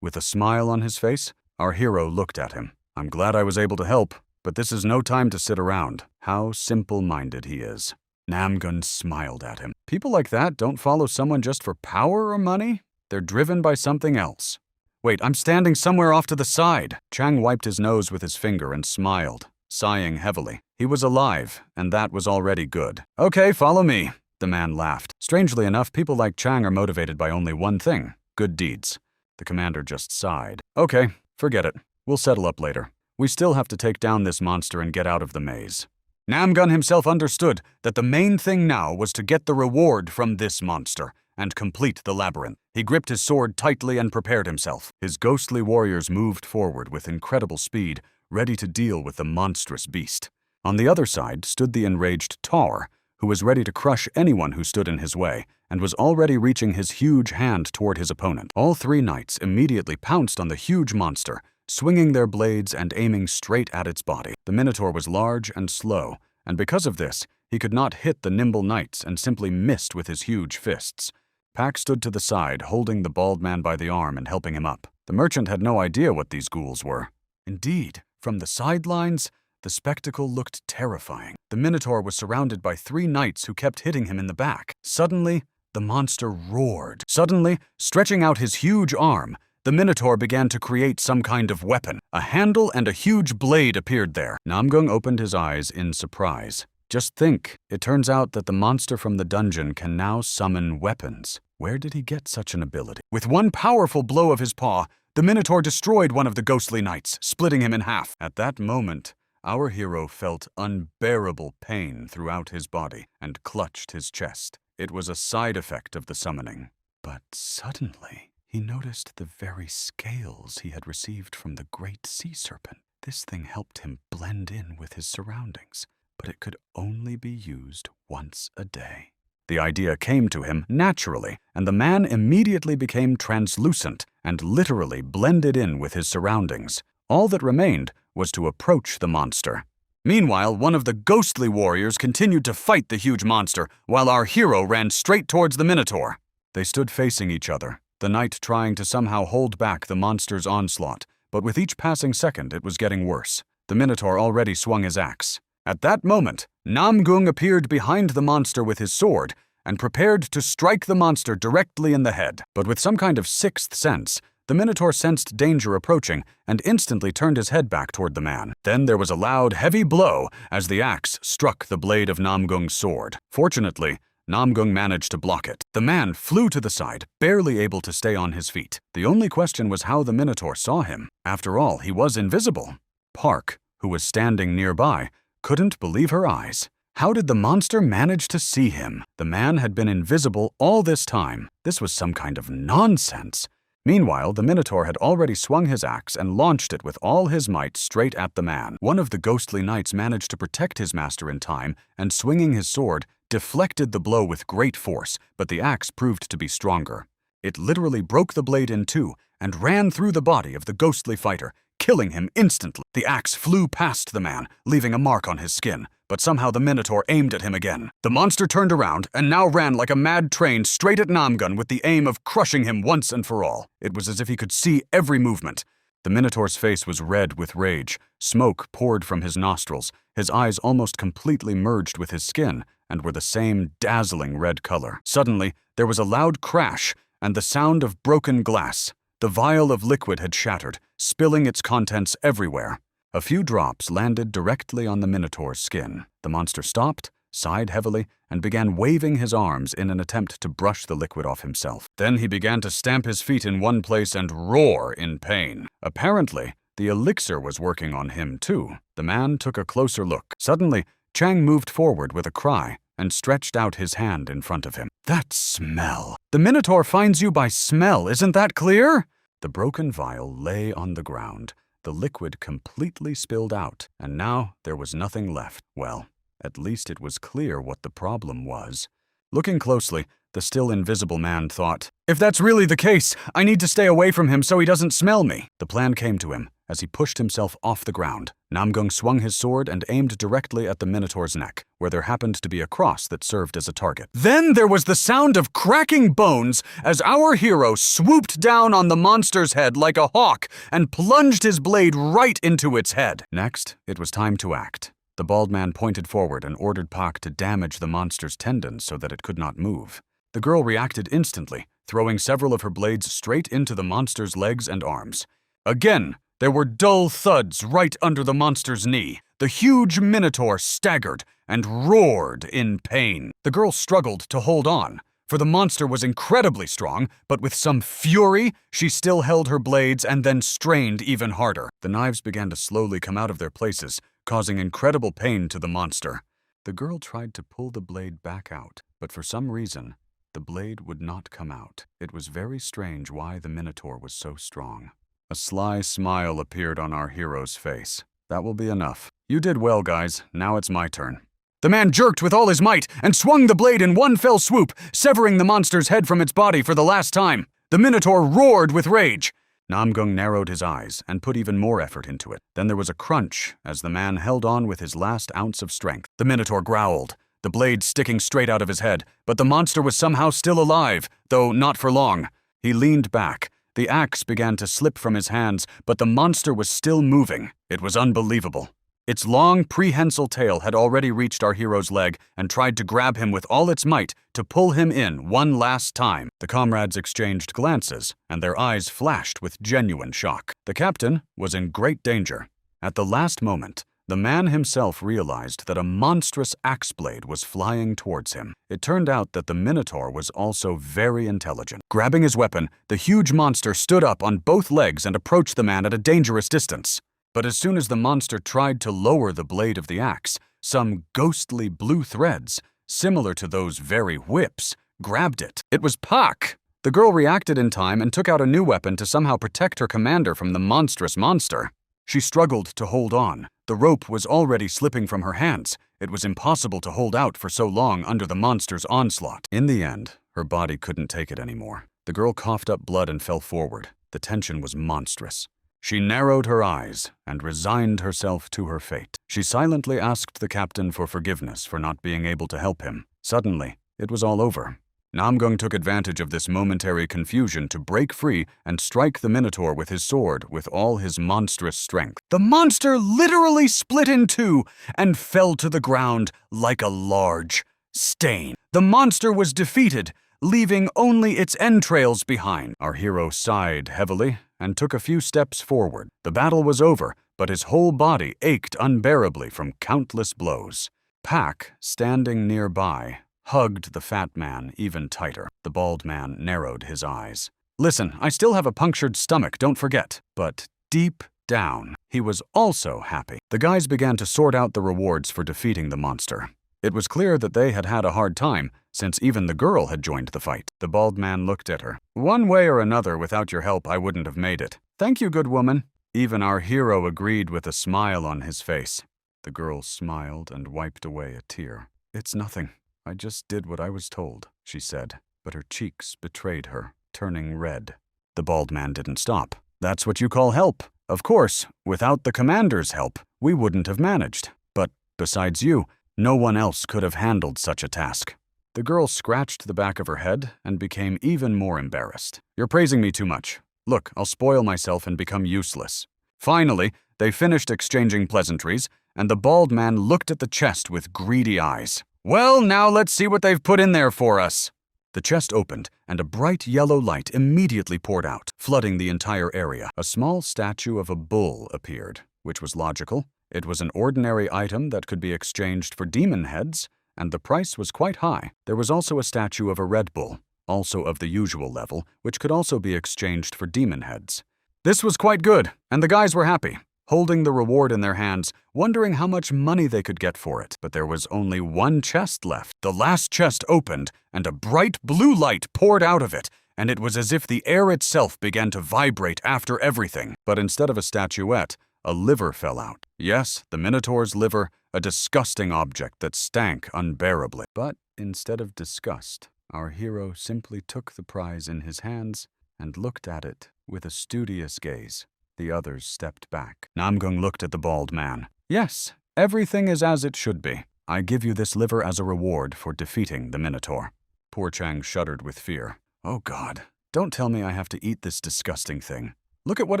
Speaker 1: With a smile on his face, our hero looked at him. "I'm glad I was able to help, but this is no time to sit around." How simple-minded he is. Namgun smiled at him. People like that don't follow someone just for power or money. They're driven by something else. "Wait, I'm standing somewhere off to the side." Chang wiped his nose with his finger and smiled, sighing heavily. He was alive, and that was already good. "Okay, follow me." The man laughed. Strangely enough, people like Chang are motivated by only one thing: good deeds. The commander just sighed. "Okay, forget it. We'll settle up later. We still have to take down this monster and get out of the maze." Namgun himself understood that the main thing now was to get the reward from this monster and complete the labyrinth. He gripped his sword tightly and prepared himself. His ghostly warriors moved forward with incredible speed, ready to deal with the monstrous beast. On the other side stood the enraged Tar, who was ready to crush anyone who stood in his way, and was already reaching his huge hand toward his opponent. All 3 knights immediately pounced on the huge monster, swinging their blades and aiming straight at its body. The minotaur was large and slow, and because of this, he could not hit the nimble knights and simply missed with his huge fists. Pac stood to the side, holding the bald man by the arm and helping him up. The merchant had no idea what these ghouls were. Indeed, from the sidelines, the spectacle looked terrifying. The minotaur was surrounded by 3 knights who kept hitting him in the back. Suddenly, the monster roared. Suddenly, stretching out his huge arm, the minotaur began to create some kind of weapon. A handle and a huge blade appeared there. Namgung opened his eyes in surprise. Just think, it turns out that the monster from the dungeon can now summon weapons. Where did he get such an ability? With one powerful blow of his paw, the minotaur destroyed one of the ghostly knights, splitting him in half. At that moment, our hero felt unbearable pain throughout his body and clutched his chest. It was a side effect of the summoning. But suddenly, he noticed the very scales he had received from the great sea serpent. This thing helped him blend in with his surroundings, but it could only be used once a day. The idea came to him naturally, and the man immediately became translucent and literally blended in with his surroundings. All that remained was to approach the monster. Meanwhile, one of the ghostly warriors continued to fight the huge monster, while our hero ran straight towards the minotaur. They stood facing each other, the knight trying to somehow hold back the monster's onslaught, but with each passing second it was getting worse. The minotaur already swung his axe. At that moment, Namgung appeared behind the monster with his sword and prepared to strike the monster directly in the head. But with some kind of 6th sense, the minotaur sensed danger approaching and instantly turned his head back toward the man. Then there was a loud, heavy blow as the axe struck the blade of Namgung's sword. Fortunately, Namgung managed to block it. The man flew to the side, barely able to stay on his feet. The only question was how the minotaur saw him. After all, he was invisible. Park, who was standing nearby, couldn't believe her eyes. How did the monster manage to see him? The man had been invisible all this time. This was some kind of nonsense. Meanwhile, the minotaur had already swung his axe and launched it with all his might straight at the man. One of the ghostly knights managed to protect his master in time and, swinging his sword, deflected the blow with great force, but the axe proved to be stronger. It literally broke the blade in two and ran through the body of the ghostly fighter, killing him instantly. The axe flew past the man, leaving a mark on his skin, but somehow the Minotaur aimed at him again. The monster turned around and now ran like a mad train straight at Namgun with the aim of crushing him once and for all. It was as if he could see every movement. The Minotaur's face was red with rage. Smoke poured from his nostrils. His eyes almost completely merged with his skin and were the same dazzling red color. Suddenly, there was a loud crash and the sound of broken glass. The vial of liquid had shattered, spilling its contents everywhere. A few drops landed directly on the Minotaur's skin. The monster stopped, sighed heavily, and began waving his arms in an attempt to brush the liquid off himself. Then he began to stamp his feet in one place and roar in pain. Apparently, the elixir was working on him too. The man took a closer look. Suddenly, Chang moved forward with a cry and stretched out his hand in front of him. That smell! The Minotaur finds you by smell, isn't that clear? The broken vial lay on the ground. The liquid completely spilled out, and now there was nothing left. Well, at least it was clear what the problem was. Looking closely, the still invisible man thought, "If that's really the case, I need to stay away from him so he doesn't smell me." The plan came to him as he pushed himself off the ground. Namgung swung his sword and aimed directly at the Minotaur's neck, where there happened to be a cross that served as a target. Then there was the sound of cracking bones as our hero swooped down on the monster's head like a hawk and plunged his blade right into its head. Next, it was time to act. The bald man pointed forward and ordered Pak to damage the monster's tendons so that it could not move. The girl reacted instantly, throwing several of her blades straight into the monster's legs and arms. Again, there were dull thuds right under the monster's knee. The huge Minotaur staggered and roared in pain. The girl struggled to hold on, for the monster was incredibly strong, but with some fury, she still held her blades and then strained even harder. The knives began to slowly come out of their places, causing incredible pain to the monster. The girl tried to pull the blade back out, but for some reason, the blade would not come out. It was very strange why the Minotaur was so strong. A sly smile appeared on our hero's face. That will be enough. You did well, guys. Now it's my turn. The man jerked with all his might and swung the blade in one fell swoop, severing the monster's head from its body for the last time. The Minotaur roared with rage. Namgung narrowed his eyes and put even more effort into it. Then there was a crunch as the man held on with his last ounce of strength. The Minotaur growled, the blade sticking straight out of his head, but the monster was somehow still alive, though not for long. He leaned back. The axe began to slip from his hands, but the monster was still moving. It was unbelievable. Its long, prehensile tail had already reached our hero's leg and tried to grab him with all its might to pull him in one last time. The comrades exchanged glances, and their eyes flashed with genuine shock. The captain was in great danger. At the last moment, the man himself realized that a monstrous axe blade was flying towards him. It turned out that the Minotaur was also very intelligent. Grabbing his weapon, the huge monster stood up on both legs and approached the man at a dangerous distance. But as soon as the monster tried to lower the blade of the axe, some ghostly blue threads, similar to those very whips, grabbed it. It was Pak! The girl reacted in time and took out a new weapon to somehow protect her commander from the monstrous monster. She struggled to hold on. The rope was already slipping from her hands. It was impossible to hold out for so long under the monster's onslaught. In the end, her body couldn't take it anymore. The girl coughed up blood and fell forward. The tension was monstrous. She narrowed her eyes and resigned herself to her fate. She silently asked the captain for forgiveness for not being able to help him. Suddenly, it was all over. Namgung took advantage of this momentary confusion to break free and strike the Minotaur with his sword with all his monstrous strength. The monster literally split in two and fell to the ground like a large stain. The monster was defeated, leaving only its entrails behind. Our hero sighed heavily and took a few steps forward. The battle was over, but his whole body ached unbearably from countless blows. Pak, standing nearby, hugged the fat man even tighter. The bald man narrowed his eyes. Listen, I still have a punctured stomach, don't forget. But deep down, he was also happy. The guys began to sort out the rewards for defeating the monster. It was clear that they had had a hard time, since even the girl had joined the fight. The bald man looked at her. One way or another, without your help, I wouldn't have made it. Thank you, good woman. Even our hero agreed with a smile on his face. The girl smiled and wiped away a tear. It's nothing. I just did what I was told, she said, but her cheeks betrayed her, turning red. The bald man didn't stop. That's what you call help. Of course, without the commander's help, we wouldn't have managed. But besides you, no one else could have handled such a task. The girl scratched the back of her head and became even more embarrassed. You're praising me too much. Look, I'll spoil myself and become useless. Finally, they finished exchanging pleasantries, and the bald man looked at the chest with greedy eyes. Well, now let's see what they've put in there for us. The chest opened, and a bright yellow light immediately poured out, flooding the entire area. A small statue of a bull appeared, which was logical. It was an ordinary item that could be exchanged for demon heads, and the price was quite high. There was also a statue of a red bull, also of the usual level, which could also be exchanged for demon heads. This was quite good, and the guys were happy, holding the reward in their hands, wondering how much money they could get for it. But there was only one chest left. The last chest opened, and a bright blue light poured out of it, and it was as if the air itself began to vibrate after everything. But instead of a statuette, a liver fell out. Yes, the Minotaur's liver, a disgusting object that stank unbearably. But instead of disgust, our hero simply took the prize in his hands and looked at it with a studious gaze. The others stepped back. Namgung looked at the bald man. Yes, everything is as it should be. I give you this liver as a reward for defeating the Minotaur. Poor Chang shuddered with fear. Oh God, don't tell me I have to eat this disgusting thing. Look at what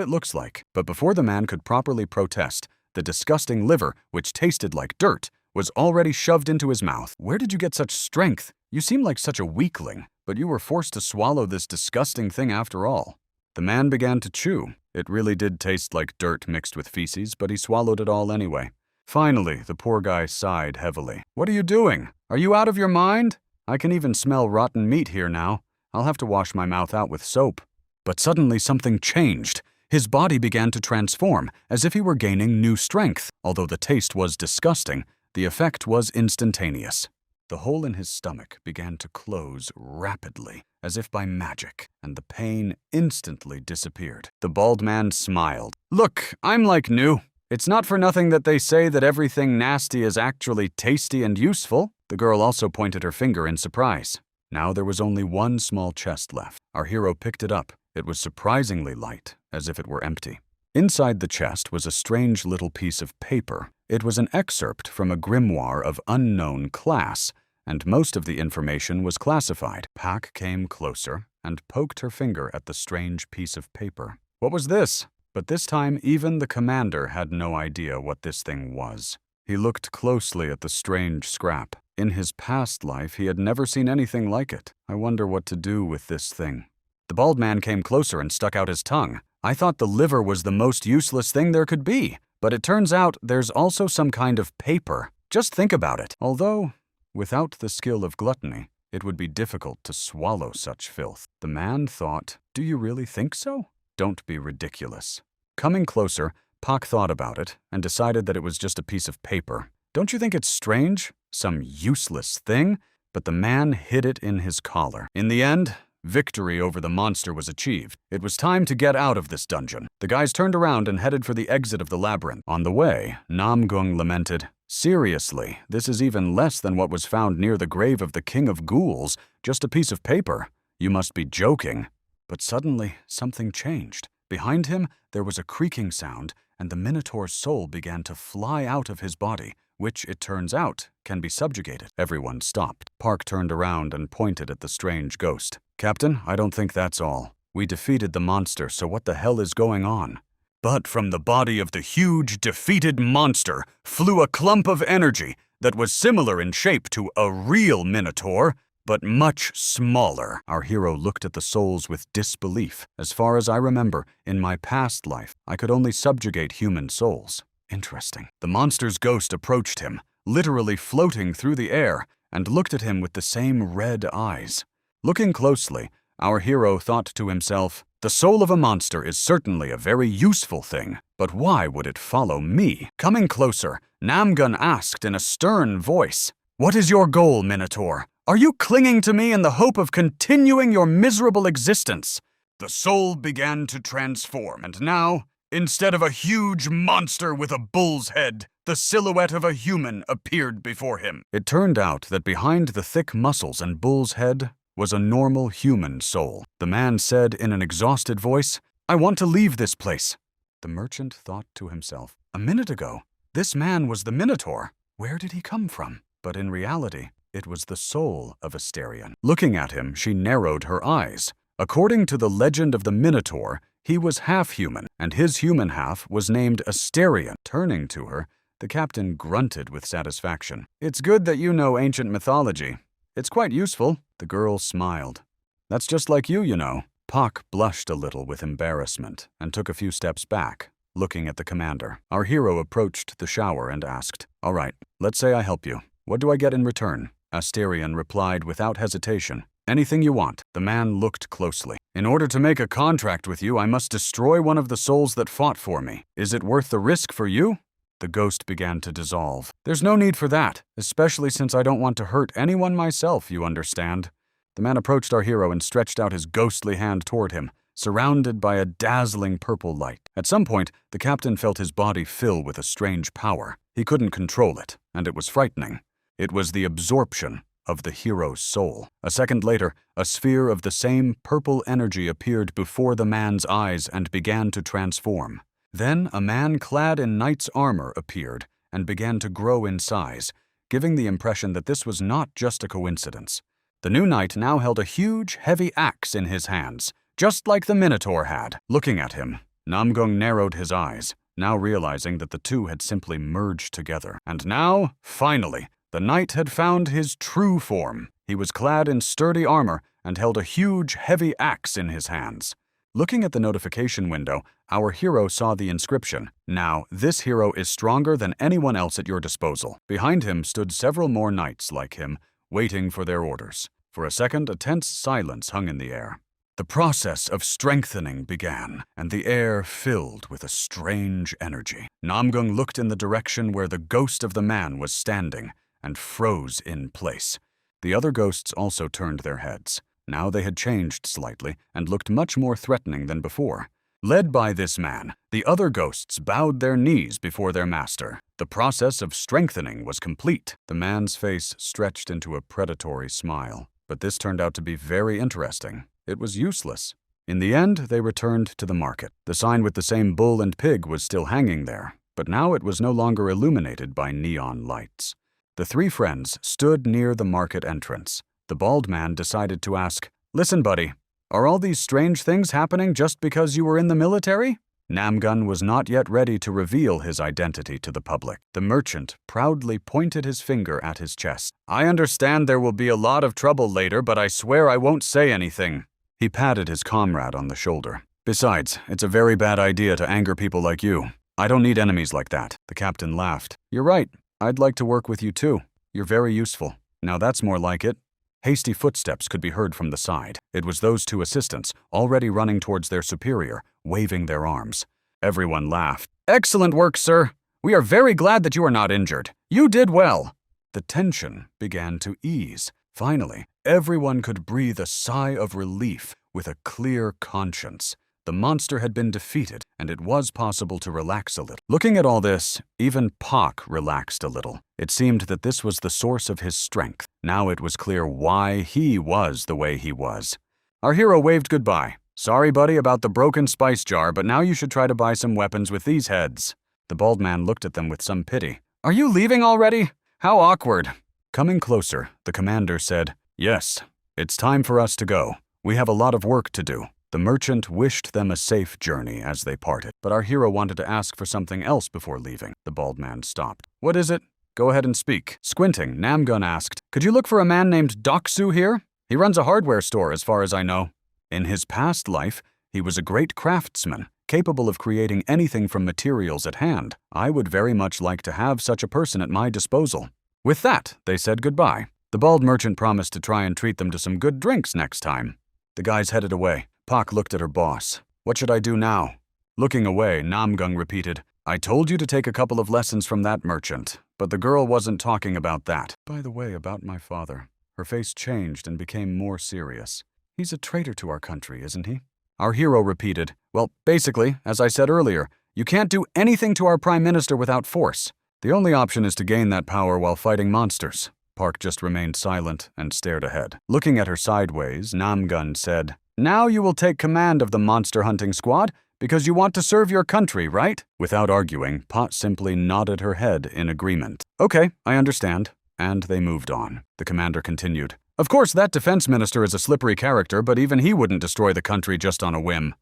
Speaker 1: it looks like. But before the man could properly protest, the disgusting liver, which tasted like dirt, was already shoved into his mouth. Where did you get such strength? You seem like such a weakling, but you were forced to swallow this disgusting thing after all. The man began to chew. It really did taste like dirt mixed with feces, but he swallowed it all anyway. Finally, the poor guy sighed heavily. What are you doing? Are you out of your mind? I can even smell rotten meat here now. I'll have to wash my mouth out with soap. But suddenly something changed. His body began to transform, as if he were gaining new strength. Although the taste was disgusting, the effect was instantaneous. The hole in his stomach began to close rapidly, as if by magic, and the pain instantly disappeared. The bald man smiled. Look, I'm like new. It's not for nothing that they say that everything nasty is actually tasty and useful. The girl also pointed her finger in surprise. Now there was only one small chest left. Our hero picked it up. It was surprisingly light, as if it were empty. Inside the chest was a strange little piece of paper. It was an excerpt from a grimoire of unknown class, and most of the information was classified. Pak came closer and poked her finger at the strange piece of paper. What was this? But this time, even the commander had no idea what this thing was. He looked closely at the strange scrap. In his past life, he had never seen anything like it. I wonder what to do with this thing. The bald man came closer and stuck out his tongue. I thought the liver was the most useless thing there could be, but it turns out there's also some kind of paper. Just think about it. Although, without the skill of gluttony, it would be difficult to swallow such filth. The man thought, do you really think so? Don't be ridiculous. Coming closer, Pak thought about it and decided that it was just a piece of paper. Don't you think it's strange? Some useless thing? But the man hid it in his collar. In the end, victory over the monster was achieved. It was time to get out of this dungeon. The guys turned around and headed for the exit of the labyrinth. On the way, Namgung lamented, seriously, this is even less than what was found near the grave of the king of ghouls, just a piece of paper. You must be joking. But suddenly, something changed. Behind him, there was a creaking sound, and the Minotaur's soul began to fly out of his body, which, it turns out, can be subjugated. Everyone stopped. Park turned around and pointed at the strange ghost. Captain, I don't think that's all. We defeated the monster, so what the hell is going on? But from the body of the huge, defeated monster flew a clump of energy that was similar in shape to a real Minotaur, but much smaller. Our hero looked at the souls with disbelief. As far as I remember, in my past life, I could only subjugate human souls. Interesting. The monster's ghost approached him, literally floating through the air, and looked at him with the same red eyes. Looking closely, our hero thought to himself, the soul of a monster is certainly a very useful thing, but why would it follow me? Coming closer, Namgun asked in a stern voice, what is your goal, Minotaur? Are you clinging to me in the hope of continuing your miserable existence? The soul began to transform, and now, instead of a huge monster with a bull's head, the silhouette of a human appeared before him. It turned out that behind the thick muscles and bull's head was a normal human soul. The man said in an exhausted voice, "I want to leave this place." The merchant thought to himself, "A minute ago, this man was the Minotaur. Where did he come from?" But in reality, it was the soul of Asterion. Looking at him, she narrowed her eyes. According to the legend of the Minotaur, he was half human, and his human half was named Asterion. Turning to her, the captain grunted with satisfaction. "It's good that you know ancient mythology. It's quite useful." The girl smiled. "That's just like you know." Pak blushed a little with embarrassment and took a few steps back, looking at the commander. Our hero approached the shower and asked, "All right, let's say I help you. What do I get in return?" Asterion replied without hesitation, "Anything you want." The man looked closely. "In order to make a contract with you, I must destroy one of the souls that fought for me. Is it worth the risk for you?" The ghost began to dissolve. "There's no need for that, especially since I don't want to hurt anyone myself, you understand." The man approached our hero and stretched out his ghostly hand toward him, surrounded by a dazzling purple light. At some point, the captain felt his body fill with a strange power. He couldn't control it, and it was frightening. It was the absorption of the hero's soul. A second later, a sphere of the same purple energy appeared before the man's eyes and began to transform. Then a man clad in knight's armor appeared and began to grow in size, giving the impression that this was not just a coincidence. The new knight now held a huge, heavy axe in his hands, just like the Minotaur had. Looking at him, Namgung narrowed his eyes, now realizing that the two had simply merged together. And now, finally, the knight had found his true form. He was clad in sturdy armor and held a huge, heavy axe in his hands. Looking at the notification window, our hero saw the inscription, "Now, this hero is stronger than anyone else at your disposal." Behind him stood several more knights like him, waiting for their orders. For a second, a tense silence hung in the air. The process of strengthening began, and the air filled with a strange energy. Namgung looked in the direction where the ghost of the man was standing and froze in place. The other ghosts also turned their heads. Now they had changed slightly and looked much more threatening than before. Led by this man, the other ghosts bowed their knees before their master. The process of strengthening was complete. The man's face stretched into a predatory smile, but this turned out to be very interesting. It was useless. In the end, they returned to the market. The sign with the same bull and pig was still hanging there, but now it was no longer illuminated by neon lights. The three friends stood near the market entrance. The bald man decided to ask, "Listen, buddy, are all these strange things happening just because you were in the military?" Namgun was not yet ready to reveal his identity to the public. The merchant proudly pointed his finger at his chest. "I understand there will be a lot of trouble later, but I swear I won't say anything." He patted his comrade on the shoulder. "Besides, it's a very bad idea to anger people like you. I don't need enemies like that." The captain laughed. "You're right. I'd like to work with you too. You're very useful. Now that's more like it." Hasty footsteps could be heard from the side. It was those two assistants, already running towards their superior, waving their arms. Everyone laughed. "Excellent work, sir. We are very glad that you are not injured. You did well." The tension began to ease. Finally, everyone could breathe a sigh of relief with a clear conscience. The monster had been defeated, and it was possible to relax a little. Looking at all this, even Pak relaxed a little. It seemed that this was the source of his strength. Now it was clear why he was the way he was. Our hero waved goodbye. "Sorry, buddy, about the broken spice jar, but now you should try to buy some weapons with these heads." The bald man looked at them with some pity. "Are you leaving already? How awkward." Coming closer, the commander said, "Yes, it's time for us to go. We have a lot of work to do." The merchant wished them a safe journey as they parted, but our hero wanted to ask for something else before leaving. The bald man stopped. "What is it? Go ahead and speak." Squinting, Namgun asked, "Could you look for a man named Doksu here? He runs a hardware store as far as I know." In his past life, he was a great craftsman, capable of creating anything from materials at hand. I would very much like to have such a person at my disposal. With that, they said goodbye. The bald merchant promised to try and treat them to some good drinks next time. The guys headed away. Pak looked at her boss. "What should I do now?" Looking away, Namgung repeated, "I told you to take a couple of lessons from that merchant, but the girl wasn't talking about that. By the way, about my father." Her face changed and became more serious. "He's a traitor to our country, isn't he?" Our hero repeated, "Well, basically, as I said earlier, you can't do anything to our prime minister without force. The only option is to gain that power while fighting monsters. Park just remained silent and stared ahead. Looking at her sideways, Namgun said, "Now you will take command of the monster hunting squad because you want to serve your country, right?" Without arguing, Pot simply nodded her head in agreement. "Okay, I understand." And they moved on. The commander continued, "Of course, that defense minister is a slippery character, but even he wouldn't destroy the country just on a whim."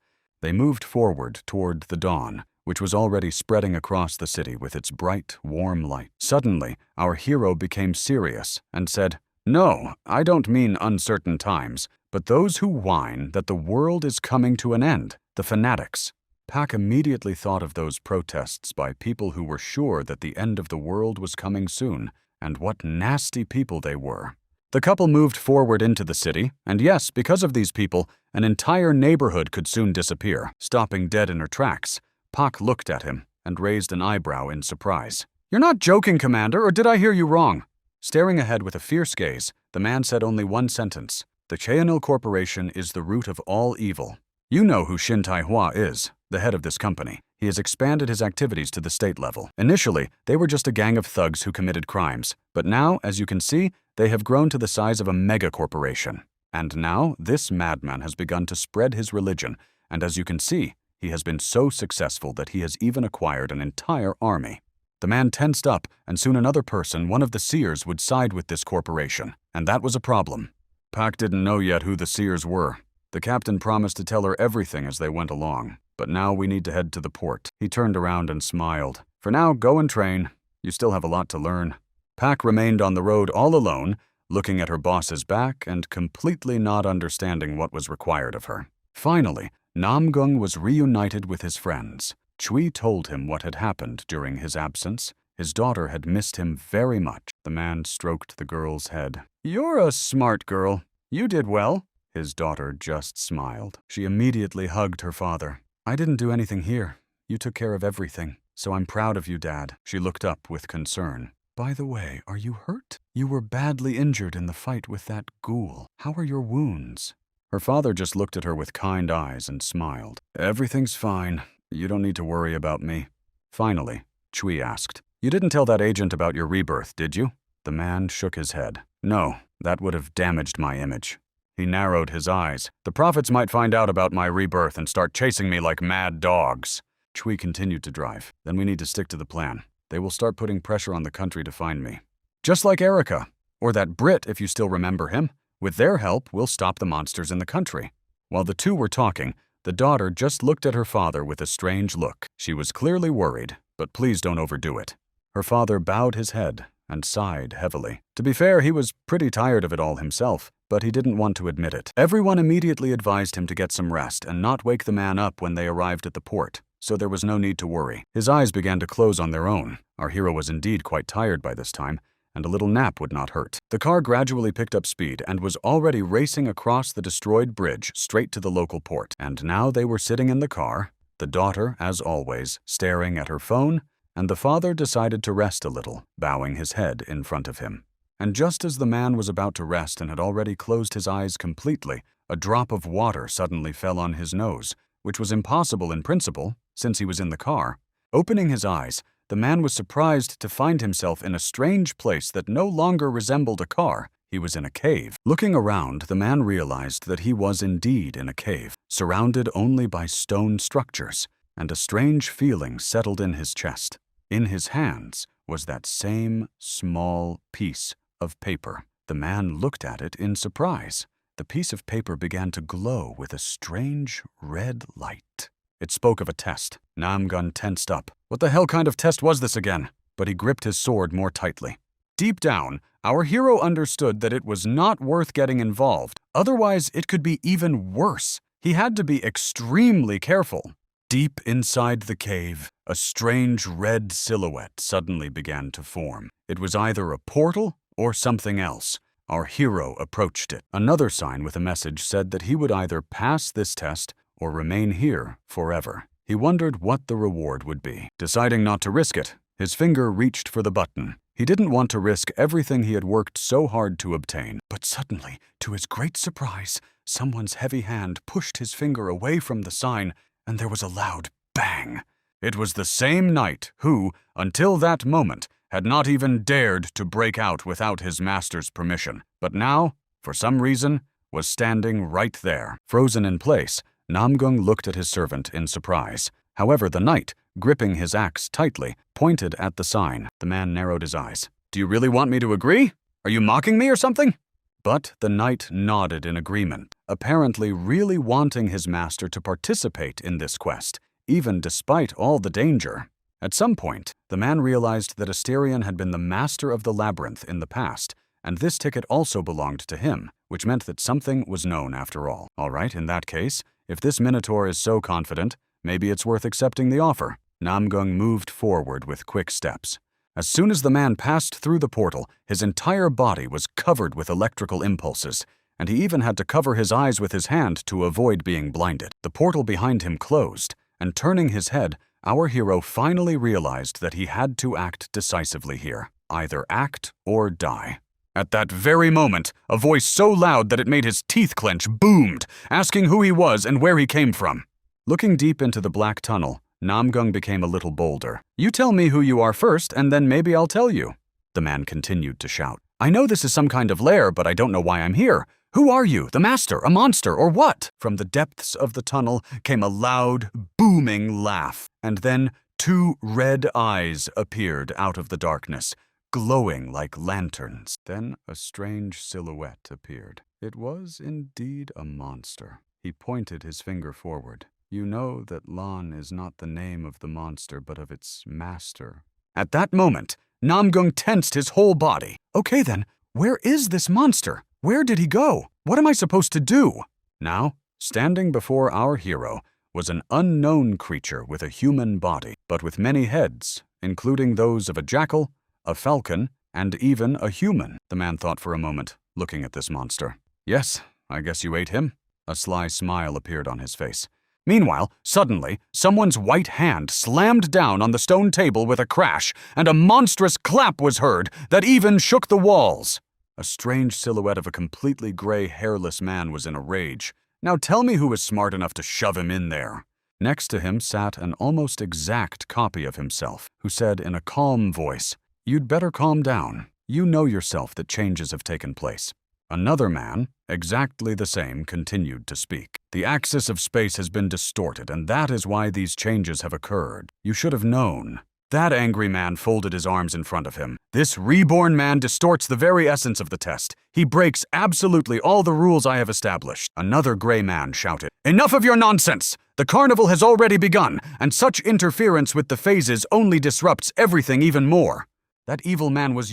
Speaker 1: They moved forward toward the dawn, which was already spreading across the city with its bright, warm light. Suddenly, our hero became serious and said, "No, I don't mean uncertain times, but those who whine that the world is coming to an end, the fanatics." Pak immediately thought of those protests by people who were sure that the end of the world was coming soon, and what nasty people they were. The couple moved forward into the city, and yes, because of these people, an entire neighborhood could soon disappear. Stopping dead in her tracks, Pak looked at him and raised an eyebrow in surprise. "You're not joking, Commander, or did I hear you wrong?" Staring ahead with a fierce gaze, the man said only one sentence. "The Cheonil Corporation is the root of all evil. You know who Shin Tai-hwa is, the head of this company. He has expanded his activities to the state level. Initially, they were just a gang of thugs who committed crimes, but now, as you can see, they have grown to the size of a mega corporation. And now, this madman has begun to spread his religion, and as you can see, he has been so successful that he has even acquired an entire army." The man tensed up, and soon another person, one of the seers, would side with this corporation, and that was a problem. Pak didn't know yet who the seers were. The captain promised to tell her everything as they went along, but now we need to head to the port. He turned around and smiled. "For now, go and train. You still have a lot to learn." Pak remained on the road all alone, looking at her boss's back and completely not understanding what was required of her. Finally, Namgung was reunited with his friends. Chui told him what had happened during his absence. His daughter had missed him very much. The man stroked the girl's head. "You're a smart girl. You did well." His daughter just smiled. She immediately hugged her father. "I didn't do anything here. You took care of everything. So I'm proud of you, Dad." She looked up with concern. "By the way, are you hurt? You were badly injured in the fight with that ghoul. How are your wounds?" Her father just looked at her with kind eyes and smiled. "Everything's fine. You don't need to worry about me." Finally, Chui asked, "You didn't tell that agent about your rebirth, did you?" The man shook his head. "No, that would have damaged my image." He narrowed his eyes. "The prophets might find out about my rebirth and start chasing me like mad dogs." Chui continued to drive. "Then we need to stick to the plan. They will start putting pressure on the country to find me. Just like Erica, or that Brit if you still remember him. With their help, we'll stop the monsters in the country." While the two were talking, the daughter just looked at her father with a strange look. She was clearly worried, but please don't overdo it. Her father bowed his head and sighed heavily. To be fair, he was pretty tired of it all himself, but he didn't want to admit it. Everyone immediately advised him to get some rest and not wake the man up when they arrived at the port, so there was no need to worry. His eyes began to close on their own. Our hero was indeed quite tired by this time, and a little nap would not hurt. The car gradually picked up speed and was already racing across the destroyed bridge straight to the local port. And now they were sitting in the car, the daughter, as always, staring at her phone, and the father decided to rest a little, bowing his head in front of him. And just as the man was about to rest and had already closed his eyes completely, a drop of water suddenly fell on his nose, which was impossible in principle, since he was in the car. Opening his eyes, the man was surprised to find himself in a strange place that no longer resembled a car. He was in a cave. Looking around, the man realized that he was indeed in a cave, surrounded only by stone structures, and a strange feeling settled in his chest. In his hands was that same small piece of paper. The man looked at it in surprise. The piece of paper began to glow with a strange red light. It spoke of a test. Namgun tensed up. What the hell kind of test was this again? But he gripped his sword more tightly. Deep down, our hero understood that it was not worth getting involved. Otherwise, it could be even worse. He had to be extremely careful. Deep inside the cave, a strange red silhouette suddenly began to form. It was either a portal or something else. Our hero approached it. Another sign with a message said that he would either pass this test or remain here forever. He wondered what the reward would be. Deciding not to risk it, his finger reached for the button. He didn't want to risk everything he had worked so hard to obtain. But suddenly, to his great surprise, someone's heavy hand pushed his finger away from the sign, and there was a loud bang. It was the same knight who, until that moment, had not even dared to break out without his master's permission, but now, for some reason, was standing right there. Frozen in place, Namgung looked at his servant in surprise. However, the knight, gripping his axe tightly, pointed at the sign. The man narrowed his eyes. "Do you really want me to agree? Are you mocking me or something?" But the knight nodded in agreement, apparently really wanting his master to participate in this quest, even despite all the danger. At some point, the man realized that Asterion had been the master of the labyrinth in the past, and this ticket also belonged to him, which meant that something was known after all. All right, in that case, if this minotaur is so confident, maybe it's worth accepting the offer. Namgung moved forward with quick steps. As soon as the man passed through the portal, his entire body was covered with electrical impulses, and he even had to cover his eyes with his hand to avoid being blinded. The portal behind him closed, and turning his head, our hero finally realized that he had to act decisively here. Either act or die. At that very moment, a voice so loud that it made his teeth clench boomed, asking who he was and where he came from. Looking deep into the black tunnel, Namgung became a little bolder. "You tell me who you are first, and then maybe I'll tell you," the man continued to shout. "I know this is some kind of lair, but I don't know why I'm here. Who are you, the master, a monster, or what?" From the depths of the tunnel came a loud, booming laugh, and then 2 red eyes appeared out of the darkness, glowing like lanterns. Then a strange silhouette appeared. It was indeed a monster. He pointed his finger forward. "You know that Lan is not the name of the monster, but of its master." At that moment, Namgung tensed his whole body. "Okay then, where is this monster? Where did he go? What am I supposed to do?" Now, standing before our hero, was an unknown creature with a human body, but with many heads, including those of a jackal, a falcon, and even a human. The man thought for a moment, looking at this monster. "Yes, I guess you ate him." A sly smile appeared on his face. Meanwhile, suddenly, someone's white hand slammed down on the stone table with a crash, and a monstrous clap was heard that even shook the walls. A strange silhouette of a completely gray, hairless man was in a rage. "Now tell me who was smart enough to shove him in there." Next to him sat an almost exact copy of himself, who said in a calm voice, "You'd better calm down. You know yourself that changes have taken place." Another man, exactly the same, continued to speak. "The axis of space has been distorted, and that is why these changes have occurred. You should have known." That angry man folded his arms in front of him. "This reborn man distorts the very essence of the test. He breaks absolutely all the rules I have established." Another gray man shouted, "Enough of your nonsense! The carnival has already begun, and such interference with the phases only disrupts everything even more." That evil man was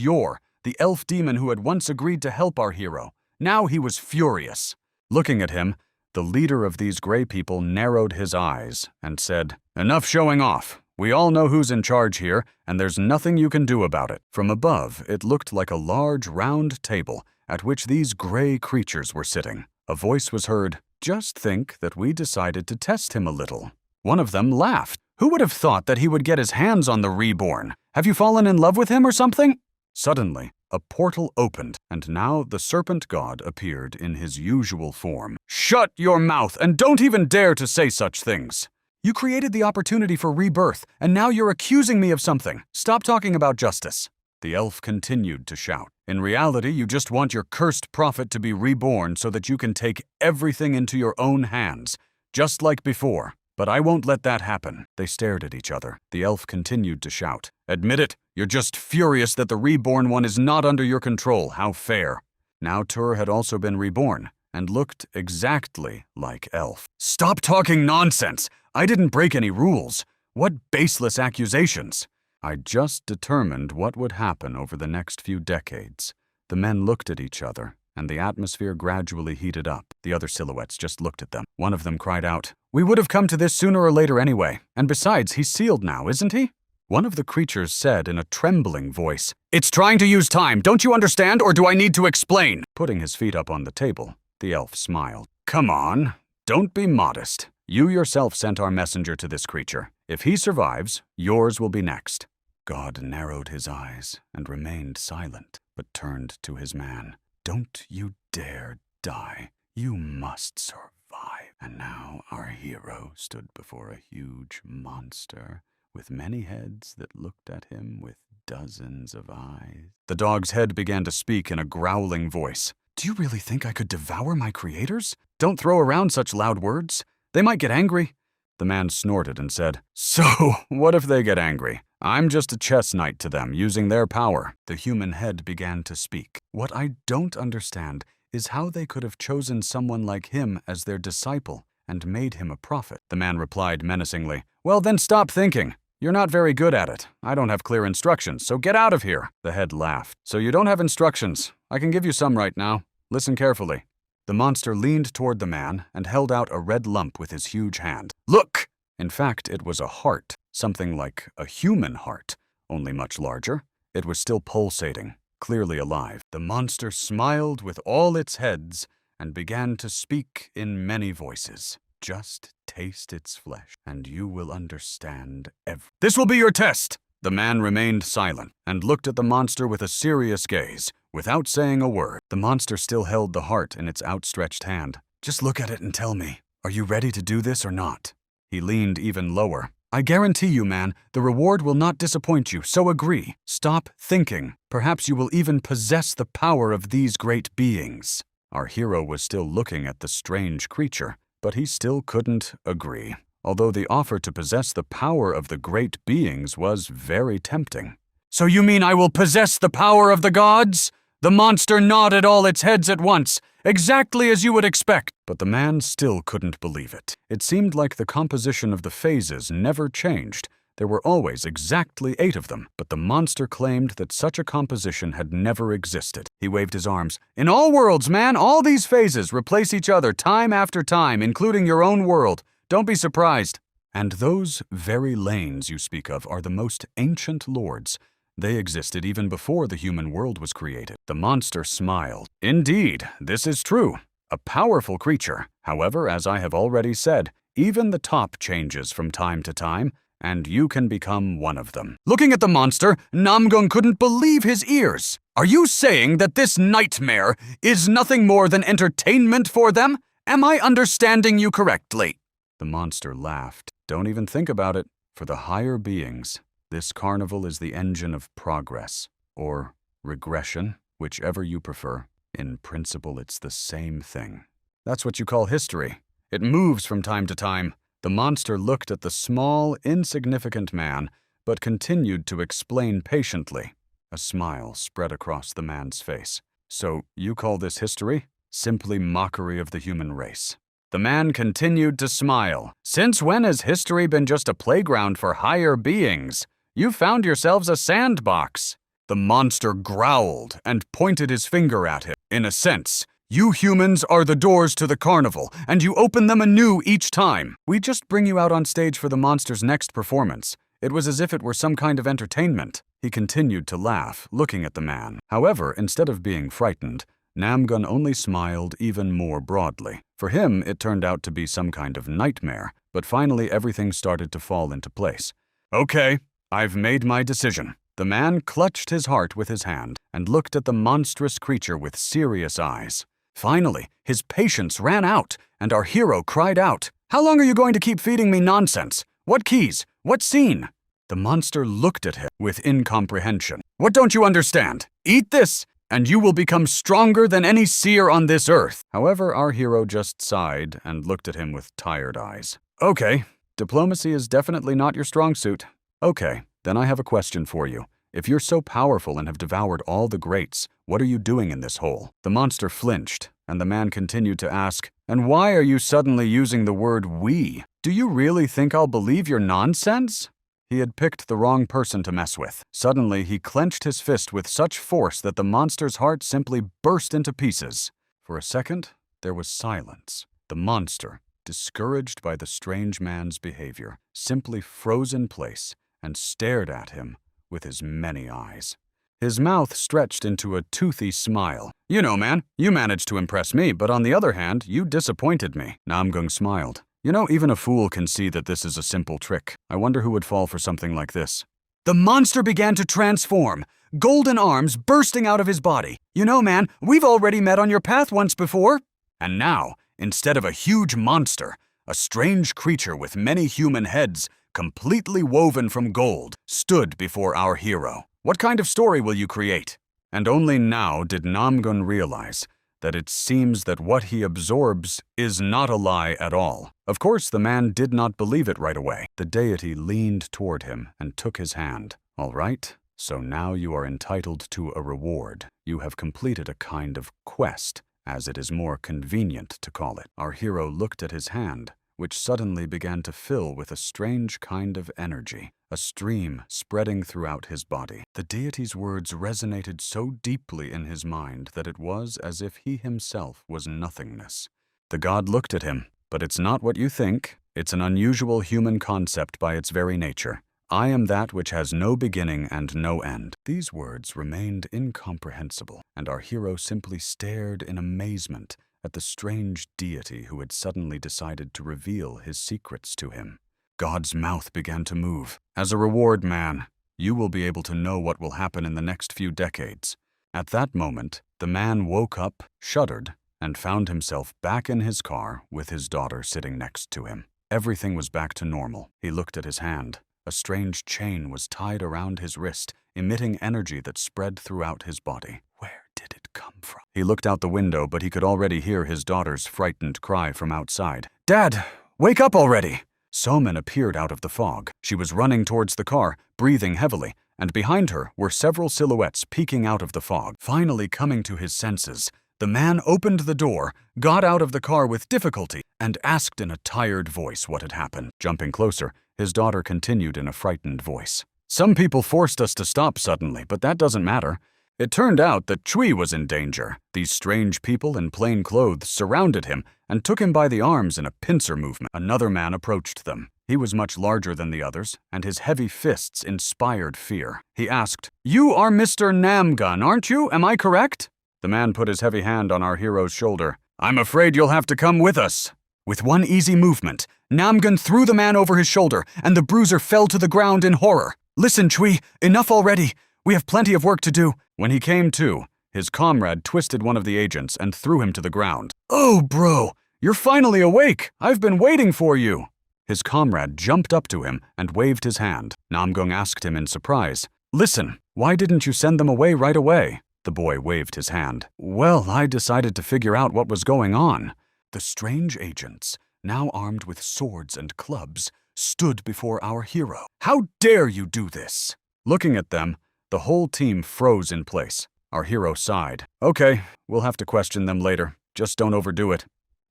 Speaker 1: the elf demon who had once agreed to help our hero. Now he was furious. Looking at him, the leader of these gray people narrowed his eyes and said, "Enough showing off. We all know who's in charge here, and there's nothing you can do about it." From above, it looked like a large, round table at which these gray creatures were sitting. A voice was heard, "Just think that we decided to test him a little." One of them laughed. "Who would have thought that he would get his hands on the reborn? Have you fallen in love with him or something?" Suddenly, a portal opened, and now the serpent god appeared in his usual form. "Shut your mouth, and don't even dare to say such things. You created the opportunity for rebirth, and now you're accusing me of something. Stop talking about justice." The elf continued to shout. "In reality, you just want your cursed prophet to be reborn so that you can take everything into your own hands, just like before. But I won't let that happen." They stared at each other. The elf continued to shout. "Admit it, you're just furious that the reborn one is not under your control. How fair." Now Tur had also been reborn, and looked exactly like Elf. "Stop talking nonsense! I didn't break any rules. What baseless accusations!" I just determined what would happen over the next few decades. The men looked at each other, and the atmosphere gradually heated up. The other silhouettes just looked at them. One of them cried out, "We would have come to this sooner or later anyway, and besides, he's sealed now, isn't he?" One of the creatures said in a trembling voice, "It's trying to use time, don't you understand, or do I need to explain?" Putting his feet up on the table, the elf smiled. "Come on, don't be modest. You yourself sent our messenger to this creature. If he survives, yours will be next." God narrowed his eyes and remained silent, but turned to his man. "Don't you dare die. You must survive." And now our hero stood before a huge monster with many heads that looked at him with dozens of eyes. The dog's head began to speak in a growling voice. Do you really think I could devour my creators? Don't throw around such loud words. They might get angry. The man snorted and said, So, what if they get angry? I'm just a chess knight to them, using their power. The human head began to speak. What I don't understand is how they could have chosen someone like him as their disciple and made him a prophet. The man replied menacingly, Well, then stop thinking. You're not very good at it. I don't have clear instructions, so get out of here. The head laughed. So you don't have instructions. I can give you some right now. Listen carefully. The monster leaned toward the man and held out a red lump with his huge hand. Look! In fact, it was a heart, something like a human heart, only much larger. It was still pulsating, clearly alive. The monster smiled with all its heads and began to speak in many voices. Just taste its flesh, and you will understand everything. This will be your test! The man remained silent and looked at the monster with a serious gaze, without saying a word. The monster still held the heart in its outstretched hand. Just look at it and tell me, are you ready to do this or not? He leaned even lower. I guarantee you, man, the reward will not disappoint you, so agree. Stop thinking. Perhaps you will even possess the power of these great beings. Our hero was still looking at the strange creature, but he still couldn't agree, although the offer to possess the power of the great beings was very tempting. So you mean I will possess the power of the gods? The monster nodded all its heads at once, exactly as you would expect. But the man still couldn't believe it. It seemed like the composition of the phases never changed. There were always exactly 8 of them, but the monster claimed that such a composition had never existed. He waved his arms. In all worlds, man, all these phases replace each other time after time, including your own world. Don't be surprised. And those very lanes you speak of are the most ancient lords. They existed even before the human world was created. The monster smiled. Indeed, this is true. A powerful creature. However, as I have already said, even the top changes from time to time, and you can become one of them. Looking at the monster, Namgung couldn't believe his ears. Are you saying that this nightmare is nothing more than entertainment for them? Am I understanding you correctly? The monster laughed. Don't even think about it. For the higher beings, this carnival is the engine of progress, or regression, whichever you prefer. In principle, it's the same thing. That's what you call history. It moves from time to time. The monster looked at the small, insignificant man, but continued to explain patiently. A smile spread across the man's face. So you call this history? Simply mockery of the human race. The man continued to smile. Since when has history been just a playground for higher beings? You found yourselves a sandbox. The monster growled and pointed his finger at him. In a sense, you humans are the doors to the carnival, and you open them anew each time. We just bring you out on stage for the monster's next performance. It was as if it were some kind of entertainment. He continued to laugh, looking at the man. However, instead of being frightened, Namgun only smiled even more broadly. For him, it turned out to be some kind of nightmare, but finally everything started to fall into place. Okay, I've made my decision. The man clutched his heart with his hand and looked at the monstrous creature with serious eyes. Finally, his patience ran out, and our hero cried out, How long are you going to keep feeding me nonsense? What keys? What scene? The monster looked at him with incomprehension. What don't you understand? Eat this, and you will become stronger than any seer on this earth. However, our hero just sighed and looked at him with tired eyes. Okay, diplomacy is definitely not your strong suit. Okay, then I have a question for you. If you're so powerful and have devoured all the greats, what are you doing in this hole? The monster flinched, and the man continued to ask, And why are you suddenly using the word we? Do you really think I'll believe your nonsense? He had picked the wrong person to mess with. Suddenly, he clenched his fist with such force that the monster's heart simply burst into pieces. For a second, there was silence. The monster, discouraged by the strange man's behavior, simply froze in place and stared at him with his many eyes. His mouth stretched into a toothy smile. You know, man, you managed to impress me, but on the other hand, you disappointed me. Namgung smiled. You know, even a fool can see that this is a simple trick. I wonder who would fall for something like this. The monster began to transform, golden arms bursting out of his body. You know, man, we've already met on your path once before. And now, instead of a huge monster, a strange creature with many human heads completely woven from gold, stood before our hero. What kind of story will you create? And only now did Namgun realize that it seems that what he absorbs is not a lie at all. Of course, the man did not believe it right away. The deity leaned toward him and took his hand. All right, so now you are entitled to a reward. You have completed a kind of quest, as it is more convenient to call it. Our hero looked at his hand, which suddenly began to fill with a strange kind of energy, a stream spreading throughout his body. The deity's words resonated so deeply in his mind that it was as if he himself was nothingness. The god looked at him. But it's not what you think. It's an unusual human concept by its very nature. I am that which has no beginning and no end. These words remained incomprehensible, and our hero simply stared in amazement at the strange deity who had suddenly decided to reveal his secrets to him. God's mouth began to move. As a reward, man, you will be able to know what will happen in the next few decades. At that moment, the man woke up, shuddered, and found himself back in his car with his daughter sitting next to him. Everything was back to normal. He looked at his hand. A strange chain was tied around his wrist, emitting energy that spread throughout his body. Where did it come from? He looked out the window, but he could already hear his daughter's frightened cry from outside. "Dad, wake up already!" Somin appeared out of the fog. She was running towards the car, breathing heavily, and behind her were several silhouettes peeking out of the fog. Finally coming to his senses, the man opened the door, got out of the car with difficulty, and asked in a tired voice what had happened. Jumping closer, his daughter continued in a frightened voice. "Some people forced us to stop suddenly, but that doesn't matter. It turned out that Chui was in danger. These strange people in plain clothes surrounded him and took him by the arms in a pincer movement. Another man approached them. He was much larger than the others, and his heavy fists inspired fear. He asked, 'You are Mr. Namgun, aren't you? Am I correct?' The man put his heavy hand on our hero's shoulder. 'I'm afraid you'll have to come with us.' With one easy movement, Namgun threw the man over his shoulder, and the bruiser fell to the ground in horror. 'Listen, Chui, enough already. We have plenty of work to do.' When he came to, his comrade twisted one of the agents and threw him to the ground. 'Oh, bro, you're finally awake. I've been waiting for you.' His comrade jumped up to him and waved his hand. Namgung asked him in surprise, 'Listen, why didn't you send them away right away?' The boy waved his hand. 'Well, I decided to figure out what was going on.' The strange agents, now armed with swords and clubs, stood before our hero. 'How dare you do this?' Looking at them, the whole team froze in place. Our hero sighed. 'Okay, we'll have to question them later. Just don't overdo it.'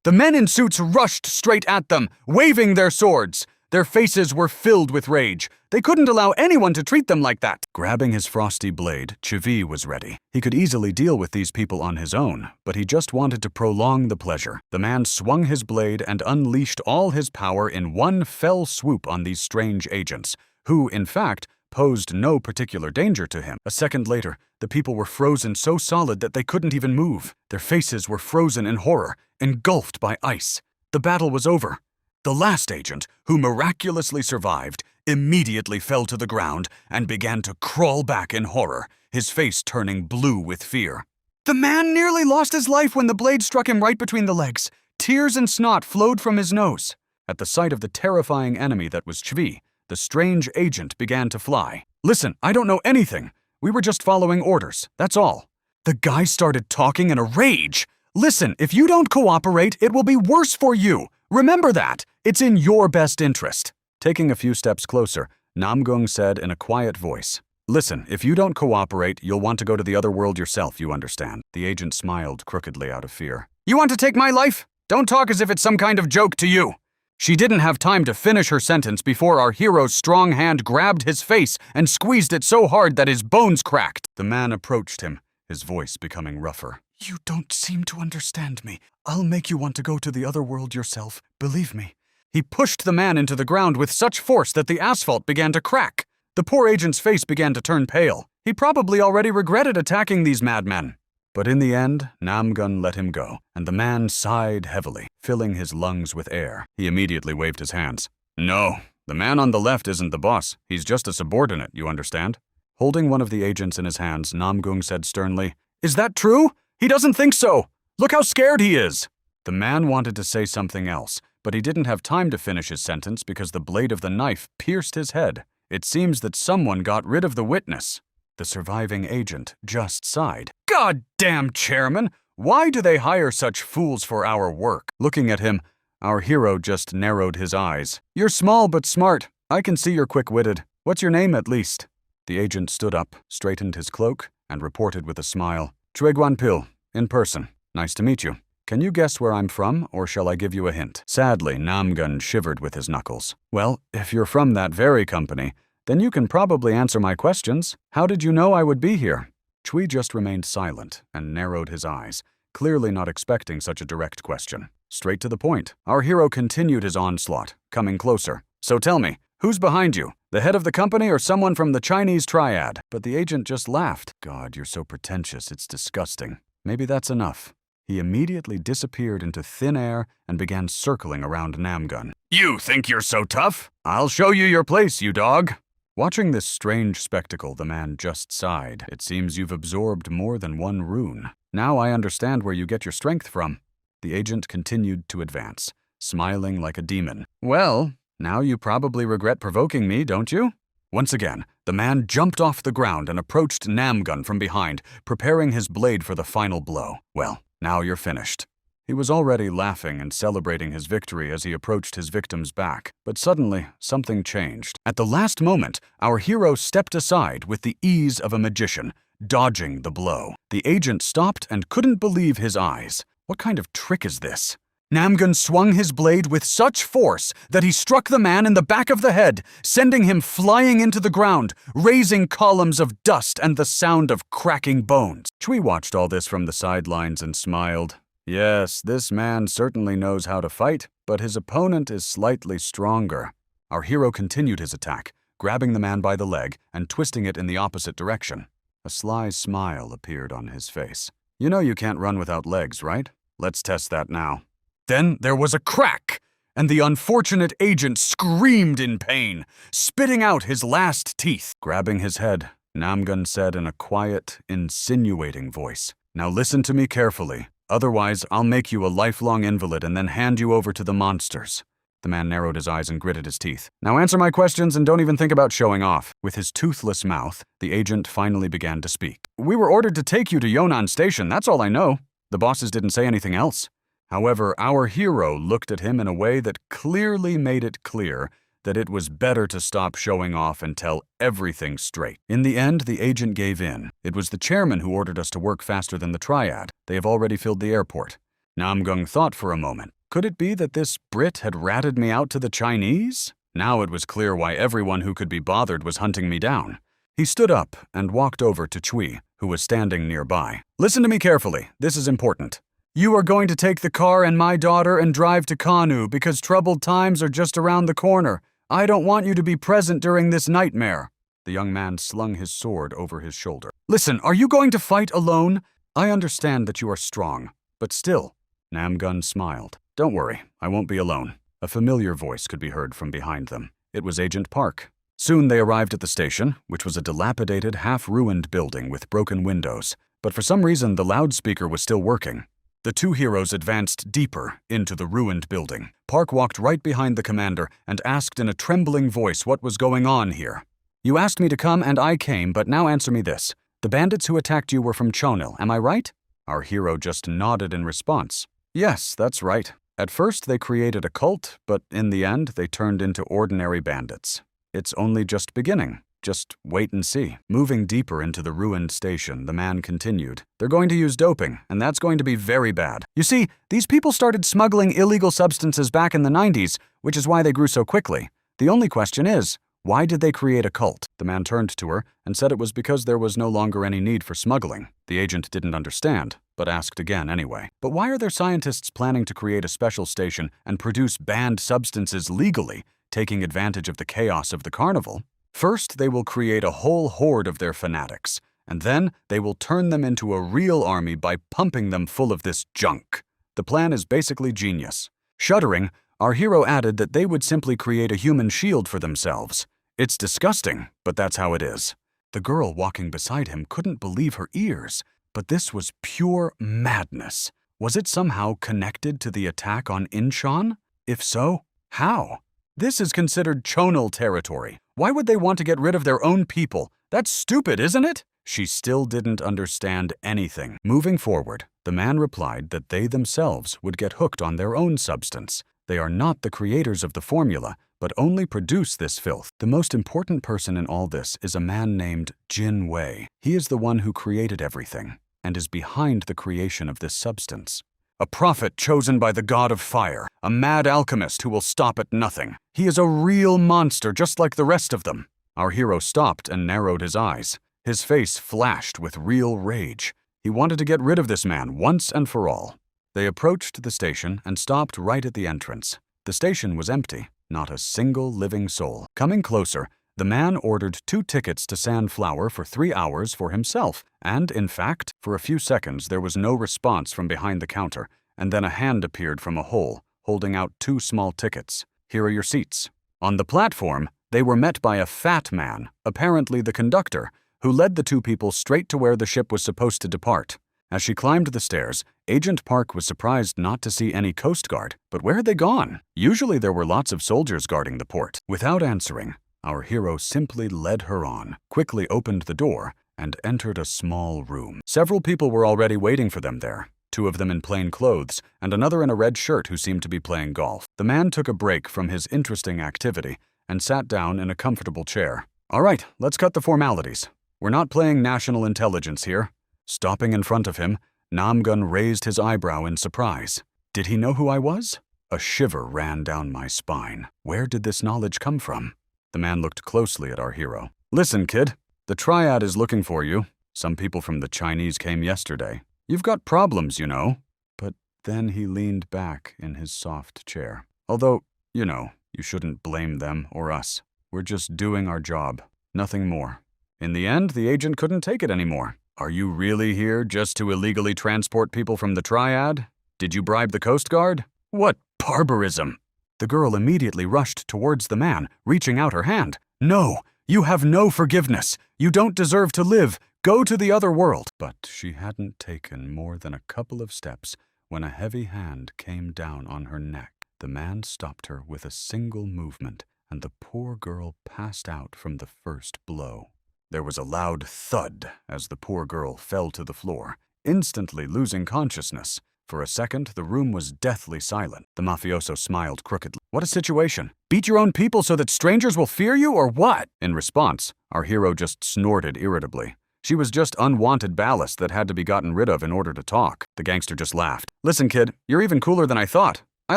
Speaker 1: The men in suits rushed straight at them, waving their swords. Their faces were filled with rage. They couldn't allow anyone to treat them like that. Grabbing his frosty blade, Chivi was ready. He could easily deal with these people on his own, but he just wanted to prolong the pleasure. The man swung his blade and unleashed all his power in one fell swoop on these strange agents, who, in fact, posed no particular danger to him. A second later, the people were frozen so solid that they couldn't even move. Their faces were frozen in horror, engulfed by ice. The battle was over. The last agent, who miraculously survived, immediately fell to the ground and began to crawl back in horror, his face turning blue with fear. The man nearly lost his life when the blade struck him right between the legs. Tears and snot flowed from his nose. At the sight of the terrifying enemy that was Chvi, the strange agent began to fly. 'Listen, I don't know anything. We were just following orders, that's all.' The guy started talking in a rage. 'Listen, if you don't cooperate, it will be worse for you. Remember that. It's in your best interest.' Taking a few steps closer, Namgung said in a quiet voice, 'Listen, if you don't cooperate, you'll want to go to the other world yourself, you understand?' The agent smiled crookedly out of fear. 'You want to take my life? Don't talk as if it's some kind of joke to you.' She didn't have time to finish her sentence before our hero's strong hand grabbed his face and squeezed it so hard that his bones cracked. The man approached him, his voice becoming rougher. 'You don't seem to understand me. I'll make you want to go to the other world yourself, believe me.' He pushed the man into the ground with such force that the asphalt began to crack. The poor agent's face began to turn pale. He probably already regretted attacking these madmen. But in the end, Namgun let him go, and the man sighed heavily, filling his lungs with air. He immediately waved his hands. 'No, the man on the left isn't the boss. He's just a subordinate, you understand?' Holding one of the agents in his hands, Namgung said sternly, 'Is that true? He doesn't think so. Look how scared he is.' The man wanted to say something else, but he didn't have time to finish his sentence because the blade of the knife pierced his head. It seems that someone got rid of the witness. The surviving agent just sighed. God damn, Chairman! Why do they hire such fools for our work? Looking at him, our hero just narrowed his eyes. You're small but smart. I can see you're quick-witted. What's your name, at least? The agent stood up, straightened his cloak, and reported with a smile. Chueguanpil, in person. Nice to meet you. Can you guess where I'm from, or shall I give you a hint? Sadly, Namgun shivered with his knuckles. Well, if you're from that very company, then you can probably answer my questions. How did you know I would be here? Chui just remained silent and narrowed his eyes, clearly not expecting such a direct question. Straight to the point, our hero continued his onslaught, coming closer. So tell me, who's behind you? The head of the company or someone from the Chinese triad? But the agent just laughed. God, you're so pretentious, it's disgusting. Maybe that's enough. He immediately disappeared into thin air and began circling around Namgun. You think you're so tough? I'll show you your place, you dog. Watching this strange spectacle, the man just sighed. It seems you've absorbed more than one rune. Now I understand where you get your strength from. The agent continued to advance, smiling like a demon. Well, now you probably regret provoking me, don't you? Once again, the man jumped off the ground and approached Namgun from behind, preparing his blade for the final blow. Well, now you're finished. He was already laughing and celebrating his victory as he approached his victim's back, but suddenly something changed. At the last moment, our hero stepped aside with the ease of a magician, dodging the blow. The agent stopped and couldn't believe his eyes. What kind of trick is this? Namgun swung his blade with such force that he struck the man in the back of the head, sending him flying into the ground, raising columns of dust and the sound of cracking bones. Chui watched all this from the sidelines and smiled. Yes, this man certainly knows how to fight, but his opponent is slightly stronger. Our hero continued his attack, grabbing the man by the leg and twisting it in the opposite direction. A sly smile appeared on his face. You know you can't run without legs, right? Let's test that now. Then there was a crack, and the unfortunate agent screamed in pain, spitting out his last teeth. Grabbing his head, Namgun said in a quiet, insinuating voice, Now listen to me carefully, otherwise I'll make you a lifelong invalid and then hand you over to the monsters. The man narrowed his eyes and gritted his teeth. Now answer my questions and don't even think about showing off. With his toothless mouth, the agent finally began to speak. We were ordered to take you to Yunnan Station, that's all I know. The bosses didn't say anything else. However, our hero looked at him in a way that clearly made it clear that it was better to stop showing off and tell everything straight. In the end, the agent gave in. It was the chairman who ordered us to work faster than the triad. They have already filled the airport. Namgung thought for a moment. Could it be that this Brit had ratted me out to the Chinese? Now it was clear why everyone who could be bothered was hunting me down. He stood up and walked over to Chui, who was standing nearby. Listen to me carefully. This is important. You are going to take the car and my daughter and drive to Kanu because troubled times are just around the corner. I don't want you to be present during this nightmare. The young man slung his sword over his shoulder. Listen, are you going to fight alone? I understand that you are strong, but still. Namgun smiled. Don't worry, I won't be alone. A familiar voice could be heard from behind them. It was Agent Park. Soon they arrived at the station, which was a dilapidated, half-ruined building with broken windows. But for some reason, the loudspeaker was still working. The two heroes advanced deeper into the ruined building. Park walked right behind the commander and asked in a trembling voice what was going on here. You asked me to come and I came, but now answer me this. The bandits who attacked you were from Chonil, am I right? Our hero just nodded in response. Yes, that's right. At first they created a cult, but in the end they turned into ordinary bandits. It's only just beginning. Just wait and see. Moving deeper into the ruined station, the man continued. They're going to use doping, and that's going to be very bad. You see, these people started smuggling illegal substances back in the 90s, which is why they grew so quickly. The only question is, why did they create a cult? The man turned to her and said it was because there was no longer any need for smuggling. The agent didn't understand, but asked again anyway. But why are there scientists planning to create a special station and produce banned substances legally, taking advantage of the chaos of the carnival? First, they will create a whole horde of their fanatics, and then they will turn them into a real army by pumping them full of this junk. The plan is basically genius. Shuddering, our hero added that they would simply create a human shield for themselves. It's disgusting, but that's how it is. The girl walking beside him couldn't believe her ears, but this was pure madness. Was it somehow connected to the attack on Incheon? If so, how? This is considered chonal territory. Why would they want to get rid of their own people? That's stupid, isn't it? She still didn't understand anything. Moving forward, the man replied that they themselves would get hooked on their own substance. They are not the creators of the formula, but only produce this filth. The most important person in all this is a man named Jin Wei. He is the one who created everything, and is behind the creation of this substance. A prophet chosen by the god of fire, a mad alchemist who will stop at nothing. He is a real monster just like the rest of them. Our hero stopped and narrowed his eyes. His face flashed with real rage. He wanted to get rid of this man once and for all. They approached the station and stopped right at the entrance. The station was empty, not a single living soul. Coming closer, the man ordered 2 tickets to Sandflower for 3 hours for himself, and, in fact, for a few seconds there was no response from behind the counter, and then a hand appeared from a hole, holding out 2 small tickets. Here are your seats. On the platform, they were met by a fat man, apparently the conductor, who led the 2 people straight to where the ship was supposed to depart. As she climbed the stairs, Agent Park was surprised not to see any Coast Guard. But where had they gone? Usually there were lots of soldiers guarding the port. Without answering, our hero simply led her on, quickly opened the door, and entered a small room. Several people were already waiting for them there, 2 of them in plain clothes, and another in a red shirt who seemed to be playing golf. The man took a break from his interesting activity and sat down in a comfortable chair. All right, let's cut the formalities. We're not playing national intelligence here. Stopping in front of him, Namgun raised his eyebrow in surprise. Did he know who I was? A shiver ran down my spine. Where did this knowledge come from? The man looked closely at our hero. Listen, kid, the Triad is looking for you. Some people from the Chinese came yesterday. You've got problems, you know. But then he leaned back in his soft chair. Although, you know, you shouldn't blame them or us. We're just doing our job. Nothing more. In the end, the agent couldn't take it anymore. Are you really here just to illegally transport people from the Triad? Did you bribe the Coast Guard? What barbarism! The girl immediately rushed towards the man, reaching out her hand. No, you have no forgiveness. You don't deserve to live. Go to the other world. But she hadn't taken more than a couple of steps when a heavy hand came down on her neck. The man stopped her with a single movement, and the poor girl passed out from the first blow. There was a loud thud as the poor girl fell to the floor, instantly losing consciousness. For a second, the room was deathly silent. The mafioso smiled crookedly. What a situation! Beat your own people so that strangers will fear you, or what? In response, our hero just snorted irritably. She was just unwanted ballast that had to be gotten rid of in order to talk. The gangster just laughed. Listen, kid, you're even cooler than I thought. I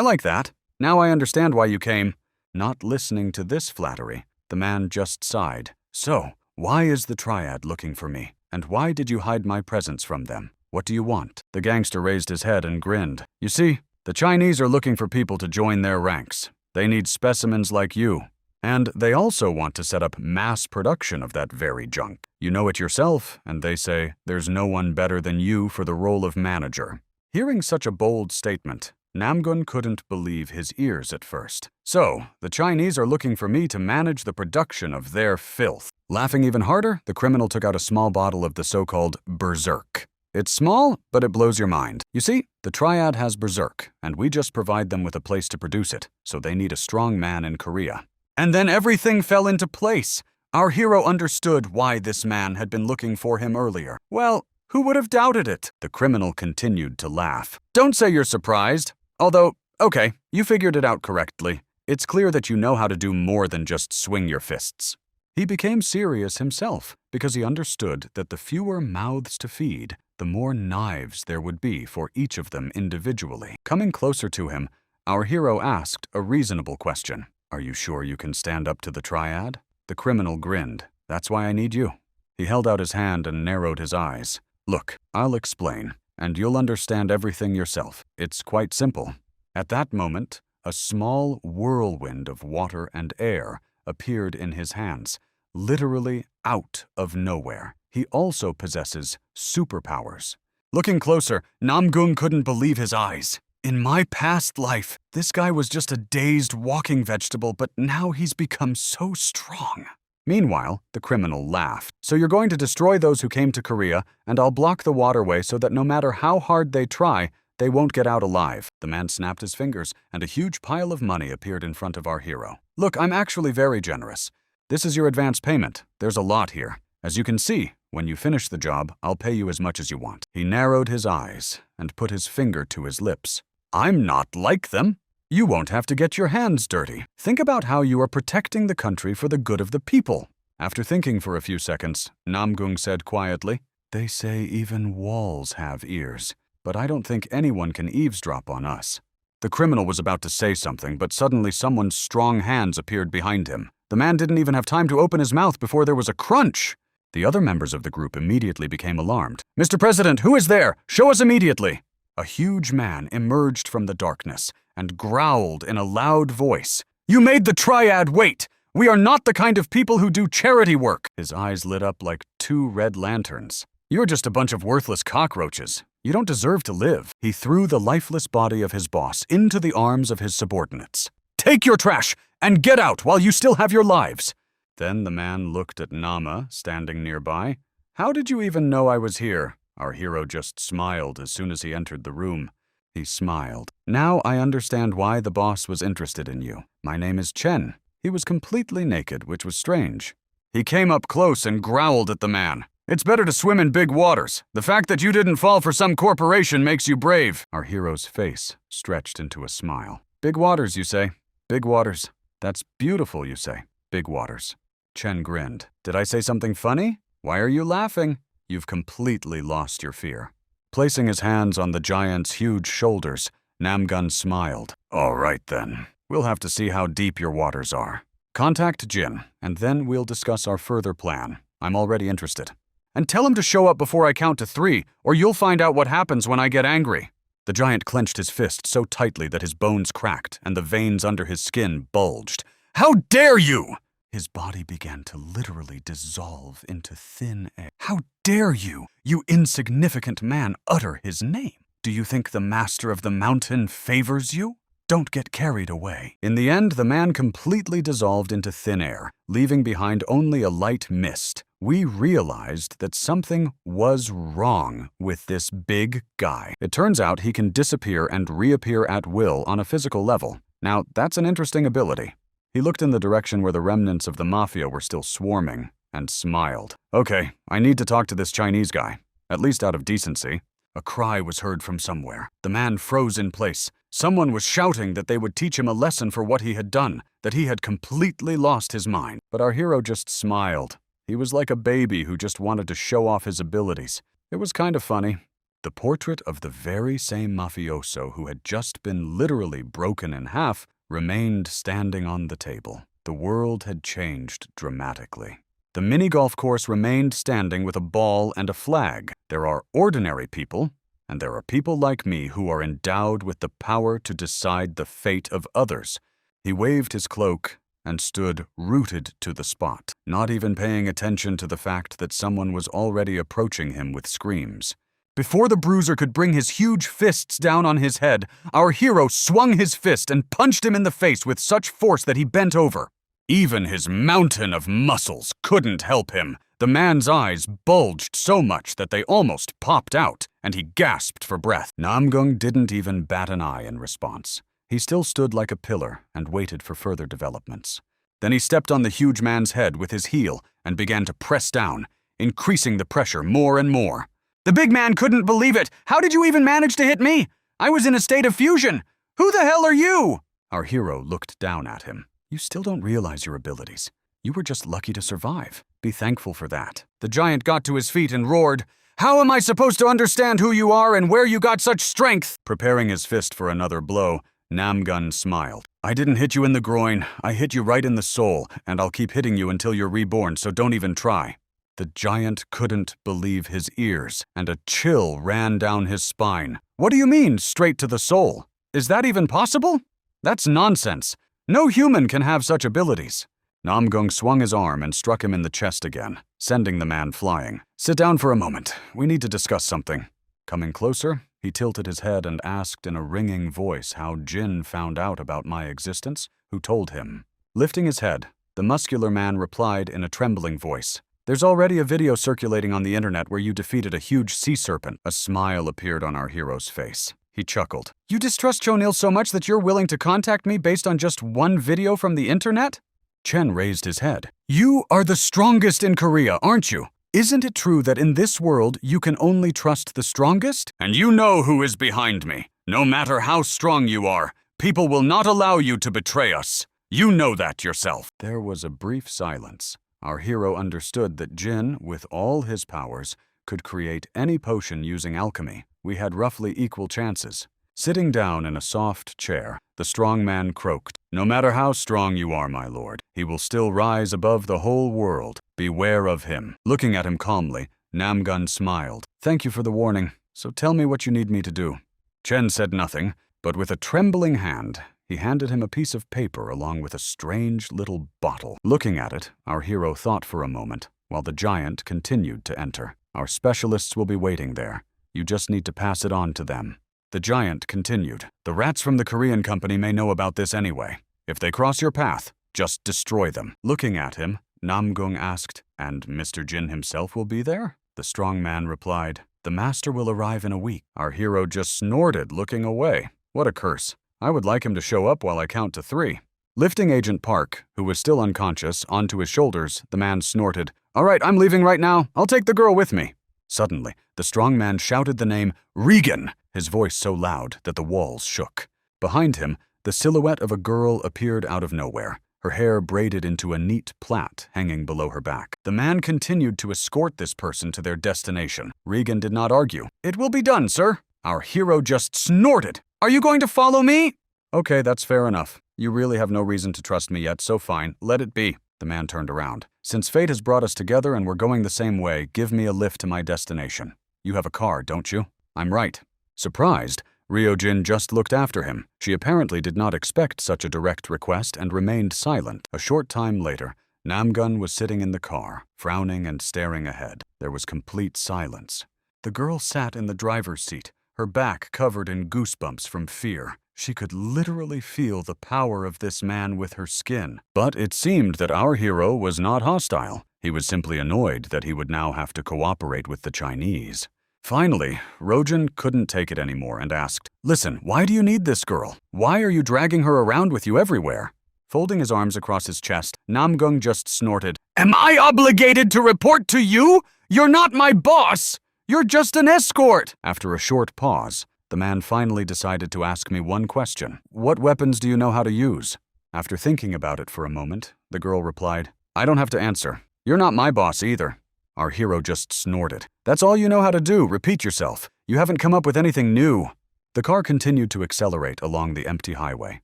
Speaker 1: like that. Now I understand why you came. Not listening to this flattery, the man just sighed. So, why is the Triad looking for me? And why did you hide my presence from them? What do you want? The gangster raised his head and grinned. You see, the Chinese are looking for people to join their ranks. They need specimens like you. And they also want to set up mass production of that very junk. You know it yourself, and they say, there's no one better than you for the role of manager. Hearing such a bold statement, Namgun couldn't believe his ears at first. So, the Chinese are looking for me to manage the production of their filth. Laughing even harder, the criminal took out a small bottle of the so-called Berserk. It's small, but it blows your mind. You see, the Triad has Berserk, and we just provide them with a place to produce it, so they need a strong man in Korea. And then everything fell into place. Our hero understood why this man had been looking for him earlier. Well, who would have doubted it? The criminal continued to laugh. Don't say you're surprised. Although, okay, you figured it out correctly. It's clear that you know how to do more than just swing your fists. He became serious himself because he understood that the fewer mouths to feed, the more knives there would be for each of them individually. Coming closer to him, our hero asked a reasonable question. Are you sure you can stand up to the Triad? The criminal grinned. That's why I need you. He held out his hand and narrowed his eyes. Look, I'll explain, and you'll understand everything yourself. It's quite simple. At that moment, a small whirlwind of water and air appeared in his hands, literally out of nowhere. He also possesses superpowers. Looking closer, Namgun couldn't believe his eyes. In my past life, this guy was just a dazed walking vegetable, but now he's become so strong. Meanwhile, the criminal laughed. So you're going to destroy those who came to Korea, and I'll block the waterway so that no matter how hard they try, They won't get out alive. The man snapped his fingers, and a huge pile of money appeared in front of our hero. Look, I'm actually very generous. This is your advance payment. There's a lot here. As you can see, when you finish the job, I'll pay you as much as you want. He narrowed his eyes and put his finger to his lips. I'm not like them. You won't have to get your hands dirty. Think about how you are protecting the country for the good of the people. After thinking for a few seconds, Namgung said quietly, They say even walls have ears, but I don't think anyone can eavesdrop on us. The criminal was about to say something, but suddenly someone's strong hands appeared behind him. The man didn't even have time to open his mouth before there was a crunch. The other members of the group immediately became alarmed. Mr. President, who is there? Show us immediately! A huge man emerged from the darkness and growled in a loud voice. You made the triad wait! We are not the kind of people who do charity work! His eyes lit up like 2 red lanterns. You're just a bunch of worthless cockroaches. You don't deserve to live. He threw the lifeless body of his boss into the arms of his subordinates. Take your trash and get out while you still have your lives! Then the man looked at Nama, standing nearby. How did you even know I was here? Our hero just smiled as soon as he entered the room. He smiled. Now I understand why the boss was interested in you. My name is Chen. He was completely naked, which was strange. He came up close and growled at the man. It's better to swim in big waters. The fact that you didn't fall for some corporation makes you brave. Our hero's face stretched into a smile. Big waters, you say? Big waters. That's beautiful, you say? Big waters. Chen grinned. Did I say something funny? Why are you laughing? You've completely lost your fear. Placing his hands on the giant's huge shoulders, Namgun smiled. All right then. We'll have to see how deep your waters are. Contact Jin, and then we'll discuss our further plan. I'm already interested. And tell him to show up before I count to 3, or you'll find out what happens when I get angry. The giant clenched his fist so tightly that his bones cracked and the veins under his skin bulged. How dare you! His body began to literally dissolve into thin air. How dare you, you insignificant man, utter his name? Do you think the master of the mountain favors you? Don't get carried away. In the end, the man completely dissolved into thin air, leaving behind only a light mist. We realized that something was wrong with this big guy. It turns out he can disappear and reappear at will on a physical level. Now, that's an interesting ability. He looked in the direction where the remnants of the mafia were still swarming, and smiled. Okay, I need to talk to this Chinese guy, at least out of decency. A cry was heard from somewhere. The man froze in place. Someone was shouting that they would teach him a lesson for what he had done, that he had completely lost his mind. But our hero just smiled. He was like a baby who just wanted to show off his abilities. It was kind of funny. The portrait of the very same mafioso who had just been literally broken in half remained standing on the table. The world had changed dramatically. The mini-golf course remained standing with a ball and a flag. There are ordinary people, and there are people like me who are endowed with the power to decide the fate of others. He waved his cloak and stood rooted to the spot, not even paying attention to the fact that someone was already approaching him with screams. Before the bruiser could bring his huge fists down on his head, our hero swung his fist and punched him in the face with such force that he bent over. Even his mountain of muscles couldn't help him. The man's eyes bulged so much that they almost popped out, and he gasped for breath. Namgung didn't even bat an eye in response. He still stood like a pillar and waited for further developments. Then he stepped on the huge man's head with his heel and began to press down, increasing the pressure more and more. The big man couldn't believe it. How did you even manage to hit me? I was in a state of fusion. Who the hell are you? Our hero looked down at him. You still don't realize your abilities. You were just lucky to survive. Be thankful for that. The giant got to his feet and roared, How am I supposed to understand who you are and where you got such strength? Preparing his fist for another blow, Namgun smiled. I didn't hit you in the groin. I hit you right in the soul, and I'll keep hitting you until you're reborn, so don't even try. The giant couldn't believe his ears, and a chill ran down his spine. What do you mean, straight to the soul? Is that even possible? That's nonsense. No human can have such abilities. Namgung swung his arm and struck him in the chest again, sending the man flying. Sit down for a moment. We need to discuss something. Coming closer, he tilted his head and asked in a ringing voice how Jin found out about my existence, who told him. Lifting his head, the muscular man replied in a trembling voice. There's already a video circulating on the internet where you defeated a huge sea serpent. A smile appeared on our hero's face. he chuckled. You distrust Chonil so much that you're willing to contact me based on just one video from the internet? Chen raised his head. You are the strongest in Korea, aren't you? Isn't it true that in this world you can only trust the strongest? And you know who is behind me. No matter how strong you are, people will not allow you to betray us. You know that yourself. There was a brief silence. Our hero understood that Jin, with all his powers, could create any potion using alchemy. We had roughly equal chances. Sitting down in a soft chair, the strong man croaked. No matter how strong you are, my lord, he will still rise above the whole world. Beware of him. Looking at him calmly, Namgun smiled. Thank you for the warning. So tell me what you need me to do. Chen said nothing, but with a trembling hand, he handed him a piece of paper along with a strange little bottle. Looking at it, our hero thought for a moment, while the giant continued to enter. Our specialists will be waiting there. You just need to pass it on to them. The giant continued. The rats from the Korean company may know about this anyway. If they cross your path, just destroy them. Looking at him, Namgung asked, and Mr. Jin himself will be there? The strong man replied, the master will arrive in a week. Our hero just snorted, looking away. What a curse. I would like him to show up while I count to 3. Lifting Agent Park, who was still unconscious, onto his shoulders, the man snorted, All right, I'm leaving right now. I'll take the girl with me. Suddenly, the strong man shouted the name Regan, his voice so loud that the walls shook. Behind him, the silhouette of a girl appeared out of nowhere, her hair braided into a neat plait hanging below her back. The man continued to escort this person to their destination. Regan did not argue. It will be done, sir. Our hero just snorted. Are you going to follow me? Okay, that's fair enough. You really have no reason to trust me yet, so fine, let it be. The man turned around. Since fate has brought us together and we're going the same way, give me a lift to my destination. You have a car, don't you? I'm right. Surprised, Ryojin just looked after him. She apparently did not expect such a direct request and remained silent. A short time later, Namgun was sitting in the car, frowning and staring ahead. There was complete silence. The girl sat in the driver's seat, her back covered in goosebumps from fear. She could literally feel the power of this man with her skin. But it seemed that our hero was not hostile. He was simply annoyed that he would now have to cooperate with the Chinese. Finally, Rojin couldn't take it anymore and asked, Listen, why do you need this girl? Why are you dragging her around with you everywhere? Folding his arms across his chest, Namgung just snorted, Am I obligated to report to you? You're not my boss! You're just an escort! After a short pause, the man finally decided to ask me one question. What weapons do you know how to use? After thinking about it for a moment, the girl replied, I don't have to answer. You're not my boss either. Our hero just snorted. That's all you know how to do. Repeat yourself. You haven't come up with anything new. The car continued to accelerate along the empty highway,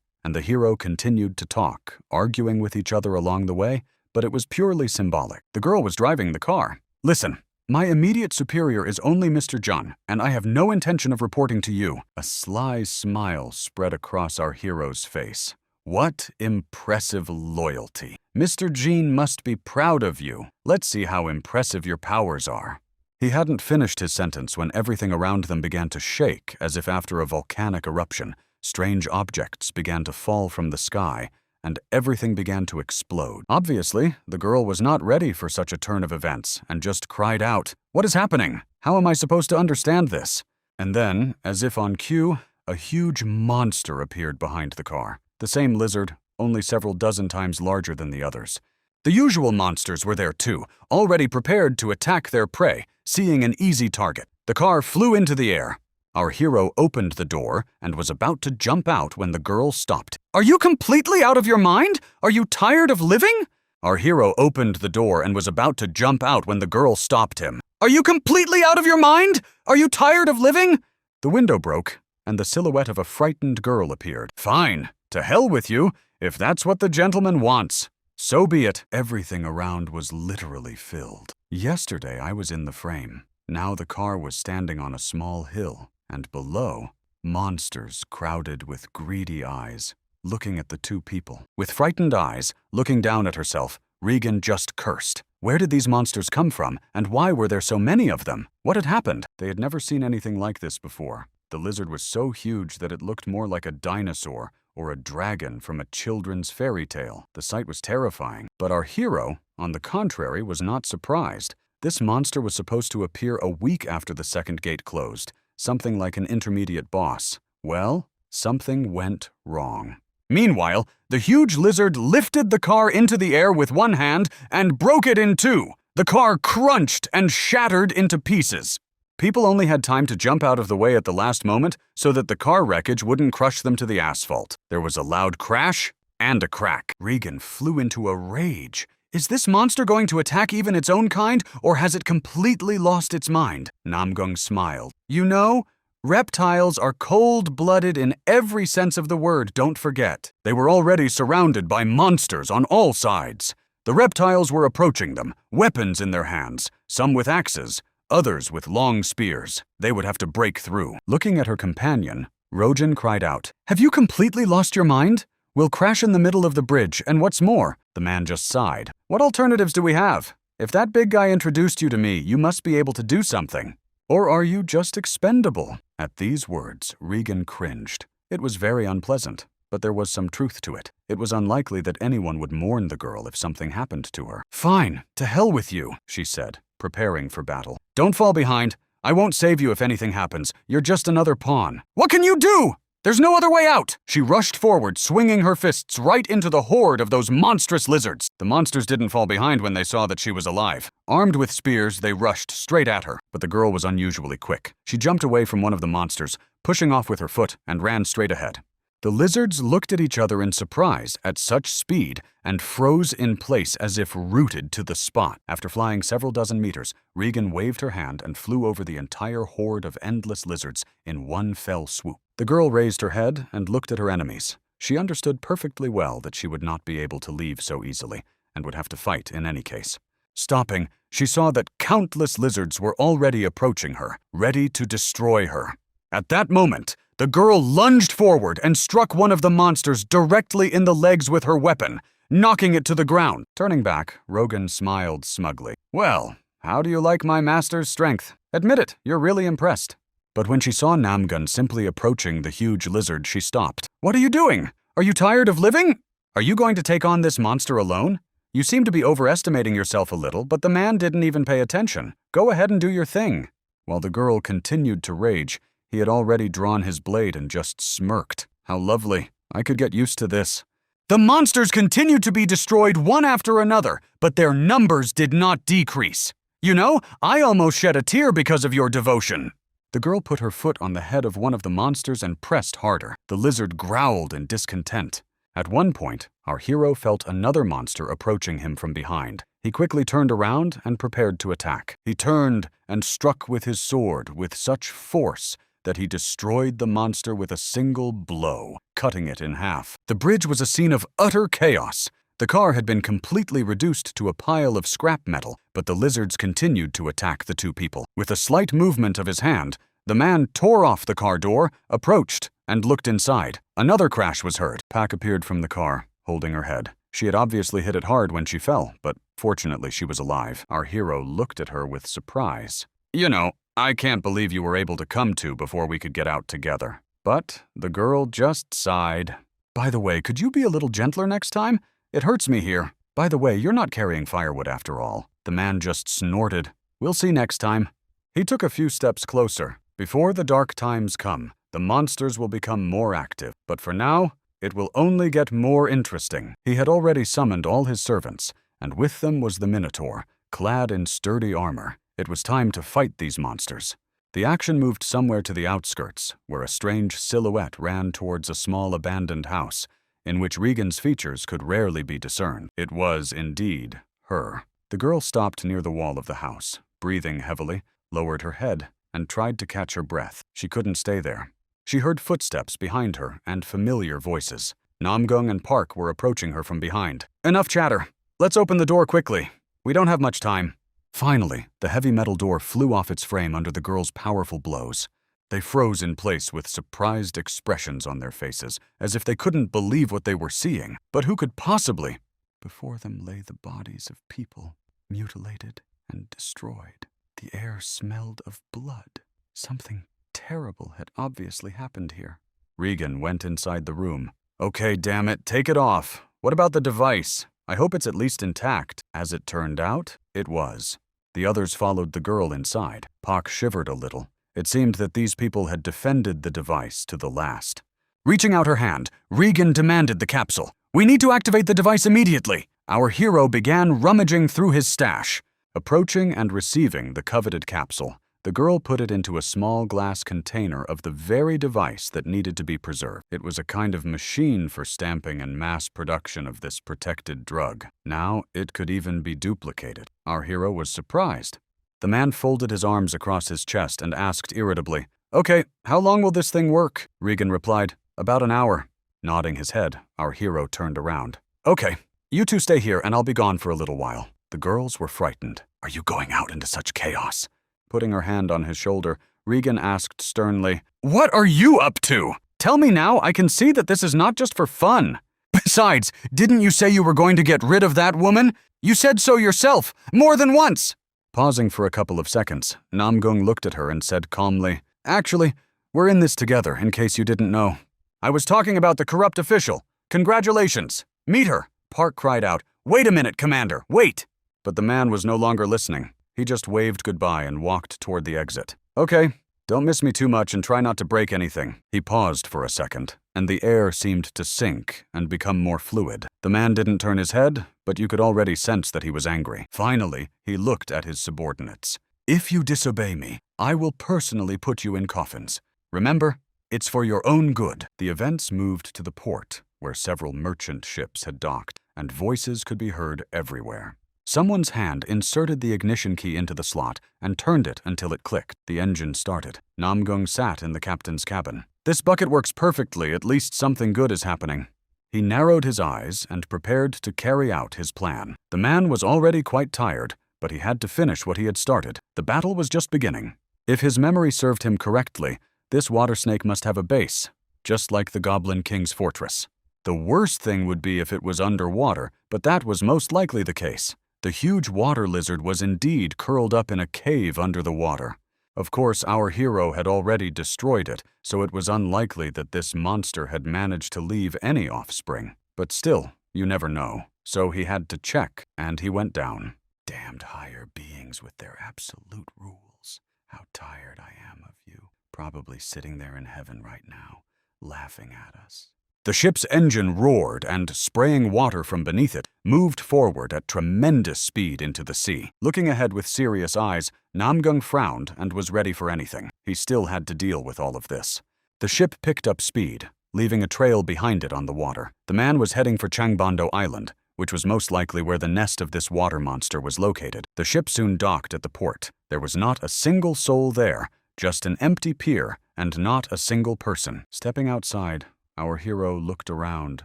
Speaker 1: and the hero continued to talk, arguing with each other along the way, but it was purely symbolic. The girl was driving the car. Listen. My immediate superior is only Mr. Jun, and I have no intention of reporting to you. A sly smile spread across our hero's face. What impressive loyalty. Mr. Jean must be proud of you. Let's see how impressive your powers are. He hadn't finished his sentence when everything around them began to shake as if after a volcanic eruption. Strange objects began to fall from the sky, and everything began to explode. Obviously, the girl was not ready for such a turn of events and just cried out, What is happening? How am I supposed to understand this? And then, as if on cue, a huge monster appeared behind the car. The same lizard, only several dozen times larger than the others. The usual monsters were there too, already prepared to attack their prey, seeing an easy target. The car flew into the air. Our hero opened the door and was about to jump out when the girl stopped. Are you completely out of your mind? Are you tired of living? Our hero opened the door and was about to jump out when the girl stopped him. Are you completely out of your mind? Are you tired of living? The window broke, and the silhouette of a frightened girl appeared. Fine, to hell with you, if that's what the gentleman wants. So be it. Everything around was literally filled. Yesterday I was in the frame. Now the car was standing on a small hill. And below, monsters crowded with greedy eyes, looking at the two people. With frightened eyes, looking down at herself, Regan just cursed. Where did these monsters come from, and why were there so many of them? What had happened? They had never seen anything like this before. The lizard was so huge that it looked more like a dinosaur or a dragon from a children's fairy tale. The sight was terrifying, but our hero, on the contrary, was not surprised. This monster was supposed to appear a week after the second gate closed, something like an intermediate boss. Well, something went wrong. Meanwhile, the huge lizard lifted the car into the air with one hand and broke it in two. The car crunched and shattered into pieces. People only had time to jump out of the way at the last moment so that the car wreckage wouldn't crush them to the asphalt. There was a loud crash and a crack. Regan flew into a rage. Is this monster going to attack even its own kind, or has it completely lost its mind? Namgung smiled. You know, reptiles are cold-blooded in every sense of the word, don't forget. They were already surrounded by monsters on all sides. The reptiles were approaching them, weapons in their hands, some with axes, others with long spears. They would have to break through. Looking at her companion, Rojin cried out, Have you completely lost your mind? We'll crash in the middle of the bridge, and what's more? The man just sighed. What alternatives do we have? If that big guy introduced you to me, you must be able to do something. Or are you just expendable? At these words, Regan cringed. It was very unpleasant, but there was some truth to it. It was unlikely that anyone would mourn the girl if something happened to her. Fine, to hell with you, she said, preparing for battle. Don't fall behind. I won't save you if anything happens. You're just another pawn. What can you do? There's no other way out! She rushed forward, swinging her fists right into the horde of those monstrous lizards. The monsters didn't fall behind when they saw that she was alive. Armed with spears, they rushed straight at her, but the girl was unusually quick. She jumped away from one of the monsters, pushing off with her foot, and ran straight ahead. The lizards looked at each other in surprise at such speed and froze in place as if rooted to the spot. After flying several dozen meters, Regan waved her hand and flew over the entire horde of endless lizards in one fell swoop. The girl raised her head and looked at her enemies. She understood perfectly well that she would not be able to leave so easily and would have to fight in any case. Stopping, she saw that countless lizards were already approaching her, ready to destroy her. At that moment, the girl lunged forward and struck one of the monsters directly in the legs with her weapon, knocking it to the ground. Turning back, Rogan smiled smugly. Well, how do you like my master's strength? Admit it, you're really impressed. But when she saw Namgun simply approaching the huge lizard, she stopped. What are you doing? Are you tired of living? Are you going to take on this monster alone? You seem to be overestimating yourself a little, but the man didn't even pay attention. Go ahead and do your thing. While the girl continued to rage, he had already drawn his blade and just smirked. How lovely. I could get used to this. The monsters continued to be destroyed one after another, but their numbers did not decrease. You know, I almost shed a tear because of your devotion. The girl put her foot on the head of one of the monsters and pressed harder. The lizard growled in discontent. At one point, our hero felt another monster approaching him from behind. He quickly turned around and prepared to attack. He turned and struck with his sword with such force that he destroyed the monster with a single blow, cutting it in half. The bridge was a scene of utter chaos. The car had been completely reduced to a pile of scrap metal, but the lizards continued to attack the two people. With a slight movement of his hand, the man tore off the car door, approached, and looked inside. Another crash was heard. Pak appeared from the car, holding her head. She had obviously hit it hard when she fell, but fortunately she was alive. Our hero looked at her with surprise. You know, I can't believe you were able to come to before we could get out together. But the girl just sighed. By the way, could you be a little gentler next time? It hurts me here. By the way, you're not carrying firewood after all. The man just snorted. We'll see next time. He took a few steps closer. Before the dark times come, the monsters will become more active. But for now, it will only get more interesting. He had already summoned all his servants, and with them was the Minotaur, clad in sturdy armor. It was time to fight these monsters. The action moved somewhere to the outskirts, where a strange silhouette ran towards a small abandoned house, in which Regan's features could rarely be discerned. It was, indeed, her. The girl stopped near the wall of the house, breathing heavily, lowered her head, and tried to catch her breath. She couldn't stay there. She heard footsteps behind her and familiar voices. Namgung and Park were approaching her from behind. Enough chatter. Let's open the door quickly. We don't have much time. Finally, the heavy metal door flew off its frame under the girl's powerful blows. They froze in place with surprised expressions on their faces, as if they couldn't believe what they were seeing. But who could possibly? Before them lay the bodies of people, mutilated and destroyed. The air smelled of blood. Something terrible had obviously happened here. Regan went inside the room. Okay, damn it, take it off. What about the device? I hope it's at least intact. As it turned out, it was. The others followed the girl inside. Pak shivered a little. It seemed that these people had defended the device to the last. Reaching out her hand, Regan demanded the capsule. "We need to activate the device immediately." Our hero began rummaging through his stash. Approaching and receiving the coveted capsule, the girl put it into a small glass container of the very device that needed to be preserved. It was a kind of machine for stamping and mass production of this protected drug. Now it could even be duplicated. Our hero was surprised. The man folded his arms across his chest and asked irritably, "Okay, how long will this thing work?" Regan replied, "About an hour." Nodding his head, our hero turned around. "Okay, you two stay here and I'll be gone for a little while." The girls were frightened. "Are you going out into such chaos?" Putting her hand on his shoulder, Regan asked sternly, "What are you up to? Tell me now, I can see that this is not just for fun. Besides, didn't you say you were going to get rid of that woman? You said so yourself, more than once." Pausing for a couple of seconds, Namgung looked at her and said calmly, "Actually, we're in this together, in case you didn't know. I was talking about the corrupt official. Congratulations. Meet her." Park cried out, "Wait a minute, Commander, wait!" But the man was no longer listening. He just waved goodbye and walked toward the exit. "Okay, don't miss me too much and try not to break anything." He paused for a second, and the air seemed to sink and become more fluid. The man didn't turn his head, but you could already sense that he was angry. Finally, he looked at his subordinates. "If you disobey me, I will personally put you in coffins. Remember, it's for your own good." The events moved to the port, where several merchant ships had docked, and voices could be heard everywhere. Someone's hand inserted the ignition key into the slot and turned it until it clicked. The engine started. Namgung sat in the captain's cabin. "This bucket works perfectly, at least something good is happening." He narrowed his eyes and prepared to carry out his plan. The man was already quite tired, but he had to finish what he had started. The battle was just beginning. If his memory served him correctly, this water snake must have a base, just like the Goblin King's fortress. The worst thing would be if it was underwater, but that was most likely the case. The huge water lizard was indeed curled up in a cave under the water. Of course, our hero had already destroyed it, so it was unlikely that this monster had managed to leave any offspring. But still, you never know. So he had to check, and he went down. Damned higher beings with their absolute rules. How tired I am of you. Probably sitting there in heaven right now, laughing at us. The ship's engine roared and, spraying water from beneath it, moved forward at tremendous speed into the sea. Looking ahead with serious eyes, Namgung frowned and was ready for anything. He still had to deal with all of this. The ship picked up speed, leaving a trail behind it on the water. The man was heading for Changbando Island, which was most likely where the nest of this water monster was located. The ship soon docked at the port. There was not a single soul there, just an empty pier and not a single person. Stepping outside, our hero looked around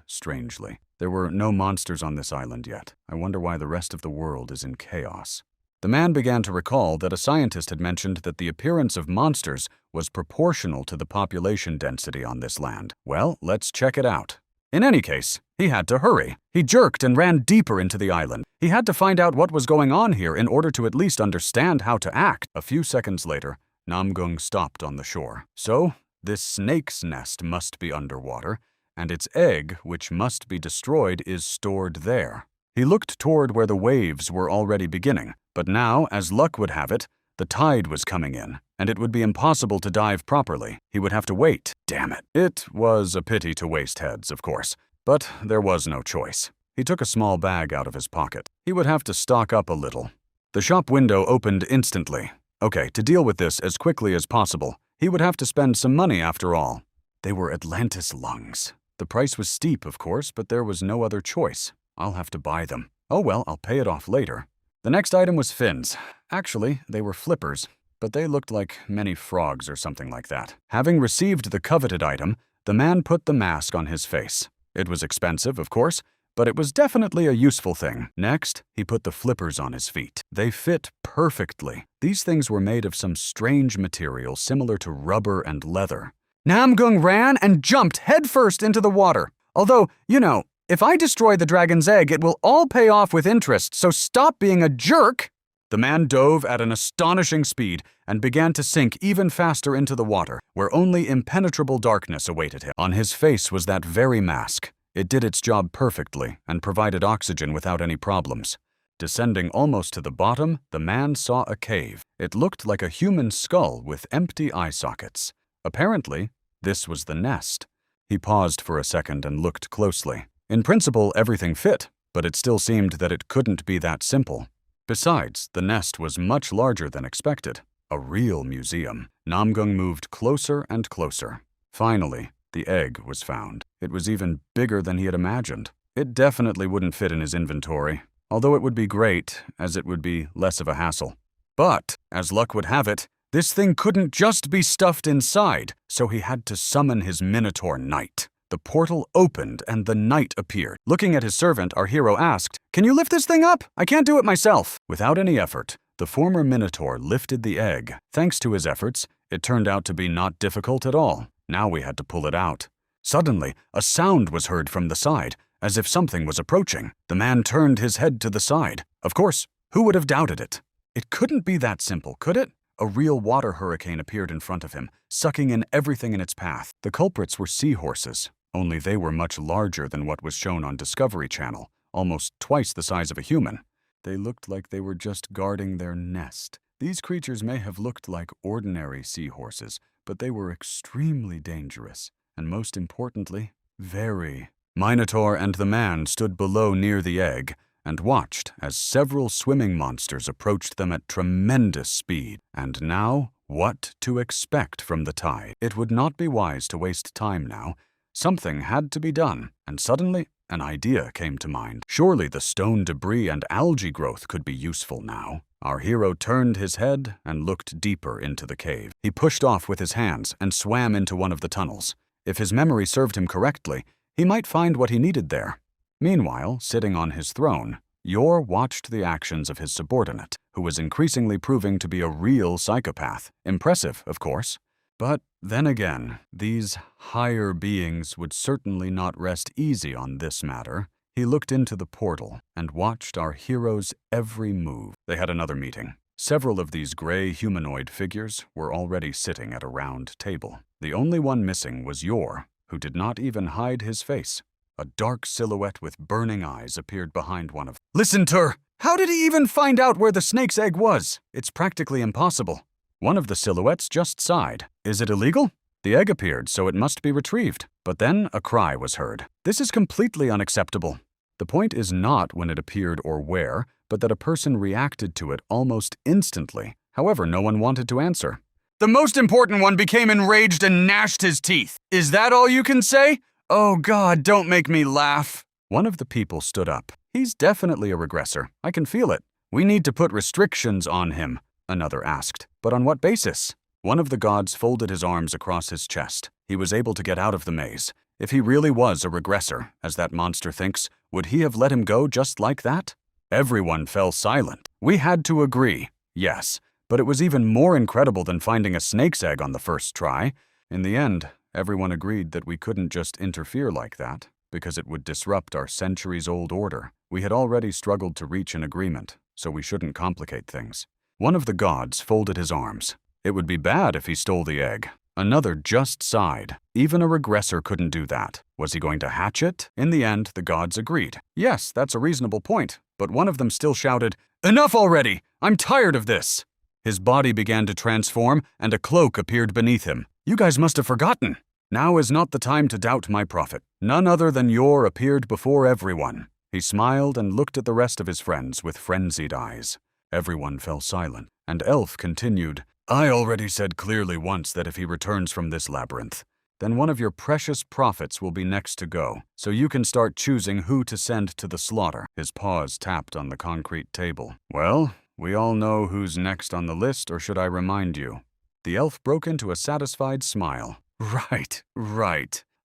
Speaker 1: strangely. There were no monsters on this island yet. I wonder why the rest of the world is in chaos. The man began to recall that a scientist had mentioned that the appearance of monsters was proportional to the population density on this land. Well, let's check it out. In any case, he had to hurry. He jerked and ran deeper into the island. He had to find out what was going on here in order to at least understand how to act. A few seconds later, Namgung stopped on the shore. So, this snake's nest must be underwater, and its egg, which must be destroyed, is stored there. He looked toward where the waves were already beginning, but now, as luck would have it, the tide was coming in, and it would be impossible to dive properly. He would have to wait. Damn it. It was a pity to waste heads, of course, but there was no choice. He took a small bag out of his pocket. He would have to stock up a little. The shop window opened instantly. Okay, to deal with this as quickly as possible, he would have to spend some money after all. They were Atlantis lungs. The price was steep, of course, but there was no other choice. I'll have to buy them. Oh well, I'll pay it off later. The next item was fins. Actually, they were flippers, but they looked like many frogs or something like that. Having received the coveted item, the man put the mask on his face. It was expensive, of course, but it was definitely a useful thing. Next, he put the flippers on his feet. They fit perfectly. These things were made of some strange material similar to rubber and leather. Namgung ran and jumped headfirst into the water. Although, you know, if I destroy the dragon's egg, it will all pay off with interest, so stop being a jerk! The man dove at an astonishing speed and began to sink even faster into the water, where only impenetrable darkness awaited him. On his face was that very mask. It did its job perfectly and provided oxygen without any problems. Descending almost to the bottom, the man saw a cave. It looked like a human skull with empty eye sockets. Apparently, this was the nest. He paused for a second and looked closely. In principle, everything fit, but it still seemed that it couldn't be that simple. Besides, the nest was much larger than expected. A real museum. Namgung moved closer and closer. Finally, the egg was found. It was even bigger than he had imagined. It definitely wouldn't fit in his inventory, although it would be great, as it would be less of a hassle. But, as luck would have it, this thing couldn't just be stuffed inside, so he had to summon his minotaur knight. The portal opened and the knight appeared. Looking at his servant, our hero asked, "Can you lift this thing up? I can't do it myself." Without any effort, the former minotaur lifted the egg. Thanks to his efforts, it turned out to be not difficult at all. Now we had to pull it out. Suddenly, a sound was heard from the side, as if something was approaching. The man turned his head to the side. Of course, who would have doubted it? It couldn't be that simple, could it? A real water hurricane appeared in front of him, sucking in everything in its path. The culprits were seahorses, only they were much larger than what was shown on Discovery Channel, almost twice the size of a human. They looked like they were just guarding their nest. These creatures may have looked like ordinary seahorses, but they were extremely dangerous, and most importantly, very. Minotaur and the man stood below near the egg and watched as several swimming monsters approached them at tremendous speed. And now, what to expect from the tide? It would not be wise to waste time now. Something had to be done, and suddenly an idea came to mind. Surely the stone debris and algae growth could be useful now. Our hero turned his head and looked deeper into the cave. He pushed off with his hands and swam into one of the tunnels. If his memory served him correctly, he might find what he needed there. Meanwhile, sitting on his throne, Yor watched the actions of his subordinate, who was increasingly proving to be a real psychopath. Impressive, of course. But then again, these higher beings would certainly not rest easy on this matter. He looked into the portal and watched our hero's every move. They had another meeting. Several of these gray humanoid figures were already sitting at a round table. The only one missing was Yor, who did not even hide his face. A dark silhouette with burning eyes appeared behind one of them. "Listen, Tur! How did he even find out where the snake's egg was? It's practically impossible." One of the silhouettes just sighed. "Is it illegal?" The egg appeared, so it must be retrieved. But then a cry was heard. "This is completely unacceptable." The point is not when it appeared or where, but that a person reacted to it almost instantly. However, no one wanted to answer. "The most important one became enraged and gnashed his teeth. Is that all you can say? Oh God, don't make me laugh." One of the people stood up. "He's definitely a regressor. I can feel it. We need to put restrictions on him," another asked. "But on what basis?" One of the gods folded his arms across his chest. He was able to get out of the maze. If he really was a regressor, as that monster thinks, would he have let him go just like that? Everyone fell silent. We had to agree, yes, but it was even more incredible than finding a snake's egg on the first try. In the end, everyone agreed that we couldn't just interfere like that, because it would disrupt our centuries-old order. We had already struggled to reach an agreement, so we shouldn't complicate things. One of the gods folded his arms. It would be bad if he stole the egg. Another just sighed. Even a regressor couldn't do that. Was he going to hatch it? In the end, the gods agreed. Yes, that's a reasonable point, but one of them still shouted, "Enough already! I'm tired of this!" His body began to transform, and a cloak appeared beneath him. "You guys must have forgotten. Now is not the time to doubt my prophet. None other than Yor appeared before everyone." He smiled and looked at the rest of his friends with frenzied eyes. Everyone fell silent, and Elf continued, "I already said clearly once that if he returns from this labyrinth, then one of your precious prophets will be next to go, so you can start choosing who to send to the slaughter." His paws tapped on the concrete table. "Well, we all know who's next on the list, or should I remind you?" The elf broke into a satisfied smile. Right.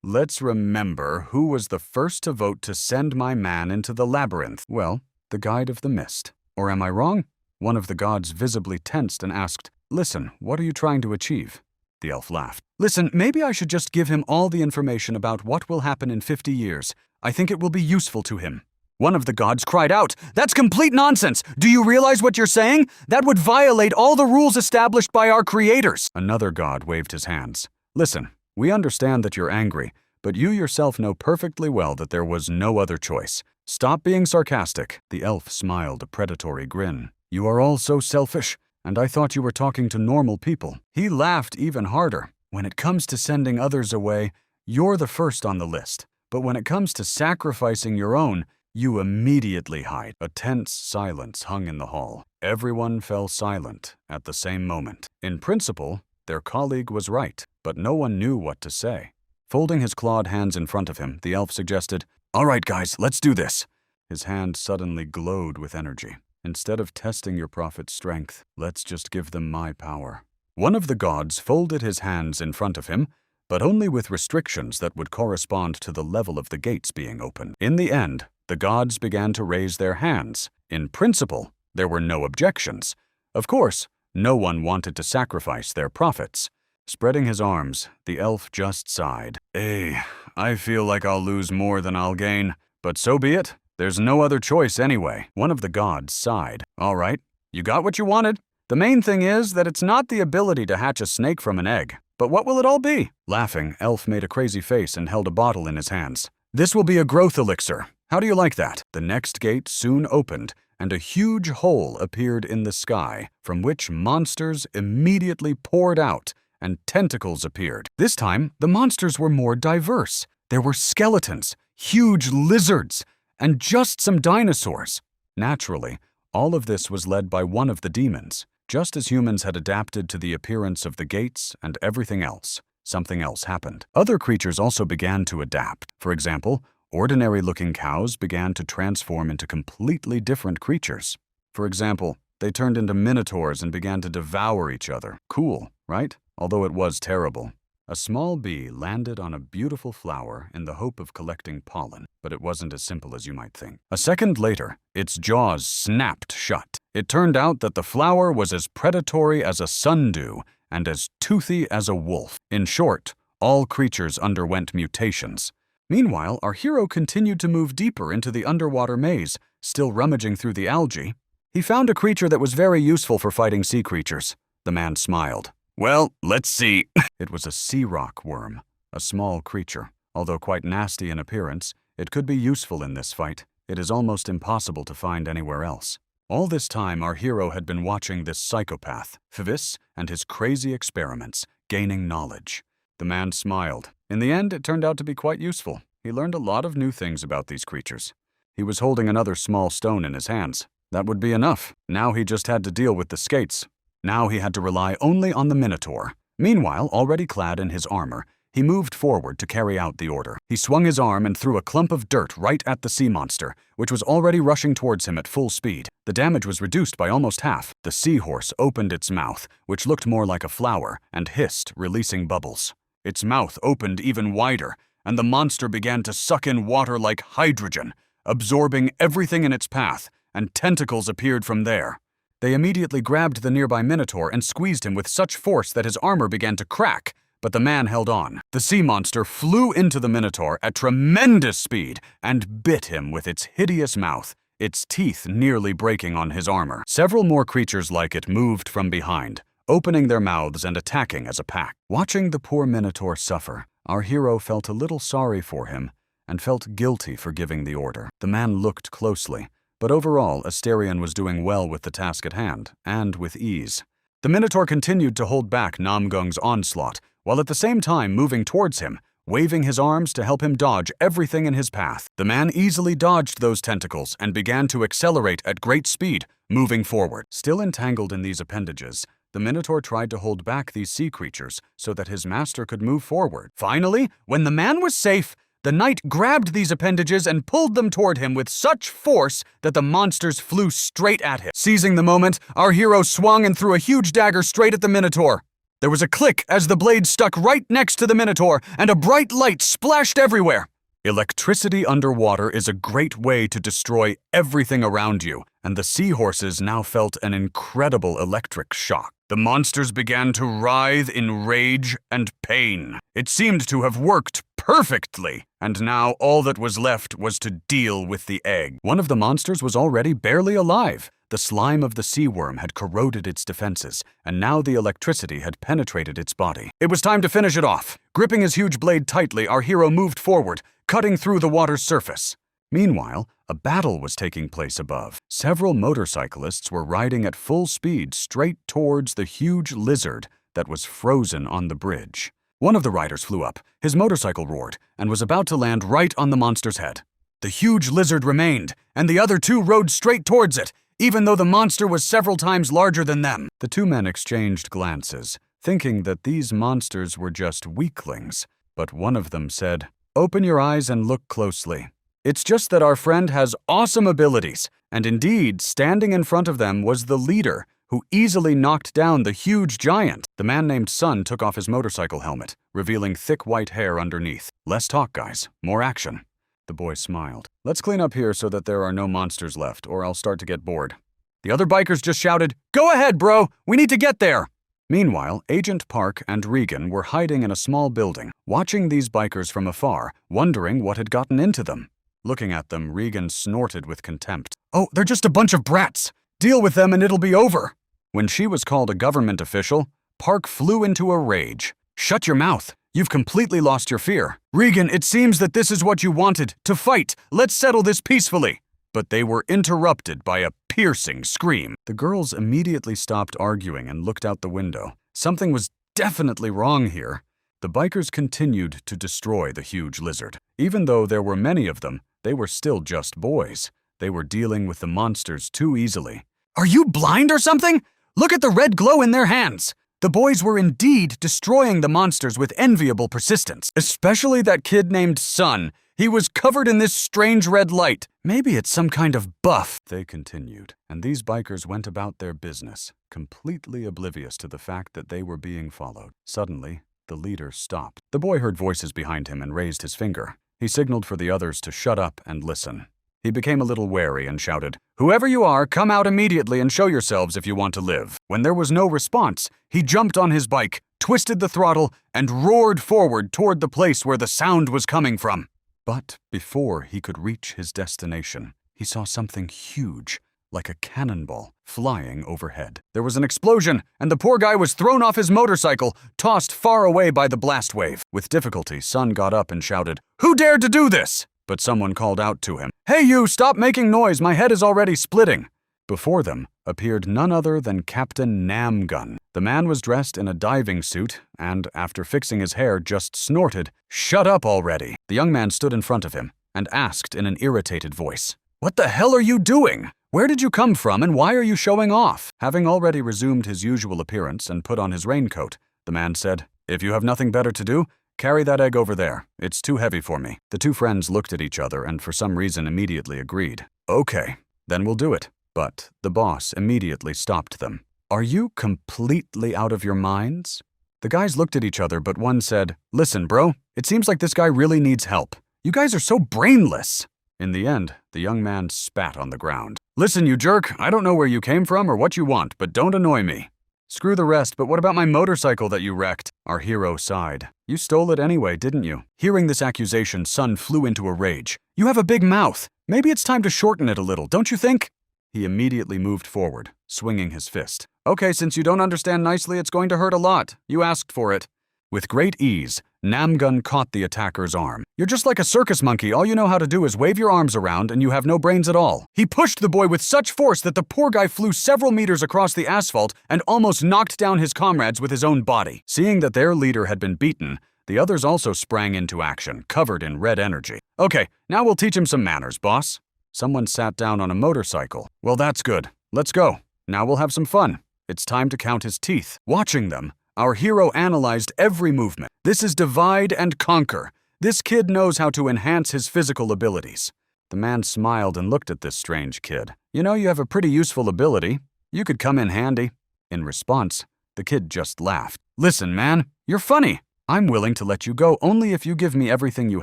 Speaker 1: Let's remember who was the first to vote to send my man into the labyrinth. Well, the Guide of the Mist. Or am I wrong? One of the gods visibly tensed and asked, "Listen, what are you trying to achieve?" The elf laughed. "Listen, maybe I should just give him all the information about what will happen in 50 years. I think it will be useful to him." One of the gods cried out, "That's complete nonsense! Do you realize what you're saying? That would violate all the rules established by our creators." Another god waved his hands. "Listen, we understand that you're angry, but you yourself know perfectly well that there was no other choice. Stop being sarcastic. The elf smiled a predatory grin. You are all so selfish, and I thought you were talking to normal people. He laughed even harder. When it comes to sending others away, you're the first on the list. But when it comes to sacrificing your own, you immediately hide. A tense silence hung in the hall. Everyone fell silent at the same moment. In principle, their colleague was right, but no one knew what to say. Folding his clawed hands in front of him, the elf suggested, "All right, guys, let's do this." His hand suddenly glowed with energy. Instead of testing your prophet's strength, let's just give them my power. One of the gods folded his hands in front of him, but only with restrictions that would correspond to the level of the gates being opened. In the end, the gods began to raise their hands. In principle, there were no objections. Of course, no one wanted to sacrifice their prophets. Spreading his arms, the elf just sighed. I feel like I'll lose more than I'll gain, but so be it. There's no other choice anyway. One of the gods sighed. All right, you got what you wanted. The main thing is that it's not the ability to hatch a snake from an egg. But what will it all be? Laughing, Elf made a crazy face and held a bottle in his hands. This will be a growth elixir. How do you like that? The next gate soon opened, and a huge hole appeared in the sky, from which monsters immediately poured out, and tentacles appeared. This time, the monsters were more diverse. There were skeletons, huge lizards, and just some dinosaurs. Naturally, all of this was led by one of the demons. Just as humans had adapted to the appearance of the gates and everything else, something else happened. Other creatures also began to adapt. For example, ordinary-looking cows began to transform into completely different creatures. For example, they turned into minotaurs and began to devour each other. Cool, right? Although it was terrible. A small bee landed on a beautiful flower in the hope of collecting pollen, but it wasn't as simple as you might think. A second later, its jaws snapped shut. It turned out that the flower was as predatory as a sundew and as toothy as a wolf. In short, all creatures underwent mutations. Meanwhile, our hero continued to move deeper into the underwater maze, still rummaging through the algae. He found a creature that was very useful for fighting sea creatures. The man smiled. Well, let's see. It was a sea rock worm, a small creature. Although quite nasty in appearance, it could be useful in this fight. It is almost impossible to find anywhere else. All this time, our hero had been watching this psychopath, Fvis, and his crazy experiments, gaining knowledge. The man smiled. In the end, it turned out to be quite useful. He learned a lot of new things about these creatures. He was holding another small stone in his hands. That would be enough. Now he just had to deal with the skates. Now he had to rely only on the Minotaur. Meanwhile, already clad in his armor, he moved forward to carry out the order. He swung his arm and threw a clump of dirt right at the sea monster, which was already rushing towards him at full speed. The damage was reduced by almost half. The seahorse opened its mouth, which looked more like a flower, and hissed, releasing bubbles. Its mouth opened even wider, and the monster began to suck in water like hydrogen, absorbing everything in its path, and tentacles appeared from there. They immediately grabbed the nearby Minotaur and squeezed him with such force that his armor began to crack, but the man held on. The sea monster flew into the Minotaur at tremendous speed and bit him with its hideous mouth, its teeth nearly breaking on his armor. Several more creatures like it moved from behind, opening their mouths and attacking as a pack. Watching the poor Minotaur suffer, our hero felt a little sorry for him and felt guilty for giving the order. The man looked closely. But overall, Asterion was doing well with the task at hand, and with ease. The Minotaur continued to hold back Namgung's onslaught, while at the same time moving towards him, waving his arms to help him dodge everything in his path. The man easily dodged those tentacles and began to accelerate at great speed, moving forward. Still entangled in these appendages, the Minotaur tried to hold back these sea creatures so that his master could move forward. Finally, when the man was safe, the knight grabbed these appendages and pulled them toward him with such force that the monsters flew straight at him. Seizing the moment, our hero swung and threw a huge dagger straight at the Minotaur. There was a click as the blade stuck right next to the Minotaur, and a bright light splashed everywhere. Electricity underwater is a great way to destroy everything around you, and the seahorses now felt an incredible electric shock. The monsters began to writhe in rage and pain. It seemed to have worked perfectly, and now all that was left was to deal with the egg. One of the monsters was already barely alive. The slime of the sea worm had corroded its defenses, and now the electricity had penetrated its body. It was time to finish it off. Gripping his huge blade tightly, our hero moved forward, cutting through the water's surface. Meanwhile, A battle was taking place above. Several motorcyclists were riding at full speed straight towards the huge lizard that was frozen on the bridge. One of the riders flew up, his motorcycle roared, and was about to land right on the monster's head. The huge lizard remained, and the other two rode straight towards it, even though the monster was several times larger than them. The two men exchanged glances, thinking that these monsters were just weaklings, but one of them said, "Open your eyes and look closely. It's just that our friend has awesome abilities," and indeed, standing in front of them was the leader, who easily knocked down the huge giant. The man named Sun took off his motorcycle helmet, revealing thick white hair underneath. "Less talk, guys. More action." The boy smiled. "Let's clean up here so that there are no monsters left, or I'll start to get bored." The other bikers just shouted, "Go ahead, bro! We need to get there!" Meanwhile, Agent Park and Regan were hiding in a small building, watching these bikers from afar, wondering what had gotten into them. Looking at them, Regan snorted with contempt. "Oh, they're just a bunch of brats! Deal with them and it'll be over!" When she was called a government official, Park flew into a rage. "Shut your mouth! You've completely lost your fear. Regan, it seems that this is what you wanted, to fight. Let's settle this peacefully." But they were interrupted by a piercing scream. The girls immediately stopped arguing and looked out the window. Something was definitely wrong here. The bikers continued to destroy the huge lizard. Even though there were many of them, they were still just boys. They were dealing with the monsters too easily. "Are you blind or something? Look at the red glow in their hands." The boys were indeed destroying the monsters with enviable persistence, especially that kid named Sun. He was covered in this strange red light. "Maybe it's some kind of buff," they continued, and these bikers went about their business, completely oblivious to the fact that they were being followed. Suddenly, the leader stopped. The boy heard voices behind him and raised his finger. He signaled for the others to shut up and listen. He became a little wary and shouted, "Whoever you are, come out immediately and show yourselves if you want to live." When there was no response, he jumped on his bike, twisted the throttle, and roared forward toward the place where the sound was coming from. But before he could reach his destination, he saw something huge, like a cannonball, flying overhead. There was an explosion, and the poor guy was thrown off his motorcycle, tossed far away by the blast wave. With difficulty, Sun got up and shouted, "Who dared to do this?" But someone called out to him, "Hey you, stop making noise, my head is already splitting." Before them appeared none other than Captain Namgun. The man was dressed in a diving suit and, after fixing his hair, just snorted, "Shut up already." The young man stood in front of him and asked in an irritated voice, "What the hell are you doing? Where did you come from and why are you showing off?" Having already resumed his usual appearance and put on his raincoat, the man said, "If you have nothing better to do, carry that egg over there. It's too heavy for me." The two friends looked at each other and for some reason immediately agreed. "Okay, then we'll do it." But the boss immediately stopped them. "Are you completely out of your minds?" The guys looked at each other, but one said, "Listen, bro, it seems like this guy really needs help. You guys are so brainless." In the end, the young man spat on the ground. "Listen, you jerk, I don't know where you came from or what you want, but don't annoy me." "Screw the rest, but what about my motorcycle that you wrecked?" Our hero sighed. "You stole it anyway, didn't you?" Hearing this accusation, Sun flew into a rage. "You have a big mouth. Maybe it's time to shorten it a little, don't you think?" He immediately moved forward, swinging his fist. "Okay, since you don't understand nicely, it's going to hurt a lot. You asked for it." With great ease, Namgun caught the attacker's arm. "You're just like a circus monkey. All you know how to do is wave your arms around and you have no brains at all." He pushed the boy with such force that the poor guy flew several meters across the asphalt and almost knocked down his comrades with his own body. Seeing that their leader had been beaten, the others also sprang into action, covered in red energy. "Okay, now we'll teach him some manners, boss." Someone sat down on a motorcycle. "Well, that's good. Let's go. Now we'll have some fun. It's time to count his teeth." Watching them, our hero analyzed every movement. This is divide and conquer. This kid knows how to enhance his physical abilities. The man smiled and looked at this strange kid. "You know, you have a pretty useful ability. You could come in handy." In response, the kid just laughed. "Listen, man, you're funny. I'm willing to let you go only if you give me everything you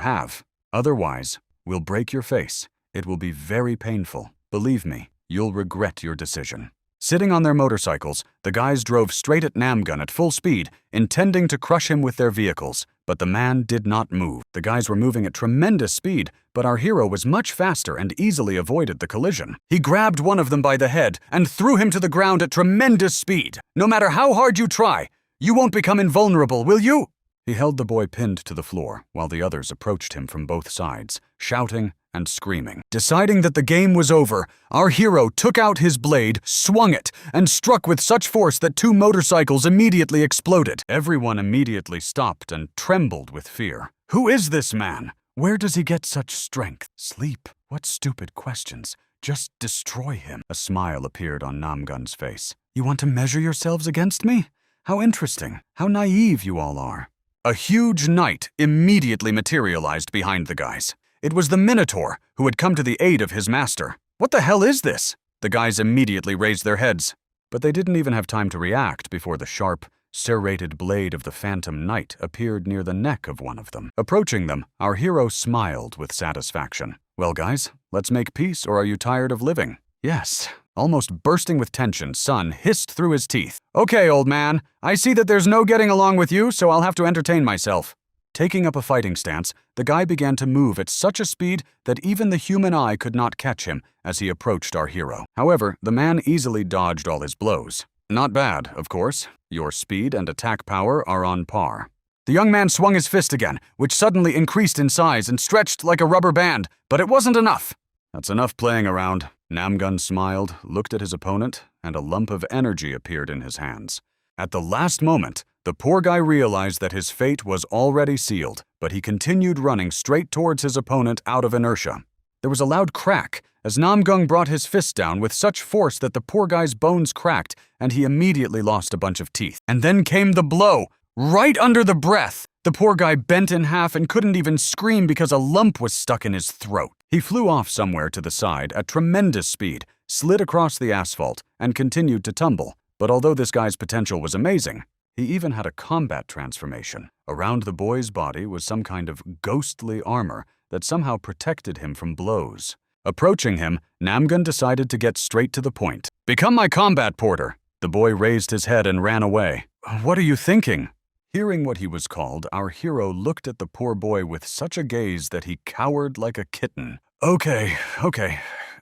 Speaker 1: have. Otherwise, we'll break your face. It will be very painful. Believe me, you'll regret your decision." Sitting on their motorcycles, the guys drove straight at Namgun at full speed, intending to crush him with their vehicles. But the man did not move. The guys were moving at tremendous speed, but our hero was much faster and easily avoided the collision. He grabbed one of them by the head and threw him to the ground at tremendous speed. "No matter how hard you try, you won't become invulnerable, will you?" He held the boy pinned to the floor, while the others approached him from both sides, shouting and screaming. Deciding that the game was over, our hero took out his blade, swung it, and struck with such force that 2 motorcycles immediately exploded. Everyone immediately stopped and trembled with fear. Who is this man? Where does he get such strength? Sleep? What stupid questions. Just destroy him. A smile appeared on Namgun's face. You want to measure yourselves against me? How interesting. How naive you all are. A huge knight immediately materialized behind the guys. It was the Minotaur, who had come to the aid of his master. What the hell is this? The guys immediately raised their heads. But they didn't even have time to react before the sharp, serrated blade of the phantom knight appeared near the neck of one of them. Approaching them, our hero smiled with satisfaction. Well, guys, let's make peace, or are you tired of living? Yes. Almost bursting with tension, Sun hissed through his teeth. Okay, old man, I see that there's no getting along with you, so I'll have to entertain myself. Taking up a fighting stance, the guy began to move at such a speed that even the human eye could not catch him as he approached our hero. However, the man easily dodged all his blows. Not bad, of course. Your speed and attack power are on par. The young man swung his fist again, which suddenly increased in size and stretched like a rubber band, but it wasn't enough. That's enough playing around. Namgun smiled, looked at his opponent, and a lump of energy appeared in his hands. At the last moment, the poor guy realized that his fate was already sealed, but he continued running straight towards his opponent out of inertia. There was a loud crack as Namgung brought his fist down with such force that the poor guy's bones cracked and he immediately lost a bunch of teeth. And then came the blow, right under the breath. The poor guy bent in half and couldn't even scream because a lump was stuck in his throat. He flew off somewhere to the side at tremendous speed, slid across the asphalt, and continued to tumble. But although this guy's potential was amazing, he even had a combat transformation. Around the boy's body was some kind of ghostly armor that somehow protected him from blows. Approaching him, Namgun decided to get straight to the point. Become my combat porter. The boy raised his head and ran away. What are you thinking? Hearing what he was called, our hero looked at the poor boy with such a gaze that he cowered like a kitten. Okay.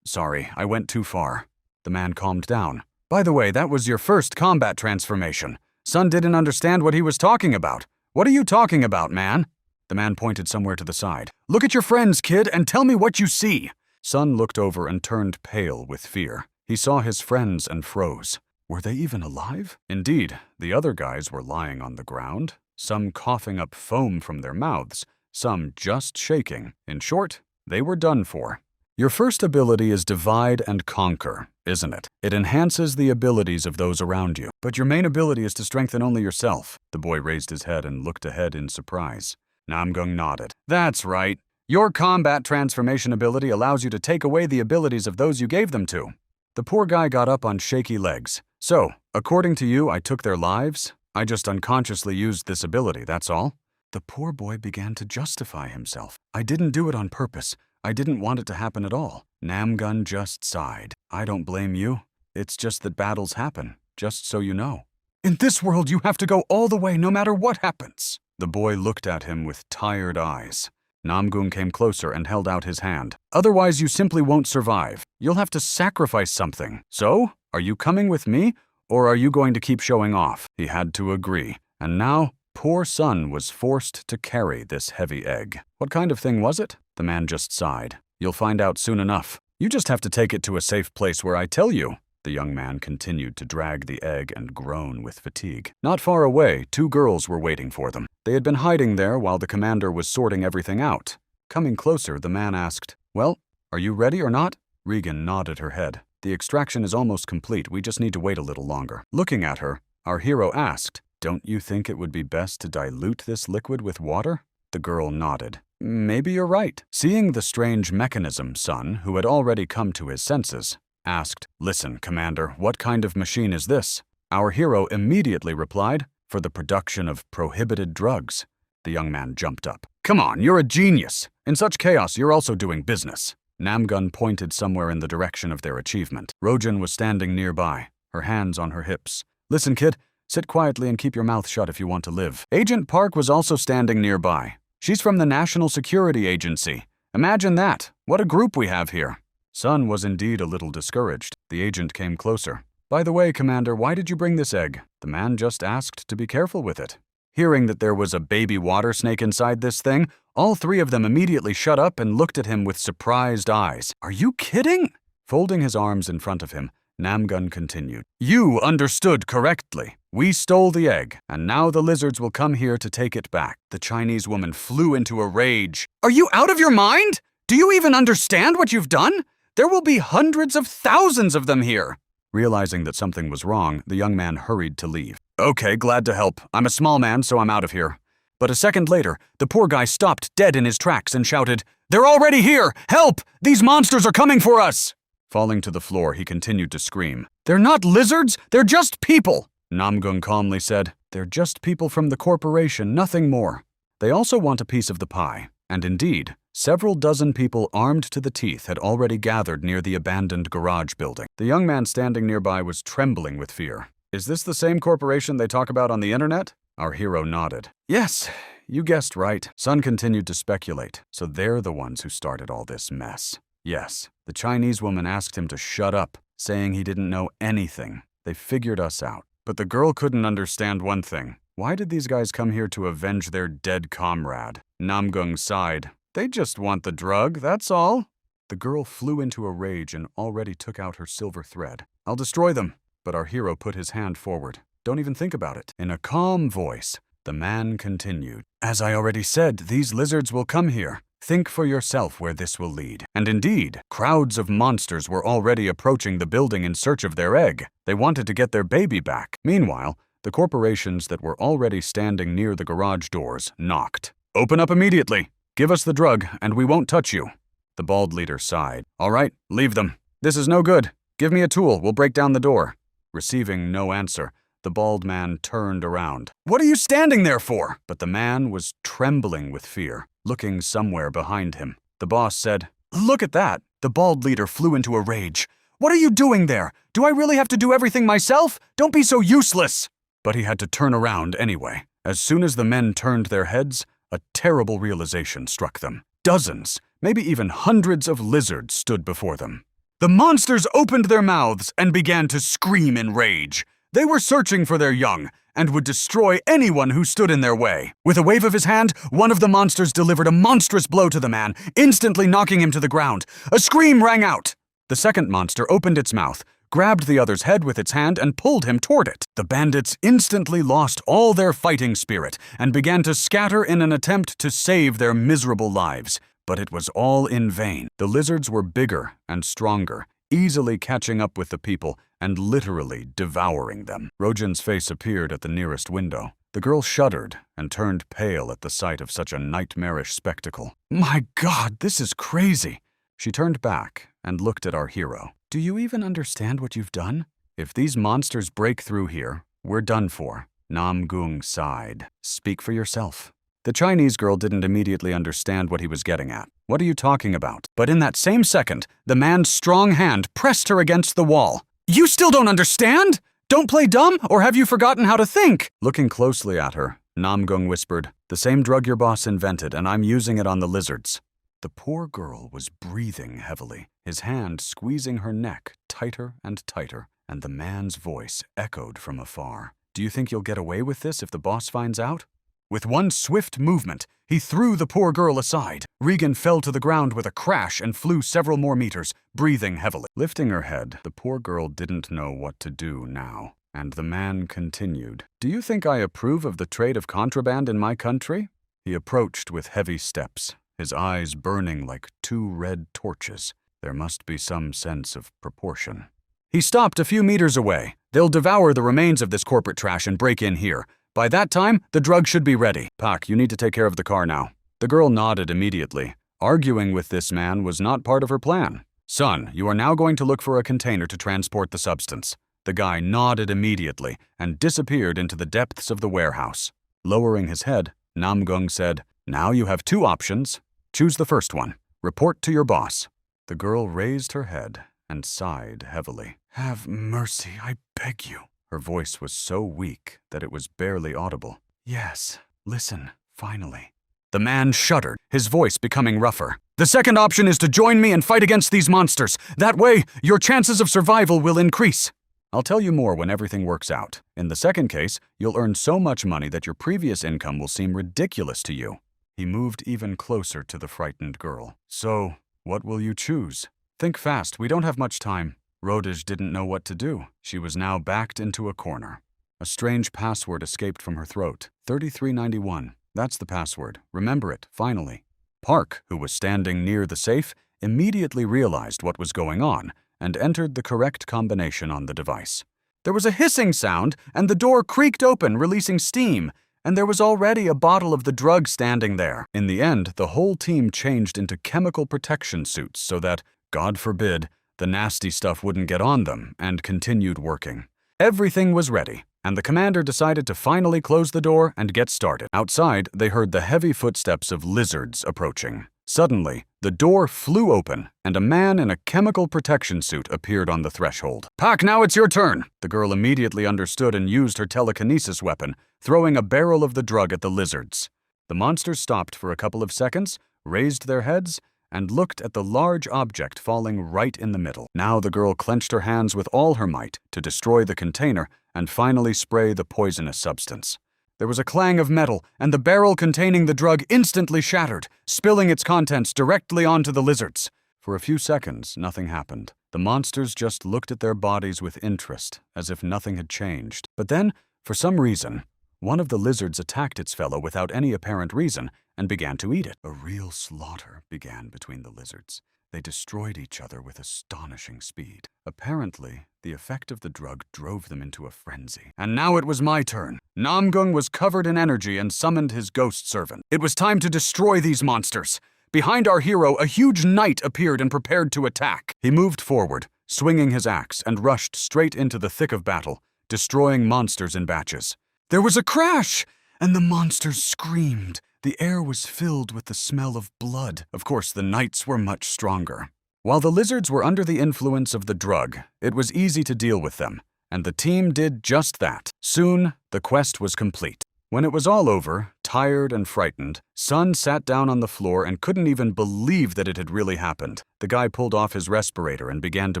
Speaker 1: Sorry, I went too far. The man calmed down. By the way, that was your first combat transformation. Sun didn't understand what he was talking about. What are you talking about, man? The man pointed somewhere to the side. Look at your friends, kid, and tell me what you see. Sun looked over and turned pale with fear. He saw his friends and froze. Were they even alive? Indeed, the other guys were lying on the ground, some coughing up foam from their mouths, some just shaking. In short, they were done for. Your first ability is Divide and Conquer, isn't it? It enhances the abilities of those around you. But your main ability is to strengthen only yourself. The boy raised his head and looked ahead in surprise. Namgung nodded. That's right. Your combat transformation ability allows you to take away the abilities of those you gave them to. The poor guy got up on shaky legs. So, according to you, I took their lives? I just unconsciously used this ability, that's all? The poor boy began to justify himself. I didn't do it on purpose. I didn't want it to happen at all. Namgun just sighed. I don't blame you. It's just that battles happen, just so you know. In this world, you have to go all the way no matter what happens. The boy looked at him with tired eyes. Namgun came closer and held out his hand. Otherwise, you simply won't survive. You'll have to sacrifice something. So, are you coming with me, or are you going to keep showing off? He had to agree. And now, poor Sun was forced to carry this heavy egg. What kind of thing was it? The man just sighed. You'll find out soon enough. You just have to take it to a safe place where I tell you. The young man continued to drag the egg and groan with fatigue. Not far away, 2 girls were waiting for them. They had been hiding there while the commander was sorting everything out. Coming closer, the man asked, Well, are you ready or not? Regan nodded her head. The extraction is almost complete. We just need to wait a little longer. Looking at her, our hero asked, Don't you think it would be best to dilute this liquid with water? The girl nodded. Maybe you're right. Seeing the strange mechanism, Sun, who had already come to his senses, asked, Listen, Commander, what kind of machine is this? Our hero immediately replied, For the production of prohibited drugs. The young man jumped up. Come on, you're a genius. In such chaos, you're also doing business. Namgun pointed somewhere in the direction of their achievement. Rojan was standing nearby, her hands on her hips. Listen, kid, sit quietly and keep your mouth shut if you want to live. Agent Park was also standing nearby. She's from the National Security Agency. Imagine that. What a group we have here. Sun was indeed a little discouraged. The agent came closer. By the way, Commander, why did you bring this egg? The man just asked to be careful with it. Hearing that there was a baby water snake inside this thing, all three of them immediately shut up and looked at him with surprised eyes. Are you kidding? Folding his arms in front of him, Namgun continued. You understood correctly. We stole the egg, and now the lizards will come here to take it back. The Chinese woman flew into a rage. Are you out of your mind? Do you even understand what you've done? There will be hundreds of thousands of them here. Realizing that something was wrong, the young man hurried to leave. Okay, glad to help. I'm a small man, so I'm out of here. But a second later, the poor guy stopped dead in his tracks and shouted, They're already here! Help! These monsters are coming for us! Falling to the floor, he continued to scream. They're not lizards, they're just people! Namgung calmly said, They're just people from the corporation, nothing more. They also want a piece of the pie. And indeed, several dozen people armed to the teeth had already gathered near the abandoned garage building. The young man standing nearby was trembling with fear. Is this the same corporation they talk about on the internet? Our hero nodded. Yes, you guessed right. Sun continued to speculate. So they're the ones who started all this mess. Yes, the Chinese woman asked him to shut up, saying he didn't know anything. They figured us out. But the girl couldn't understand one thing. Why did these guys come here to avenge their dead comrade? Namgung sighed. They just want the drug, that's all. The girl flew into a rage and already took out her silver thread. I'll destroy them. But our hero put his hand forward. Don't even think about it. In a calm voice, the man continued. As I already said, these lizards will come here. Think for yourself where this will lead. And indeed, crowds of monsters were already approaching the building in search of their egg. They wanted to get their baby back. Meanwhile, the corporations that were already standing near the garage doors knocked. Open up immediately. Give us the drug, and we won't touch you. The bald leader sighed. All right, leave them. This is no good. Give me a tool. We'll break down the door. Receiving no answer, the bald man turned around. What are you standing there for? But the man was trembling with fear, looking somewhere behind him. The boss said, Look at that. The bald leader flew into a rage. What are you doing there? Do I really have to do everything myself? Don't be so useless. But he had to turn around anyway. As soon as the men turned their heads, a terrible realization struck them. Dozens, maybe even hundreds of lizards stood before them. The monsters opened their mouths and began to scream in rage. They were searching for their young and would destroy anyone who stood in their way. With a wave of his hand, one of the monsters delivered a monstrous blow to the man, instantly knocking him to the ground. A scream rang out. The second monster opened its mouth, grabbed the other's head with its hand and pulled him toward it. The bandits instantly lost all their fighting spirit and began to scatter in an attempt to save their miserable lives. But it was all in vain. The lizards were bigger and stronger, easily catching up with the people and literally devouring them. Rojin's face appeared at the nearest window. The girl shuddered and turned pale at the sight of such a nightmarish spectacle. My God, this is crazy. She turned back and looked at our hero. Do you even understand what you've done? If these monsters break through here, we're done for. Namgung sighed. Speak for yourself. The Chinese girl didn't immediately understand what he was getting at. What are you talking about? But in that same second, the man's strong hand pressed her against the wall. You still don't understand? Don't play dumb, or have you forgotten how to think? Looking closely at her, Namgung whispered, The same drug your boss invented, and I'm using it on the lizards. The poor girl was breathing heavily, his hand squeezing her neck tighter and tighter, and the man's voice echoed from afar. Do you think you'll get away with this if the boss finds out? With one swift movement, he threw the poor girl aside. Regan fell to the ground with a crash and flew several more meters, breathing heavily. Lifting her head, the poor girl didn't know what to do now. And the man continued, Do you think I approve of the trade of contraband in my country? He approached with heavy steps, his eyes burning like two red torches. There must be some sense of proportion. He stopped a few meters away. They'll devour the remains of this corporate trash and break in here. By that time, the drug should be ready. Pak, you need to take care of the car now. The girl nodded immediately. Arguing with this man was not part of her plan. Son, you are now going to look for a container to transport the substance. The guy nodded immediately and disappeared into the depths of the warehouse. Lowering his head, Namgung said, Now you have two options. Choose the first one. Report to your boss. The girl raised her head and sighed heavily. Have mercy, I beg you. Her voice was so weak that it was barely audible. Yes, listen, finally. The man shuddered, his voice becoming rougher. The second option is to join me and fight against these monsters. That way, your chances of survival will increase. I'll tell you more when everything works out. In the second case, you'll earn so much money that your previous income will seem ridiculous to you." He moved even closer to the frightened girl. "So, what will you choose? Think fast, we don't have much time." Rodej didn't know what to do. She was now backed into a corner. A strange password escaped from her throat. 3391. That's the password. Remember it, finally. Park, who was standing near the safe, immediately realized what was going on and entered the correct combination on the device. There was a hissing sound, and the door creaked open, releasing steam, and there was already a bottle of the drug standing there. In the end, the whole team changed into chemical protection suits so that, God forbid, the nasty stuff wouldn't get on them, and continued working. Everything was ready, and the commander decided to finally close the door and get started. Outside, they heard the heavy footsteps of lizards approaching. Suddenly, the door flew open, and a man in a chemical protection suit appeared on the threshold. "Pak, now it's your turn!" The girl immediately understood and used her telekinesis weapon, throwing a barrel of the drug at the lizards. The monsters stopped for a couple of seconds, raised their heads, and looked at the large object falling right in the middle. Now the girl clenched her hands with all her might to destroy the container and finally spray the poisonous substance. There was a clang of metal, and the barrel containing the drug instantly shattered, spilling its contents directly onto the lizards. For a few seconds, nothing happened. The monsters just looked at their bodies with interest, as if nothing had changed. But then, for some reason, one of the lizards attacked its fellow without any apparent reason and began to eat it. A real slaughter began between the lizards. They destroyed each other with astonishing speed. Apparently, the effect of the drug drove them into a frenzy. And now it was my turn. Namgung was covered in energy and summoned his ghost servant. It was time to destroy these monsters. Behind our hero, a huge knight appeared and prepared to attack. He moved forward, swinging his axe, and rushed straight into the thick of battle, destroying monsters in batches. There was a crash, and the monsters screamed. The air was filled with the smell of blood. Of course, the knights were much stronger. While the lizards were under the influence of the drug, it was easy to deal with them, and the team did just that. Soon, the quest was complete. When it was all over, tired and frightened, Sun sat down on the floor and couldn't even believe that it had really happened. The guy pulled off his respirator and began to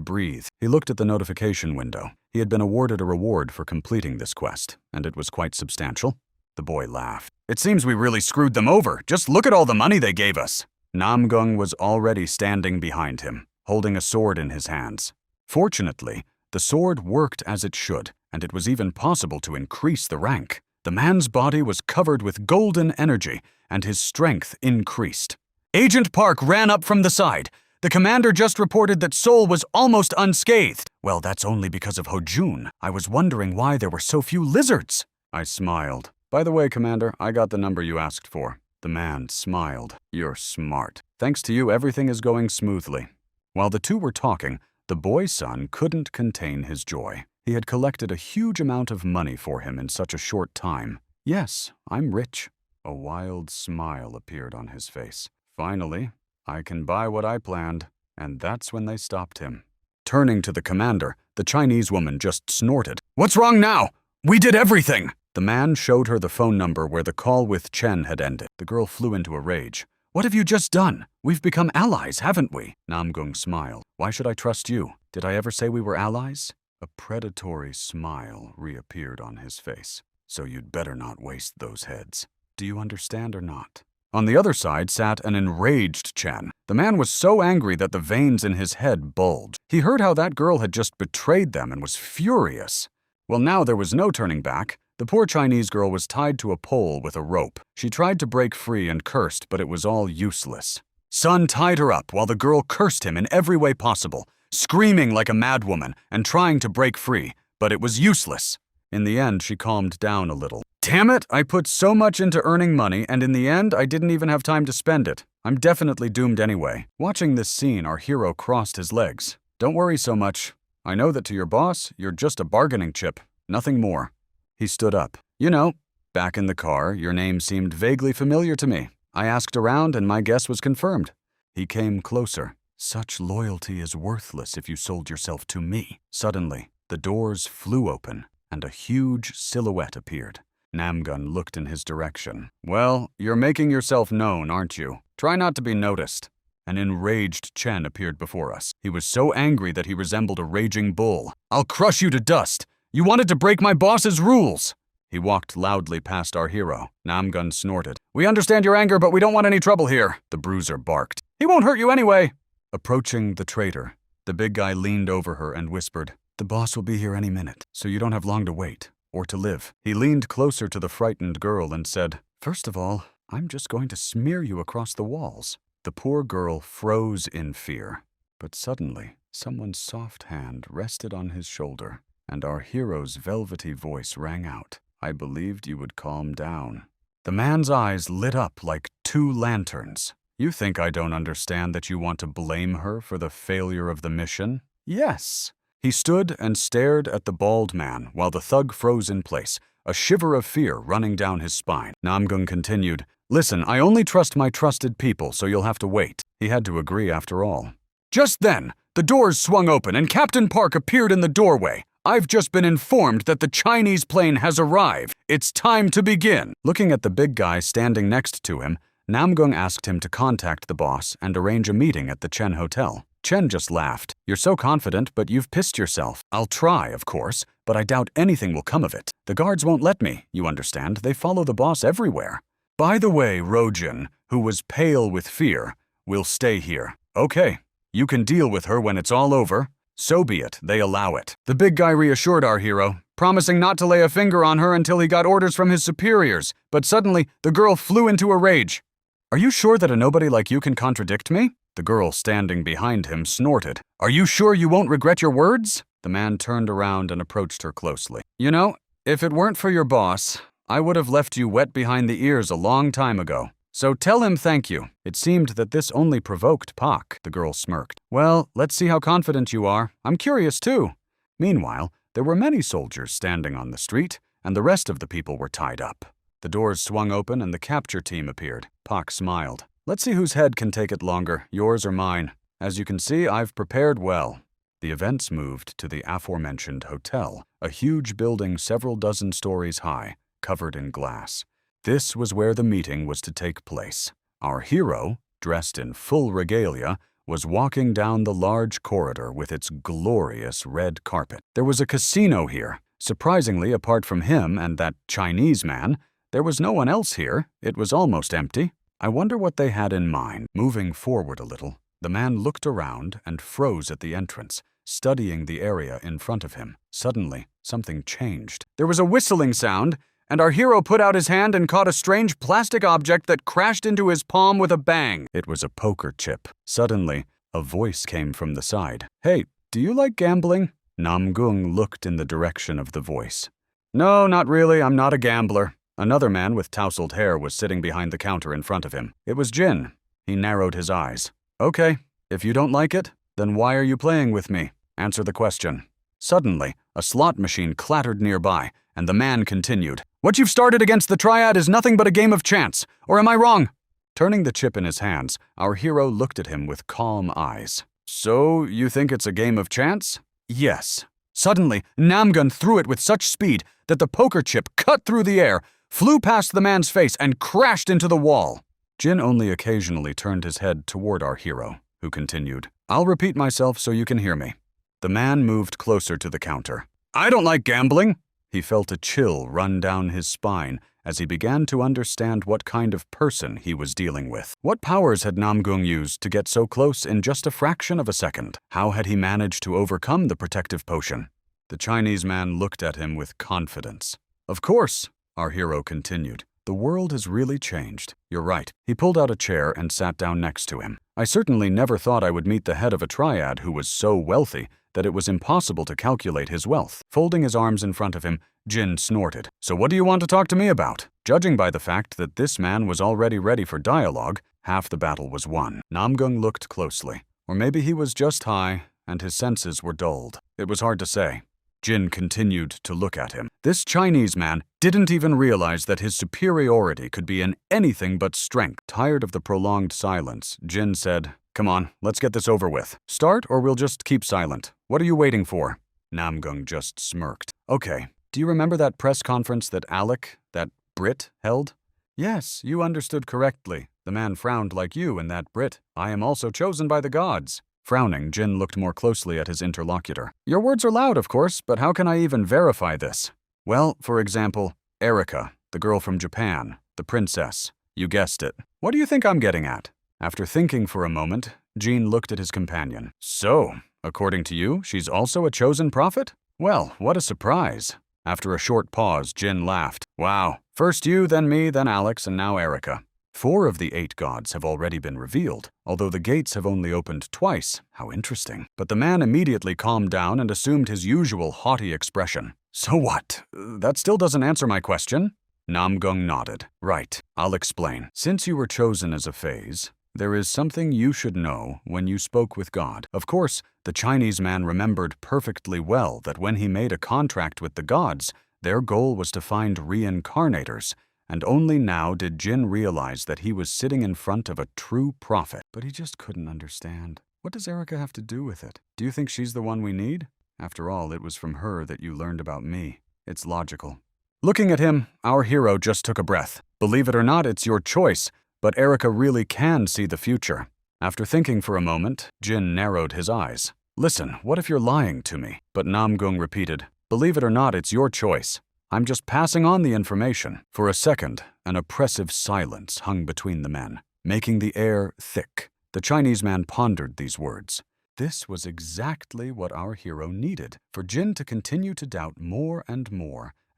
Speaker 1: breathe. He looked at the notification window. He had been awarded a reward for completing this quest, and it was quite substantial. The boy laughed. "It seems we really screwed them over. Just look at all the money they gave us." Namgung was already standing behind him, holding a sword in his hands. Fortunately, the sword worked as it should, and it was even possible to increase the rank. The man's body was covered with golden energy, and his strength increased. Agent Park ran up from the side. The commander just reported that Seoul was almost unscathed. "Well, that's only because of Hojun. I was wondering why there were so few lizards." I smiled. "By the way, Commander, I got the number you asked for." The man smiled. "You're smart. Thanks to you, everything is going smoothly." While the two were talking, the boy's son couldn't contain his joy. He had collected a huge amount of money for him in such a short time. "Yes, I'm rich." A wild smile appeared on his face. "Finally, I can buy what I planned." And that's when they stopped him. Turning to the commander, the Chinese woman just snorted. "What's wrong now? We did everything!" The man showed her the phone number where the call with Chen had ended. The girl flew into a rage. "What have you just done? We've become allies, haven't we?" Namgung smiled. "Why should I trust you? Did I ever say we were allies?" A predatory smile reappeared on his face. "So you'd better not waste those heads. Do you understand or not?" On the other side sat an enraged Chen. The man was so angry that the veins in his head bulged. He heard how that girl had just betrayed them and was furious. Well, now there was no turning back. The poor Chinese girl was tied to a pole with a rope. She tried to break free and cursed, but it was all useless. Sun tied her up while the girl cursed him in every way possible, screaming like a madwoman and trying to break free, but it was useless. In the end, she calmed down a little. "Damn it, I put so much into earning money, and in the end, I didn't even have time to spend it. I'm definitely doomed anyway." Watching this scene, our hero crossed his legs. "Don't worry so much. I know that to your boss, you're just a bargaining chip, nothing more." He stood up. "You know, back in the car, your name seemed vaguely familiar to me. I asked around and my guess was confirmed." He came closer. "Such loyalty is worthless if you sold yourself to me." Suddenly, the doors flew open and a huge silhouette appeared. Namgun looked in his direction. "Well, you're making yourself known, aren't you? Try not to be noticed." An enraged Chen appeared before us. He was so angry that he resembled a raging bull. "I'll crush you to dust! You wanted to break my boss's rules!" He walked loudly past our hero. Namgun snorted. "We understand your anger, but we don't want any trouble here," the bruiser barked. "He won't hurt you anyway." Approaching the traitor, the big guy leaned over her and whispered, "The boss will be here any minute, so you don't have long to wait, or to live." He leaned closer to the frightened girl and said, "First of all, I'm just going to smear you across the walls." The poor girl froze in fear, but suddenly someone's soft hand rested on his shoulder, and our hero's velvety voice rang out, "I believed you would calm down." The man's eyes lit up like two lanterns. "You think I don't understand that you want to blame her for the failure of the mission?" "Yes." He stood and stared at the bald man while the thug froze in place, a shiver of fear running down his spine. Namgun continued, "Listen, I only trust my trusted people, so you'll have to wait." He had to agree after all. Just then, the doors swung open and Captain Park appeared in the doorway. "I've just been informed that the Chinese plane has arrived. It's time to begin." Looking at the big guy standing next to him, Namgung asked him to contact the boss and arrange a meeting at the Chen Hotel. Chen just laughed. "You're so confident, but you've pissed yourself." "I'll try, of course, but I doubt anything will come of it. The guards won't let me, you understand. They follow the boss everywhere." "By the way, Rojin, who was pale with fear, will stay here." "Okay, you can deal with her when it's all over." "So be it, they allow it." The big guy reassured our hero, promising not to lay a finger on her until he got orders from his superiors, but suddenly the girl flew into a rage. "Are you sure that a nobody like you can contradict me?" The girl standing behind him snorted. "Are you sure you won't regret your words?" The man turned around and approached her closely. "You know, if it weren't for your boss, I would have left you wet behind the ears a long time ago. So tell him thank you." It seemed that this only provoked Pak. The girl smirked. "Well, let's see how confident you are. I'm curious too." Meanwhile, there were many soldiers standing on the street, and the rest of the people were tied up. The doors swung open and the capture team appeared. Pak smiled. "Let's see whose head can take it longer, yours or mine. As you can see, I've prepared well." The events moved to the aforementioned hotel, a huge building several dozen stories high, covered in glass. This was where the meeting was to take place. Our hero, dressed in full regalia, was walking down the large corridor with its glorious red carpet. There was a casino here. Surprisingly, apart from him and that Chinese man, there was no one else here. It was almost empty. I wonder what they had in mind. Moving forward a little, the man looked around and froze at the entrance, studying the area in front of him. Suddenly, something changed. There was a whistling sound, and our hero put out his hand and caught a strange plastic object that crashed into his palm with a bang. It was a poker chip. Suddenly, a voice came from the side. "Hey, do you like gambling?" Namgung looked in the direction of the voice. "No, not really. I'm not a gambler." Another man with tousled hair was sitting behind the counter in front of him. It was Jin. He narrowed his eyes. "Okay, if you don't like it, then why are you playing with me? Answer the question." Suddenly, a slot machine clattered nearby, and the man continued. "What you've started against the triad is nothing but a game of chance, or am I wrong?" Turning the chip in his hands, our hero looked at him with calm eyes. "So, you think it's a game of chance?" "Yes." Suddenly, Namgun threw it with such speed that the poker chip cut through the air, flew past the man's face, and crashed into the wall. Jin only occasionally turned his head toward our hero, who continued, "I'll repeat myself so you can hear me." The man moved closer to the counter. "I don't like gambling." He felt a chill run down his spine as he began to understand what kind of person he was dealing with. What powers had Namgung used to get so close in just a fraction of a second? How had he managed to overcome the protective potion? The Chinese man looked at him with confidence. "Of course," our hero continued. "The world has really changed. You're right." He pulled out a chair and sat down next to him. "I certainly never thought I would meet the head of a triad who was so wealthy that it was impossible to calculate his wealth." Folding his arms in front of him, Jin snorted. "So what do you want to talk to me about?" Judging by the fact that this man was already ready for dialogue, half the battle was won. Namgung looked closely. Or maybe he was just high, and his senses were dulled. It was hard to say. Jin continued to look at him. This Chinese man didn't even realize that his superiority could be in anything but strength. Tired of the prolonged silence, Jin said, "Come on, let's get this over with. Start or we'll just keep silent. What are you waiting for?" Namgung just smirked. "Okay, do you remember that press conference that Alec, that Brit, held?" "Yes, you understood correctly. The man frowned like you in that Brit. I am also chosen by the gods. Frowning, Jin looked more closely at his interlocutor. Your words are loud, of course, but how can I even verify this? Well, for example, Erika, the girl from Japan, the princess. You guessed it. What do you think I'm getting at? After thinking for a moment, Jin looked at his companion. So, according to you, she's also a chosen prophet? Well, what a surprise. After a short pause, Jin laughed. Wow, first you, then me, then Alex, and now Erika. 4 of the 8 gods have already been revealed, although the gates have only opened twice. How interesting. But the man immediately calmed down and assumed his usual haughty expression. So what? That still doesn't answer my question? Namgung nodded. Right, I'll explain. Since you were chosen as a phase, there is something you should know when you spoke with God. Of course, the Chinese man remembered perfectly well that when he made a contract with the gods, their goal was to find reincarnators, and only now did Jin realize that he was sitting in front of a true prophet. But he just couldn't understand. What does Erika have to do with it? Do you think she's the one we need? After all, it was from her that you learned about me. It's logical. Looking at him, our hero just took a breath. Believe it or not, it's your choice, but Erika really can see the future. After thinking for a moment, Jin narrowed his eyes. Listen, what if you're lying to me? But Namgung repeated, believe it or not, it's your choice. I'm just passing on the information. For a second, an oppressive silence hung between the men, making the air thick. The Chinese man pondered these words. This was exactly what our hero needed, for Jin to continue to doubt more,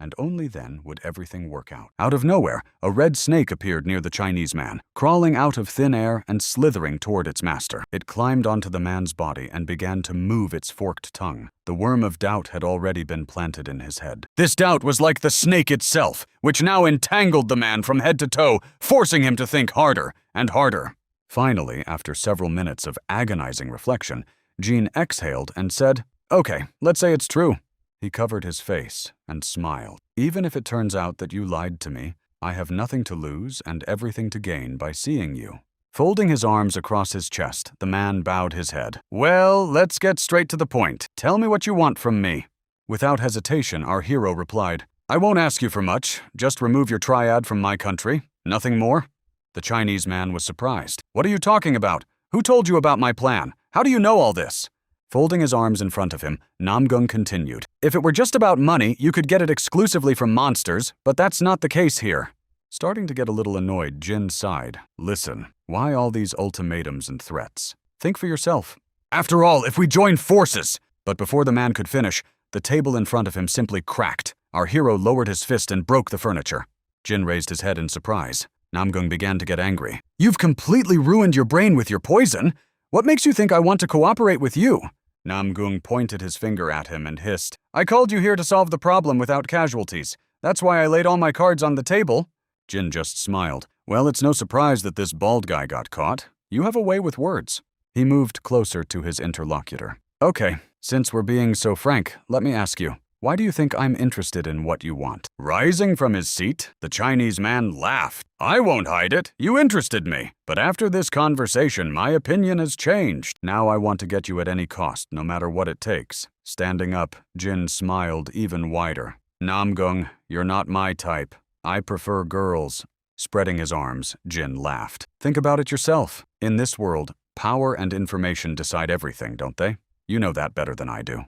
Speaker 1: and only then would everything work out. Out of nowhere, a red snake appeared near the Chinese man, crawling out of thin air and slithering toward its master. It climbed onto the man's body and began to move its forked tongue. The worm of doubt had already been planted in his head. This doubt was like the snake itself, which now entangled the man from head to toe, forcing him to think harder and harder. Finally, after several minutes of agonizing reflection, Jin exhaled and said, Okay, let's say it's true. He covered his face and smiled. Even if it turns out that you lied to me, I have nothing to lose and everything to gain by seeing you. Folding his arms across his chest, the man bowed his head. Well, let's get straight to the point. Tell me what you want from me. Without hesitation, our hero replied, I won't ask you for much. Just remove your triad from my country. Nothing more. The Chinese man was surprised. What are you talking about? Who told you about my plan? How do you know all this? Folding his arms in front of him, Namgung continued. If it were just about money, you could get it exclusively from monsters, but that's not the case here. Starting to get a little annoyed, Jin sighed. Listen, why all these ultimatums and threats? Think for yourself. After all, if we join forces! But before the man could finish, the table in front of him simply cracked. Our hero lowered his fist and broke the furniture. Jin raised his head in surprise. Namgung began to get angry. You've completely ruined your brain with your poison. What makes you think I want to cooperate with you? Namgung pointed his finger at him and hissed. I called you here to solve the problem without casualties. That's why I laid all my cards on the table. Jin just smiled. Well, it's no surprise that this bald guy got caught. You have a way with words. He moved closer to his interlocutor. Okay, since we're being so frank, let me ask you. Why do you think I'm interested in what you want? Rising from his seat, the Chinese man laughed. I won't hide it. You interested me. But after this conversation, my opinion has changed. Now I want to get you at any cost, no matter what it takes. Standing up, Jin smiled even wider. Namgung, you're not my type. I prefer girls. Spreading his arms, Jin laughed. Think about it yourself. In this world, power and information decide everything, don't they? You know that better than I do.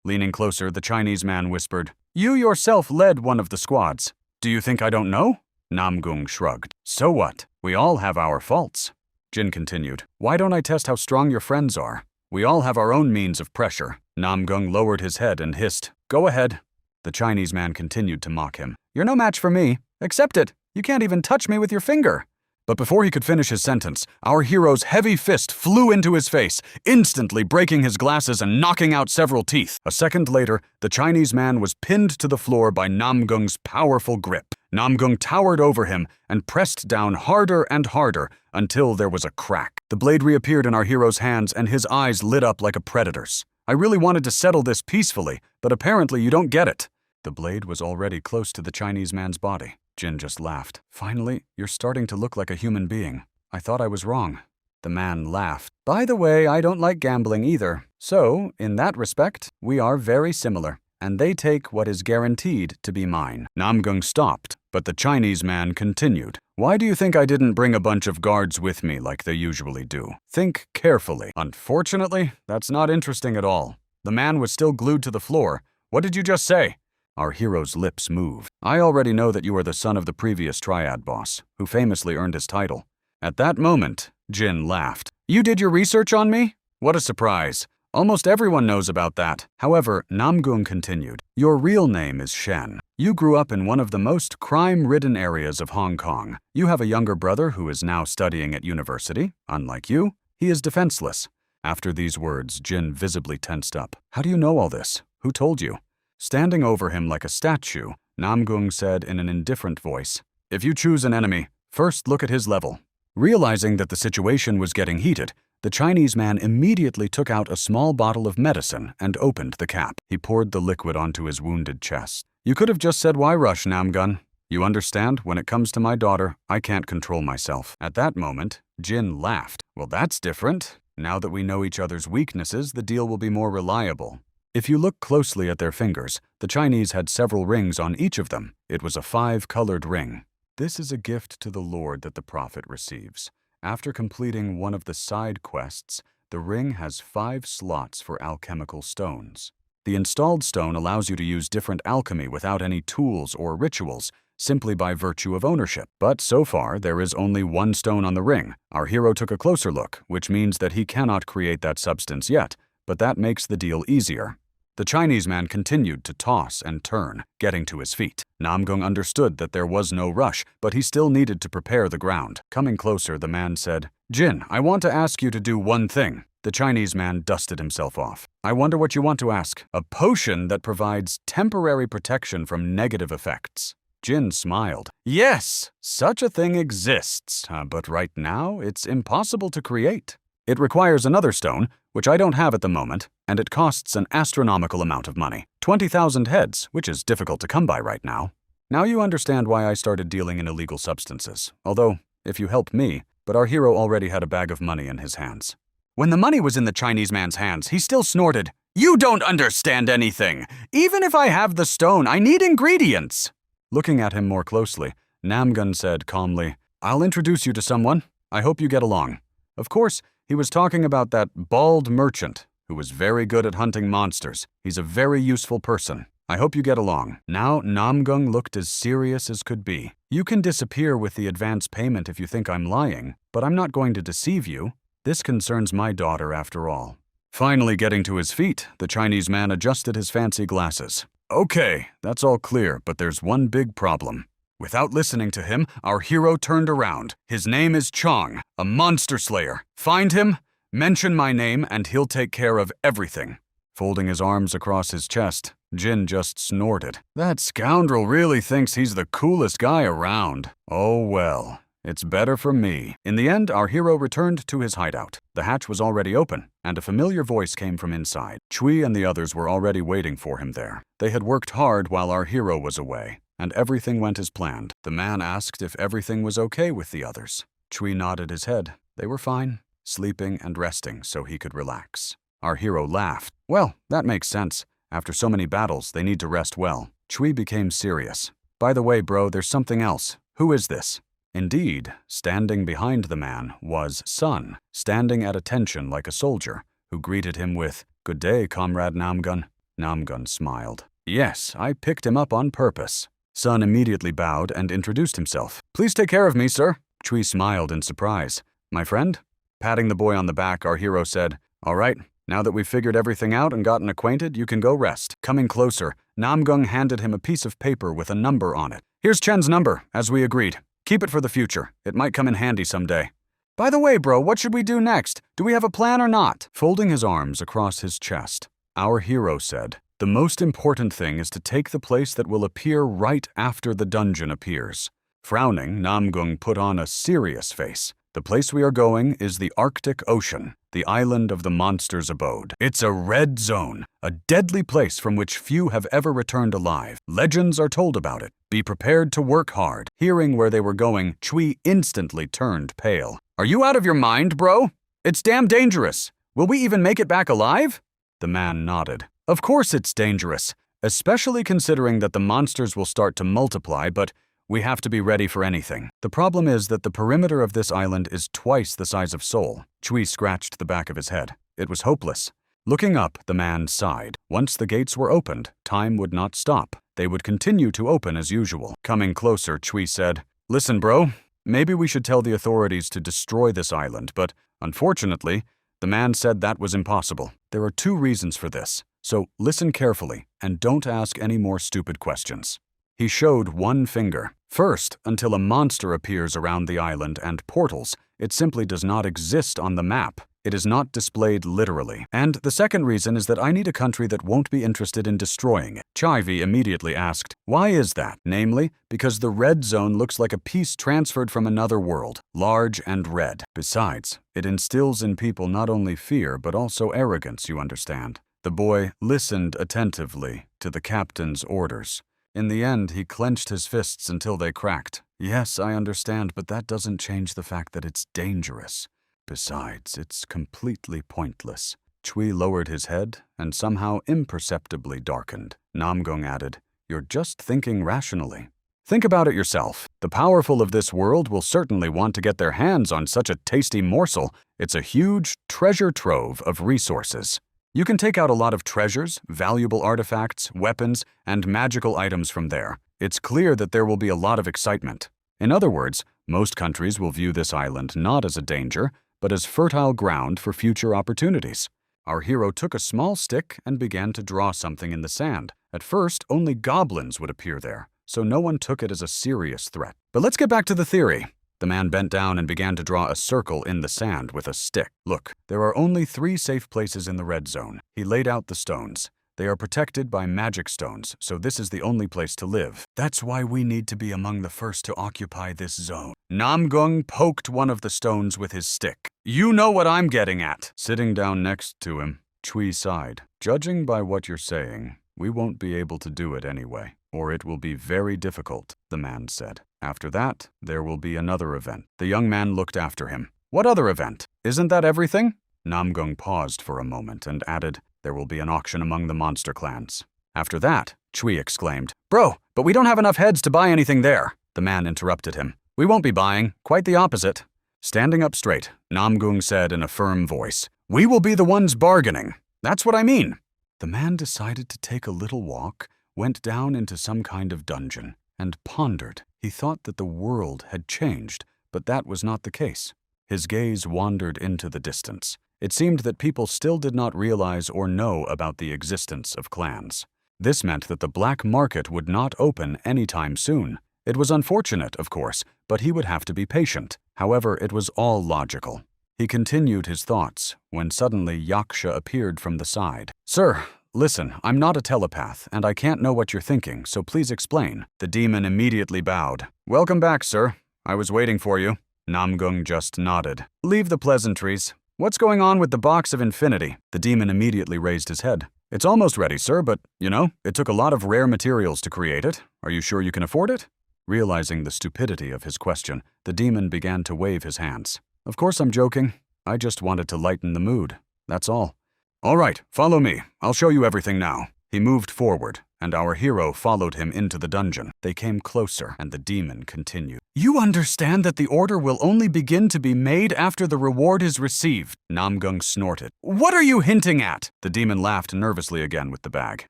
Speaker 1: Leaning closer, the Chinese man whispered, You yourself led one of the squads. Do you think I don't know? Namgung shrugged. So what? We all have our faults. Jin continued, Why don't I test how strong your friends are? We all have our own means of pressure. Namgung lowered his head and hissed, Go ahead. The Chinese man continued to mock him. You're no match for me. Accept it. You can't even touch me with your finger. But before he could finish his sentence, our hero's heavy fist flew into his face, instantly breaking his glasses and knocking out several teeth. A second later, the Chinese man was pinned to the floor by Namgung's powerful grip. Namgung towered over him and pressed down harder and harder until there was a crack. The blade reappeared in our hero's hands and his eyes lit up like a predator's. I really wanted to settle this peacefully, but apparently you don't get it. The blade was already close to the Chinese man's body. Jin just laughed. Finally, you're starting to look like a human being. I thought I was wrong. The man laughed. By the way, I don't like gambling either. So, in that respect, we are very similar. and they take what is guaranteed to be mine. Namgung stopped, but the Chinese man continued. Why do you think I didn't bring a bunch of guards with me like they usually do? Think carefully. Unfortunately, that's not interesting at all. The man was still glued to the floor. What did you just say? Our hero's lips moved. I already know that you are the son of the previous triad boss, who famously earned his title. At that moment, Jin laughed. You did your research on me? What a surprise. Almost everyone knows about that. However, Namgung continued. Your real name is Shen. You grew up in one of the most crime-ridden areas of Hong Kong. You have a younger brother who is now studying at university. Unlike you, he is defenseless. After these words, Jin visibly tensed up. How do you know all this? Who told you? Standing over him like a statue, Namgung said in an indifferent voice, If you choose an enemy, first look at his level. Realizing that the situation was getting heated, the Chinese man immediately took out a small bottle of medicine and opened the cap. He poured the liquid onto his wounded chest. You could have just said, why rush, Namgun? You understand, when it comes to my daughter, I can't control myself. At that moment, Jin laughed. Well, that's different. Now that we know each other's weaknesses, the deal will be more reliable. If you look closely at their fingers, the Chinese had several rings on each of them. It was a 5-colored ring. This is a gift to the Lord that the prophet receives. After completing one of the side quests, the ring has 5 slots for alchemical stones. The installed stone allows you to use different alchemy without any tools or rituals, simply by virtue of ownership. But so far, there is only 1 stone on the ring. Our hero took a closer look, which means that he cannot create that substance yet, but that makes the deal easier. The Chinese man continued to toss and turn, getting to his feet. Namgung understood that there was no rush, but he still needed to prepare the ground. Coming closer, the man said, Jin, I want to ask you to do one thing. The Chinese man dusted himself off. I wonder what you want to ask. A potion that provides temporary protection from negative effects. Jin smiled. Yes, such a thing exists, but right now it's impossible to create. It requires another stone, which I don't have at the moment, and it costs an astronomical amount of money. 20,000 heads, which is difficult to come by right now. Now you understand why I started dealing in illegal substances, although, if you help me, but our hero already had a bag of money in his hands. When the money was in the Chinese man's hands, he still snorted, You don't understand anything! Even if I have the stone, I need ingredients! Looking at him more closely, Namgun said calmly, I'll introduce you to someone. I hope you get along. Of course, he was talking about that bald merchant who was very good at hunting monsters. He's a very useful person. I hope you get along. Now Namgung looked as serious as could be. You can disappear with the advance payment if you think I'm lying, but I'm not going to deceive you. This concerns my daughter after all. Finally getting to his feet, the Chinese man adjusted his fancy glasses. Okay, that's all clear, but there's one big problem. Without listening to him, our hero turned around. His name is Chong, a monster slayer. Find him, mention my name, and he'll take care of everything. Folding his arms across his chest, Jin just snorted. That scoundrel really thinks he's the coolest guy around. Oh well, it's better for me. In the end, our hero returned to his hideout. The hatch was already open, and a familiar voice came from inside. Chui and the others were already waiting for him there. They had worked hard while our hero was away, and everything went as planned. The man asked if everything was okay with the others. Chui nodded his head. They were fine, sleeping and resting so he could relax. Our hero laughed. Well, that makes sense. After so many battles, they need to rest well. Chui became serious. By the way, bro, there's something else. Who is this? Indeed, standing behind the man was Sun, standing at attention like a soldier, who greeted him with, Good day, Comrade Namgun. Namgun smiled. Yes, I picked him up on purpose. Sun immediately bowed and introduced himself. Please take care of me, sir. Chui smiled in surprise. My friend? Patting the boy on the back, our hero said, All right, now that we've figured everything out and gotten acquainted, you can go rest. Coming closer, Namgung handed him a piece of paper with a number on it. Here's Chen's number, as we agreed. Keep it for the future. It might come in handy someday. By the way, bro, what should we do next? Do we have a plan or not? Folding his arms across his chest, our hero said, The most important thing is to take the place that will appear right after the dungeon appears. Frowning, Namgung put on a serious face. The place we are going is the Arctic Ocean, the island of the monster's abode. It's a red zone, a deadly place from which few have ever returned alive. Legends are told about it. Be prepared to work hard. Hearing where they were going, Chui instantly turned pale. Are you out of your mind, bro? It's damn dangerous. Will we even make it back alive? The man nodded. Of course it's dangerous. especially considering that the monsters will start to multiply, but we have to be ready for anything. The problem is that the perimeter of this island is twice the size of Seoul. Chui scratched the back of his head. It was hopeless. Looking up, the man sighed. Once the gates were opened, time would not stop. They would continue to open as usual. Coming closer, Chui said, "Listen, bro, maybe we should tell the authorities to destroy this island, but unfortunately, the man said that was impossible. There are 2 reasons for this, so listen carefully and don't ask any more stupid questions." He showed 1 finger. First, until a monster appears around the island and portals, it simply does not exist on the map. It is not displayed literally. And the second reason is that I need a country that won't be interested in destroying it. Chivy immediately asked, "Why is that?" Namely, because the red zone looks like a piece transferred from another world, large and red. Besides, it instills in people not only fear but also arrogance, you understand. The boy listened attentively to the captain's orders. In the end, he clenched his fists until they cracked. "Yes, I understand, but that doesn't change the fact that it's dangerous. Besides, it's completely pointless." Chui lowered his head and somehow imperceptibly darkened. Namgung added, "You're just thinking rationally. Think about it yourself. The powerful of this world will certainly want to get their hands on such a tasty morsel. It's a huge treasure trove of resources. You can take out a lot of treasures, valuable artifacts, weapons, and magical items from there. It's clear that there will be a lot of excitement. In other words, most countries will view this island not as a danger, but as fertile ground for future opportunities." Our hero took a small stick and began to draw something in the sand. At first, only goblins would appear there, so no one took it as a serious threat. But let's get back to the theory. The man bent down and began to draw a circle in the sand with a stick. "Look, there are only 3 safe places in the red zone." He laid out the stones. "They are protected by magic stones, so this is the only place to live. That's why we need to be among the first to occupy this zone." Namgung poked one of the stones with his stick. "You know what I'm getting at." Sitting down next to him, Chui sighed. "Judging by what you're saying, we won't be able to do it anyway, or it will be very difficult," the man said. "After that, there will be another event." The young man looked after him. "What other event? Isn't that everything?" Namgung paused for a moment and added, "There will be an auction among the monster clans." After that, Chui exclaimed, "Bro, but we don't have enough heads to buy anything there." The man interrupted him. "We won't be buying, quite the opposite." Standing up straight, Namgung said in a firm voice, "We will be the ones bargaining. That's what I mean." The man decided to take a little walk, went down into some kind of dungeon, and pondered. He thought that the world had changed, but that was not the case. His gaze wandered into the distance. It seemed that people still did not realize or know about the existence of clans. This meant that the black market would not open anytime soon. It was unfortunate, of course, but he would have to be patient. However, it was all logical. He continued his thoughts when suddenly Yaksha appeared from the side. "Sir, listen, I'm not a telepath, and I can't know what you're thinking, so please explain." The demon immediately bowed. "Welcome back, sir. I was waiting for you." Namgung just nodded. "Leave the pleasantries. What's going on with the box of infinity?" The demon immediately raised his head. "It's almost ready, sir, but, it took a lot of rare materials to create it. Are you sure you can afford it?" Realizing the stupidity of his question, the demon began to wave his hands. "Of course I'm joking. I just wanted to lighten the mood. That's all." "All right, follow me. I'll show you everything now." He moved forward, and our hero followed him into the dungeon. They came closer, and the demon continued. "You understand that the order will only begin to be made after the reward is received." Namgung snorted. "What are you hinting at?" The demon laughed nervously again with the bag.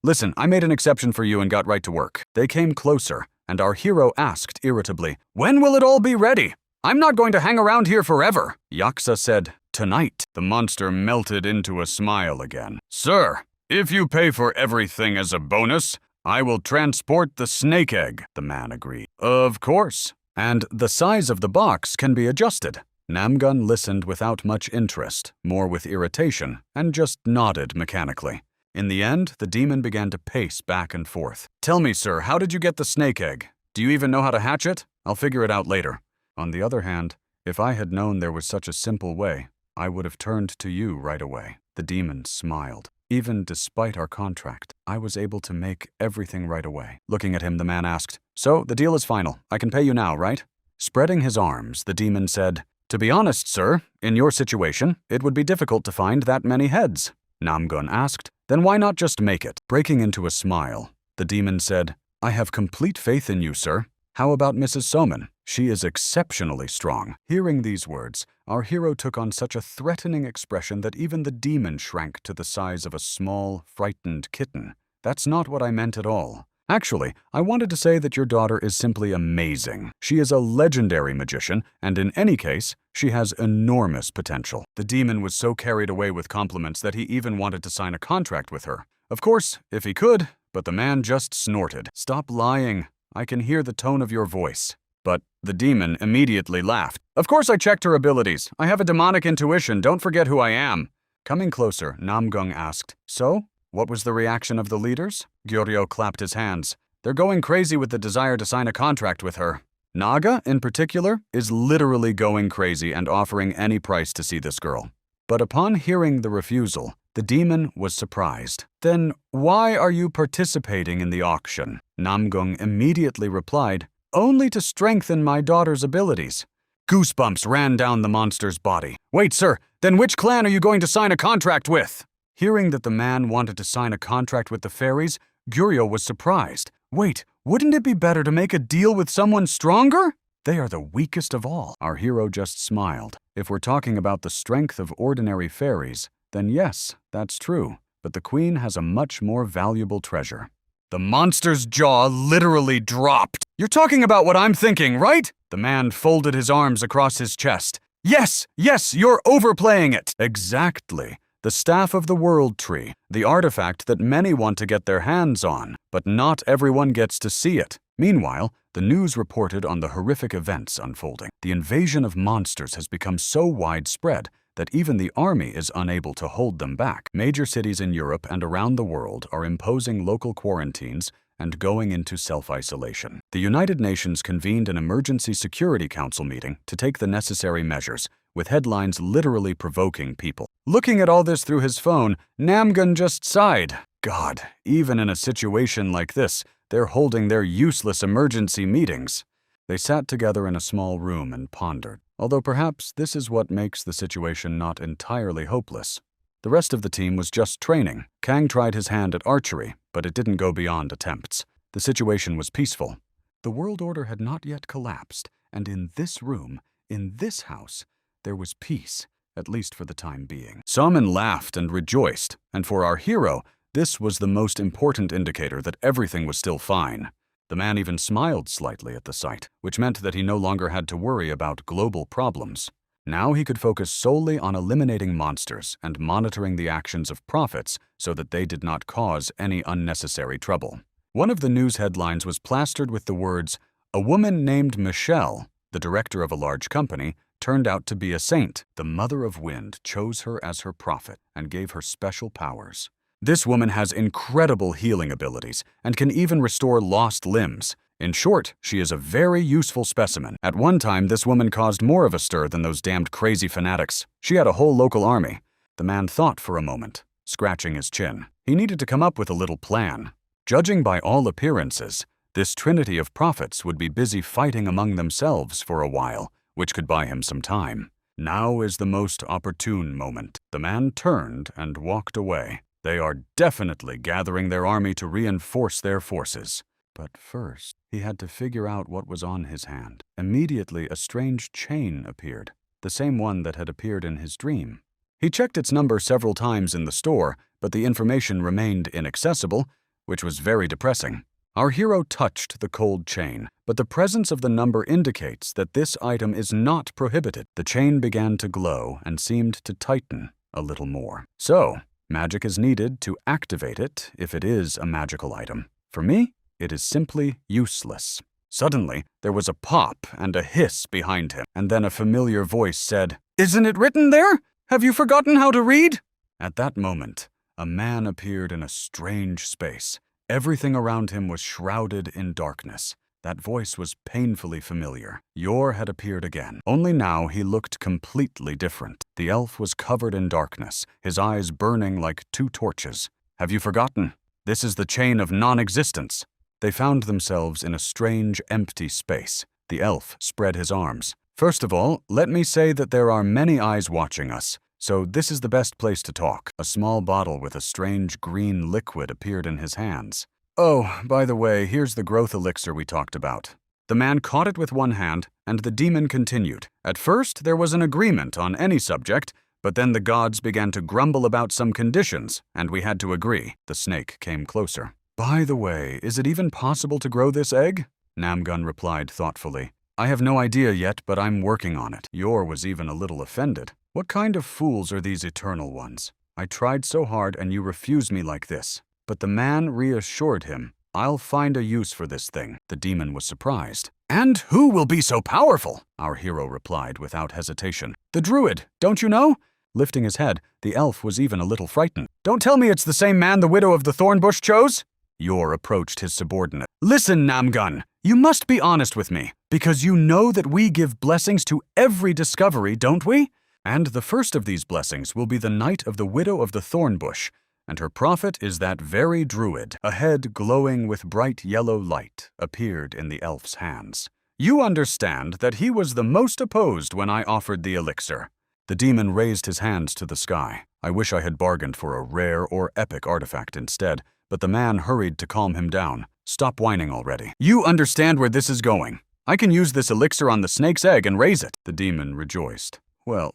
Speaker 1: "Listen, I made an exception for you and got right to work." They came closer, and our hero asked irritably, "When will it all be ready? I'm not going to hang around here forever." Yaksha said, "Tonight." The monster melted into a smile again. "Sir, if you pay for everything as a bonus, I will transport the snake egg," the man agreed. "Of course. And the size of the box can be adjusted." Namgun listened without much interest, more with irritation, and just nodded mechanically. In the end, the demon began to pace back and forth. "Tell me, sir, how did you get the snake egg? Do you even know how to hatch it? I'll figure it out later." On the other hand, if I had known there was such a simple way, I would have turned to you right away. The demon smiled. "Even despite our contract, I was able to make everything right away." Looking at him, the man asked, "So, the deal is final. I can pay you now, right?" Spreading his arms, the demon said, "To be honest, sir, in your situation, it would be difficult to find that many heads." Namgun asked, Then why not just make it? Breaking into a smile, the demon said, I have complete faith in you, sir. How about Mrs. Soman? She is exceptionally strong. Hearing these words, our hero took on such a threatening expression that even the demon shrank to the size of a small, frightened kitten. That's not what I meant at all. Actually, I wanted to say that your daughter is simply amazing. She is a legendary magician, and in any case, she has enormous potential. The demon was so carried away with compliments that he even wanted to sign a contract with her. Of course, if he could, but the man just snorted. Stop lying. I can hear the tone of your voice. But the demon immediately laughed. Of course I checked her abilities. I have a demonic intuition. Don't forget who I am. Coming closer, Namgung asked, So? What was the reaction of the leaders? Gyoryo clapped his hands. They're going crazy with the desire to sign a contract with her. Naga, in particular, is literally going crazy and offering any price to see this girl. But upon hearing the refusal, the demon was surprised. Then why are you participating in the auction? Namgung immediately replied, Only to strengthen my daughter's abilities. Goosebumps ran down the monster's body. Wait, sir, then which clan are you going to sign a contract with? Hearing that the man wanted to sign a contract with the fairies, Gyoryo was surprised. Wait, wouldn't it be better to make a deal with someone stronger? They are the weakest of all. Our hero just smiled. If we're talking about the strength of ordinary fairies, then yes, that's true. But the queen has a much more valuable treasure. The monster's jaw literally dropped. You're talking about what I'm thinking, right? The man folded his arms across his chest. Yes, you're overplaying it. Exactly. The Staff of the World Tree, the artifact that many want to get their hands on, but not everyone gets to see it. Meanwhile, the news reported on the horrific events unfolding. The invasion of monsters has become so widespread that even the army is unable to hold them back. Major cities in Europe and around the world are imposing local quarantines and going into self-isolation. The United Nations convened an Emergency Security Council meeting to take the necessary measures, with headlines literally provoking people. Looking at all this through his phone, Namgun just sighed. God, even in a situation like this, they're holding their useless emergency meetings. They sat together in a small room and pondered, although perhaps this is what makes the situation not entirely hopeless. The rest of the team was just training. Kang tried his hand at archery, but it didn't go beyond attempts. The situation was peaceful. The world order had not yet collapsed, and in this room, in this house, there was peace, at least for the time being. Salmon laughed and rejoiced, and for our hero, this was the most important indicator that everything was still fine. The man even smiled slightly at the sight, which meant that he no longer had to worry about global problems. Now he could focus solely on eliminating monsters and monitoring the actions of prophets so that they did not cause any unnecessary trouble. One of the news headlines was plastered with the words, "A woman named Michelle, the director of a large company, turned out to be a saint. The Mother of Wind chose her as her prophet and gave her special powers. This woman has incredible healing abilities and can even restore lost limbs. In short, she is a very useful specimen. At one time, this woman caused more of a stir than those damned crazy fanatics. She had a whole local army." The man thought for a moment, scratching his chin. He needed to come up with a little plan. Judging by all appearances, this trinity of prophets would be busy fighting among themselves for a while, which could buy him some time. Now is the most opportune moment. The man turned and walked away. They are definitely gathering their army to reinforce their forces. But first, he had to figure out what was on his hand. Immediately, a strange chain appeared, the same one that had appeared in his dream. He checked its number several times in the store, but the information remained inaccessible, which was very depressing. Our hero touched the cold chain, but the presence of the number indicates that this item is not prohibited. The chain began to glow and seemed to tighten a little more. So, magic is needed to activate it if it is a magical item. For me, it is simply useless. Suddenly, there was a pop and a hiss behind him, and then a familiar voice said, "Isn't it written there? Have you forgotten how to read?" At that moment, a man appeared in a strange space. Everything around him was shrouded in darkness. That voice was painfully familiar. Yor had appeared again, only now he looked completely different. The elf was covered in darkness, his eyes burning like two torches. "Have you forgotten? This is the chain of non-existence." They found themselves in a strange, empty space. The elf spread his arms. "First of all, let me say that there are many eyes watching us, So this is the best place to talk. A small bottle with a strange green liquid appeared in his hands. Oh, by the way, here's the growth elixir we talked about. The man caught it with one hand, and the demon continued. At first, there was an agreement on any subject, but then the gods began to grumble about some conditions, and we had to agree. The snake came closer. By the way, is it even possible to grow this egg? Namgun replied thoughtfully. I have no idea yet, but I'm working on it. Yor was even a little offended. What kind of fools are these eternal ones? I tried so hard and you refuse me like this. But the man reassured him. I'll find a use for this thing. The demon was surprised. And who will be so powerful? Our hero replied without hesitation. The druid, don't you know? Lifting his head, the elf was even a little frightened. Don't tell me it's the same man the widow of the thornbush chose? Yor approached his subordinate. Listen, Namgun, you must be honest with me, because you know that we give blessings to every discovery, don't we? And the first of these blessings will be the night of the widow of the thornbush, and her prophet is that very druid. A head glowing with bright yellow light appeared in the elf's hands. You understand that he was the most opposed when I offered the elixir. The demon raised his hands to the sky. I wish I had bargained for a rare or epic artifact instead, but the man hurried to calm him down. Stop whining already. You understand where this is going. I can use this elixir on the snake's egg and raise it. The demon rejoiced. Well,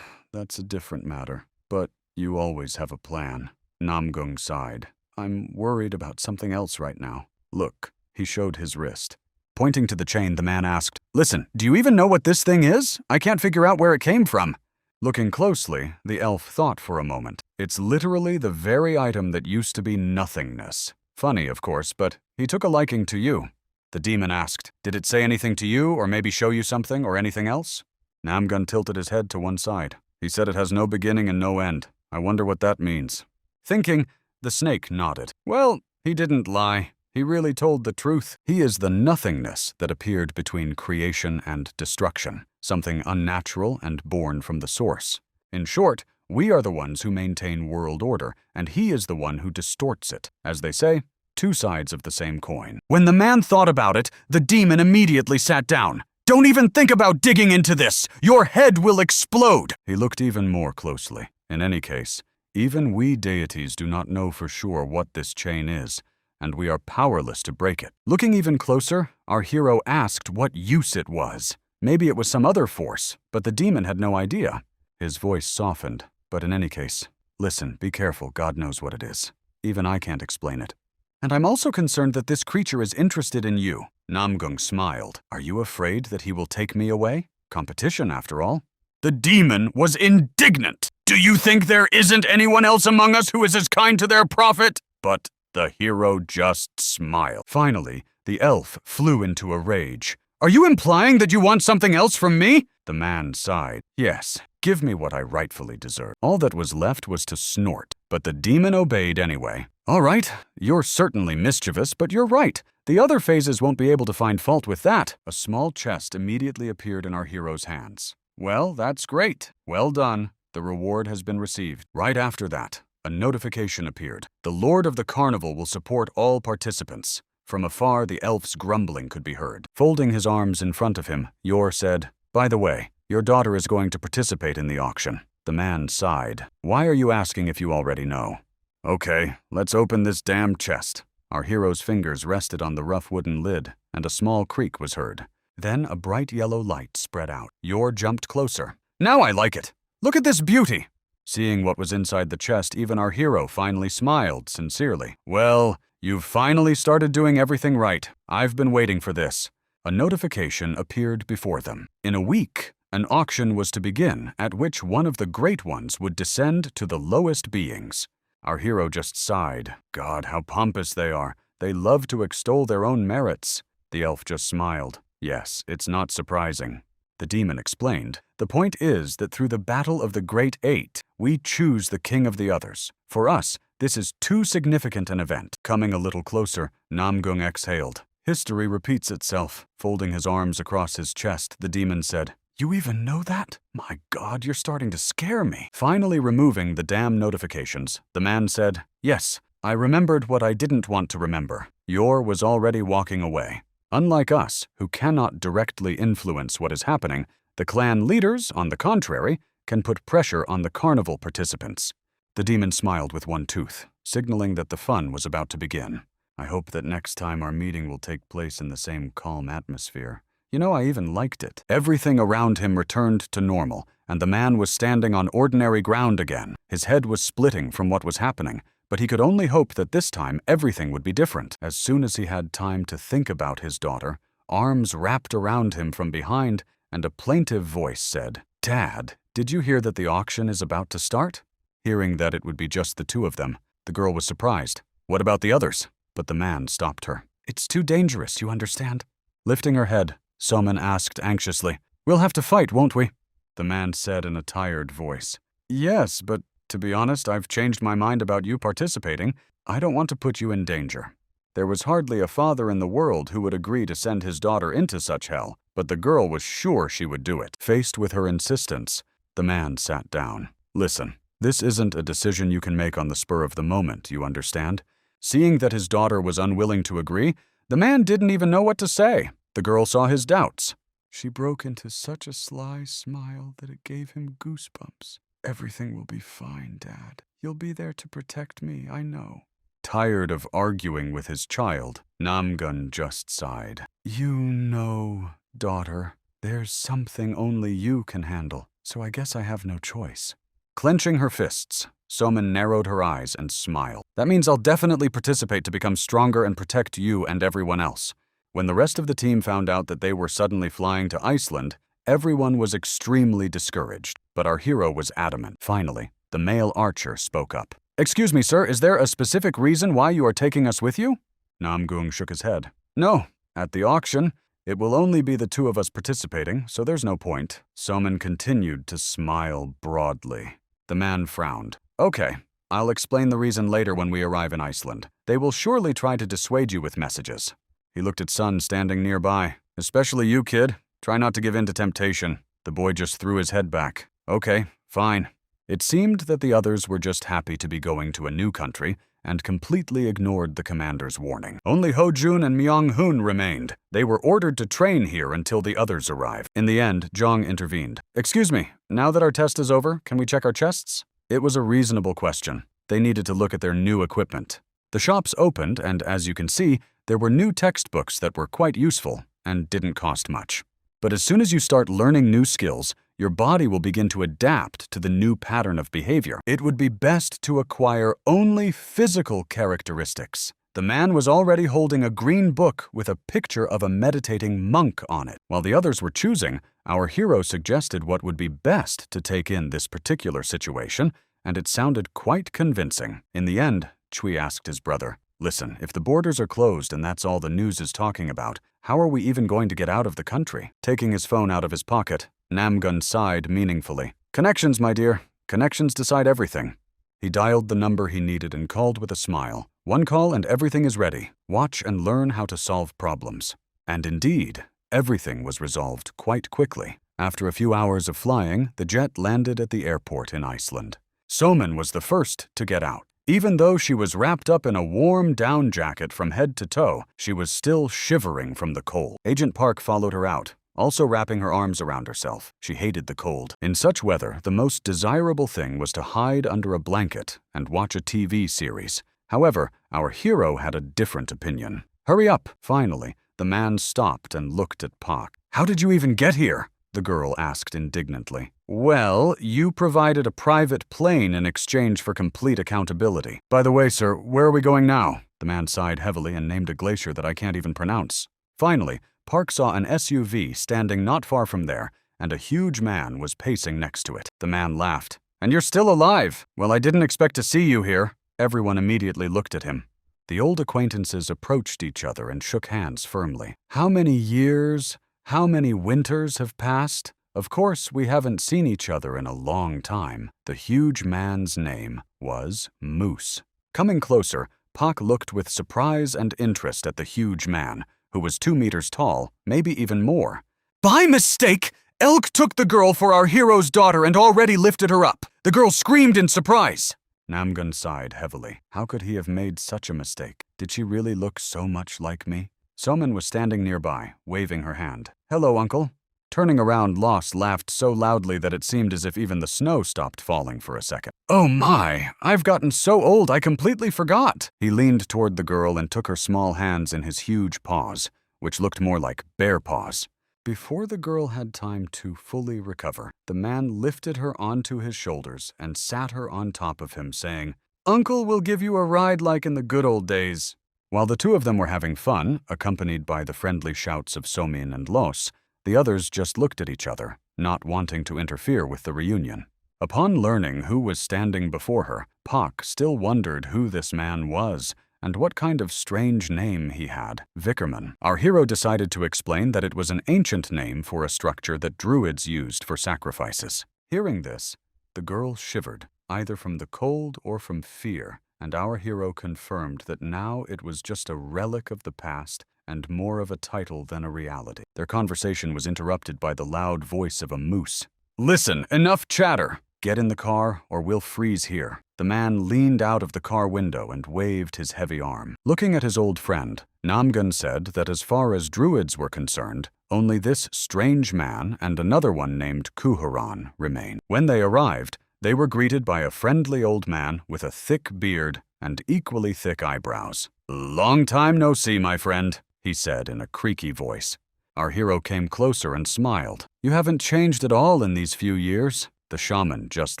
Speaker 1: that's a different matter, but you always have a plan. Namgung sighed. I'm worried about something else right now. Look, he showed his wrist. Pointing to the chain, the man asked, Listen, do you even know what this thing is? I can't figure out where it came from. Looking closely, the elf thought for a moment. It's literally the very item that used to be nothingness. Funny, of course, but he took a liking to you. The demon asked, Did it say anything to you, or maybe show you something, or anything else? Namgun tilted his head to one side. He said it has no beginning and no end. I wonder what that means. Thinking, the snake nodded. Well, he didn't lie. He really told the truth. He is the nothingness that appeared between creation and destruction, something unnatural and born from the source. In short, we are the ones who maintain world order, and he is the one who distorts it. As they say, two sides of the same coin. When the man thought about it, the demon immediately sat down. Don't even think about digging into this! Your head will explode! He looked even more closely. In any case, even we deities do not know for sure what this chain is, and we are powerless to break it. Looking even closer, our hero asked what use it was. Maybe it was some other force, but the demon had no idea. His voice softened, but in any case, listen, be careful, God knows what it is. Even I can't explain it. And I'm also concerned that this creature is interested in you. Namgung smiled. Are you afraid that he will take me away? Competition, after all. The demon was indignant. Do you think there isn't anyone else among us who is as kind to their prophet? But the hero just smiled. Finally, the elf flew into a rage. Are you implying that you want something else from me? The man sighed. Yes, give me what I rightfully deserve. All that was left was to snort, but the demon obeyed anyway. All right, you're certainly mischievous, but you're right. The other phases won't be able to find fault with that. A small chest immediately appeared in our hero's hands. Well, that's great. Well done. The reward has been received. Right after that, a notification appeared. The Lord of the Carnival will support all participants. From afar, the elf's grumbling could be heard. Folding his arms in front of him, Yor said, By the way, your daughter is going to participate in the auction. The man sighed. Why are you asking if you already know? Okay, let's open this damn chest. Our hero's fingers rested on the rough wooden lid, and a small creak was heard. Then a bright yellow light spread out. Yor jumped closer. Now I like it. Look at this beauty. Seeing what was inside the chest, even our hero finally smiled sincerely. Well, you've finally started doing everything right. I've been waiting for this. A notification appeared before them. In a week, an auction was to begin, at which one of the great ones would descend to the lowest beings. Our hero just sighed. God, how pompous they are. They love to extol their own merits. The elf just smiled. Yes, it's not surprising. The demon explained. The point is that through the battle of the Great Eight, we choose the king of the others. For us, this is too significant an event. Coming a little closer, Namgung exhaled. History repeats itself. Folding his arms across his chest, the demon said, You even know that? My God, you're starting to scare me. Finally removing the damn notifications, the man said, Yes, I remembered what I didn't want to remember. Yor was already walking away. Unlike us, who cannot directly influence what is happening, the clan leaders, on the contrary, can put pressure on the carnival participants. The demon smiled with one tooth, signaling that the fun was about to begin. I hope that next time our meeting will take place in the same calm atmosphere. You know, I even liked it. Everything around him returned to normal, and the man was standing on ordinary ground again. His head was splitting from what was happening, but he could only hope that this time everything would be different. As soon as he had time to think about his daughter, arms wrapped around him from behind, and a plaintive voice said, "Dad, did you hear that the auction is about to start?" Hearing that it would be just the two of them, the girl was surprised. "What about the others?" But the man stopped her. "It's too dangerous, you understand?" Lifting her head, Soman asked anxiously, "We'll have to fight, won't we?" The man said in a tired voice, "Yes, but to be honest, I've changed my mind about you participating. I don't want to put you in danger." There was hardly a father in the world who would agree to send his daughter into such hell, but the girl was sure she would do it. Faced with her insistence, the man sat down. "Listen, this isn't a decision you can make on the spur of the moment, you understand?" Seeing that his daughter was unwilling to agree, the man didn't even know what to say. The girl saw his doubts. She broke into such a sly smile that it gave him goosebumps. "Everything will be fine, Dad. You'll be there to protect me, I know." Tired of arguing with his child, Namgun just sighed. "You know, daughter, there's something only you can handle, so I guess I have no choice." Clenching her fists, Soman narrowed her eyes and smiled. "That means I'll definitely participate to become stronger and protect you and everyone else." When the rest of the team found out that they were suddenly flying to Iceland, everyone was extremely discouraged, but our hero was adamant. Finally, the male archer spoke up. "Excuse me, sir, is there a specific reason why you are taking us with you?" Namgung shook his head. "No, at the auction, it will only be the two of us participating, so there's no point." Soman continued to smile broadly. The man frowned. "Okay, I'll explain the reason later when we arrive in Iceland. They will surely try to dissuade you with messages." He looked at Sun standing nearby. "Especially you, kid. Try not to give in to temptation." The boy just threw his head back. "Okay, fine." It seemed that the others were just happy to be going to a new country and completely ignored the commander's warning. Only Ho-jun and Myung-hoon remained. They were ordered to train here until the others arrived. In the end, Jong intervened. "Excuse me, now that our test is over, can we check our chests?" It was a reasonable question. They needed to look at their new equipment. The shops opened, and as you can see, there were new textbooks that were quite useful and didn't cost much. But as soon as you start learning new skills, your body will begin to adapt to the new pattern of behavior. It would be best to acquire only physical characteristics. The man was already holding a green book with a picture of a meditating monk on it. While the others were choosing, our hero suggested what would be best to take in this particular situation, and it sounded quite convincing. In the end, Chui asked his brother, "Listen, if the borders are closed and that's all the news is talking about, how are we even going to get out of the country?" Taking his phone out of his pocket, Namgun sighed meaningfully. "Connections, my dear. Connections decide everything." He dialed the number he needed and called with a smile. "One call and everything is ready. Watch and learn how to solve problems." And indeed, everything was resolved quite quickly. After a few hours of flying, the jet landed at the airport in Iceland. Soman was the first to get out. Even though she was wrapped up in a warm down jacket from head to toe, she was still shivering from the cold. Agent Park followed her out, also wrapping her arms around herself. She hated the cold. In such weather, the most desirable thing was to hide under a blanket and watch a TV series. However, our hero had a different opinion. "Hurry up!" Finally, the man stopped and looked at Park. "How did you even get here?" the girl asked indignantly. "Well, you provided a private plane in exchange for complete accountability. By the way, sir, where are we going now?" The man sighed heavily and named a glacier that I can't even pronounce. Finally, Park saw an SUV standing not far from there, and a huge man was pacing next to it. The man laughed. "And you're still alive? Well, I didn't expect to see you here." Everyone immediately looked at him. The old acquaintances approached each other and shook hands firmly. How many years, how many winters have passed? Of course, we haven't seen each other in a long time. The huge man's name was Moose. Coming closer, Pak looked with surprise and interest at the huge man, who was 2 meters tall, maybe even more. "By mistake, Elk took the girl for our hero's daughter and already lifted her up." The girl screamed in surprise. Namgun sighed heavily. How could he have made such a mistake? Did she really look so much like me? Soman was standing nearby, waving her hand. "Hello, uncle." Turning around, Loss laughed so loudly that it seemed as if even the snow stopped falling for a second. "Oh my, I've gotten so old I completely forgot." He leaned toward the girl and took her small hands in his huge paws, which looked more like bear paws. Before the girl had time to fully recover, the man lifted her onto his shoulders and sat her on top of him, saying, "Uncle will give you a ride like in the good old days." While the two of them were having fun, accompanied by the friendly shouts of Somin and Los, the others just looked at each other, not wanting to interfere with the reunion. Upon learning who was standing before her, Pak still wondered who this man was and what kind of strange name he had. Vickerman. Our hero decided to explain that it was an ancient name for a structure that druids used for sacrifices. Hearing this, the girl shivered, either from the cold or from fear, and our hero confirmed that now it was just a relic of the past and more of a title than a reality. Their conversation was interrupted by the loud voice of a moose. "Listen, enough chatter! Get in the car or we'll freeze here." The man leaned out of the car window and waved his heavy arm. Looking at his old friend, Namgun said that as far as druids were concerned, only this strange man and another one named Kuharan remained. When they arrived, they were greeted by a friendly old man with a thick beard and equally thick eyebrows. "Long time no see, my friend," he said in a creaky voice. Our hero came closer and smiled. "You haven't changed at all in these few years." The shaman just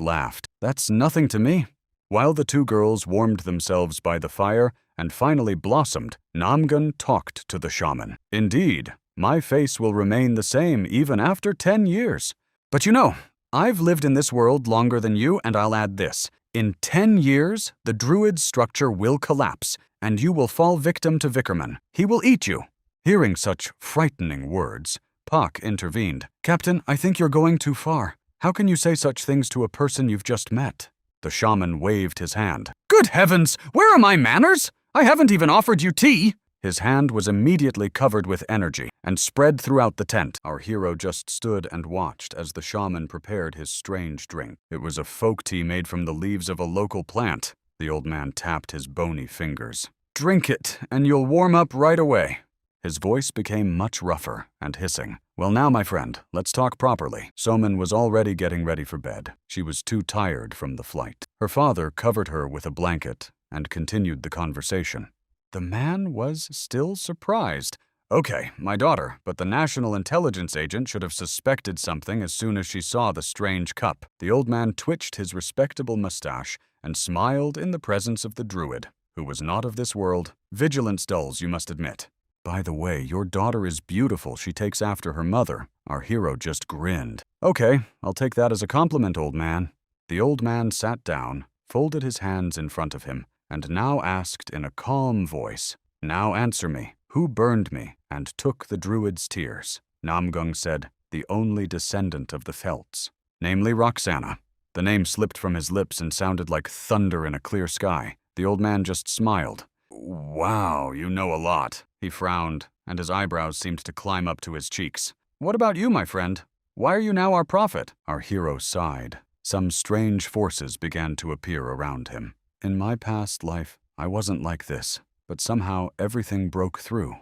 Speaker 1: laughed. "That's nothing to me." While the two girls warmed themselves by the fire and finally blossomed, Namgun talked to the shaman. "Indeed, my face will remain the same even after 10 years. But you know, I've lived in this world longer than you, and I'll add this. In 10 years, the druid's structure will collapse, and you will fall victim to Vickerman. He will eat you." Hearing such frightening words, Pak intervened. "Captain, I think you're going too far. How can you say such things to a person you've just met?" The shaman waved his hand. "Good heavens! Where are my manners? I haven't even offered you tea!" His hand was immediately covered with energy and spread throughout the tent. Our hero just stood and watched as the shaman prepared his strange drink. It was a folk tea made from the leaves of a local plant. The old man tapped his bony fingers. "Drink it, and you'll warm up right away." His voice became much rougher and hissing. "Well now, my friend, let's talk properly." Somin was already getting ready for bed. She was too tired from the flight. Her father covered her with a blanket and continued the conversation. The man was still surprised. "Okay, my daughter, but the National Intelligence Agent should have suspected something as soon as she saw the strange cup." The old man twitched his respectable mustache and smiled in the presence of the druid, who was not of this world. "Vigilance dulls, you must admit. By the way, your daughter is beautiful. She takes after her mother." Our hero just grinned. "Okay, I'll take that as a compliment, old man." The old man sat down, folded his hands in front of him, and now asked in a calm voice, "Now answer me. Who burned me and took the druid's tears?" Namgung said, "The only descendant of the Felts, namely Roxana." The name slipped from his lips and sounded like thunder in a clear sky. The old man just smiled. "Wow, you know a lot." He frowned, and his eyebrows seemed to climb up to his cheeks. "What about you, my friend? Why are you now our prophet?" Our hero sighed. Some strange forces began to appear around him. "In my past life, I wasn't like this, but somehow everything broke through."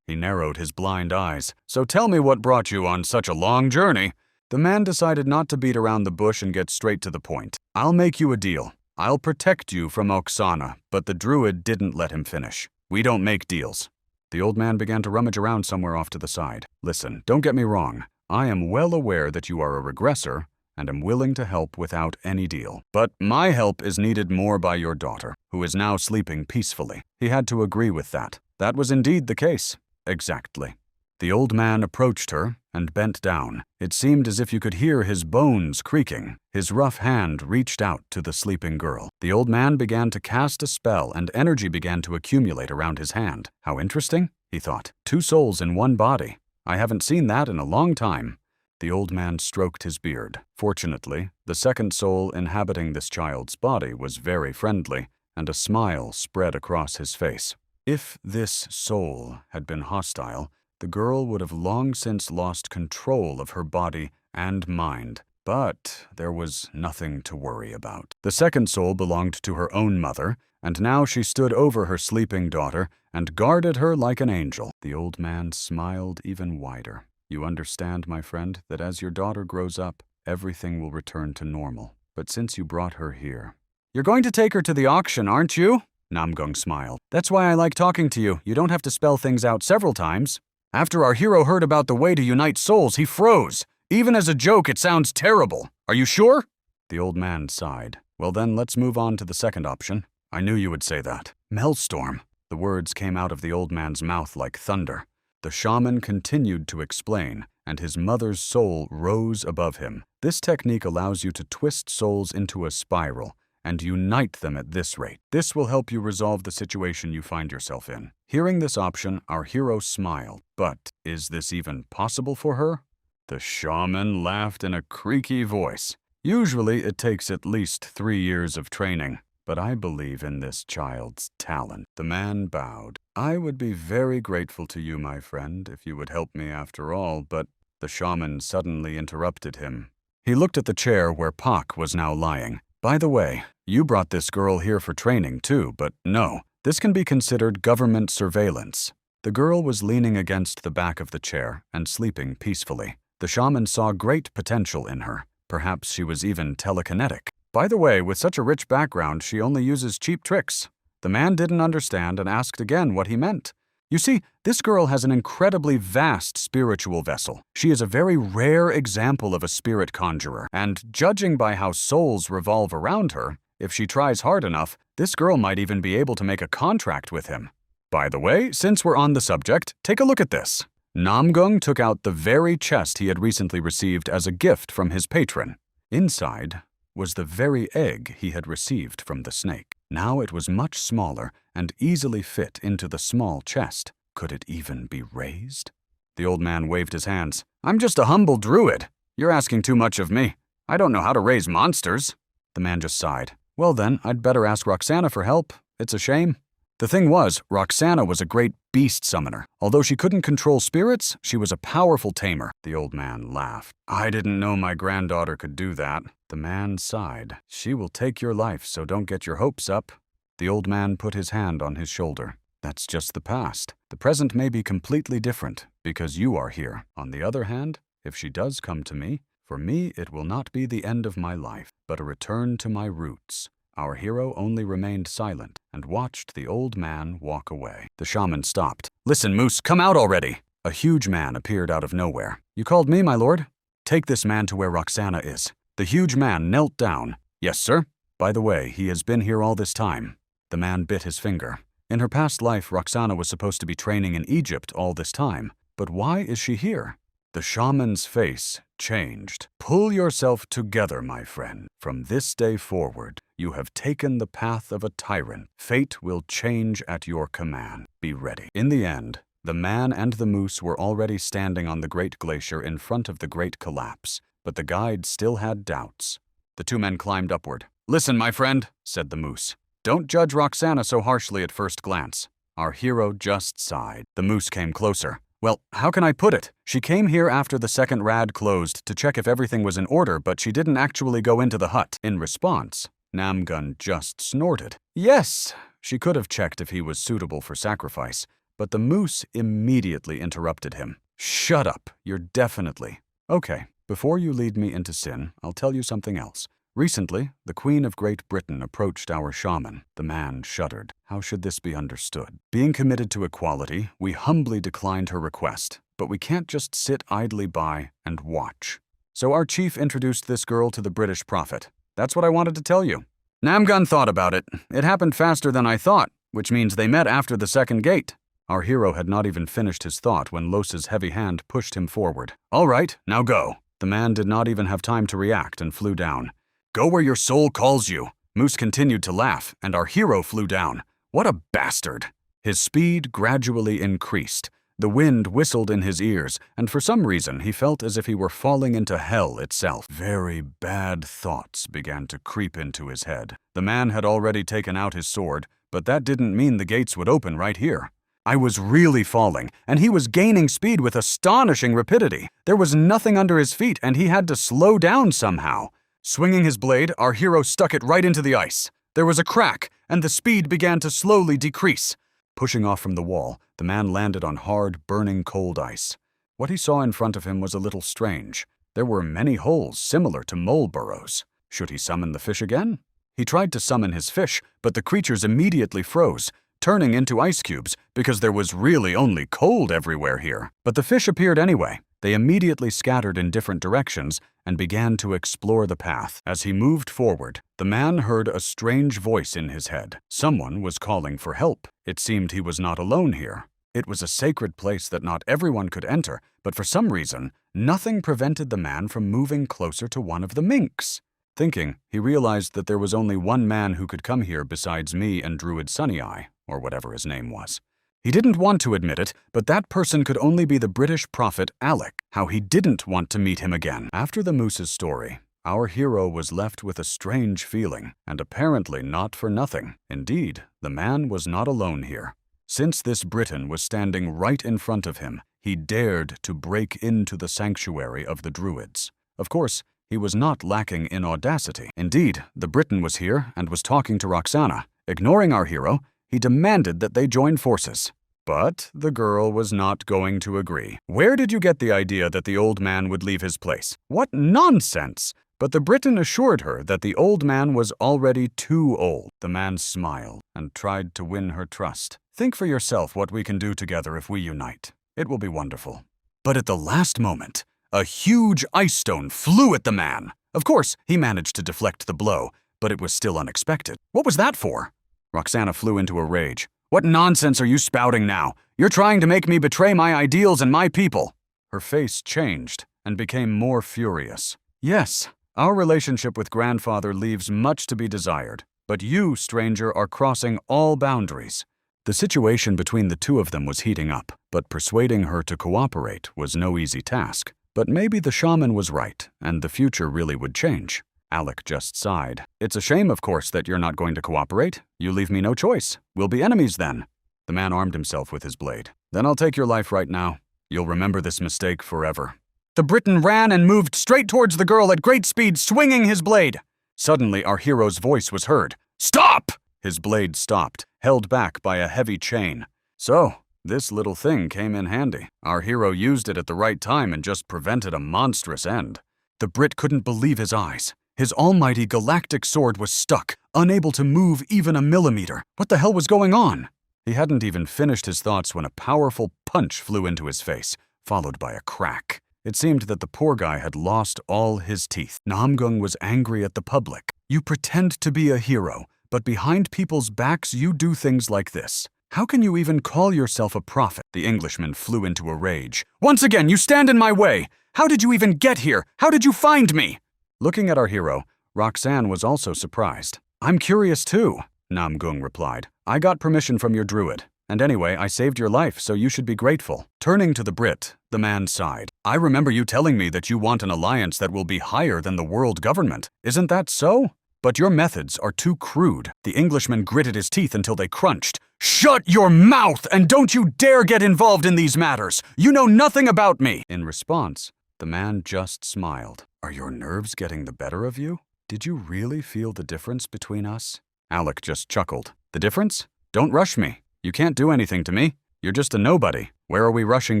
Speaker 1: He narrowed his blind eyes. "So tell me what brought you on such a long journey." The man decided not to beat around the bush and get straight to the point. "I'll make you a deal. I'll protect you from Oksana," but the druid didn't let him finish. "We don't make deals." The old man began to rummage around somewhere off to the side. "Listen, don't get me wrong. I am well aware that you are a regressor and am willing to help without any deal. But my help is needed more by your daughter, who is now sleeping peacefully." He had to agree with that. That was indeed the case. Exactly. The old man approached her and bent down. It seemed as if you could hear his bones creaking. His rough hand reached out to the sleeping girl. The old man began to cast a spell, and energy began to accumulate around his hand. "How interesting," he thought. "Two souls in one body. I haven't seen that in a long time." The old man stroked his beard. Fortunately, the second soul inhabiting this child's body was very friendly, and a smile spread across his face. If this soul had been hostile, the girl would have long since lost control of her body and mind. But there was nothing to worry about. The second soul belonged to her own mother, and now she stood over her sleeping daughter and guarded her like an angel. The old man smiled even wider. You understand, my friend, that as your daughter grows up, everything will return to normal. But since you brought her here... You're going to take her to the auction, aren't you? Namgung smiled. That's why I like talking to you. You don't have to spell things out several times. After our hero heard about the way to unite souls, he froze. Even as a joke, it sounds terrible. Are you sure? The old man sighed. Well then, let's move on to the second option. I knew you would say that. Maelstrom. The words came out of the old man's mouth like thunder. The shaman continued to explain, and his mother's soul rose above him. This technique allows you to twist souls into a spiral and unite them at this rate. This will help you resolve the situation you find yourself in. Hearing this option, our hero smiled. But is this even possible for her? The shaman laughed in a creaky voice. Usually it takes at least 3 years of training, but I believe in this child's talent. The man bowed. I would be very grateful to you, my friend, if you would help me after all, but the shaman suddenly interrupted him. He looked at the chair where Pak was now lying. By the way, you brought this girl here for training too, but no, this can be considered government surveillance. The girl was leaning against the back of the chair and sleeping peacefully. The shaman saw great potential in her. Perhaps she was even telekinetic. By the way, with such a rich background, she only uses cheap tricks. The man didn't understand and asked again what he meant. You see, this girl has an incredibly vast spiritual vessel. She is a very rare example of a spirit conjurer, and judging by how souls revolve around her, if she tries hard enough, this girl might even be able to make a contract with him. By the way, since we're on the subject, take a look at this. Namgung took out the very chest he had recently received as a gift from his patron. Inside was the very egg he had received from the snake. Now it was much smaller and easily fit into the small chest. Could it even be raised? The old man waved his hands. I'm just a humble druid. You're asking too much of me. I don't know how to raise monsters. The man just sighed. Well then, I'd better ask Roxana for help. It's a shame. The thing was, Roxana was a great beast summoner. Although she couldn't control spirits, she was a powerful tamer. The old man laughed. I didn't know my granddaughter could do that. The man sighed. She will take your life, so don't get your hopes up. The old man put his hand on his shoulder. That's just the past. The present may be completely different, because you are here. On the other hand, if she does come to me, for me it will not be the end of my life, but a return to my roots. Our hero only remained silent and watched the old man walk away. The shaman stopped. Listen, Moose, come out already! A huge man appeared out of nowhere. You called me, my lord? Take this man to where Roxana is. The huge man knelt down. Yes, sir. By the way, he has been here all this time. The man bit his finger. In her past life, Roxana was supposed to be training in Egypt all this time. But why is she here? The shaman's face changed. Pull yourself together, my friend. From this day forward, you have taken the path of a tyrant. Fate will change at your command. Be ready. In the end, the man and the moose were already standing on the great glacier in front of the great collapse, but the guide still had doubts. The two men climbed upward. Listen, my friend, said the moose. Don't judge Roxana so harshly at first glance. Our hero just sighed. The moose came closer. Well, how can I put it? She came here after the second rad closed to check if everything was in order, but she didn't actually go into the hut. In response, Namgun just snorted. Yes, she could have checked if he was suitable for sacrifice, but the moose immediately interrupted him. Shut up, you're definitely... Okay, before you lead me into sin, I'll tell you something else. Recently, the Queen of Great Britain approached our shaman. The man shuddered. How should this be understood? Being committed to equality, we humbly declined her request, but we can't just sit idly by and watch. So our chief introduced this girl to the British prophet. That's what I wanted to tell you. Namgun thought about it. It happened faster than I thought, which means they met after the second gate. Our hero had not even finished his thought when Los's heavy hand pushed him forward. All right, now go. The man did not even have time to react and flew down. Go where your soul calls you. Moose continued to laugh, and our hero flew down. What a bastard! His speed gradually increased. The wind whistled in his ears, and for some reason he felt as if he were falling into hell itself. Very bad thoughts began to creep into his head. The man had already taken out his sword, but that didn't mean the gates would open right here. I was really falling, and he was gaining speed with astonishing rapidity. There was nothing under his feet, and he had to slow down somehow. Swinging his blade, our hero stuck it right into the ice. There was a crack, and the speed began to slowly decrease. Pushing off from the wall, the man landed on hard, burning cold ice. What he saw in front of him was a little strange. There were many holes similar to mole burrows. Should he summon the fish again? He tried to summon his fish, but the creatures immediately froze, turning into ice cubes because there was really only cold everywhere here. But the fish appeared anyway. They immediately scattered in different directions and began to explore the path. As he moved forward, the man heard a strange voice in his head. Someone was calling for help. It seemed he was not alone here. It was a sacred place that not everyone could enter, but for some reason, nothing prevented the man from moving closer to one of the minks. Thinking, he realized that there was only one man who could come here besides me and Druid Sunny Eye, or whatever his name was. He didn't want to admit it, but that person could only be the British prophet Alec. How he didn't want to meet him again. After the moose's story, our hero was left with a strange feeling, and apparently not for nothing. Indeed, the man was not alone here. Since this Briton was standing right in front of him, he dared to break into the sanctuary of the Druids. Of course, he was not lacking in audacity. Indeed, the Briton was here and was talking to Roxana. Ignoring our hero, he demanded that they join forces. But the girl was not going to agree. Where did you get the idea that the old man would leave his place? What nonsense! But the Briton assured her that the old man was already too old. The man smiled and tried to win her trust. Think for yourself what we can do together if we unite. It will be wonderful. But at the last moment, a huge ice stone flew at the man. Of course, he managed to deflect the blow, but it was still unexpected. What was that for? Roxana flew into a rage. What nonsense are you spouting now? You're trying to make me betray my ideals and my people. Her face changed and became more furious. Yes, our relationship with grandfather leaves much to be desired, but you, stranger, are crossing all boundaries. The situation between the two of them was heating up, but persuading her to cooperate was no easy task. But maybe the shaman was right, and the future really would change. Alec just sighed. It's a shame, of course, that you're not going to cooperate. You leave me no choice. We'll be enemies then. The man armed himself with his blade. Then I'll take your life right now. You'll remember this mistake forever. The Briton ran and moved straight towards the girl at great speed, swinging his blade. Suddenly, our hero's voice was heard. Stop! His blade stopped, held back by a heavy chain. So, this little thing came in handy. Our hero used it at the right time and just prevented a monstrous end. The Brit couldn't believe his eyes. His almighty galactic sword was stuck, unable to move even a millimeter. What the hell was going on? He hadn't even finished his thoughts when a powerful punch flew into his face, followed by a crack. It seemed that the poor guy had lost all his teeth. Namgung was angry at the public. You pretend to be a hero, but behind people's backs you do things like this. How can you even call yourself a prophet? The Englishman flew into a rage. Once again, you stand in my way! How did you even get here? How did you find me? Looking at our hero, Roxanne was also surprised. I'm curious too, Namgung replied. I got permission from your druid. And anyway, I saved your life, so you should be grateful. Turning to the Brit, the man sighed. I remember you telling me that you want an alliance that will be higher than the world government. Isn't that so? But your methods are too crude. The Englishman gritted his teeth until they crunched. Shut your mouth and don't you dare get involved in these matters. You know nothing about me. In response, the man just smiled. Are your nerves getting the better of you? Did you really feel the difference between us? Alec just chuckled. The difference? Don't rush me. You can't do anything to me. You're just a nobody. Where are we rushing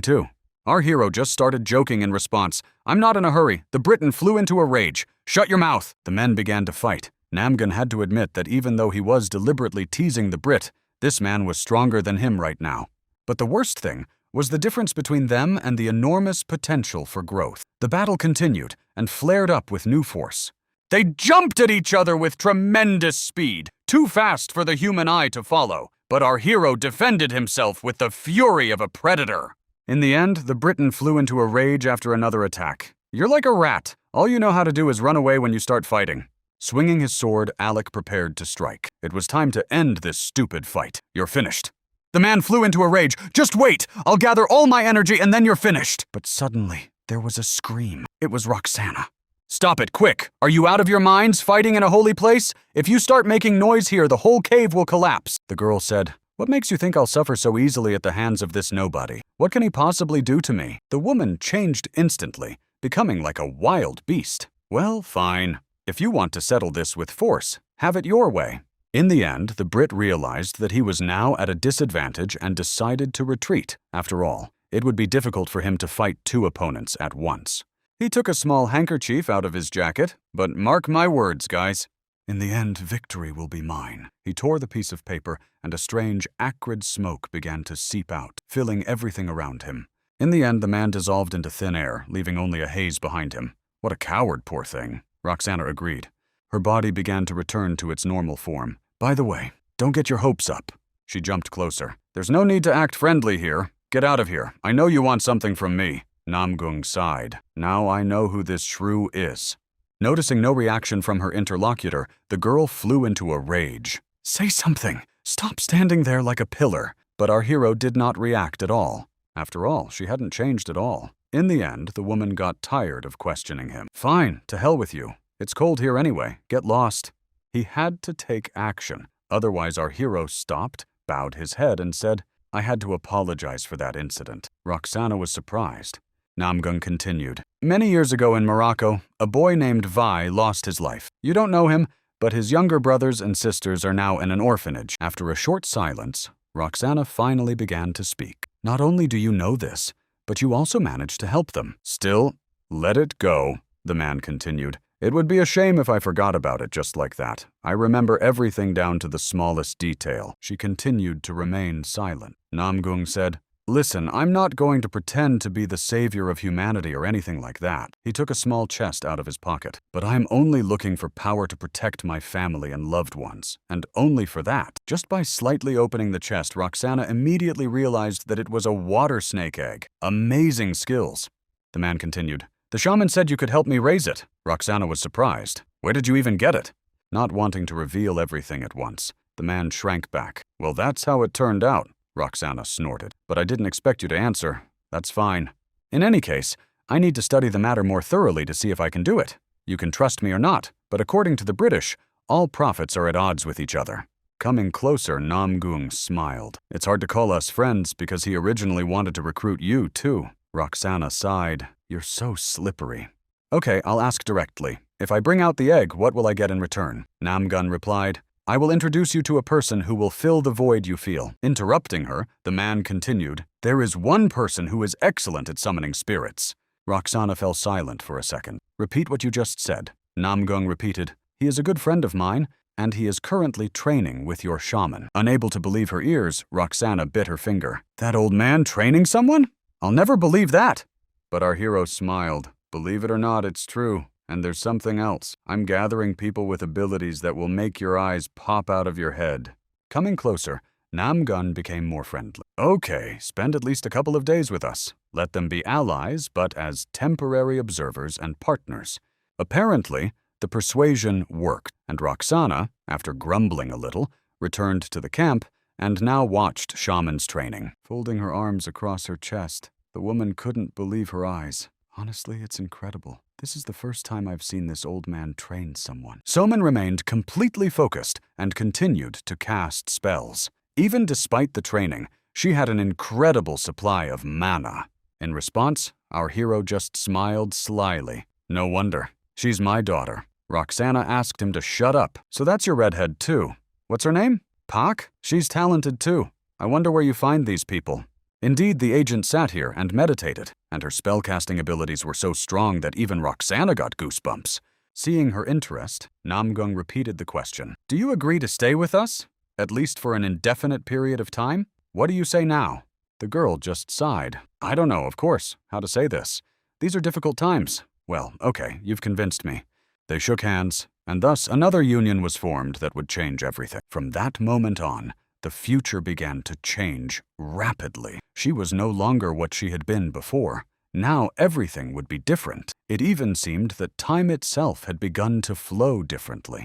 Speaker 1: to? Our hero just started joking in response. I'm not in a hurry. The Briton flew into a rage. Shut your mouth. The men began to fight. Namgun had to admit that even though he was deliberately teasing the Brit, this man was stronger than him right now. But the worst thing was the difference between them and the enormous potential for growth. The battle continued and flared up with new force. They jumped at each other with tremendous speed, too fast for the human eye to follow, but our hero defended himself with the fury of a predator. In the end, the Briton flew into a rage after another attack. You're like a rat. All you know how to do is run away when you start fighting. Swinging his sword, Alec prepared to strike. It was time to end this stupid fight. You're finished. The man flew into a rage. Just wait! I'll gather all my energy and then you're finished. But suddenly, there was a scream. It was Roxana. Stop it, quick! Are you out of your minds, fighting in a holy place? If you start making noise here, the whole cave will collapse. The girl said, What makes you think I'll suffer so easily at the hands of this nobody? What can he possibly do to me? The woman changed instantly, becoming like a wild beast. Well, fine. If you want to settle this with force, have it your way. In the end, the Brit realized that he was now at a disadvantage and decided to retreat. After all, It would be difficult for him to fight two opponents at once. He took a small handkerchief out of his jacket, but mark my words, guys. In the end, victory will be mine. He tore the piece of paper, and a strange, acrid smoke began to seep out, filling everything around him. In the end, the man dissolved into thin air, leaving only a haze behind him. What a coward, poor thing. Roxana agreed. Her body began to return to its normal form. By the way, don't get your hopes up. She jumped closer. There's no need to act friendly here. Get out of here. I know you want something from me. Namgung sighed. Now I know who this shrew is. Noticing no reaction from her interlocutor, the girl flew into a rage. Say something! Stop standing there like a pillar! But our hero did not react at all. After all, she hadn't changed at all. In the end, the woman got tired of questioning him. Fine, to hell with you. It's cold here anyway. Get lost. He had to take action. Otherwise, our hero stopped, bowed his head, and said, I had to apologize for that incident. Roxana was surprised. Namgung continued. Many years ago in Morocco, a boy named Vi lost his life. You don't know him, but his younger brothers and sisters are now in an orphanage. After a short silence, Roxana finally began to speak. Not only do you know this, but you also managed to help them. Still, let it go, the man continued. It would be a shame if I forgot about it just like that. I remember everything down to the smallest detail. She continued to remain silent. Namgung said, Listen, I'm not going to pretend to be the savior of humanity or anything like that. He took a small chest out of his pocket. But I'm only looking for power to protect my family and loved ones. And only for that. Just by slightly opening the chest, Roxana immediately realized that it was a water snake egg. Amazing skills. The man continued. The shaman said you could help me raise it. Roxana was surprised. Where did you even get it? Not wanting to reveal everything at once, the man shrank back. Well, that's how it turned out. Roxana snorted. But I didn't expect you to answer. That's fine. In any case, I need to study the matter more thoroughly to see if I can do it. You can trust me or not, but according to the British, all prophets are at odds with each other. Coming closer, Namgung smiled. It's hard to call us friends because he originally wanted to recruit you, too. Roxana sighed. You're so slippery. Okay, I'll ask directly. If I bring out the egg, what will I get in return? Namgun replied. I will introduce you to a person who will fill the void you feel. Interrupting her, the man continued, There is one person who is excellent at summoning spirits. Roxana fell silent for a second. Repeat what you just said. Namgung repeated, He is a good friend of mine, and he is currently training with your shaman. Unable to believe her ears, Roxana bit her finger. That old man training someone? I'll never believe that. But our hero smiled. Believe it or not, it's true. And there's something else. I'm gathering people with abilities that will make your eyes pop out of your head. Coming closer, Namgun became more friendly. Okay, spend at least a couple of days with us. Let them be allies, but as temporary observers and partners. Apparently, the persuasion worked, and Roxana, after grumbling a little, returned to the camp and now watched shaman's training. Folding her arms across her chest, the woman couldn't believe her eyes. Honestly, it's incredible. This is the first time I've seen this old man train someone. Soman remained completely focused and continued to cast spells. Even despite the training, she had an incredible supply of mana. In response, our hero just smiled slyly. No wonder. She's my daughter. Roxana asked him to shut up. So that's your redhead too. What's her name? Pak? She's talented too. I wonder where you find these people. Indeed, the agent sat here and meditated, and her spellcasting abilities were so strong that even Roxana got goosebumps. Seeing her interest, Namgung repeated the question. Do you agree to stay with us? At least for an indefinite period of time? What do you say now? The girl just sighed. I don't know, of course, how to say this. These are difficult times. Well, okay, you've convinced me. They shook hands, and thus another union was formed that would change everything. From that moment on, the future began to change rapidly. She was no longer what she had been before. Now everything would be different. It even seemed that time itself had begun to flow differently.